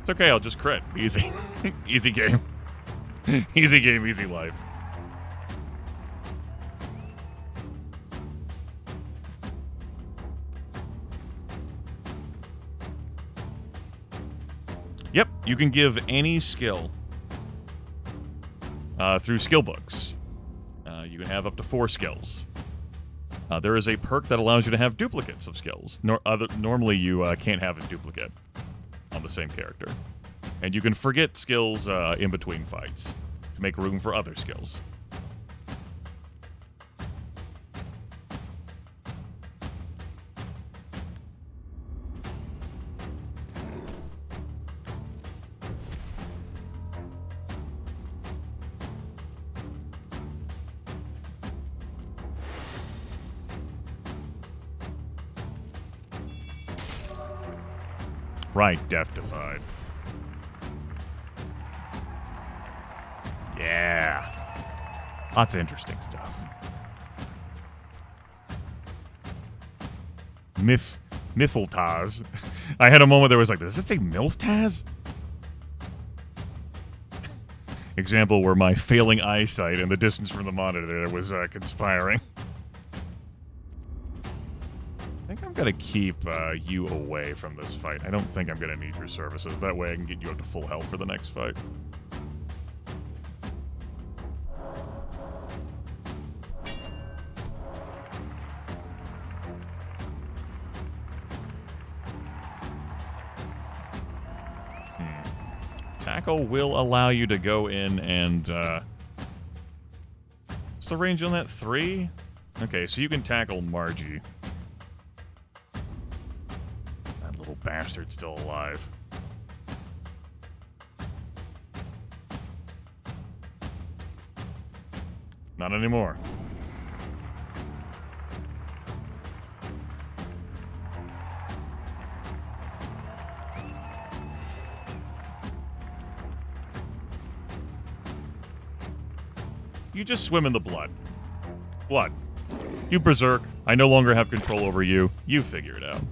It's okay, I'll just crit. Easy. Easy game. Easy game, easy life. Yep, you can give any skill through skill books. You can have up to 4 skills. There is a perk that allows you to have duplicates of skills. Normally, you can't have a duplicate on the same character. And you can forget skills in between fights to make room for other skills. Right, Death-Defied. Yeah. Lots of interesting stuff. Mifltaz. I had a moment there was like, does it say Milftaz? Example where my failing eyesight and the distance from the monitor was conspiring. I think I'm going to keep you away from this fight. I don't think I'm going to need your services. That way I can get you up to full health for the next fight. Tackle will allow you to go in and... what's the range on that? 3? Okay, so you can tackle Margie. Bastard still alive. Not anymore. You just swim in the blood. Blood. You berserk. I no longer have control over you. You figure it out.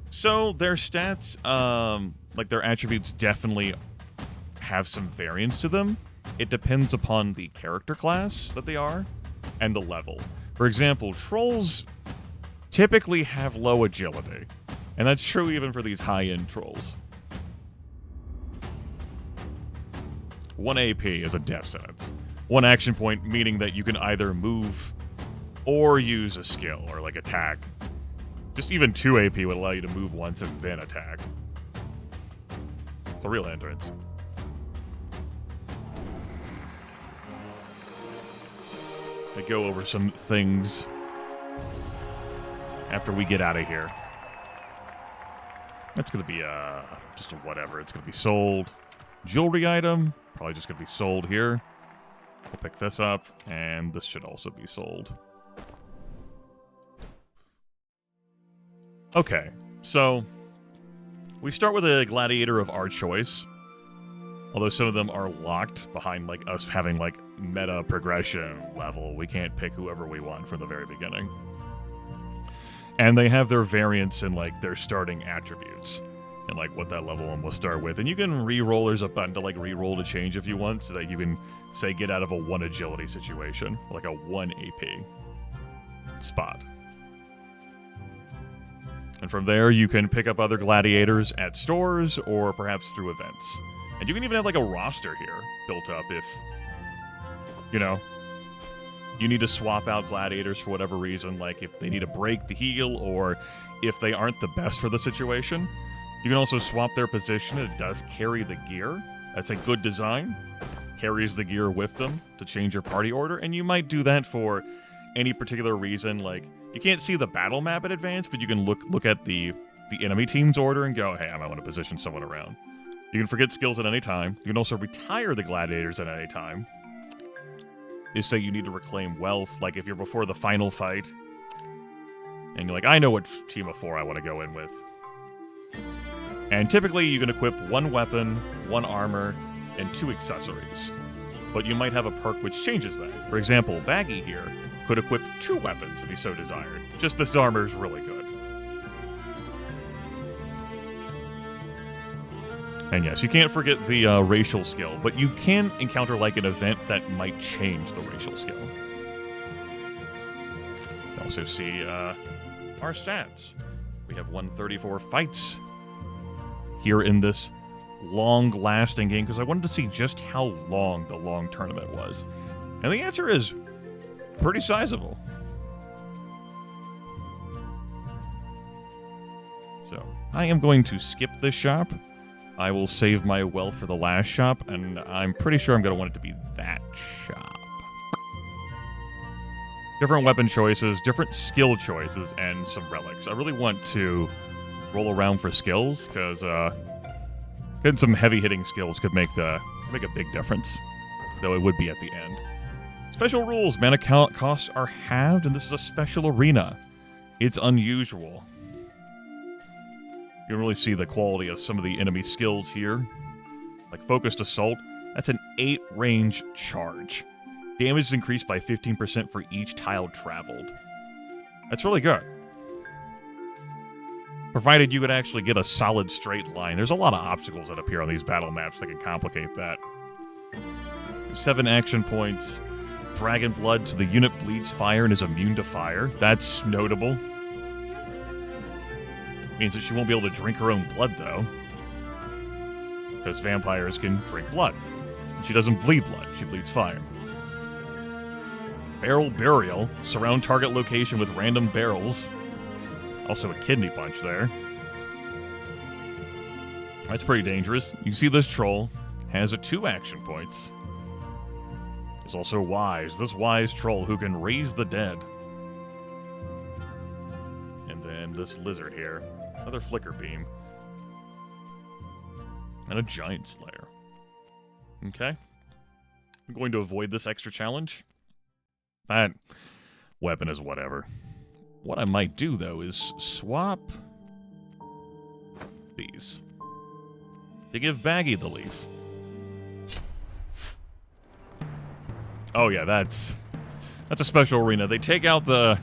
So their stats, like their attributes, definitely have some variance to them. It depends upon the character class that they are and the level. For example, trolls typically have low agility. And that's true even for these high-end trolls. 1 AP is a death sentence. 1 action point, meaning that you can either move or use a skill, or like attack. Just even 2 AP would allow you to move once and then attack. The real hindrance. I go over some things after we get out of here. That's going to be just a whatever. It's going to be sold. Jewelry item, probably just going to be sold here. We'll pick this up, and this should also be sold. Okay, so we start with a gladiator of our choice. Although some of them are locked behind like us having like meta progression level. We can't pick whoever we want from the very beginning. And they have their variants in like their starting attributes and like what that level one will start with. And you can re-roll. There's a button to like re-roll to change if you want, so that you can say get out of a 1 agility situation, like a 1 AP spot. And from there, you can pick up other gladiators at stores or perhaps through events. And you can even have like a roster here built up if, you know, you need to swap out gladiators for whatever reason, like if they need a break to heal or if they aren't the best for the situation. You can also swap their position. It does carry the gear. That's a good design. Carries the gear with them to change your party order. And you might do that for any particular reason. Like, you can't see the battle map at advance, but you can look at the enemy team's order and go, hey, I might want to position someone around. You can forget skills at any time. You can also retire the gladiators at any time. You say you need to reclaim wealth, like if you're before the final fight, and you're like, I know what team of 4 I want to go in with. And typically you can equip 1 weapon, 1 armor, and 2 accessories. But you might have a perk which changes that. For example, Baggi here could equip 2 weapons if he so desired. Just this armor is really good. And yes, you can't forget the racial skill, but you can encounter like an event that might change the racial skill. You also see our stats. We have 134 fights here in this long-lasting game, because I wanted to see just how long the long tournament was. And the answer is pretty sizable. So, I am going to skip this shop. I will save my wealth for the last shop, and I'm pretty sure I'm going to want it to be that shop. Different weapon choices, different skill choices, and some relics. I really want to roll around for skills, because getting some heavy-hitting skills could make a big difference, though it would be at the end. Special rules. Mana costs are halved, and this is a special arena. It's unusual. You can really see the quality of some of the enemy skills here. Like Focused Assault, that's an 8 range charge. Damage is increased by 15% for each tile traveled. That's really good. Provided you could actually get a solid straight line. There's a lot of obstacles that appear on these battle maps that can complicate that. 7 action points. Dragon Blood, so the unit bleeds fire and is immune to fire. That's notable. Means that she won't be able to drink her own blood, though. Because vampires can drink blood. She doesn't bleed blood, she bleeds fire. Barrel Burial. Surround target location with random barrels. Also a kidney punch there. That's pretty dangerous. You see this troll has a 2 action points. There's also Wise. This wise troll who can raise the dead. And then this lizard here. Another flicker beam. And a giant slayer. Okay. I'm going to avoid this extra challenge. That weapon is whatever. What I might do, though, is swap these to give Baggi the leaf. Oh yeah, that's a special arena. They take out the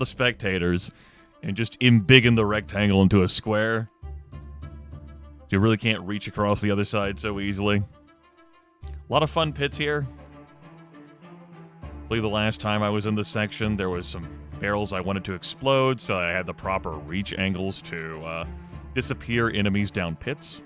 spectators and just embiggen the rectangle into a square. You really can't reach across the other side so easily. A lot of fun pits here. I believe the last time I was in this section, there was some barrels I wanted to explode, so I had the proper reach angles to disappear enemies down pits.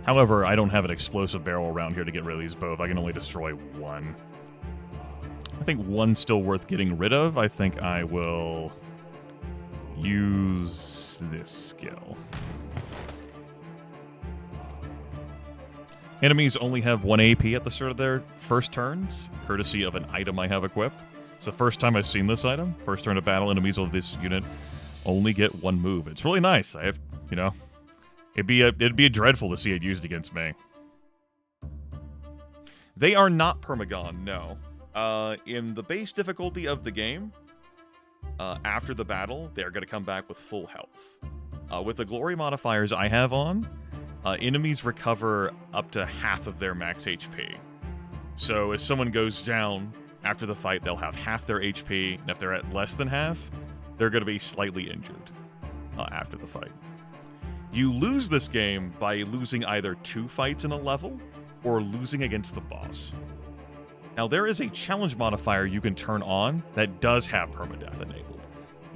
However, I don't have an explosive barrel around here to get rid of these both. I can only destroy one. I think one's still worth getting rid of. I think I will use this skill. Enemies only have 1 AP at the start of their first turns, courtesy of an item I have equipped. It's the first time I've seen this item. First turn of battle, enemies of this unit only get 1 move. It's really nice. I have, you know... It'd be dreadful to see it used against me. They are not permagon, no. In the base difficulty of the game, after the battle, they're going to come back with full health. With the glory modifiers I have on, enemies recover up to half of their max HP. So if someone goes down after the fight, they'll have half their HP, and if they're at less than half, they're going to be slightly injured after the fight. You lose this game by losing either 2 fights in a level or losing against the boss. Now, there is a challenge modifier you can turn on that does have permadeath enabled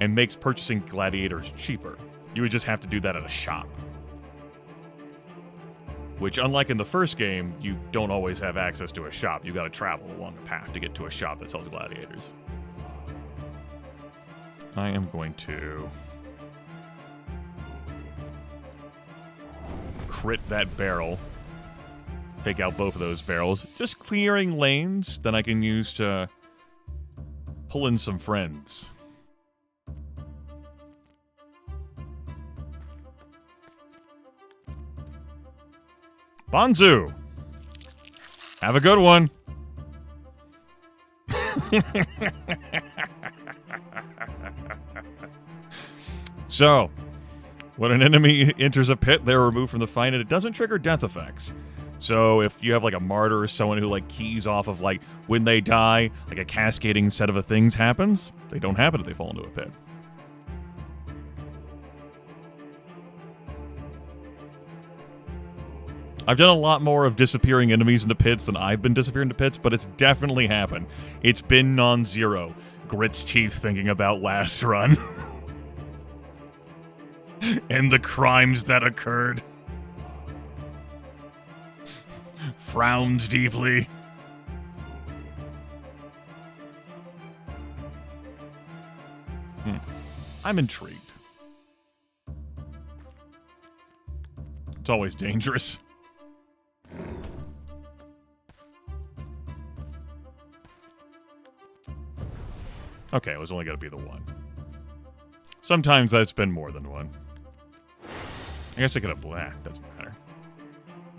and makes purchasing gladiators cheaper. You would just have to do that at a shop. Which, unlike in the first game, you don't always have access to a shop. You gotta travel along a path to get to a shop that sells gladiators. I am going to crit that barrel. Take out both of those barrels. Just clearing lanes that I can use to pull in some friends. Bonzu! Have a good one! So, when an enemy enters a pit, they're removed from the fight, and it doesn't trigger death effects. So if you have like a martyr or someone who like keys off of like when they die, like a cascading set of things happens, they don't happen if they fall into a pit. I've done a lot more of disappearing enemies into pits than I've been disappearing into pits, but it's definitely happened. It's been non-zero. Grit's teeth thinking about last run. And the crimes that occurred. Frowns deeply. I'm intrigued. It's always dangerous. Okay, it was only going to be the one. Sometimes that's been more than one. I guess I could have black. Doesn't matter.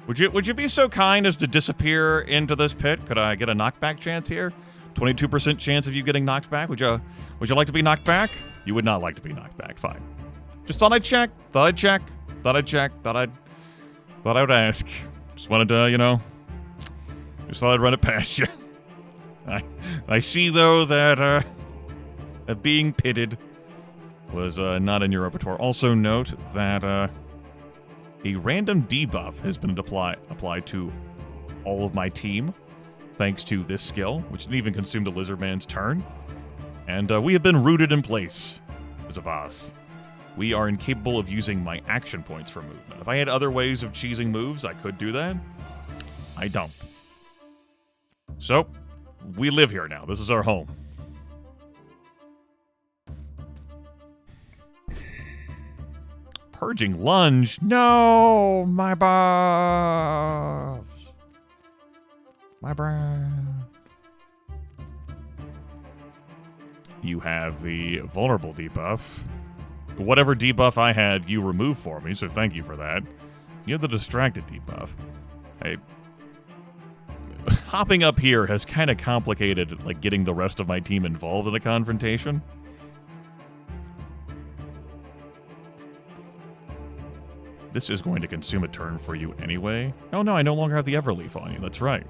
Would you be so kind as to disappear into this pit? Could I get a knockback chance here? 22% chance of you getting knocked back. Would you like to be knocked back? You would not like to be knocked back. Fine. Just thought I'd check. Thought I would ask. Just wanted to, you know. Just thought I'd run it past you. I see though that being pitted was not in your repertoire. Also note that a random debuff has been applied to all of my team, thanks to this skill, which didn't even consume the Lizard Man's turn. And we have been rooted in place as a boss. We are incapable of using my action points for movement. If I had other ways of cheesing moves, I could do that. I don't. So, we live here now. This is our home. Purging lunge? No! My buffs! My brand. You have the vulnerable debuff. Whatever debuff I had, you removed for me, so thank you for that. You have the distracted debuff. Hey, hopping up here has kind of complicated, like, getting the rest of my team involved in a confrontation. This is going to consume a turn for you anyway. Oh no, I no longer have the Everleaf on you. That's right.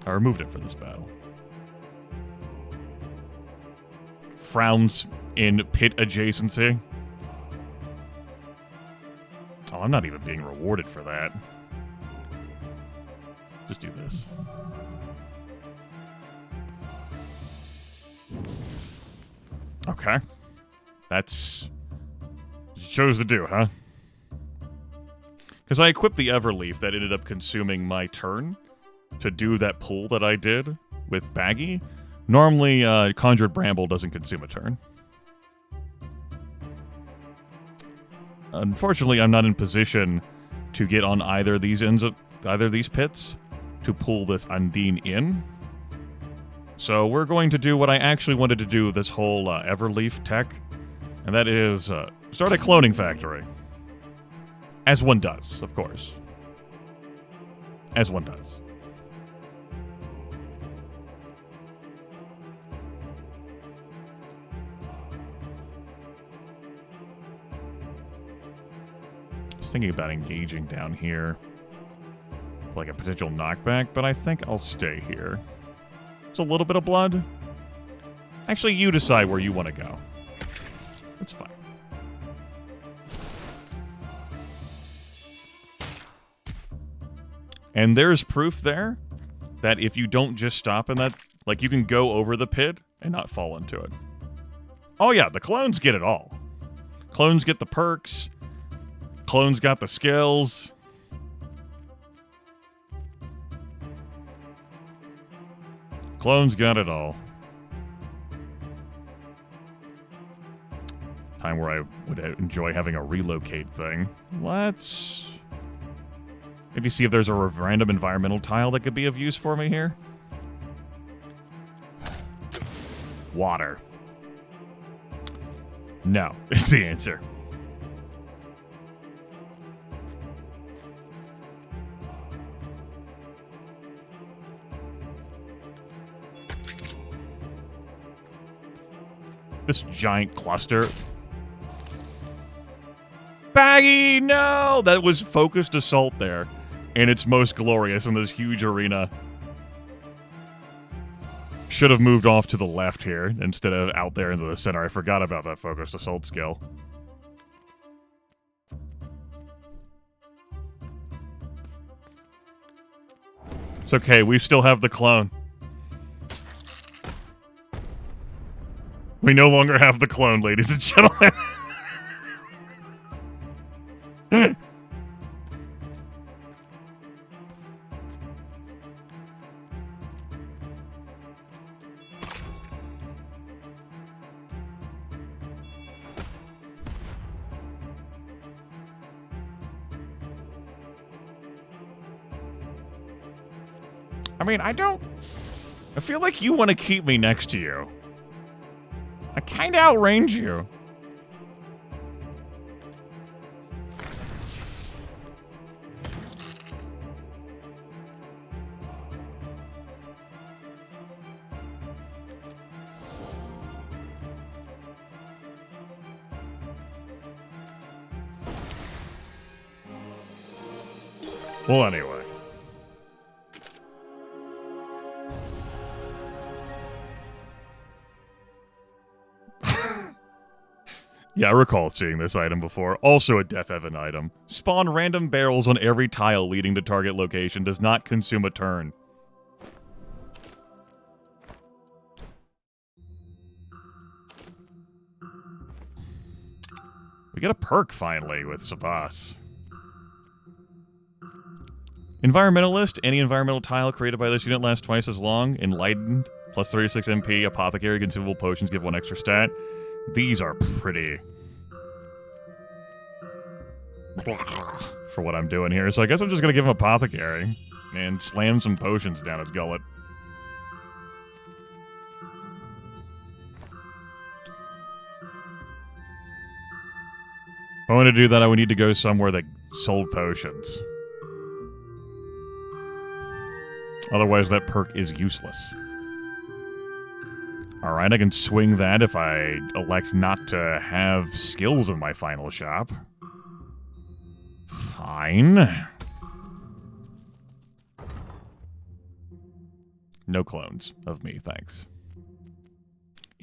I removed it for this battle. Frowns in pit adjacency. Oh, I'm not even being rewarded for that. Just do this. Okay. That's what you chose to do, huh? Because I equipped the Everleaf that ended up consuming my turn to do that pull that I did with Baggi. Normally, Conjured Bramble doesn't consume a turn. Unfortunately, I'm not in position to get on either of these ends of either of these pits to pull this Undine in. So we're going to do what I actually wanted to do with this whole Everleaf tech, and that is start a cloning factory. As one does, of course. As one does. Just thinking about engaging down here. Like a potential knockback, but I think I'll stay here. It's a little bit of blood. Actually, you decide where you want to go. That's fine. And there's proof there that if you don't just stop in that, like, you can go over the pit and not fall into it. Oh yeah, the clones get it all. Clones get the perks. Clones got the skills. Clones got it all. Time where I would enjoy having a relocate thing. Let's maybe see if there's a random environmental tile that could be of use for me here. Water. No, is the answer. This giant cluster. Baggi, no! That was focused assault there. And it's most glorious in this huge arena. Should have moved off to the left here instead of out there into the center. I forgot about that focused assault skill. It's okay, we still have the clone. We no longer have the clone, ladies and gentlemen. I mean, I feel like you want to keep me next to you. I kind of outrange you. Well, anyway. Yeah, I recall seeing this item before. Also a Death Heaven item. Spawn random barrels on every tile leading to target location. Does not consume a turn. We get a perk finally with Sabas. Environmentalist. Any environmental tile created by this unit lasts twice as long. Enlightened. Plus 36 MP. Apothecary. Consumable potions give 1 extra stat. These are pretty. For what I'm doing here. So I guess I'm just going to give him Apothecary. And slam some potions down his gullet. If I want to do that, I would need to go somewhere that sold potions. Otherwise, that perk is useless. Alright, I can swing that if I elect not to have skills in my final shop. Fine. No clones of me, thanks.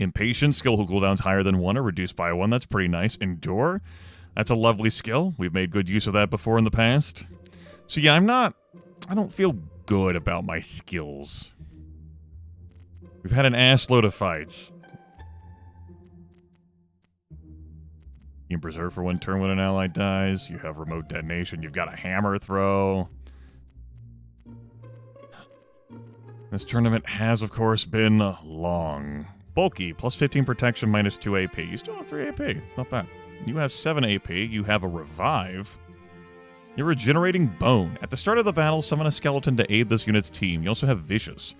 Impatience, skill who cooldowns higher than 1 are reduced by 1. That's pretty nice. Endure, that's a lovely skill. We've made good use of that before in the past. So yeah, I don't feel good about my skills. We've had an ass load of fights. You can preserve for 1 turn when an ally dies. You have remote detonation. You've got a hammer throw. This tournament has, of course, been long. Bulky, plus 15 protection, minus 2 AP. You still have 3 AP. It's not bad. You have 7 AP. You have a revive. You're regenerating bone. At the start of the battle, summon a skeleton to aid this unit's team. You also have vicious.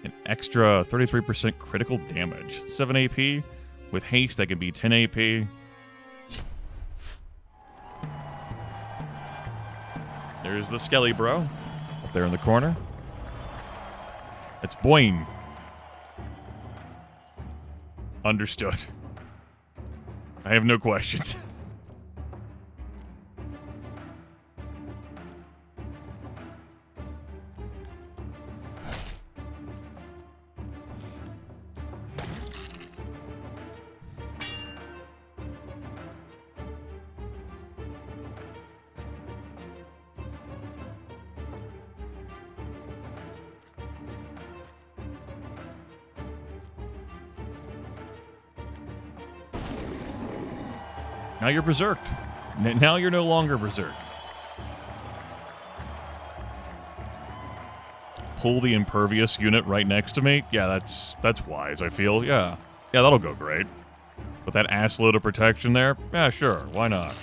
An extra 33% critical damage. 7 AP. With haste, that can be 10 AP. There's the Skelly bro. Up there in the corner. It's Boing. Understood. I have no questions. Now you're berserked. Now you're no longer berserked. Pull the impervious unit right next to me. Yeah, that's wise, I feel. Yeah, that'll go great. With that ass load of protection there, yeah, sure, why not?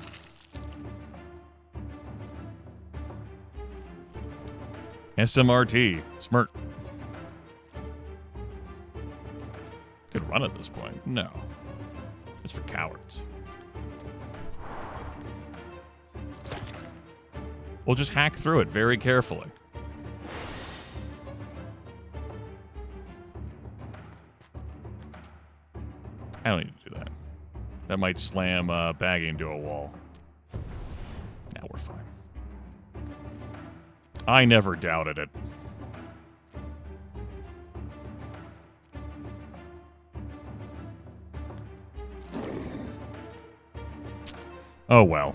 SMRT, smirk. Could run at this point. No. It's for cowards. We'll just hack through it very carefully. I don't need to do that. That might slam Baggi into a wall. Now we're fine. I never doubted it. Oh well.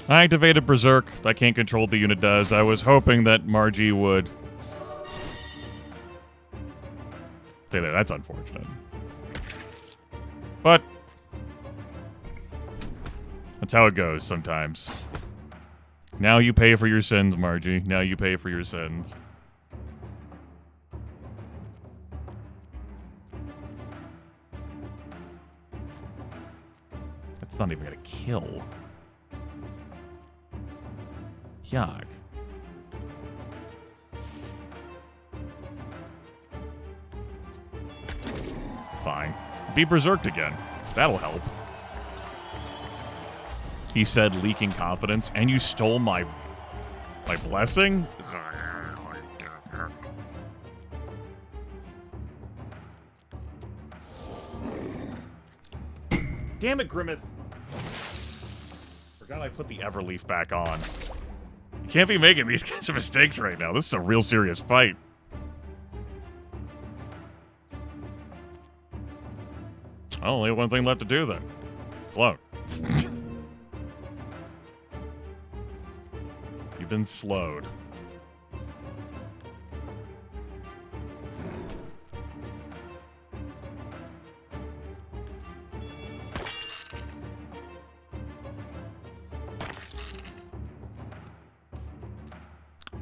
I activated Berserk. I can't control what the unit does. I was hoping that Margie would... Say that, that's unfortunate. But... that's how it goes sometimes. Now you pay for your sins, Margie. Now you pay for your sins. That's not even gonna kill. Yuck. Fine. Be berserked again. That'll help. He said leaking confidence, and you stole my blessing? Damn it, Grimith. Forgot I put the Everleaf back on. You can't be making these kinds of mistakes right now. This is a real serious fight. Oh, only one thing left to do then. Clone. You've been slowed.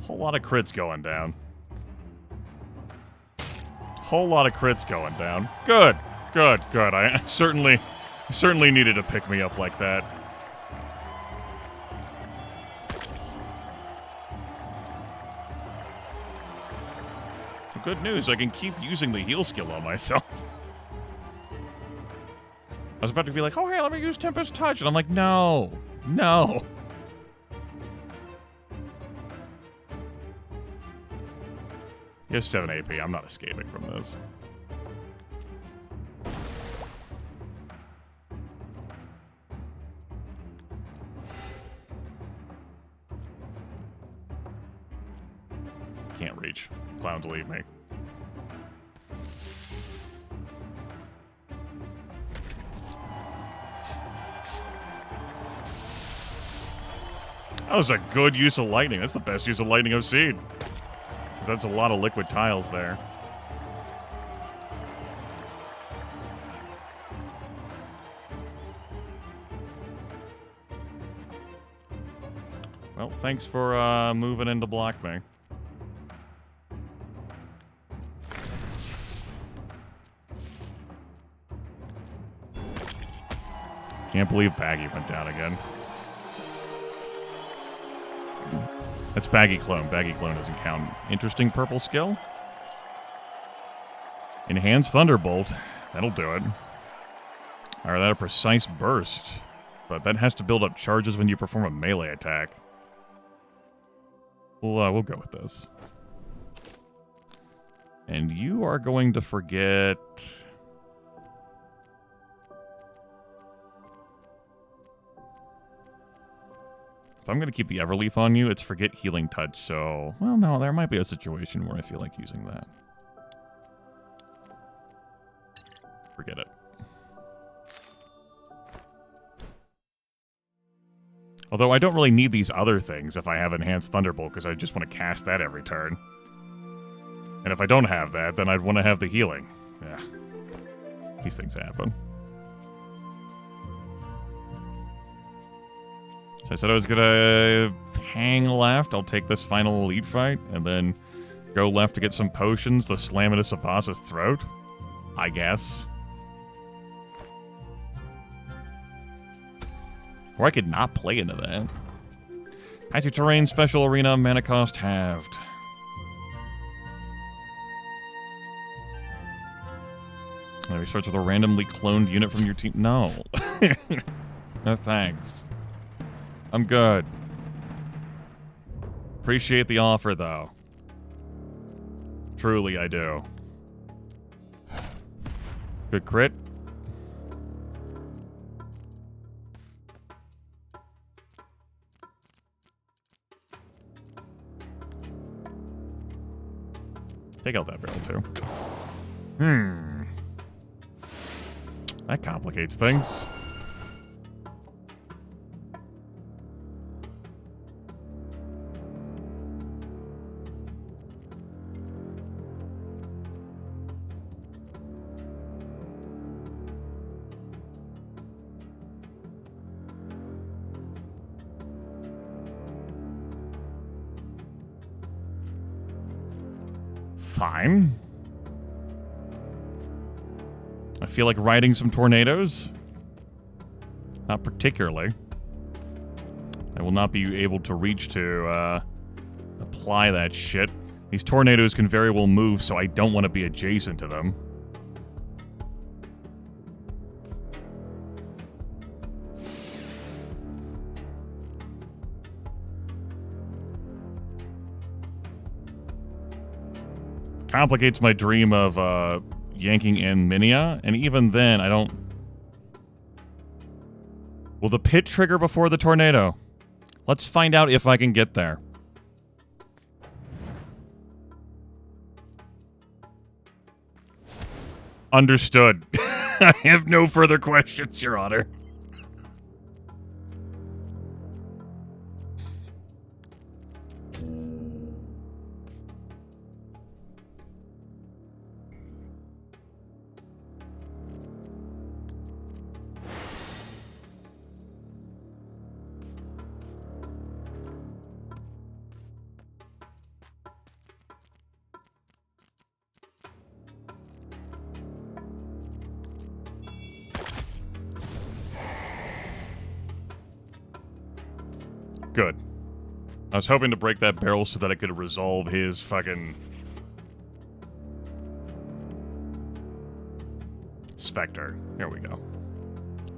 Whole lot of crits going down. Whole lot of crits going down. Good. Good, good. I certainly needed to pick me up like that. Good news, I can keep using the heal skill on myself. I was about to be like, oh hey, let me use Tempest Touch, and I'm like, no. No. You have 7 AP. I'm not escaping from this. Can't reach. Clowns leave me. That was a good use of lightning. That's the best use of lightning I've seen. 'Cause that's a lot of liquid tiles there. Well, thanks for moving in to block me. Can't believe Baggi went down again. That's Baggi clone. Baggi clone doesn't count. Interesting purple skill. Enhanced Thunderbolt. That'll do it. Or that a precise burst. But that has to build up charges when you perform a melee attack. We'll go with this. And you are going to forget... If I'm going to keep the Everleaf on you, it's forget Healing Touch, so... Well, no, there might be a situation where I feel like using that. Forget it. Although I don't really need these other things if I have Enhanced Thunderbolt, because I just want to cast that every turn. And if I don't have that, then I'd want to have the healing. Yeah. These things happen. So I said I was gonna hang left. I'll take this final elite fight, and then go left to get some potions to slam into Sabasa's throat. I guess. Or I could not play into that. Patchy terrain, special arena, mana cost halved. Maybe starts with a randomly cloned unit from your team. No. No thanks. I'm good. Appreciate the offer, though. Truly, I do. Good crit. Take out that barrel, too. That complicates things. Fine. I feel like riding some tornadoes. Not particularly. I will not be able to reach to apply that shit. These tornadoes can very well move, so I don't want to be adjacent to them. Complicates my dream of yanking in Minia, and even then, I don't... Will the pit trigger before the tornado? Let's find out if I can get there. Understood. I have no further questions, Your Honor. Good. I was hoping to break that barrel so that I could resolve his fucking... Spectre. Here we go.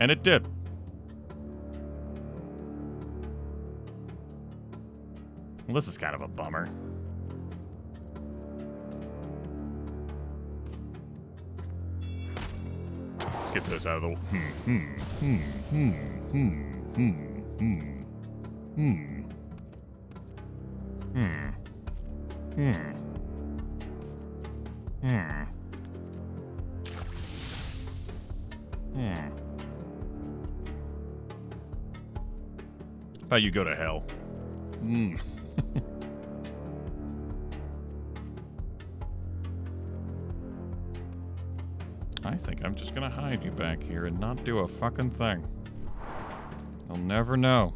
And it did. Well, this is kind of a bummer. Let's get this out of the... How about you go to hell? I think I'm just gonna hide you back here and not do a fucking thing. You'll never know.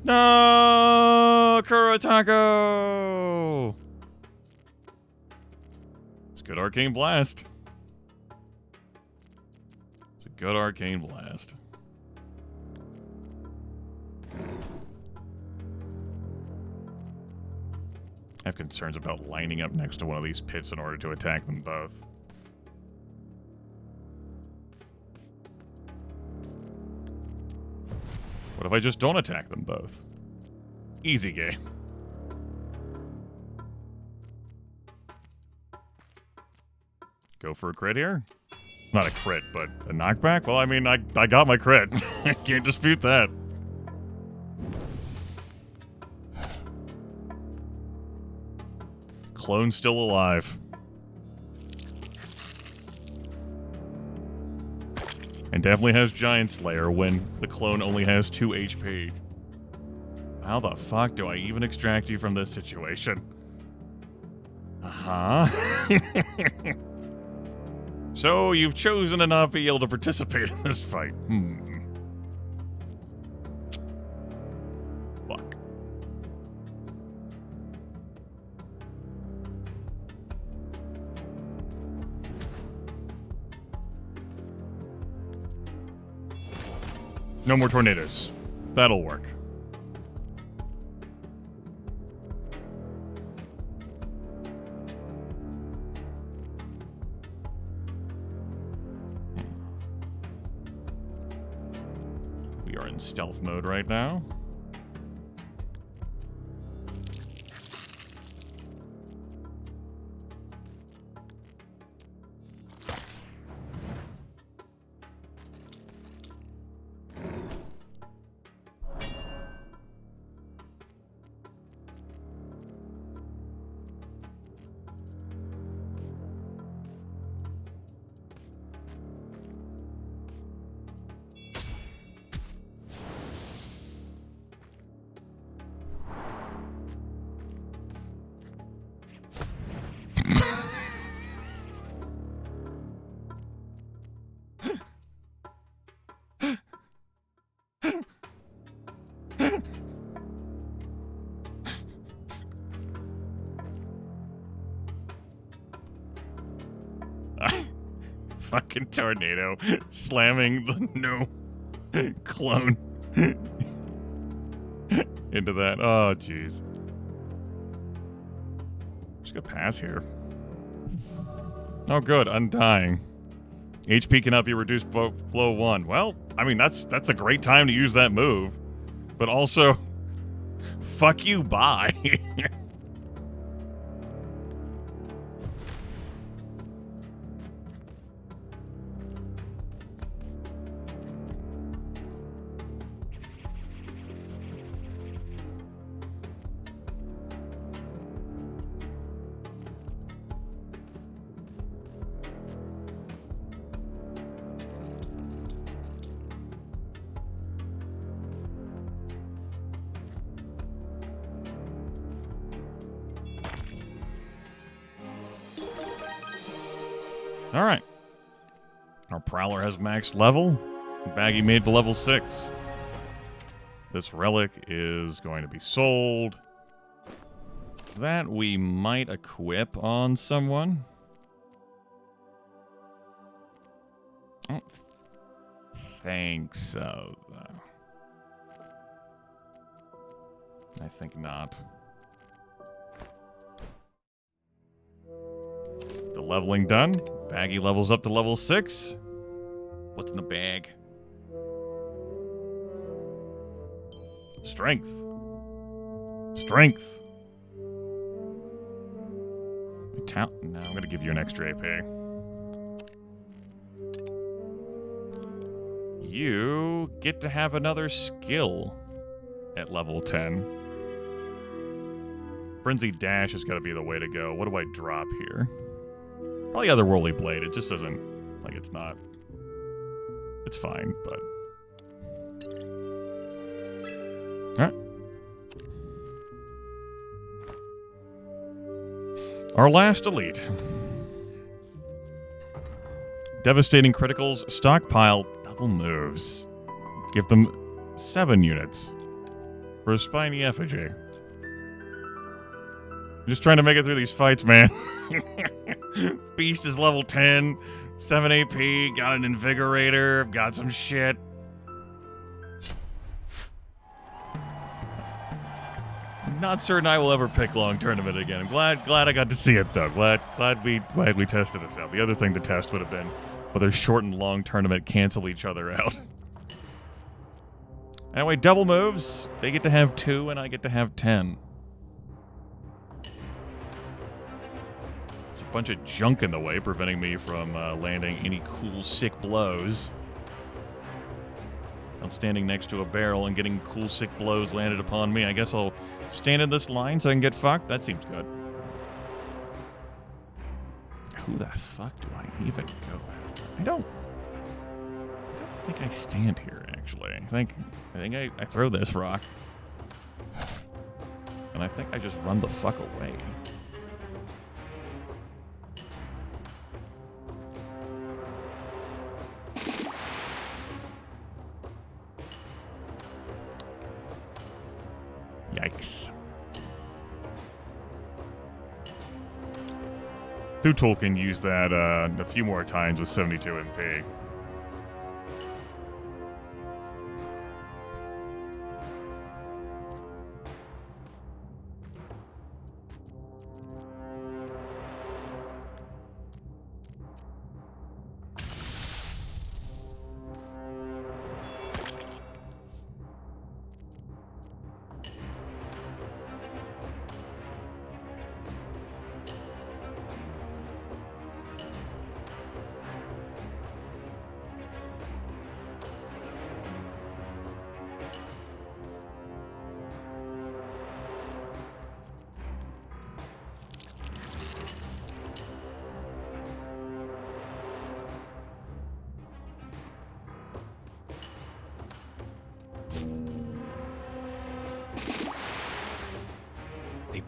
No, Kuratako! It's a good arcane blast. It's a good arcane blast. I have concerns about lining up next to one of these pits in order to attack them both. What if I just don't attack them both? Easy game. Go for a crit here? Not a crit, but a knockback? Well, I mean, I got my crit. I can't dispute that. Clone's still alive. And definitely has Giant Slayer when the clone only has 2 HP. How the fuck do I even extract you from this situation? Uh-huh. So, you've chosen to not be able to participate in this fight. Fuck. No more tornadoes. That'll work. We are in stealth mode right now. Fucking tornado slamming the no clone into that. Oh, jeez. Just gonna pass here. Oh, good. Undying. HP cannot be reduced below 1. Well, I mean, that's a great time to use that move. But also, fuck you, bye. All right. Our Prowler has max level. Baggi made to level 6. This relic is going to be sold. That we might equip on someone. I don't think so, though. I think not. The leveling done. Baggi levels up to level 6. What's in the bag? Strength. Strength. No, I'm going to give you an extra AP. You get to have another skill at level 10. Frenzied Dash has got to be the way to go. What do I drop here? Probably Otherworldly Blade. It just doesn't... Like, it's not... It's fine, but... Alright. Our last elite. Devastating criticals, stockpile, double moves. Give them 7 units. For a spiny effigy. Just trying to make it through these fights, man. Beast is level 10, 7 AP, got an Invigorator, got some shit. Not certain I will ever pick long tournament again. I'm glad I got to see it though. Glad we tested this out. The other thing to test would have been whether short and long tournament cancel each other out. Anyway, double moves. They get to have 2 and I get to have 10. There's a bunch of junk in the way preventing me from landing any cool sick blows. I'm standing next to a barrel and getting cool sick blows landed upon me. I guess I'll stand in this line so I can get fucked. That seems good. Who the fuck do I even go after? I don't think I stand here, actually. I think I throw this rock. And I think I just run the fuck away. Yikes. Thutul can use that a few more times with 72 MP.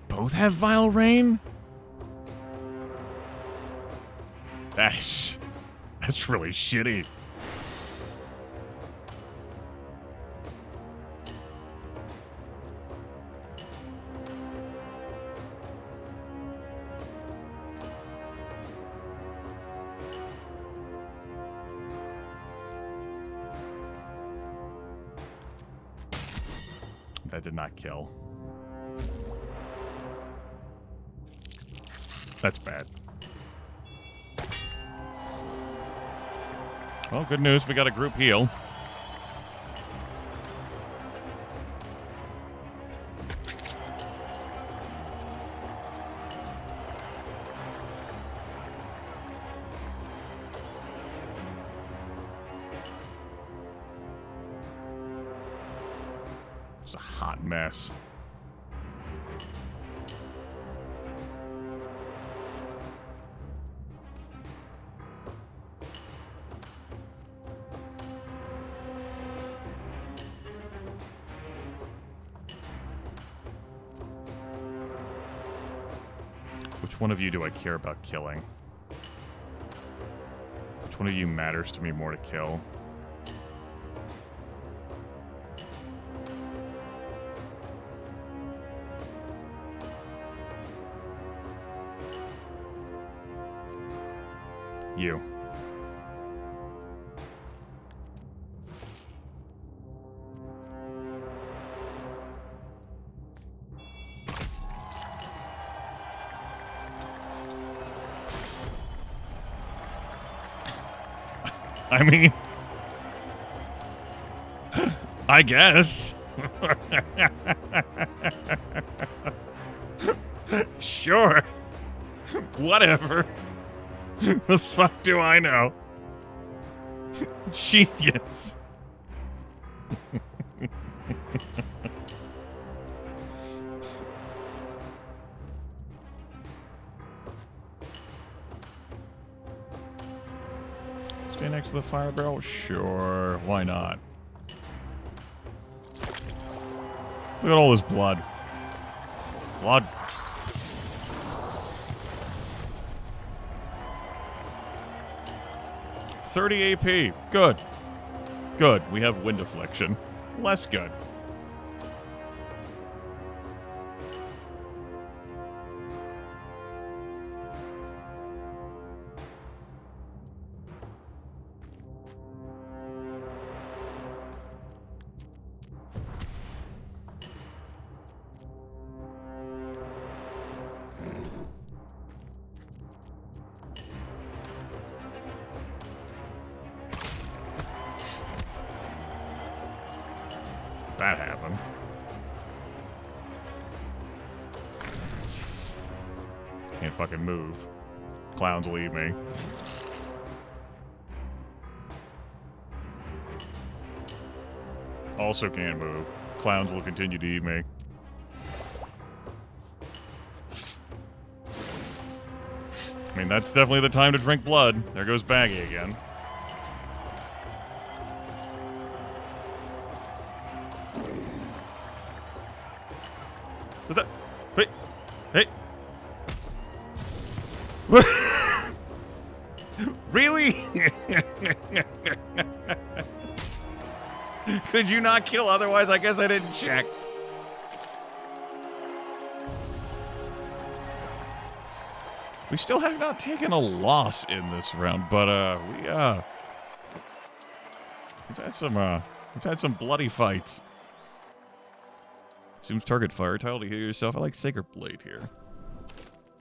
Both have Vile Rain? That's really shitty. That did not kill. That's bad. Well, good news. We got a group heal. It's a hot mess. Which one of you do I care about killing? Which one of you matters to me more to kill? You. I mean, I guess. Sure. Whatever. The fuck do I know? Genius. Stay next to the fire barrel? Sure. Why not? Look at all this blood. Blood. $30 AP. Good. Good. We have wind affliction. Less good. That happened. Can't fucking move. Clowns will eat me. Also can't move. Clowns will continue to eat me. I mean, that's definitely the time to drink blood. There goes Baggi again. What's that? Wait. Hey. Really? Could you not kill otherwise? I guess I didn't check. We still have not taken a loss in this round, but we've had some bloody fights. Assumes target fire tile to heal yourself. I like Sacred Blade here.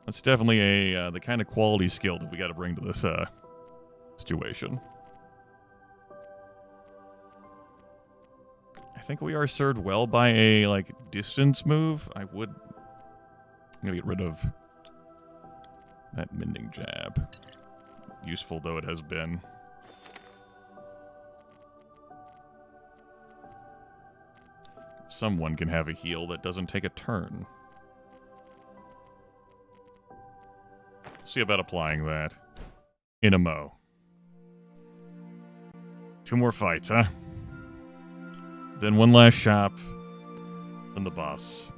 That's definitely the kind of quality skill that we got to bring to this situation. I think we are served well by a distance move. I'm gonna get rid of that mending jab. Useful though it has been. Someone can have a heal that doesn't take a turn. See about applying that. In a mo. 2 more fights, huh? Then one last shop. Then the boss.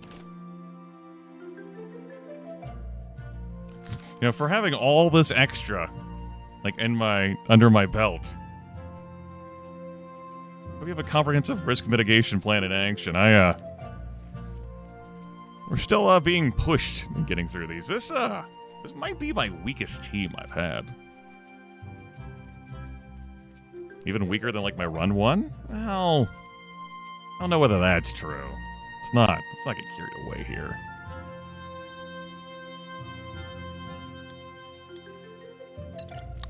You know, for having all this extra, under my belt, we have a comprehensive risk mitigation plan in action. We're still being pushed in getting through these. This might be my weakest team I've had. Even weaker than my run 1? Well, I don't know whether that's true. It's not. Let's not get carried away here.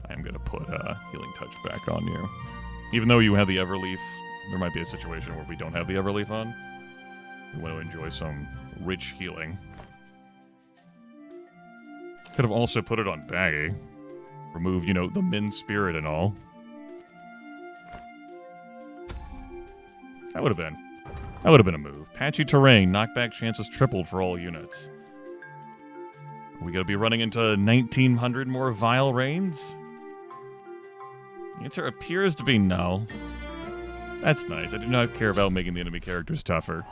I'm gonna put Healing Touch back on you. Even though you have the Everleaf, there might be a situation where we don't have the Everleaf on. We want to enjoy some rich healing. Could have also put it on Baggi. Remove, the Min Spirit and all. That would have been a move. Patchy terrain, knockback chances tripled for all units. Are we gonna be running into 1900 more Vile Rains? The answer appears to be no. That's nice. I do not care about making the enemy characters tougher.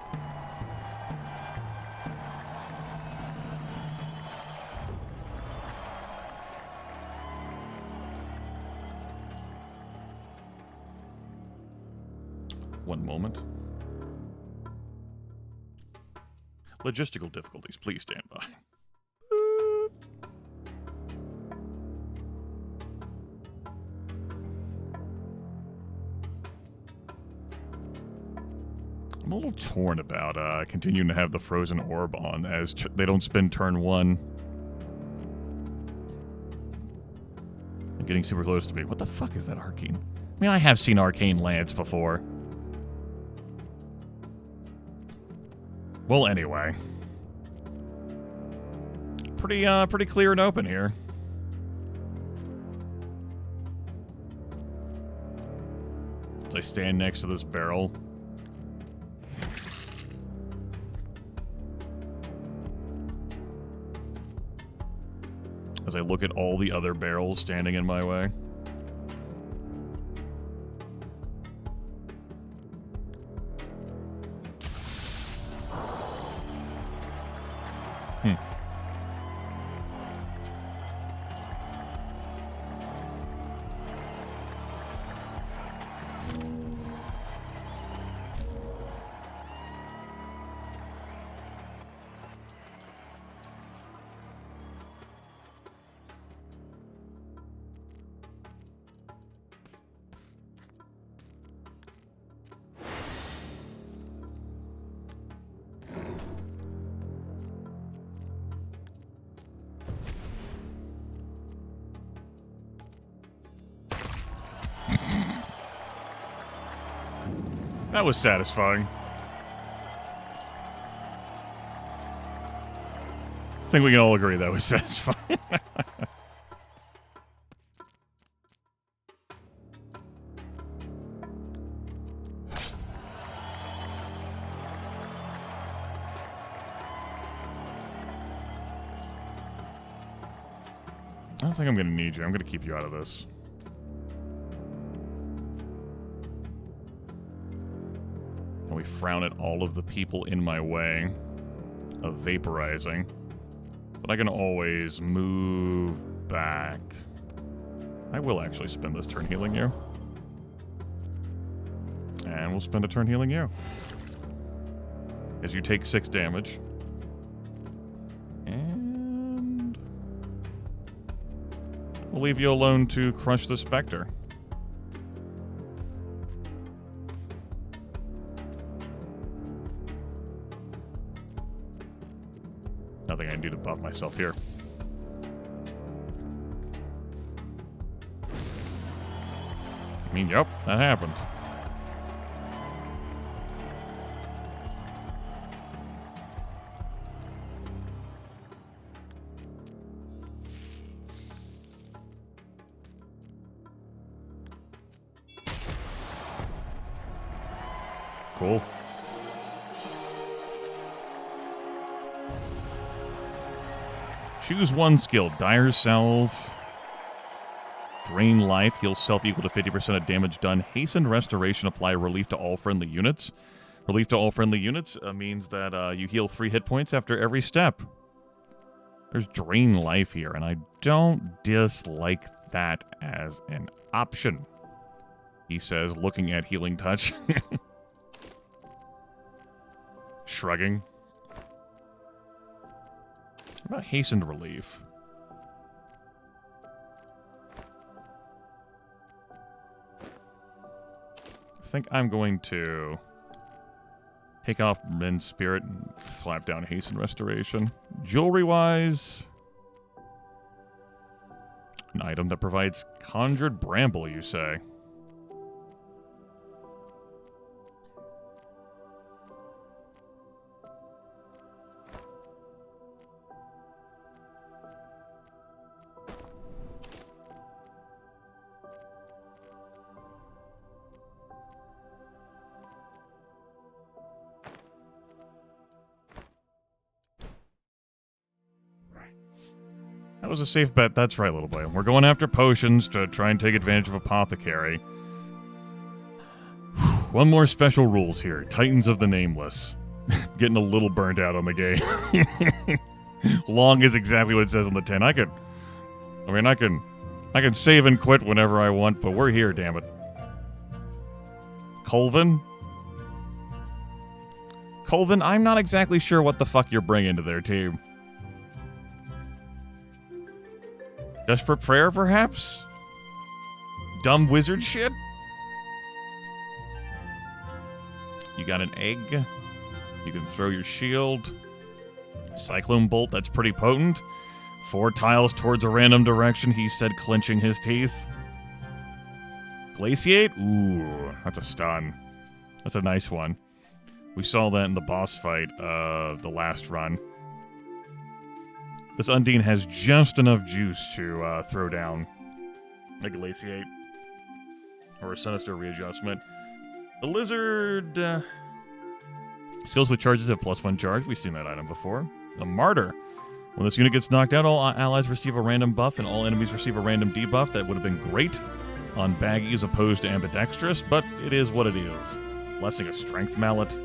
One moment. Logistical difficulties. Please stand by. I'm a little torn about continuing to have the Frozen Orb on, as they don't spend turn 1. They're getting super close to me. What the fuck is that arcane? I mean, I have seen arcane lance before. Well, anyway. Pretty clear and open here. As I stand next to this barrel. As I look at all the other barrels standing in my way. That was satisfying. I think we can all agree that was satisfying. I don't think I'm going to need you. I'm going to keep you out of this. And we frown at all of the people in my way of vaporizing. But I can always move back. I will actually spend this turn healing you. And we'll spend a turn healing you. As you take 6 damage. And we'll leave you alone to crush the Spectre. Nothing I can do to buff myself here. I mean, yep, that happened. Cool. Choose one skill. Dire Self. Drain life. Heal self equal to 50% of damage done. Hasten restoration. Apply relief to all friendly units. Relief to all friendly units means that you heal 3 hit points after every step. There's drain life here, and I don't dislike that as an option. He says, looking at healing touch. Shrugging. What about hastened relief? I think I'm going to take off Men's Spirit and slap down hastened restoration. Jewelry-wise, an item that provides conjured bramble, you say? That was a safe bet. That's right, little boy. We're going after potions to try and take advantage of Apothecary. One more special rules here. Titans of the Nameless. Getting a little burnt out on the game. Long is exactly what it says on the tin. I can save and quit whenever I want, but we're here, damn it. Colvin? Colvin, I'm not exactly sure what the fuck you're bringing to their team. Desperate Prayer, perhaps? Dumb wizard shit? You got an egg. You can throw your shield. Cyclone Bolt, that's pretty potent. 4 tiles towards a random direction, he said, clenching his teeth. Glaciate? Ooh, that's a stun. That's a nice one. We saw that in the boss fight, the last run. This Undine has just enough juice to throw down a Glaciate. Or a Sinister Readjustment. The Lizard... skills with charges have +1 charge. We've seen that item before. The Martyr. When this unit gets knocked out, all allies receive a random buff and all enemies receive a random debuff. That would have been great on Baggi as opposed to Ambidextrous, but it is what it is. Blessing a Strength Mallet.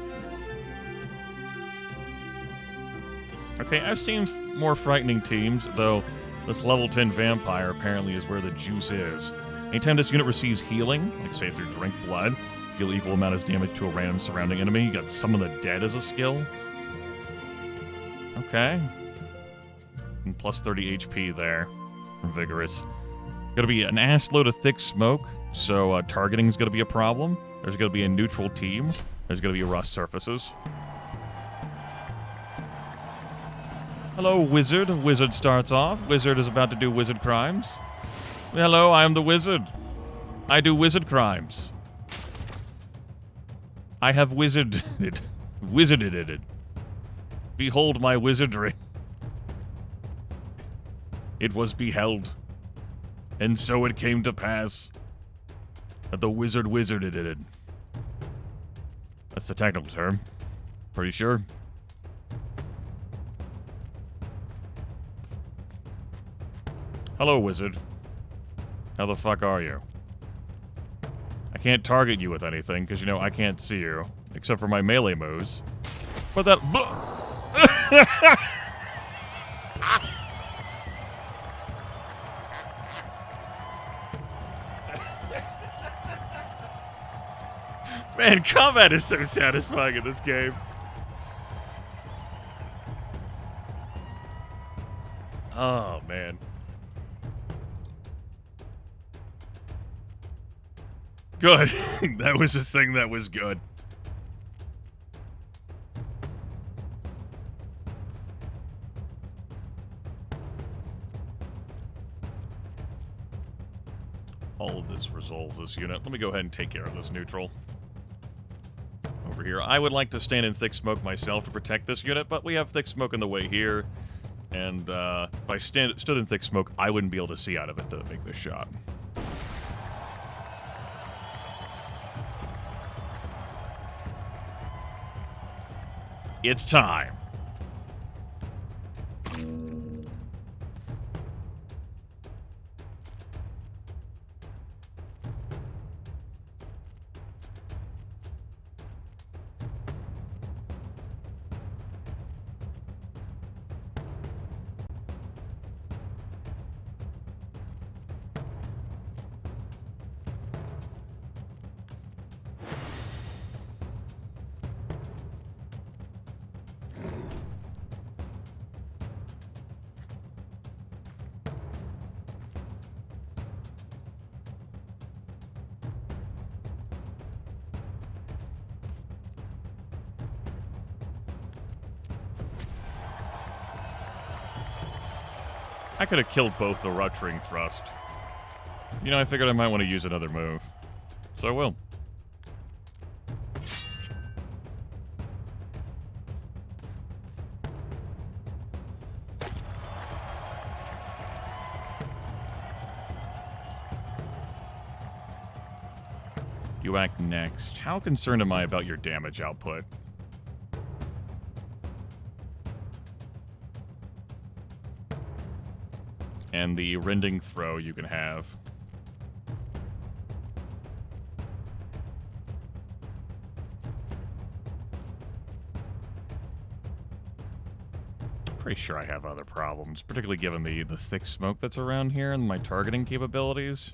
Okay, I've seen more frightening teams, though this level 10 Vampire apparently is where the juice is. Anytime this unit receives healing, like say through Drink Blood, deal equal amount of damage to a random surrounding enemy. You got Summon the Dead as a skill. Okay. And plus 30 HP there. Vigorous. Gonna be an ass load of thick smoke, so targeting is gonna be a problem. There's gonna be a neutral team. There's gonna be rust surfaces. Hello, Wizard. Wizard starts off. Wizard is about to do wizard crimes. Hello, I am the Wizard. I do wizard crimes. I have wizarded it. Behold my wizardry. It was beheld, and so it came to pass that the wizard wizarded it. That's the technical term. Pretty sure. Hello, wizard. How the fuck are you? I can't target you with anything, because, you know, I can't see you. Except for my melee moves. But that... Man, combat is so satisfying in this game. Oh, man. Good. That was a thing that was good. All of this resolves this unit. Let me go ahead and take care of this neutral. Over here. I would like to stand in thick smoke myself to protect this unit, but we have thick smoke in the way here. And if I stood in thick smoke, I wouldn't be able to see out of it to make this shot. It's time. I could have killed both the rupturing thrust. You know, I figured I might want to use another move. So I will. You act next. How concerned am I about your damage output? And the rending throw you can have. Pretty sure I have other problems, particularly given the thick smoke that's around here and my targeting capabilities.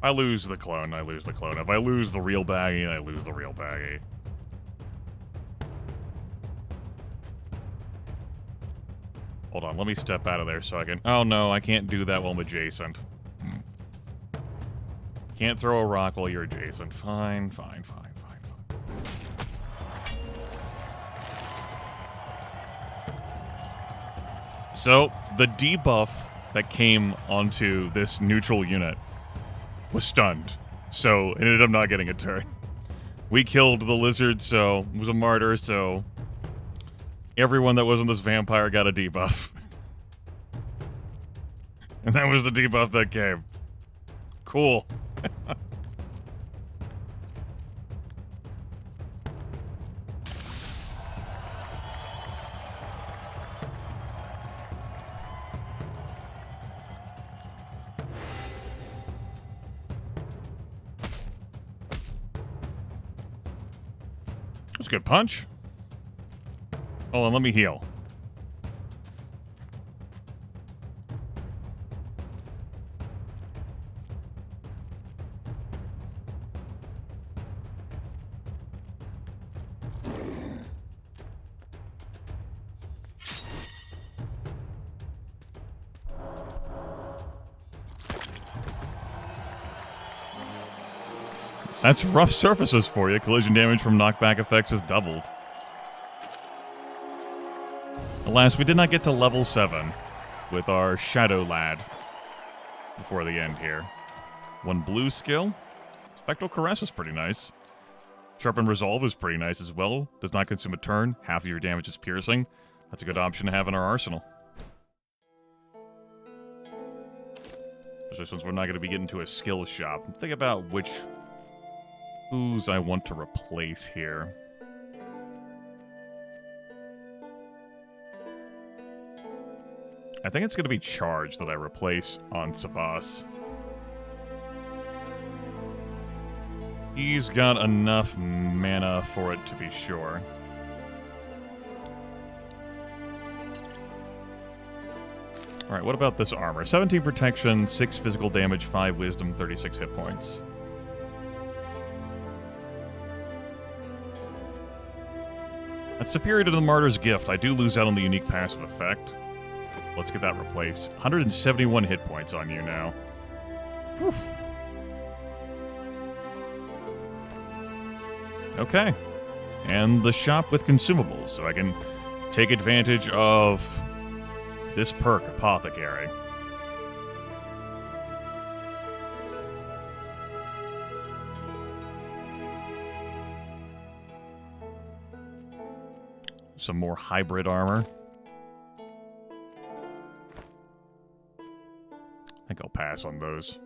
I lose the clone, I lose the clone. If I lose the real Baggi, I lose the real Baggi. Hold on, let me step out of there so I can... Oh no, I can't do that while I'm adjacent. Can't throw a rock while you're adjacent. Fine, fine, fine, fine, fine. So, the debuff that came onto this neutral unit was stunned. So, it ended up not getting a turn. We killed the lizard, so... It was a martyr, so... Everyone that wasn't this vampire got a debuff. And that was the debuff that came. Cool. That's a good punch. Hold on, let me heal. That's rough surfaces for you. Collision damage from knockback effects is doubled. Alas, we did not get to level 7 with our Shadow Lad before the end here. 1 blue skill. Spectral Caress is pretty nice. Sharpen Resolve is pretty nice as well. Does not consume a turn. Half of your damage is piercing. That's a good option to have in our arsenal. Especially since we're not going to be getting to a skill shop. Think about whose I want to replace here. I think it's going to be Charge that I replace on Sabas. He's got enough mana for it to be sure. Alright, what about this armor? 17 protection, 6 physical damage, 5 wisdom, 36 hit points. That's superior to the Martyr's Gift. I do lose out on the unique passive effect. Let's get that replaced. 171 hit points on you now. Whew. Okay. And the shop with consumables, so I can take advantage of this perk, Apothecary. Some more hybrid armor. I think I'll pass on those.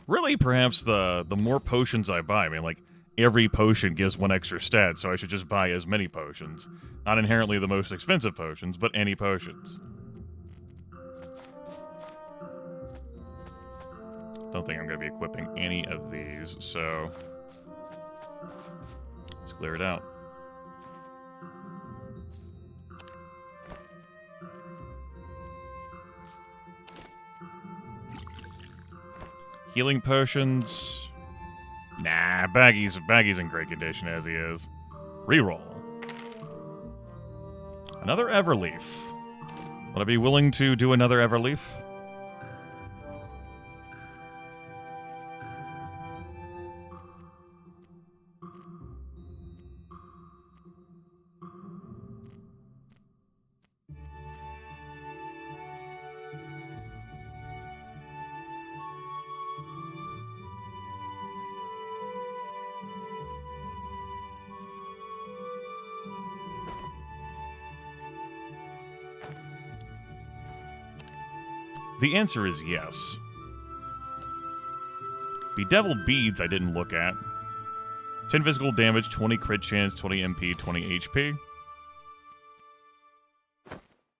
Really, perhaps the more potions I buy, I mean, like, every potion gives 1 extra stat, so I should just buy as many potions. Not inherently the most expensive potions, but any potions. Don't think I'm going to be equipping any of these, so let's clear it out. Healing potions. Nah, Baggi's in great condition as he is. Reroll. Another Everleaf. Would I be willing to do another Everleaf? The answer is yes. Bedeviled Beads I didn't look at. 10 physical damage, 20 crit chance, 20 MP, 20 HP.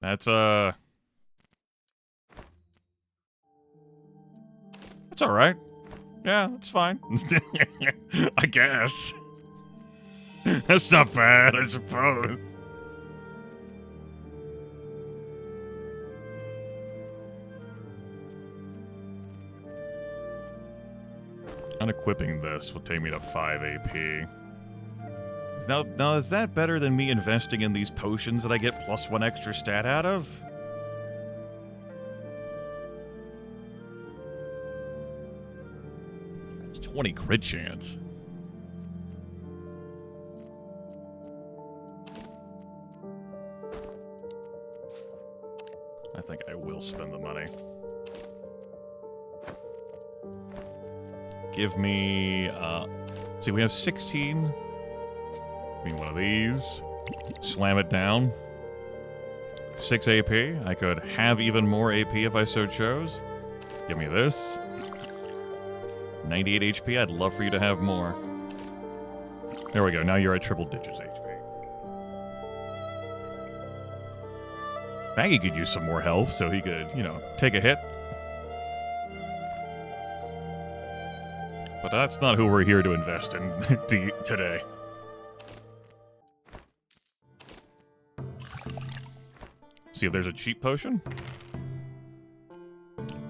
That's, that's alright. Yeah, that's fine. I guess. That's not bad, I suppose. Unequipping this will take me to 5 AP. Now, is that better than me investing in these potions that I get +1 extra stat out of? That's 20 crit chance. I think I will spend the money. Give me, see, we have 16. Give me one of these. Slam it down. 6 AP. I could have even more AP if I so chose. Give me this. 98 HP. I'd love for you to have more. There we go. Now you're at triple digits HP. Baggi could use some more health so he could, you know, take a hit. But that's not who we're here to invest in today. See if there's a cheap potion.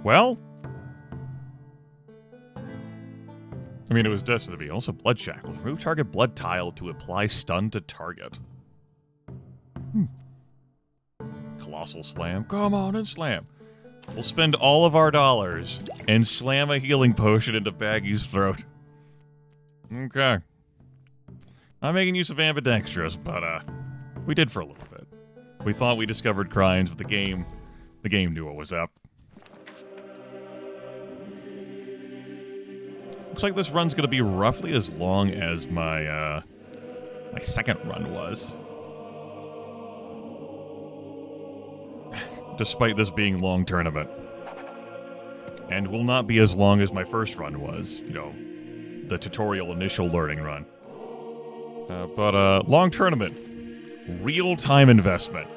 Well, I mean, it was destined to be. Also, Blood Shackles. Remove target blood tile to apply stun to target. Colossal Slam. Come on and slam. We'll spend all of our dollars and slam a healing potion into Baggi's throat. Okay. I'm making use of ambidextrous, but we did for a little bit. We thought we discovered crimes, but the game knew what was up. Looks like this run's gonna be roughly as long as my my second run was. Despite this being long tournament. And will not be as long as my first run was, you know, the tutorial initial learning run. But long tournament. Real time investment.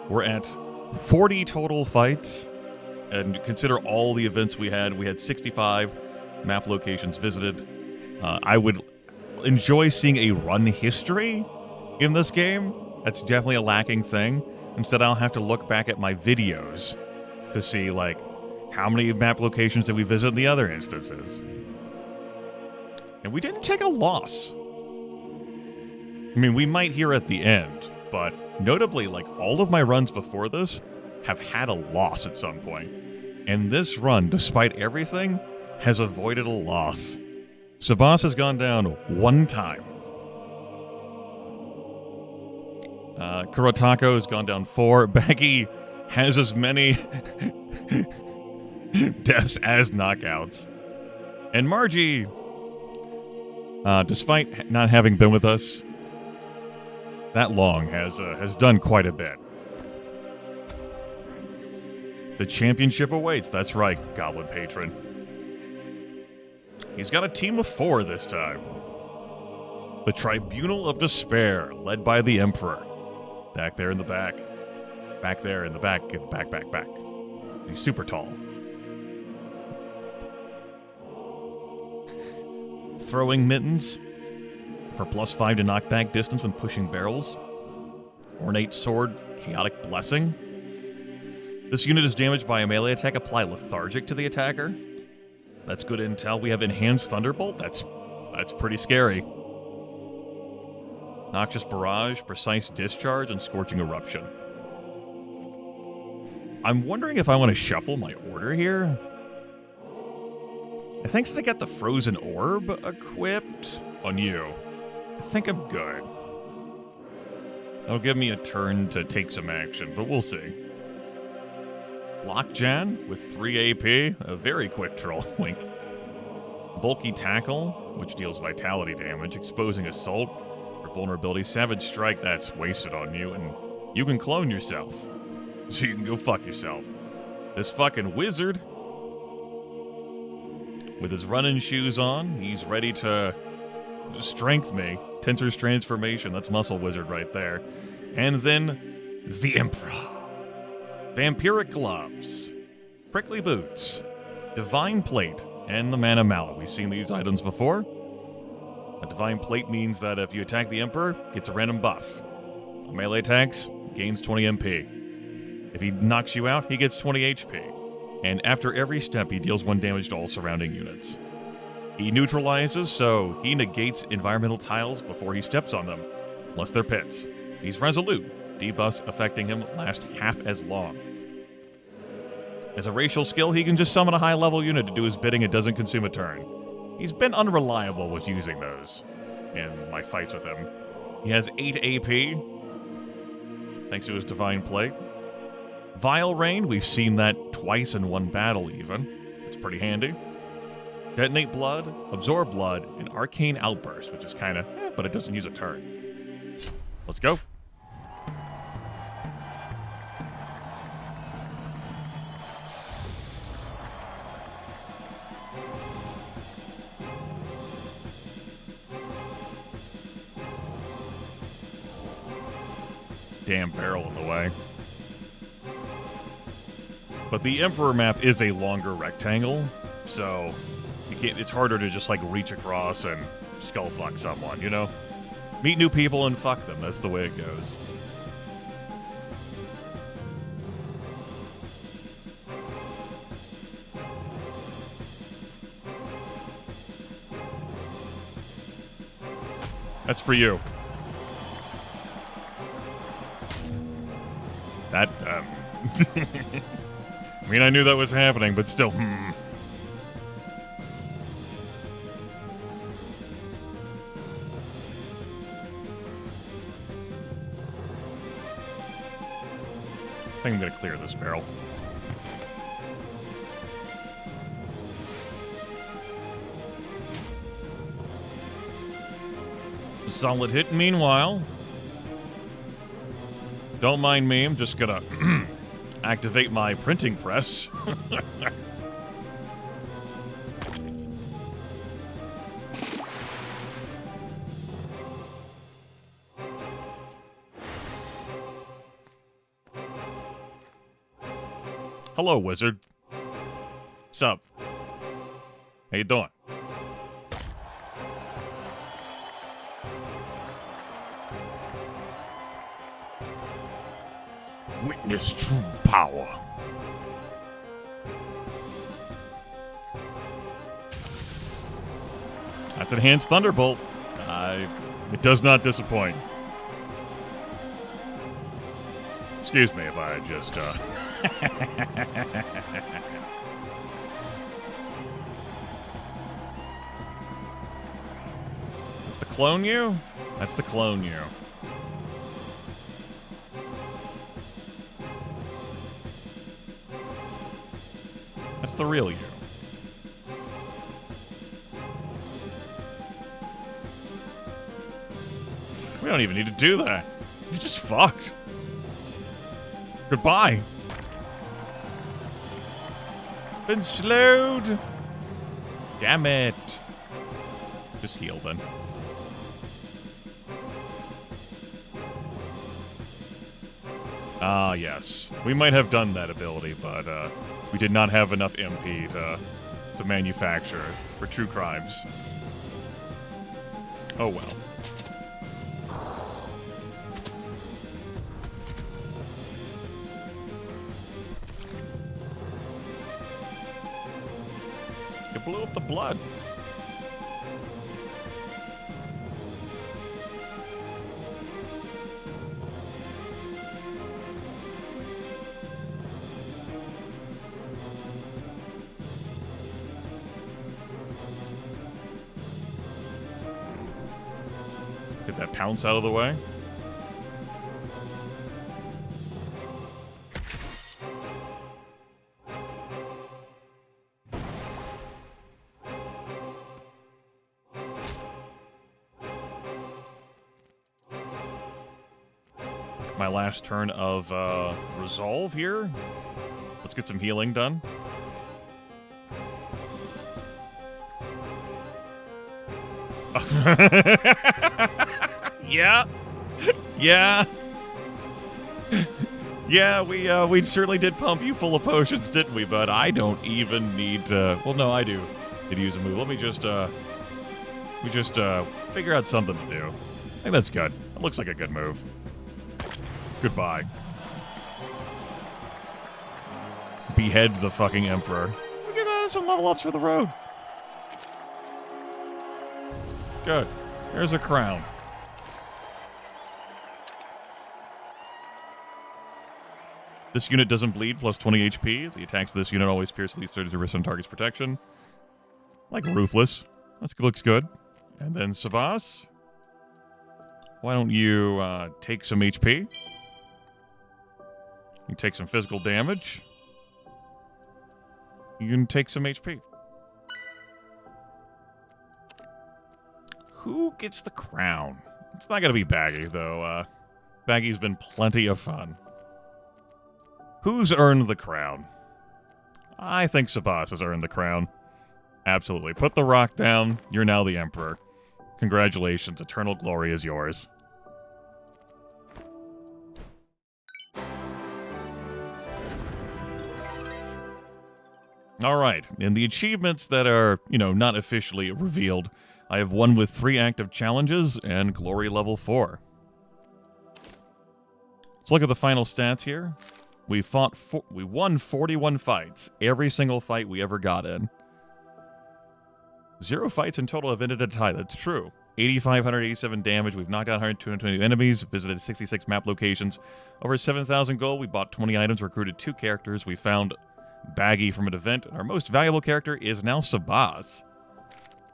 We're at 40 total fights. And consider all the events we had 65 map locations visited. I would enjoy seeing a run history in this game. That's definitely a lacking thing. Instead, I'll have to look back at my videos to see, like, how many map locations did we visit in the other instances. And we didn't take a loss. I mean, we might here at the end, but notably, like, all of my runs before this have had a loss at some point. And this run, despite everything, has avoided a loss. Sabas has gone down one time. Kurotako has gone down 4. Baggi has as many deaths as knockouts. And Margie, despite not having been with us that long, has done quite a bit. The championship awaits. That's right, Goblin Patron. He's got a team of 4 this time. The Tribunal of Despair, led by the Emperor. Back there in the back. Back there in the back. Back. He's super tall. Throwing Mittens for +5 to knockback distance when pushing barrels. Ornate Sword, Chaotic Blessing. This unit is damaged by a melee attack. Apply Lethargic to the attacker. That's good intel. We have Enhanced Thunderbolt. That's pretty scary. Noxious Barrage, Precise Discharge, and Scorching Eruption. I'm wondering if I want to shuffle my order here. I think since I got the Frozen Orb equipped on you, I think I'm good. That'll give me a turn to take some action, but we'll see. Lockjan with 3 AP, a very quick troll, wink. Bulky Tackle, which deals vitality damage, exposing Assault, or Vulnerability. Savage Strike, that's wasted on you, and you can clone yourself. So you can go fuck yourself. This fucking wizard, with his running shoes on, he's ready to strength me. Tensor's Transformation, that's Muscle Wizard right there. And then, the Emperor. Vampiric Gloves, Prickly Boots, Divine Plate, and the Mana Mallet. We've seen these items before. A Divine Plate means that if you attack the Emperor, gets a random buff. On melee attacks, gains 20 MP. If he knocks you out, he gets 20 HP. And after every step, he deals 1 damage to all surrounding units. He neutralizes, so he negates environmental tiles before he steps on them, unless they're pits. He's resolute. Debuffs affecting him last half as long. As a racial skill, he can just summon a high-level unit to do his bidding. It doesn't consume a turn. He's been unreliable with using those in my fights with him. He has 8 AP, thanks to his Divine Plate. Vile Rain, we've seen that twice in 1 battle even. It's pretty handy. Detonate Blood, Absorb Blood, and Arcane Outburst, which is kind of, but it doesn't use a turn. Let's go. Damn barrel in the way. But the Emperor map is a longer rectangle, so you can't, it's harder to just like reach across and skull fuck someone, you know? Meet new people and fuck them, that's the way it goes. That's for you. That, I mean, I knew that was happening, but still, think I'm going to clear this barrel. Solid hit, meanwhile. Don't mind me, I'm just gonna activate my printing press. Hello, wizard. What's up? How you doing? Witness true power. That's Enhanced Thunderbolt. It does not disappoint. Excuse me if I just, That's the clone you? That's the clone you. That's the real you. We don't even need to do that. You just fucked. Goodbye. Been slowed. Damn it. Just heal then. Ah, yes. We might have done that ability, but we did not have enough MP to manufacture for true crimes. Oh well. You blew up the blood. Get that pounce out of the way. My last turn of resolve here. Let's get some healing done. Yeah. Yeah. Yeah, we certainly did pump you full of potions, didn't we? But I don't even need to... Well, no, I do need to use a move. Let me just, figure out something to do. I think that's good. That looks like a good move. Goodbye. Behead the fucking Emperor. Look at that, some level ups for the road. Good. There's a crown. This unit doesn't bleed, plus 20 HP. The attacks of this unit always pierce at least 32% target's protection. Like Ruthless. That looks good. And then Savas. Why don't you take some HP? You can take some physical damage. You can take some HP. Who gets the crown? It's not going to be Baggi, though. Baggi's been plenty of fun. Who's earned the crown? I think Sabas has earned the crown. Absolutely. Put the rock down. You're now the Emperor. Congratulations. Eternal glory is yours. All right. In the achievements that are, not officially revealed, I have one with 3 active challenges and glory level 4. Let's look at the final stats here. We won 41 fights. Every single fight we ever got in. 0 fights in total have ended at a tie. That's true. 8,587 damage. We've knocked out 220 enemies. Visited 66 map locations. Over 7,000 gold. We bought 20 items. Recruited 2 characters. We found Baggi from an event. And our most valuable character is now Sabas.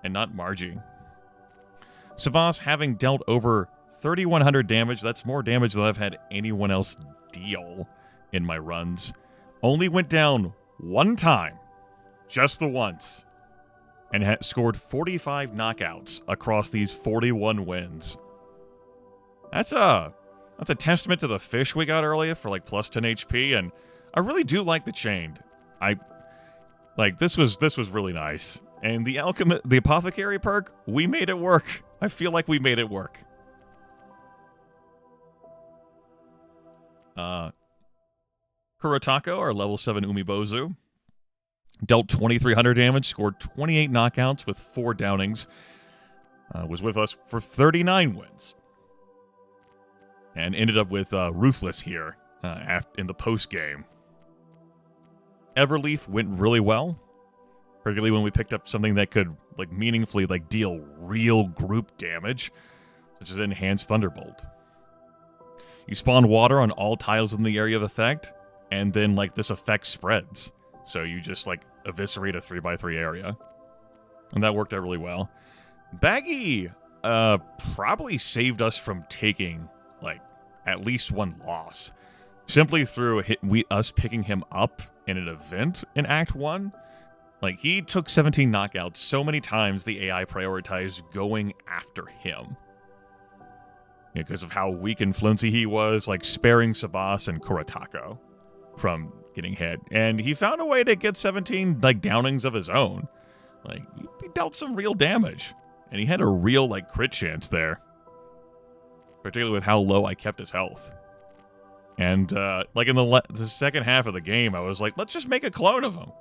And not Margie. Sabas having dealt over 3,100 damage. That's more damage than I've had anyone else deal in my runs. Only went down one time, just the once, and scored 45 knockouts across these 41 wins. That's a testament to the fish we got earlier for like plus 10 HP, and I really do like the chained. This was really nice. And the apothecary perk, we made it work. I feel like we made it work. Kuretako, our level 7 Umibozu, dealt 2,300 damage, scored 28 knockouts with 4 downings, was with us for 39 wins, and ended up with Ruthless here in the post-game. Everleaf went really well, particularly when we picked up something that could meaningfully deal real group damage, such as Enhanced Thunderbolt. You spawn water on all tiles in the area of effect, and then this effect spreads. So you just eviscerate a 3x3 area. And that worked out really well. Baggi probably saved us from taking at least one loss. Simply through us picking him up in an event in Act 1. He took 17 knockouts so many times the AI prioritized going after him. Because of how weak and flimsy he was, sparing Sabas and Kuretako from getting hit. And he found a way to get 17 downings of his own. He dealt some real damage. And he had a real crit chance there. Particularly with how low I kept his health. And in the second half of the game, I was let's just make a clone of him.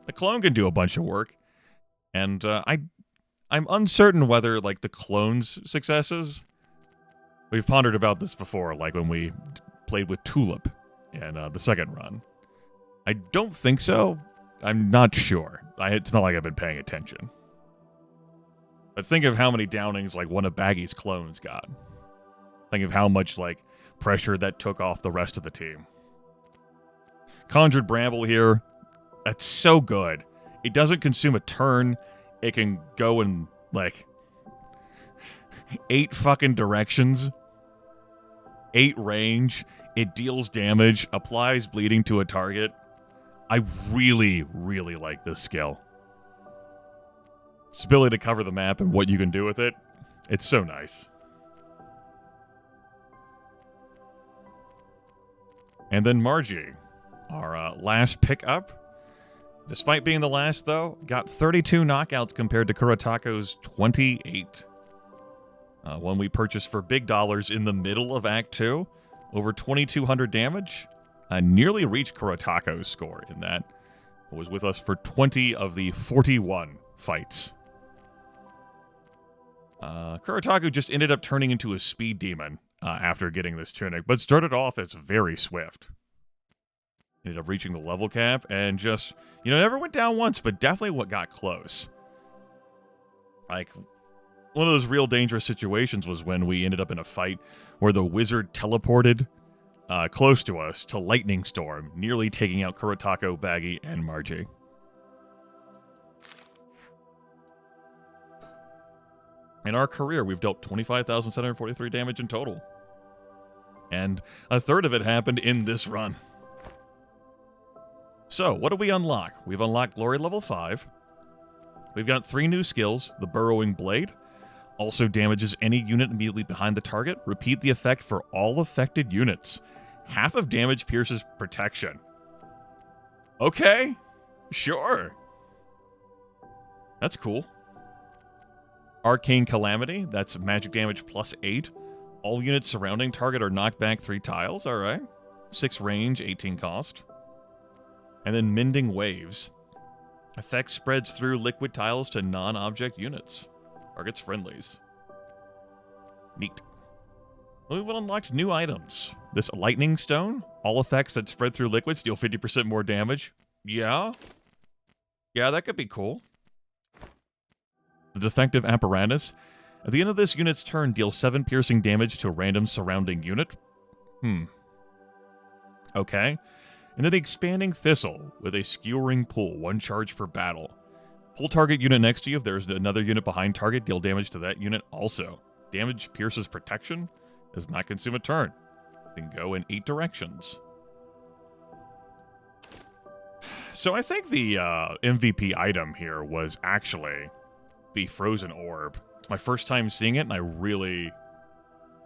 The clone can do a bunch of work. And I'm uncertain whether the clone's successes. We've pondered about this before, when we played with Tulip in the second run. I don't think so. I'm not sure. It's not like I've been paying attention. But think of how many downings one of Baggi's clones got. Think of how much pressure that took off the rest of the team. Conjured Bramble here. That's so good. It doesn't consume a turn. It can go in 8 fucking directions. 8 range. It deals damage. Applies bleeding to a target. I really, really like this skill. Its ability to cover the map and what you can do with it. It's so nice. And then Margie, our last pickup. Despite being the last, though, got 32 knockouts compared to Kuretako's 28. One we purchased for big dollars in the middle of Act 2. Over 2,200 damage. Nearly reached Kuretako's score in that. Was with us for 20 of the 41 fights. Kuretako just ended up turning into a speed demon after getting this tunic, but started off as very swift. Ended up reaching the level cap and just, never went down once, but definitely what got close. One of those real dangerous situations was when we ended up in a fight where the wizard teleported close to us to Lightning Storm, nearly taking out Kuretako, Baggi, and Margie. In our career, we've dealt 25,743 damage in total. And a third of it happened in this run. So, what do we unlock? We've unlocked Glory level 5. We've got 3 new skills. The Burrowing Blade also damages any unit immediately behind the target. Repeat the effect for all affected units. Half of damage pierces protection. Okay, sure. That's cool. Arcane Calamity, that's magic damage plus 8. All units surrounding target are knocked back 3 tiles, alright. 6 range, 18 cost. And then Mending Waves. Effect spreads through liquid tiles to non-object units. Targets friendlies. Neat. We've unlocked new items. This Lightning Stone. All effects that spread through liquids deal 50% more damage. Yeah. Yeah, that could be cool. The Defective Apparatus. At the end of this unit's turn, deal 7 piercing damage to a random surrounding unit. Okay. And then the Expanding Thistle with a Skewering Pull, 1 charge per battle. Pull target unit next to you. If there's another unit behind target, deal damage to that unit also. Damage pierces protection. Does not consume a turn. Can go in 8 directions. So I think the MVP item here was actually the Frozen Orb. It's my first time seeing it, and I really...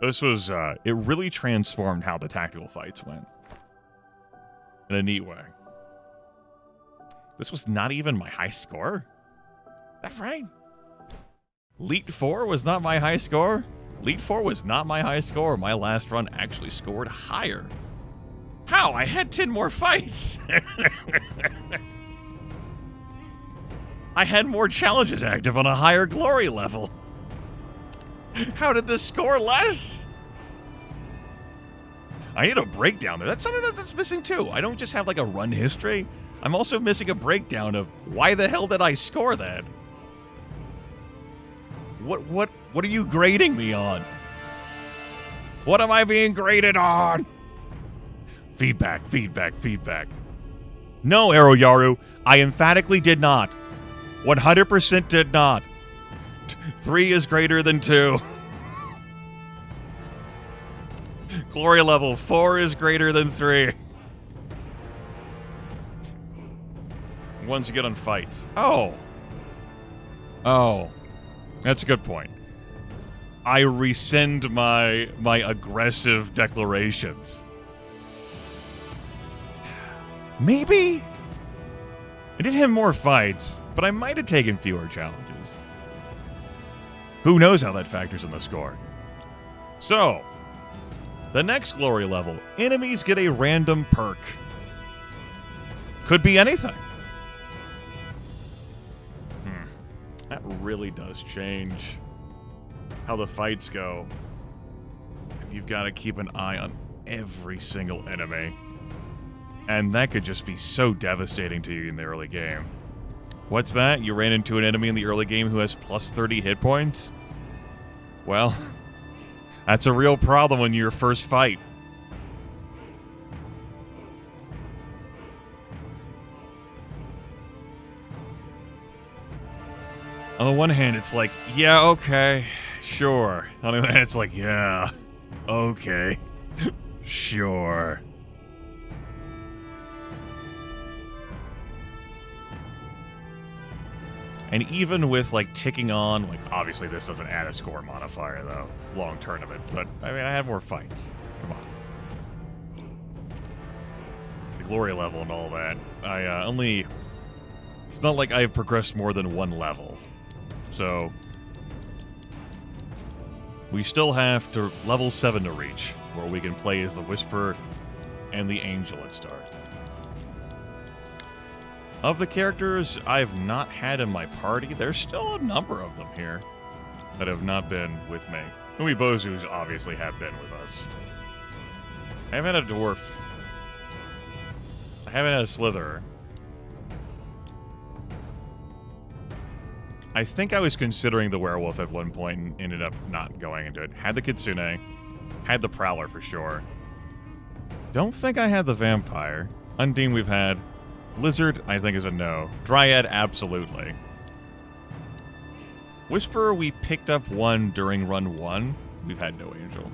This was... it really transformed how the tactical fights went. In a neat way. This was not even my high score? That's right. Elite 4 was not my high score? Elite 4 was not my high score. My last run actually scored higher. How? I had 10 more fights! I had more challenges active on a higher glory level. How did this score less? I need a breakdown there. That's something that's missing too. I don't just have like a run history. I'm also missing a breakdown of why the hell did I score that? What are you grading me on? What am I being graded on? Feedback, feedback, feedback. No, Arrow Yaru, I emphatically did not. 100% did not. 3 is greater than 2. Glory level 4 is greater than 3. Once you get on fights. Oh. Oh. That's a good point. I rescind my aggressive declarations. Maybe? I did have more fights, but I might have taken fewer challenges. Who knows how that factors in the score? So, the next glory level, enemies get a random perk. Could be anything. That really does change how the fights go. You've got to keep an eye on every single enemy. And that could just be so devastating to you in the early game. What's that? You ran into an enemy in the early game who has plus 30 hit points? Well, that's a real problem in your first fight. On the one hand, it's like, yeah, okay, sure. On the other hand, it's like, yeah, okay, sure. And even with, like, ticking on, like, obviously this doesn't add a score modifier, though, long tournament, but, I mean, I had more fights. Come on. The glory level and all that. It's not like I've progressed more than one level. So, we still have to level 7 to reach, where we can play as the Whisperer and the Angel at start. Of the characters I've not had in my party, there's still a number of them here that have not been with me. Umibozus obviously have been with us. I haven't had a Dwarf. I haven't had a Slitherer. I think I was considering the Werewolf at one point and ended up not going into it. Had the Kitsune. Had the Prowler for sure. Don't think I had the Vampire. Undine we've had. Lizard, I think, is a no. Dryad, absolutely. Whisperer, we picked up one during run 1. We've had no Angel.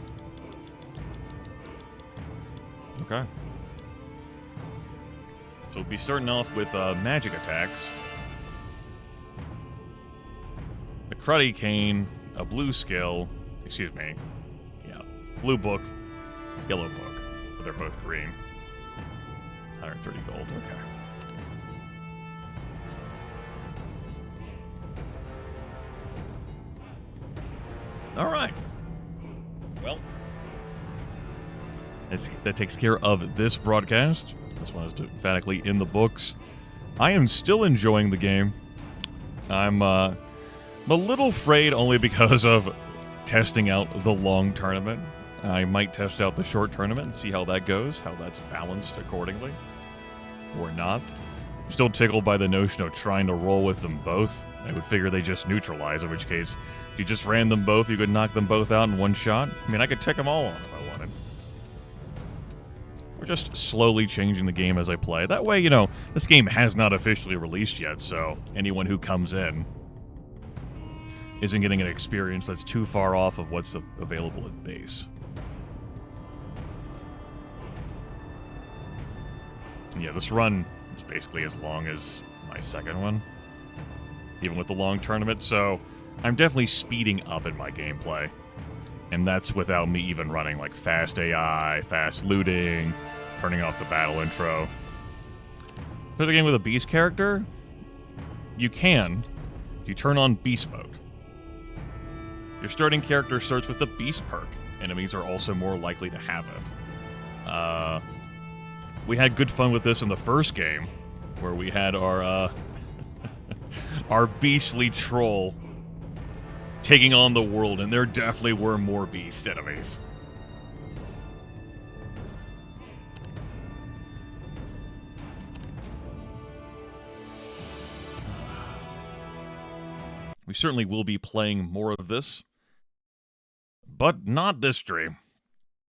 Okay. So we'll be starting off with magic attacks. A Cruddy Cane, a blue skill, excuse me, yeah, blue book, yellow book, but they're both green. 130 gold, okay. All right. Well, that takes care of this broadcast. This one is emphatically in the books. I am still enjoying the game. I'm a little afraid only because of testing out the long tournament. I might test out the short tournament and see how that goes, how that's balanced accordingly, or not. I'm still tickled by the notion of trying to roll with them both. I would figure they just neutralize, in which case, if you just ran them both, you could knock them both out in one shot. I mean, I could tick them all on if I wanted. We're just slowly changing the game as I play. That way, you know, this game has not officially released yet, so anyone who comes in isn't getting an experience that's too far off of what's available at base. Yeah, this run It's basically as long as my second one, even with the long tournament, so I'm definitely speeding up in my gameplay. And that's without me even running like fast AI, fast looting, turning off the battle intro. Play the game with a beast character? You can. You turn on beast mode. Your starting character starts with the beast perk. Enemies are also more likely to have it. We had good fun with this in the first game, where we had our our beastly troll taking on the world, and there definitely were more beast enemies. We certainly will be playing more of this, but not this stream.